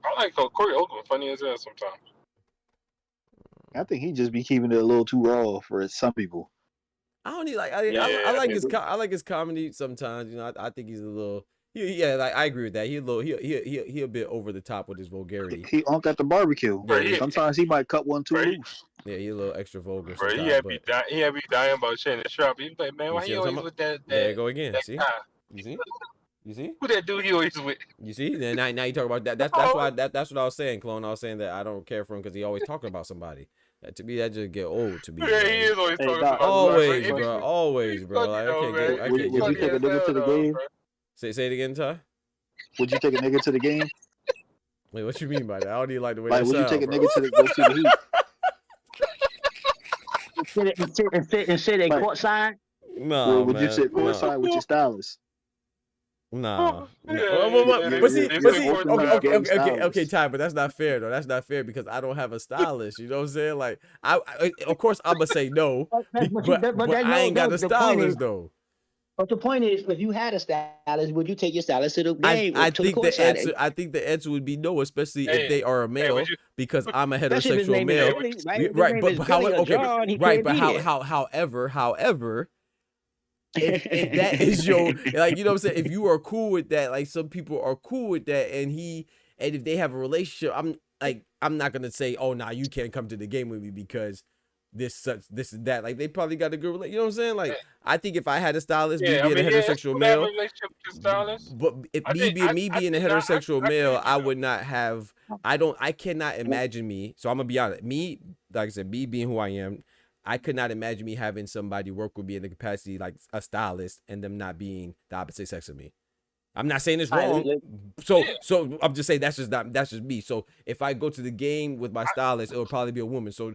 I like Corey Holcomb. Funny as hell sometimes. I think he just be keeping it a little too raw for some people. I don't need like I like his comedy sometimes. You know, I think he's a little. Yeah, like I agree with that. He a bit over the top with his vulgarity. He unked at the barbecue. Right, sometimes he might cut one too loose. Yeah, he a little extra vulgar. Bro, he had me dying about Shannon Sharp. He was like, man, why he always with that? There you go again. See? Guy? You see? Who that dude he always with? You see? Then now you talk about that. That's why that's what I was saying, Clone. I was saying that I don't care for him because he always talking about somebody. To me, that just get old to me. Yeah, he is always talking about always, somebody. bro. Always, bro. Like, I can't Would you take a nigga to the game? Say it again, Ty. Would you take a nigga to the game? Wait, what you mean by that? I don't even like the way like, that would sound, you take bro. a nigga to go to the Heat? And sit at courtside? No, or would you sit courtside with your stylist? Nah. Yeah, But see, okay, okay, Ty, but that's not fair though. That's not fair because I don't have a stylist. You know what I'm saying? Like, I of course I'm gonna say no, but I ain't got a stylist though. But the point is, if you had a stylist, would you take your stylist to the game? I think the answer would be no, especially if they are a male, because I'm a heterosexual male. However, if that is your, like, you know what I'm saying, if you are cool with that, like some people are cool with that, and if they have a relationship, I'm not gonna say, oh nah, you can't come to the game with me because this and that. Like, they probably got a good relationship. You know what I'm saying? Like, I think if I had a stylist, me being a heterosexual male, but if me being a heterosexual male, I would not have. I cannot imagine me. So I'm gonna be honest. Me, like I said, me being who I am, I could not imagine me having somebody work with me in the capacity like a stylist and them not being the opposite sex of me. I'm not saying it's wrong. So I'm just saying that's just me. So if I go to the game with my stylist, it'll probably be a woman. So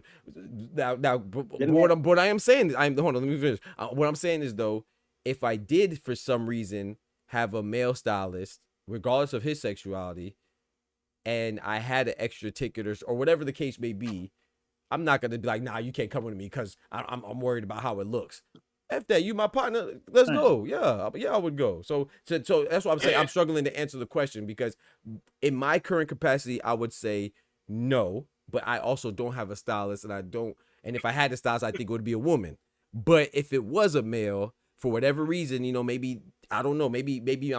now what I am saying is, hold on, let me finish. What I'm saying is, though, if I did for some reason have a male stylist, regardless of his sexuality, and I had an extra ticket or whatever the case may be, I'm not gonna be like, nah, you can't come with me because I'm worried about how it looks. F that, you my partner, let's go. Yeah, I would go. So that's why I'm saying I'm struggling to answer the question, because in my current capacity, I would say no, but I also don't have a stylist, and if I had a stylist, I think it would be a woman. But if it was a male, for whatever reason, you know, maybe, I don't know, maybe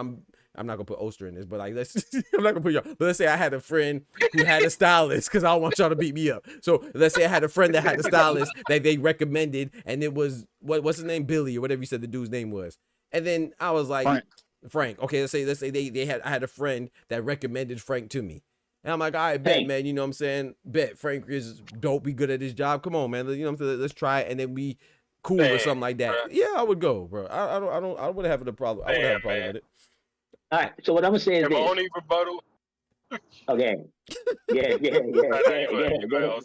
I'm not gonna put Oster in this, but like, I'm not gonna put y'all. But let's say I had a friend who had a stylist, because I don't want y'all to beat me up. So let's say I had a friend that had a stylist that they recommended, and it was what's his name, Billy or whatever you said the dude's name was. And then I was like, Frank. Okay, let's say I had a friend that recommended Frank to me, and I'm like, all right, bet, man. You know what I'm saying? Bet Frank is dope. Be good at his job. Come on, man. You know what I'm saying? Let's try it, and then we cool or something like that. Bro. Yeah, I would go, bro. I wouldn't have a problem. I wouldn't have a problem with it. All right, so what I'm gonna say is this. My only rebuttal. Okay. Yeah. Go ahead,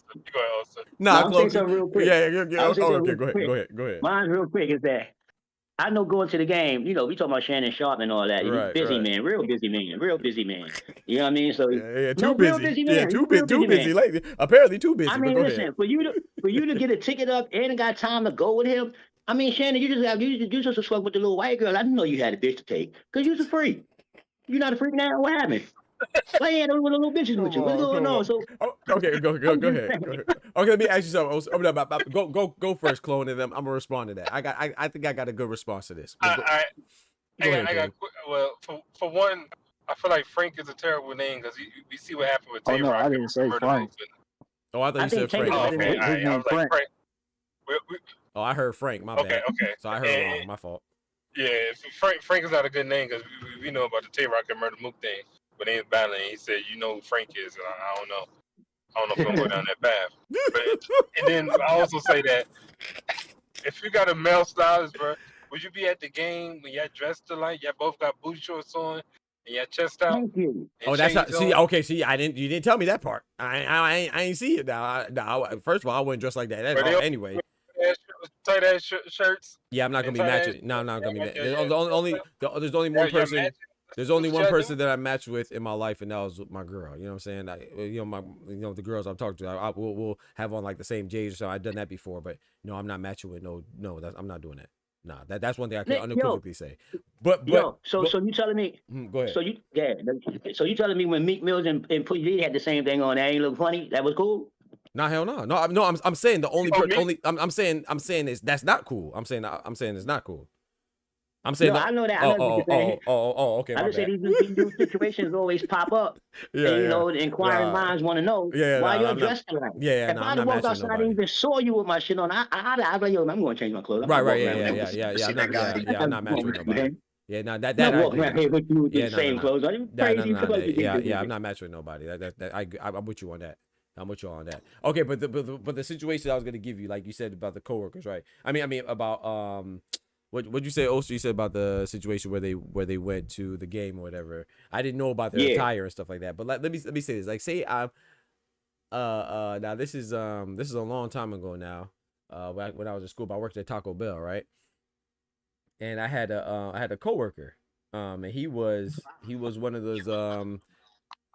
Nah, I'm saying something real quick. Yeah. Okay, go ahead. Mine's real quick is that I know going to the game, you know, we talking about Shannon Sharp and all that. He's busy man, real busy man. You know what I mean? So too busy lately. Apparently too busy. I mean, listen, for you to get a ticket up and got time to go with him. I mean, Shannon, you just fuck with the little white girl. I didn't know you had a bitch to take because you was a freak. You're not a freak now. What happened? Why you had a little bitches with you? What's going on? So okay, go ahead. Go ahead. Okay, let me ask you something. Go first, Clone, and then I'm gonna respond to that. I think I got a good response to this. Go ahead, I got well for one. I feel like Frank is a terrible name because we see what happened with Oh Tay no, Rock I and didn't say Murder Frank. Movement. Oh, I thought you said Tank Frank. is My better fault. than I name was like Frank. Frank. Oh, I heard Frank. My bad. Okay. So I heard wrong. My fault. Yeah, Frank is not a good name because we know about the Tay Rock and Murder Mook thing. When they was battling, he said, "You know who Frank is." And I don't know. I don't know if we're gonna go down that path. But and then I also say that if you got a male stylist, bro, would you be at the game when y'all dressed alike? Y'all both got booty shorts on and y'all chest out. Thank you. Oh, that's how, see. Okay, see, you didn't tell me that part. I ain't see it now. First of all, I wouldn't dress like that at all. Anyway. Tight ass shirts. Yeah, I'm not gonna be matching. No, I'm not gonna be matching. There's only one person. There's only one person that I matched with in my life, and that was my girl. You know what I'm saying? The girls I'm talking to, we'll have on like the same J's or something. I've done that before, but no, I'm not matching with no. I'm not doing that. Nah, that's one thing I can unequivocally say. But so you telling me? Go ahead. So you telling me when Meek Mills and Pusha T had the same thing on, that ain't look funny? That was cool. Nah, hell no. I'm saying the only I'm saying is that's not cool. I'm saying it's not cool. I'm saying I know that. I know what you're saying. Okay. I just say these situations always pop up. Yeah, and, you know, the inquiring minds want to know why you're dressed like. If I walked outside and even saw you with my shit on, I'd be like, yo, I'm going to change my clothes. Right. Yeah. I'm not matching with nobody. Yeah, no, that I walking around here with you with the same clothes. Are you crazy? Yeah, I'm not matching with nobody. I'm with you on that. I'm with you on that. Okay, but the situation I was gonna give you, like you said about the coworkers, right? I mean about what you say, Oster? You said about the situation where they went to the game or whatever. I didn't know about their attire and stuff like that. But let me say this. Like, say I'm now this is a long time ago now. When I was in school, but I worked at Taco Bell, right? And I had a coworker, and he was one of those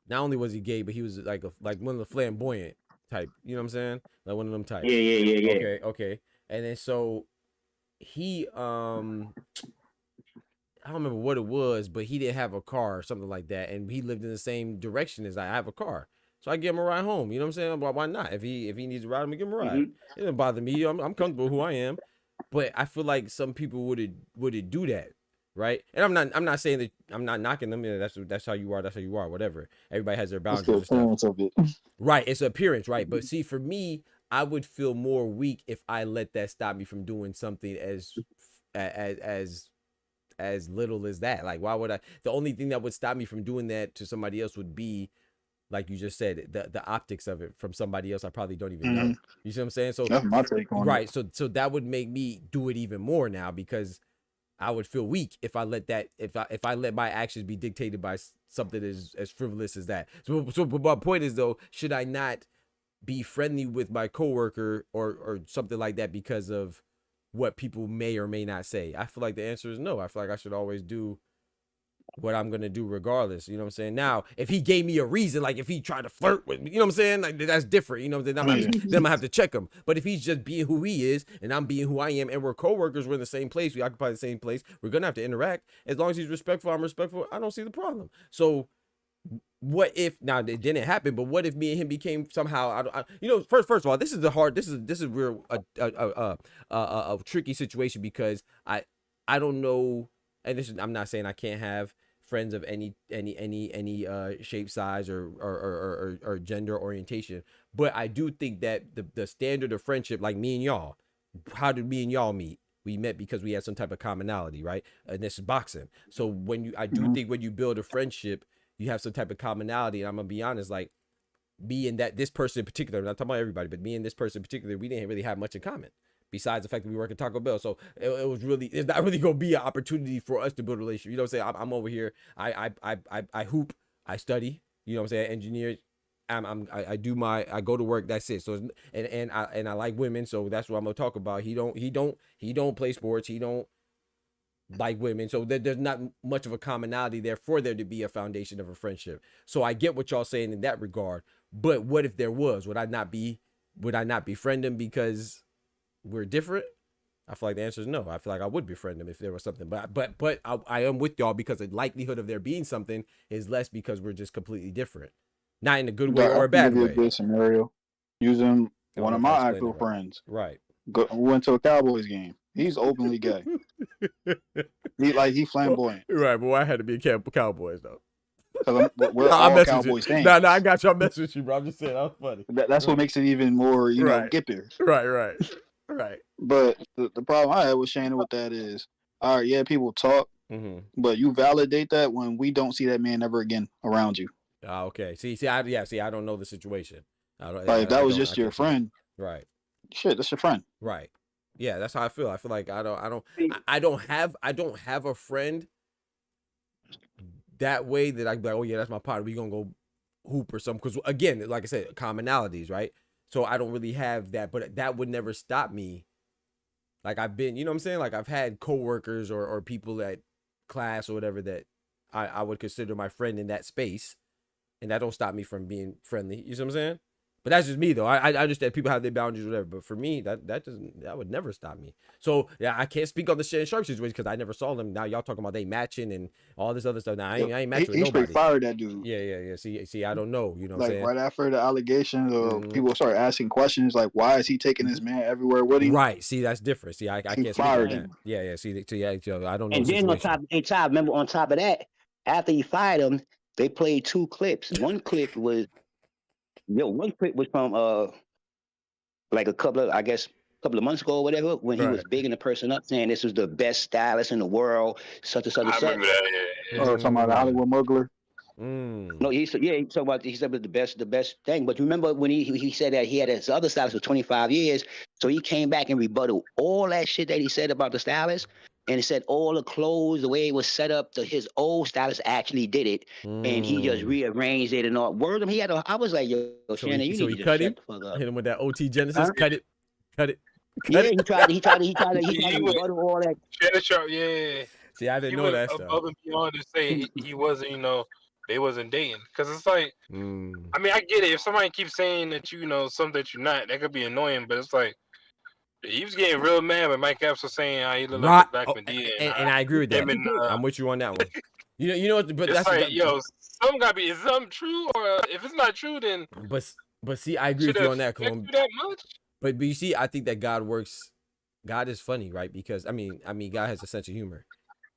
not only was he gay, but he was like one of the flamboyant type. You know what I'm saying? Like one of them types. Yeah. Okay. And then so he I don't remember what it was, but he didn't have a car or something like that, and he lived in the same direction as I have a car. So I give him a ride home. You know what I'm saying? Why not? If he needs a ride, I'm gonna give him a ride. It doesn't bother me. I'm comfortable with who I am. But I feel like some people would do that. Right, and I'm not saying that I'm not knocking them. That's how you are. That's how you are. Whatever. Everybody has their boundaries. It's the appearance of it. Right, it's appearance, right? But see, for me, I would feel more weak if I let that stop me from doing something as little as that. Like, why would I? The only thing that would stop me from doing that to somebody else would be, like you just said, the optics of it from somebody else I probably don't even know. You see what I'm saying? So that's my take on it. So that would make me do it even more now, because I would feel weak if I let that, if I let my actions be dictated by something as frivolous as that. So my point is, though, should I not be friendly with my coworker or something like that because of what people may or may not say? I feel like the answer is no. I feel like I should always do what I'm gonna do regardless. You know what I'm saying? Now, if he gave me a reason, like if he tried to flirt with me, you know what I'm saying? Like, that's different. You know what I'm saying? Then I'm gonna have to check him. But if he's just being who he is and I'm being who I am, and we're coworkers, we're in the same place, we occupy the same place, we're gonna have to interact. As long as he's respectful, I'm respectful. I don't see the problem. So what if, now it didn't happen, but what if me and him became somehow, first of all, this is real a tricky situation, because I don't know, and I'm not saying I can't have friends of any shape, size, or gender orientation, but I do think that the standard of friendship, like me and y'all, how did me and y'all meet? We met because we had some type of commonality, right? And this is boxing. So I do think when you build a friendship, you have some type of commonality. And I'm gonna be honest, like me and this person in particular, I'm not talking about everybody, but me and this person in particular, we didn't really have much in common, besides the fact that we work at Taco Bell. So it's not really gonna be an opportunity for us to build a relationship. You know what I'm saying? I'm over here. I hoop. I study. You know what I'm saying? Engineer. I go to work. That's it. So and I like women. So that's what I'm gonna talk about. He don't play sports. He don't like women. So there's not much of a commonality there for there to be a foundation of a friendship. So I get what y'all saying in that regard. But what if there was? Would I not befriend him because we're different? I feel like the answer is no. I feel like I would befriend them if there was something. But I am with y'all because the likelihood of there being something is less because we're just completely different. Not in a good way or a bad way. Give you a good scenario. Using one of my actual friends. Right. Went to a Cowboys game. He's openly gay. He flamboyant. Right, but why had to be a Cowboys though? Because we're all Cowboys fans. No, I got you. I mess with you, bro. I'm just saying that was funny. That's what makes it even more, gippier. Right. But the problem I had with Shannon with that is, all right, yeah, people talk, but you validate that when we don't see that man ever again around you. Okay. See, I don't know the situation. If that was just your friend, right? Shit, that's your friend, right? Yeah, that's how I feel. I feel like I don't have a friend that way that I be like, oh yeah, that's my partner. We gonna go hoop or something. Because again, like I said, commonalities, right? So I don't really have that, but that would never stop me. Like I've been, you know what I'm saying? Like I've had coworkers or people at class or whatever that I would consider my friend in that space. And that don't stop me from being friendly. You see what I'm saying? But that's just me though. I understand people have their boundaries or whatever. But for me, that would never stop me. So yeah, I can't speak on the Shannon Sharp situation because I never saw them. Now y'all talking about they matching and all this other stuff. Now I ain't matching with nobody. He fired that dude. Yeah. See, I don't know. You know what I'm saying? Right after the allegations, people start asking questions like, why is he taking this man everywhere with him? Right. See, that's different. See, I can't speak on that. Yeah. See, I don't know. And then on top of that, after he fired him, they played 2 clips. One clip was from like a couple of months ago or whatever, when he was bigging the person up, saying this was the best stylist in the world, such and such and such. I remember that. Yeah. Talking about the Hollywood Muggler. No, he said it was the best thing. But you remember when he said that he had his other stylist for 25 years, so he came back and rebutted all that shit that he said about the stylist. And he said all the clothes, the way it was set up, his old stylist actually did it, and he just rearranged it and all. Word him, I was like, yo, Shannon, you need to shut the fuck up. Hit him with that OT Genesis. Cut it. He tried to rebuttal all that. Shannon Sharp, yeah. See, I didn't know that stuff. Above and beyond to say he wasn't, they wasn't dating. Because it's like, I mean, I get it. If somebody keeps saying that something that you're not, that could be annoying. But it's like, he was getting real mad when Mike Epps was saying how he looked like Black Medea. And I agree with that. I'm with you on that one. You know, but it's that's like, something gotta be. Is something true, or if it's not true, then. But see, I agree with you on that, Cologne. That much? But you see, I think that God is funny, right? Because I mean, God has a sense of humor.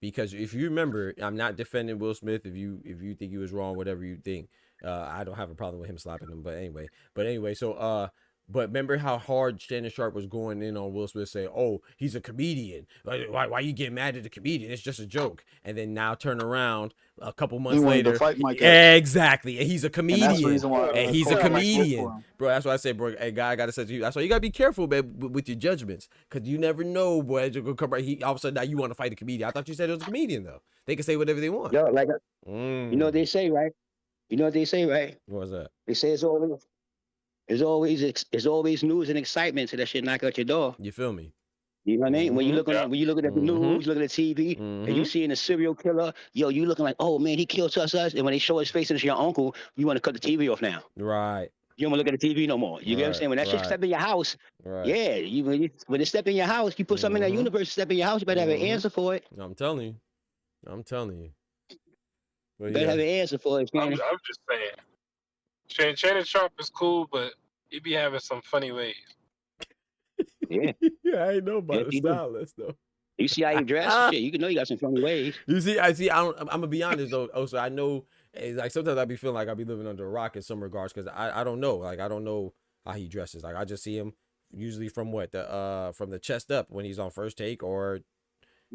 Because if you remember, I'm not defending Will Smith. If you think he was wrong, whatever you think, I don't have a problem with him slapping him. But anyway, so but remember how hard Shannon Sharp was going in on Will Smith, saying, "Oh, he's a comedian. Why you get mad at the comedian? It's just a joke." And then now turn around a couple months later, exactly, and he's a comedian. And he's a comedian, bro. That's why I say, bro, hey, guy, I gotta say to you. That's why you gotta be careful, man, with your judgments, because you never know, boy. You're gonna come right. All of a sudden, now you want to fight a comedian. I thought you said it was a comedian, though. They can say whatever they want. Yo, like, you know what they say, right? What was that? They say it's always news and excitement to that shit knock out your door. You feel me? You know what I mean? When you looking at the news, looking at TV, and you seeing a serial killer, you looking like, oh man, he killed us. And when they show his face and it's your uncle, you want to cut the TV off now. Right. You don't want to look at the TV no more. You get what I'm saying? When that shit step in your house, when it step in your house, you put something in that universe step in your house, you better have an answer for it. I'm telling you. But you better have an answer for it. I'm just saying. Shannon Sharp is cool, but he be having some funny ways. Yeah. I ain't know about the stylist though. You see how he dressed? You know you got some funny ways. You see, I'm gonna be honest though. Also, I know, like sometimes I be feeling like I be living under a rock in some regards because I don't know. Like I don't know how he dresses. Like I just see him usually from from the chest up when he's on First Take, or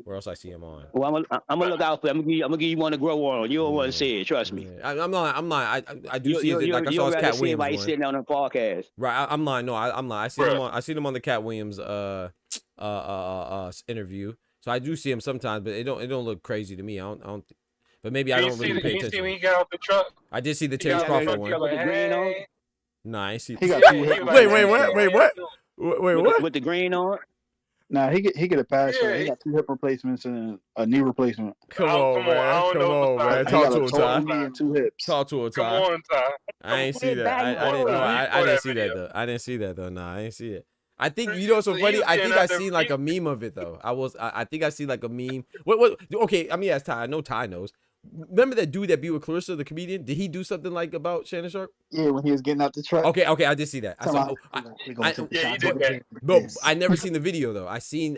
where else I see him on. Well, I'm gonna look out for. I'm gonna give you one to grow on. You don't want to say it. Trust me. I'm not. I do see it. Like I saw his Cat Williams one. He's sitting on the podcast. Right. I'm lying. No, I'm not. I seen him on the Cat Williams interview. So I do see him sometimes, but it don't look crazy to me. I don't. But maybe I don't really pay attention. See when he got off the truck? I did see the Terrence Crawford one. With the green on? Nah, I see. He got Wait, what? With the green on? Nah, he get a pass. Yeah, he got 2 hip replacements and a knee replacement. Come on, man. Talk to him, Ty. And 2 hips. Talk to him, Ty. Come on, Ty. I ain't see that. I didn't know. I didn't see that though. I didn't see that though. Nah, I ain't see it. I think you know what's so He funny. was I getting think I out there- seen like he- a meme of it though. I think I seen like a meme. What? Okay, I mean, ask Ty. I know Ty knows. Remember that dude that be with Clarissa, the comedian? Did he do something like about Shannon Sharp? Yeah, when he was getting out the truck. Okay, I did see that. I saw. Yeah, he did that. Bro, I never seen the video though. I seen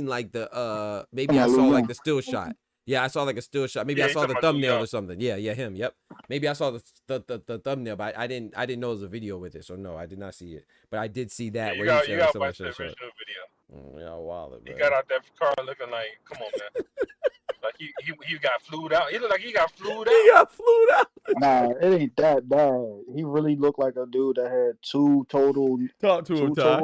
like the maybe I saw like the still shot. Yeah, I saw like a still shot. Maybe Yeah, I you saw the talking about Lil thumbnail Young. or something. Yeah, him. Yep. Maybe I saw the thumbnail, but I didn't know it was a video with it. So no, I did not see it. But I did see that You where got he you said got to something watch the like Shannon original video. Sharp. Yeah, wild, He bro. got out that car looking like, come on, man. Like he got flued out. He looked like he got flued out. He got flued out. Nah, it ain't that bad. He really looked like a dude that had two total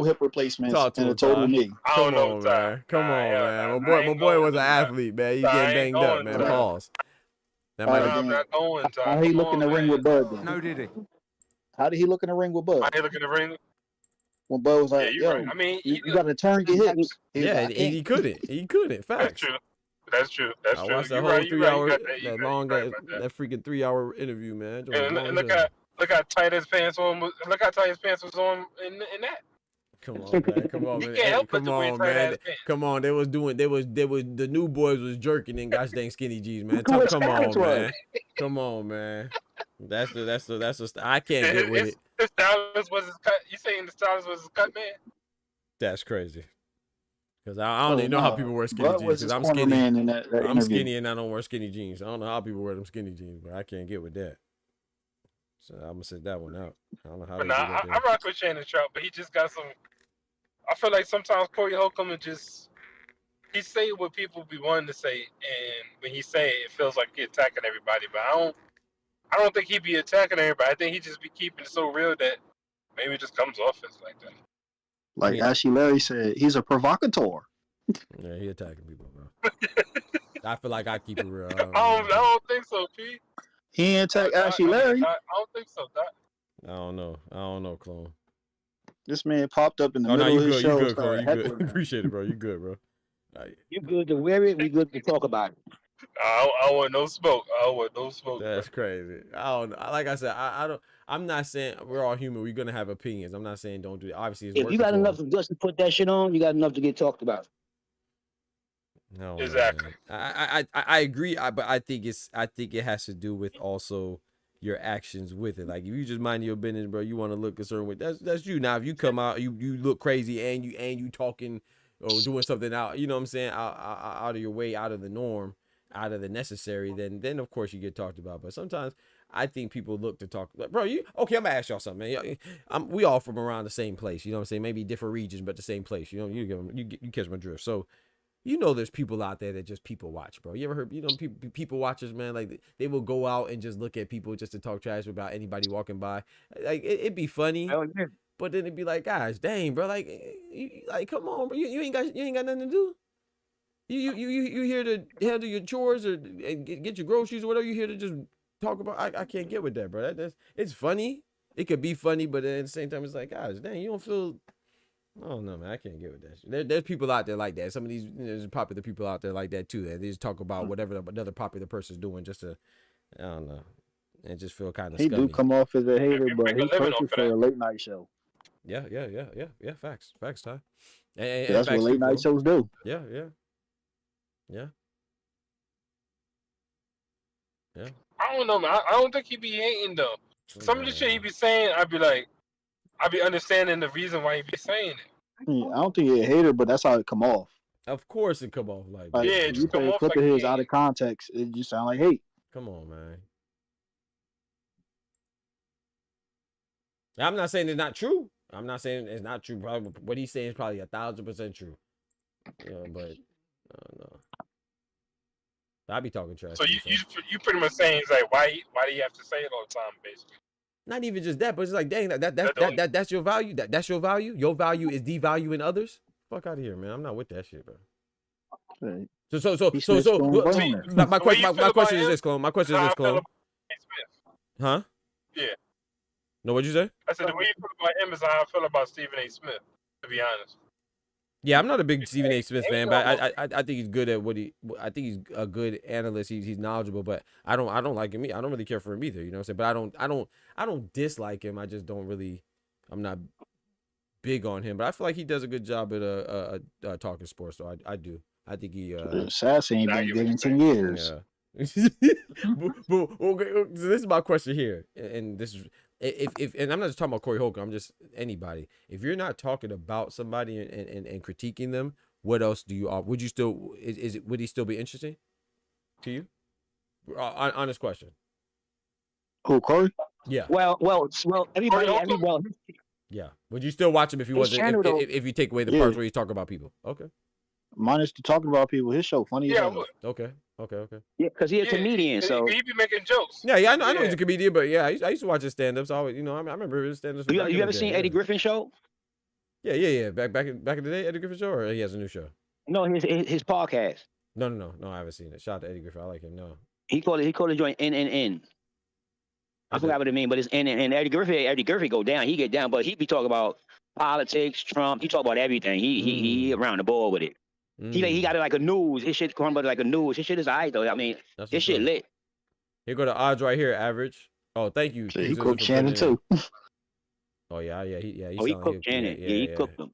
hip replacements and a total knee. I don't Come know, on, Ty. man. Come Nah, on, hell man. nah. My I ain't boy going was an to that. athlete, man. He Ty, I getting ain't banged up, going man. to that. Pause. That Nah, might I'm not going, Ty. How he Come look in on, the ring man. with Bud? Then? No, did he? How did he look in the ring with Bud? How he look in the ring? When Bud was Yeah, like, you "Yo, right. I mean, you got to turn your hips." He was yeah, like, and he couldn't. He couldn't. That's Facts. true. That's true. That's I true. watched that You whole right. You 3 right. hour, You got that. You that got long, right about that freaking 3 hour interview, man. And look how tight his pants on. Look how tight his pants was on in that. Come on, man. Come on, You man. can't help but Come to wear on, tight man. ass pants. Come on. They was the new boys was jerking in gosh dang skinny jeans, man. Who Come on, stylist was? man. Come on, man. That's I can't get with it. His stylist was his cut. You saying the stylist was his cut man? That's crazy. Because I don't even know how people wear skinny Bud jeans. was Because his I'm corner skinny. man in that I'm interview. skinny and I don't wear skinny jeans. I don't know how people wear them skinny jeans, but I can't get with that. So I'm gonna sit that one out. I don't know how. But they nah, do that I rock with Shannon Sharp, but he just got some. I feel like sometimes Corey Holcomb he say what people be wanting to say, and when he say it, it feels like he attacking everybody. But I don't think he be attacking everybody. I think he just be keeping it so real that maybe it just comes off as like that. Like Yeah. Ashley Larry said, he's a provocateur. Yeah, he attacking people, bro. I feel like I keep it real. I don't think so, P. He ain't attack Ashley I Larry. don't think so, Doc. I don't know, clone. This man popped up in the Oh no, middle you of his good, show. you good, clone. You started good. heckling. Appreciate it, bro. You good, bro. You good to wear it? We good to talk about it. I don't want no smoke. I don't want no smoke. That's crazy. I don't know. Like I said, I don't. I'm not saying we're all human. We're gonna have opinions. I'm not saying don't do that. Obviously, it's If you got enough guts to put that shit on, you got enough to get talked about. No, Exactly. man. I agree. But I think it has to do with also your actions with it. Like if you just mind your business, bro, you want to look a certain way. That's you. Now if you come out, you look crazy and you talking or doing something out, you know what I'm saying, out of your way, out of the norm, out of the necessary, then of course you get talked about. But sometimes I think people look to talk, like, bro. I'm gonna ask y'all something, man. We all from around the same place, you know what I'm saying? Maybe different regions, but the same place. You know, you catch my drift. So. You know, there's people out there that just people watch, bro. You ever heard, people watchers, man, like they will go out and just look at people just to talk trash about anybody walking by. Like it'd be funny, but then it'd be like, gosh, dang, bro, like come on, bro, you ain't got nothing to do. You here to handle your chores or get your groceries or whatever. You here to just talk about. I can't get with that, bro. It's funny. It could be funny, but at the same time, it's like, gosh, dang, you don't feel. I don't know, man. I can't get with that. There's people out there like that. Some of these there's popular people out there like that too. That they just talk about whatever another popular person's doing just to, I don't know, and just feel kind of. He scummy. do come off as a hater, but make a he's living perfect off for of a late night show. Yeah. Facts, Ty. And That's what facts late too, night bro. shows do. Yeah. I don't know, man. I don't think he be hating though. Some of the shit he be saying, I be understanding the reason why he be saying it. I don't think he's a hater, but that's how it come off. Of course, it come off like Like, Yeah, it if just you come play a off clip like of his he out of context, it just sound like hate. Come on, man. I'm not saying it's not true. I'm not saying it's not true. Probably what he's saying is probably 1,000% true. You know, but I don't know. I be talking trash. So too, you pretty much saying it's like why do you have to say it all the time, basically? not even just that, but it's like, dang, that's your value. That's your value. Your value is devaluing others. Fuck out of here, man. I'm not with that shit, bro. Right. So my question is this, clone. My question is this, clone. Huh? Yeah. No, what'd you say? I said the way you feel about him is how I feel about Stephen A. Smith, to be honest. Yeah, I'm not a big Stephen A. Smith fan, but I think he's good at what I think he's a good analyst. He's knowledgeable, but I don't like him. I don't really care for him either. You know what I'm saying? But I don't dislike him. I just don't really. I'm not big on him, but I feel like he does a good job at talking sports. So I do. I think he. Sassy ain't been big in 10 years. Yeah. but, okay, so this is my question here, and this is if and I'm not just talking about Corey Holcomb. I'm just anybody. If you're not talking about somebody and critiquing them, what else do you? Would you still? Would he still be interesting to you? Honest question. Who, Corey? Yeah. Well, everybody. Yeah. Would you still watch him if he wasn't? If you take away the parts where he's talking about people? Okay. Minus the talking about people, his show funny. Yeah. Okay. Yeah, because he's a comedian, so he be making jokes. Yeah. I know he's a comedian, but yeah, I used to watch his stand-ups. Always, I remember his stand-ups. You ever seen Eddie Griffin show? Yeah. Back in the day, Eddie Griffin show, or he has a new show? No, his podcast. No, I haven't seen it. Shout out to Eddie Griffin. I like him. No. He called it joint NNN. I forgot what it means, but it's NNN. Eddie Griffin go down. He get down, but he be talking about politics, Trump. He talk about everything. He around the board with it. He got it like a news. His shit come like a news. His shit is alright though. I mean, his shit lit. Here go the odds right here. Average. Oh, thank you. He cooked Shannon too. Oh yeah. He cooked Shannon. Yeah, he cooked them.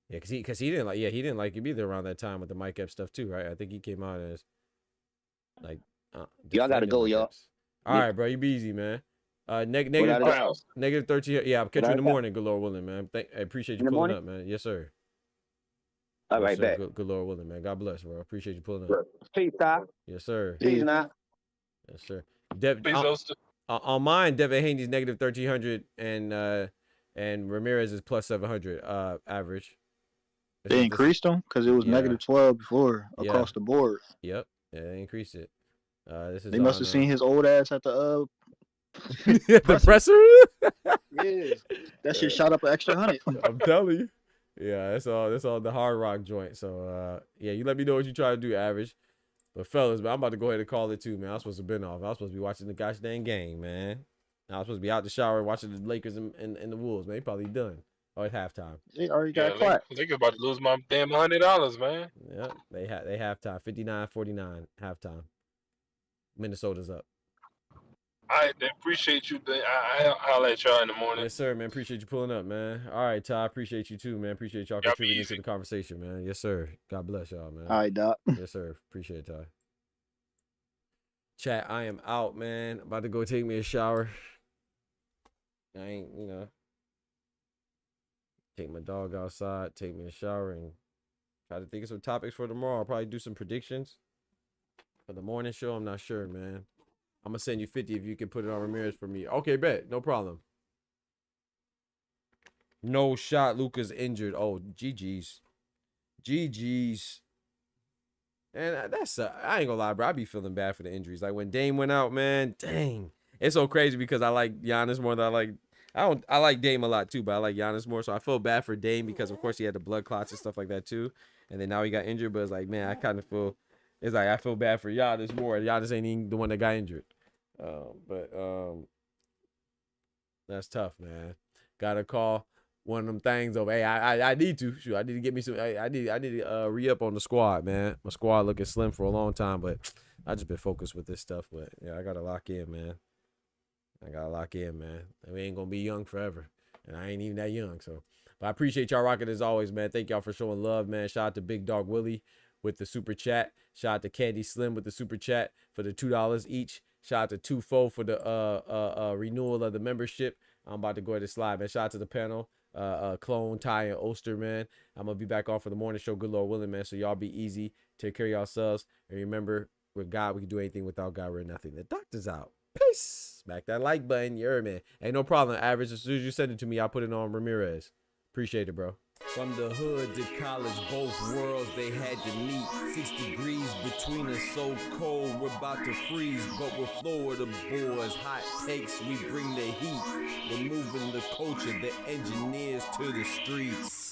Yeah, because he didn't like him either around that time with the Mike Epps stuff too, right? I think he came out as like. Y'all gotta go, y'all. All right, bro. You be easy, man. Negative 13. Yeah, I'll catch you in the morning. Good Lord willing, man. I appreciate you pulling up, man. Yes, sir. All right, back. Good Lord willing, man. God bless, bro. Appreciate you pulling up. Peace, Ty. Yes, sir. Peace, now. Yes, sir. On mine, Devin Haney's negative 1,300 and Ramirez is plus 700 average. They increased them because it was negative 12 before across the board. Yep. Yeah, they increased it. They must have seen his old ass at the the presser. Yeah, that shit shot up an extra 100. I'm telling you. Yeah, that's all the Hard Rock joint. So yeah, you let me know what you try to do, average. But fellas, man, I'm about to go ahead and call it too, man. I was supposed to have been off. I was supposed to be watching the gosh dang game, man. I was supposed to be out the shower watching the Lakers and the Wolves, man. They probably done. Oh, it's halftime. They already got clapped. Lakers about to lose my damn $100, man. Yeah, they halftime. 59-49 halftime. Minnesota's up. I appreciate you. I'll let y'all in the morning. Yes, sir, man. Appreciate you pulling up, man. All right, Ty. Appreciate you too, man. Appreciate y'all contributing to the conversation, man. Yes, sir. God bless y'all, man. All right, Doc. Yes, sir. Appreciate it, Ty. Chat, I am out, man. About to go take me a shower. I ain't, take my dog outside, take me a shower, and try to think of some topics for tomorrow. I'll probably do some predictions for the morning show. I'm not sure, man. I'm going to send you 50 if you can put it on Ramirez for me. Okay, bet. No problem. No shot. Luka's injured. Oh, GG's. GG's. And that's, I ain't gonna lie, bro. I be feeling bad for the injuries. Like when Dame went out, man, dang. It's so crazy because I like Giannis more than I like Dame a lot too, but I like Giannis more. So I feel bad for Dame because of course he had the blood clots and stuff like that too. And then now he got injured, but it's like, man, I kind of feel, it's like I feel bad for Giannis more. Giannis ain't even the one that got injured. But that's tough, man. Gotta call one of them things over. Hey, I need to shoot. I need to get me some. I need to re-up on the squad, man. My squad looking slim for a long time, but I just been focused with this stuff. But yeah, I gotta lock in, man. We ain't gonna be young forever, and I ain't even that young. So, but I appreciate y'all rocking as always, man. Thank y'all for showing love, man. Shout out to Big Dog Willie with the super chat. Shout out to Candy Slim with the super chat for the $2 each. Shout out to Tufo for the renewal of the membership. I'm about to go ahead and slide, man. Shout out to the panel. Clone, Ty, and Oster, man. I'm gonna be back on for the morning show. Good Lord willing, man. So y'all be easy. Take care of yourselves. And remember, with God, we can do anything. Without God, we're nothing. The doctor's out. Peace. Smack that like button. You heard me. Ain't no problem. Average. As soon as you send it to me, I'll put it on Ramirez. Appreciate it, bro. From the hood to college, both worlds they had to meet. 6 degrees between us, so cold, we're about to freeze. But we're Florida boys, hot takes, we bring the heat. We're moving the culture, the engineers to the streets.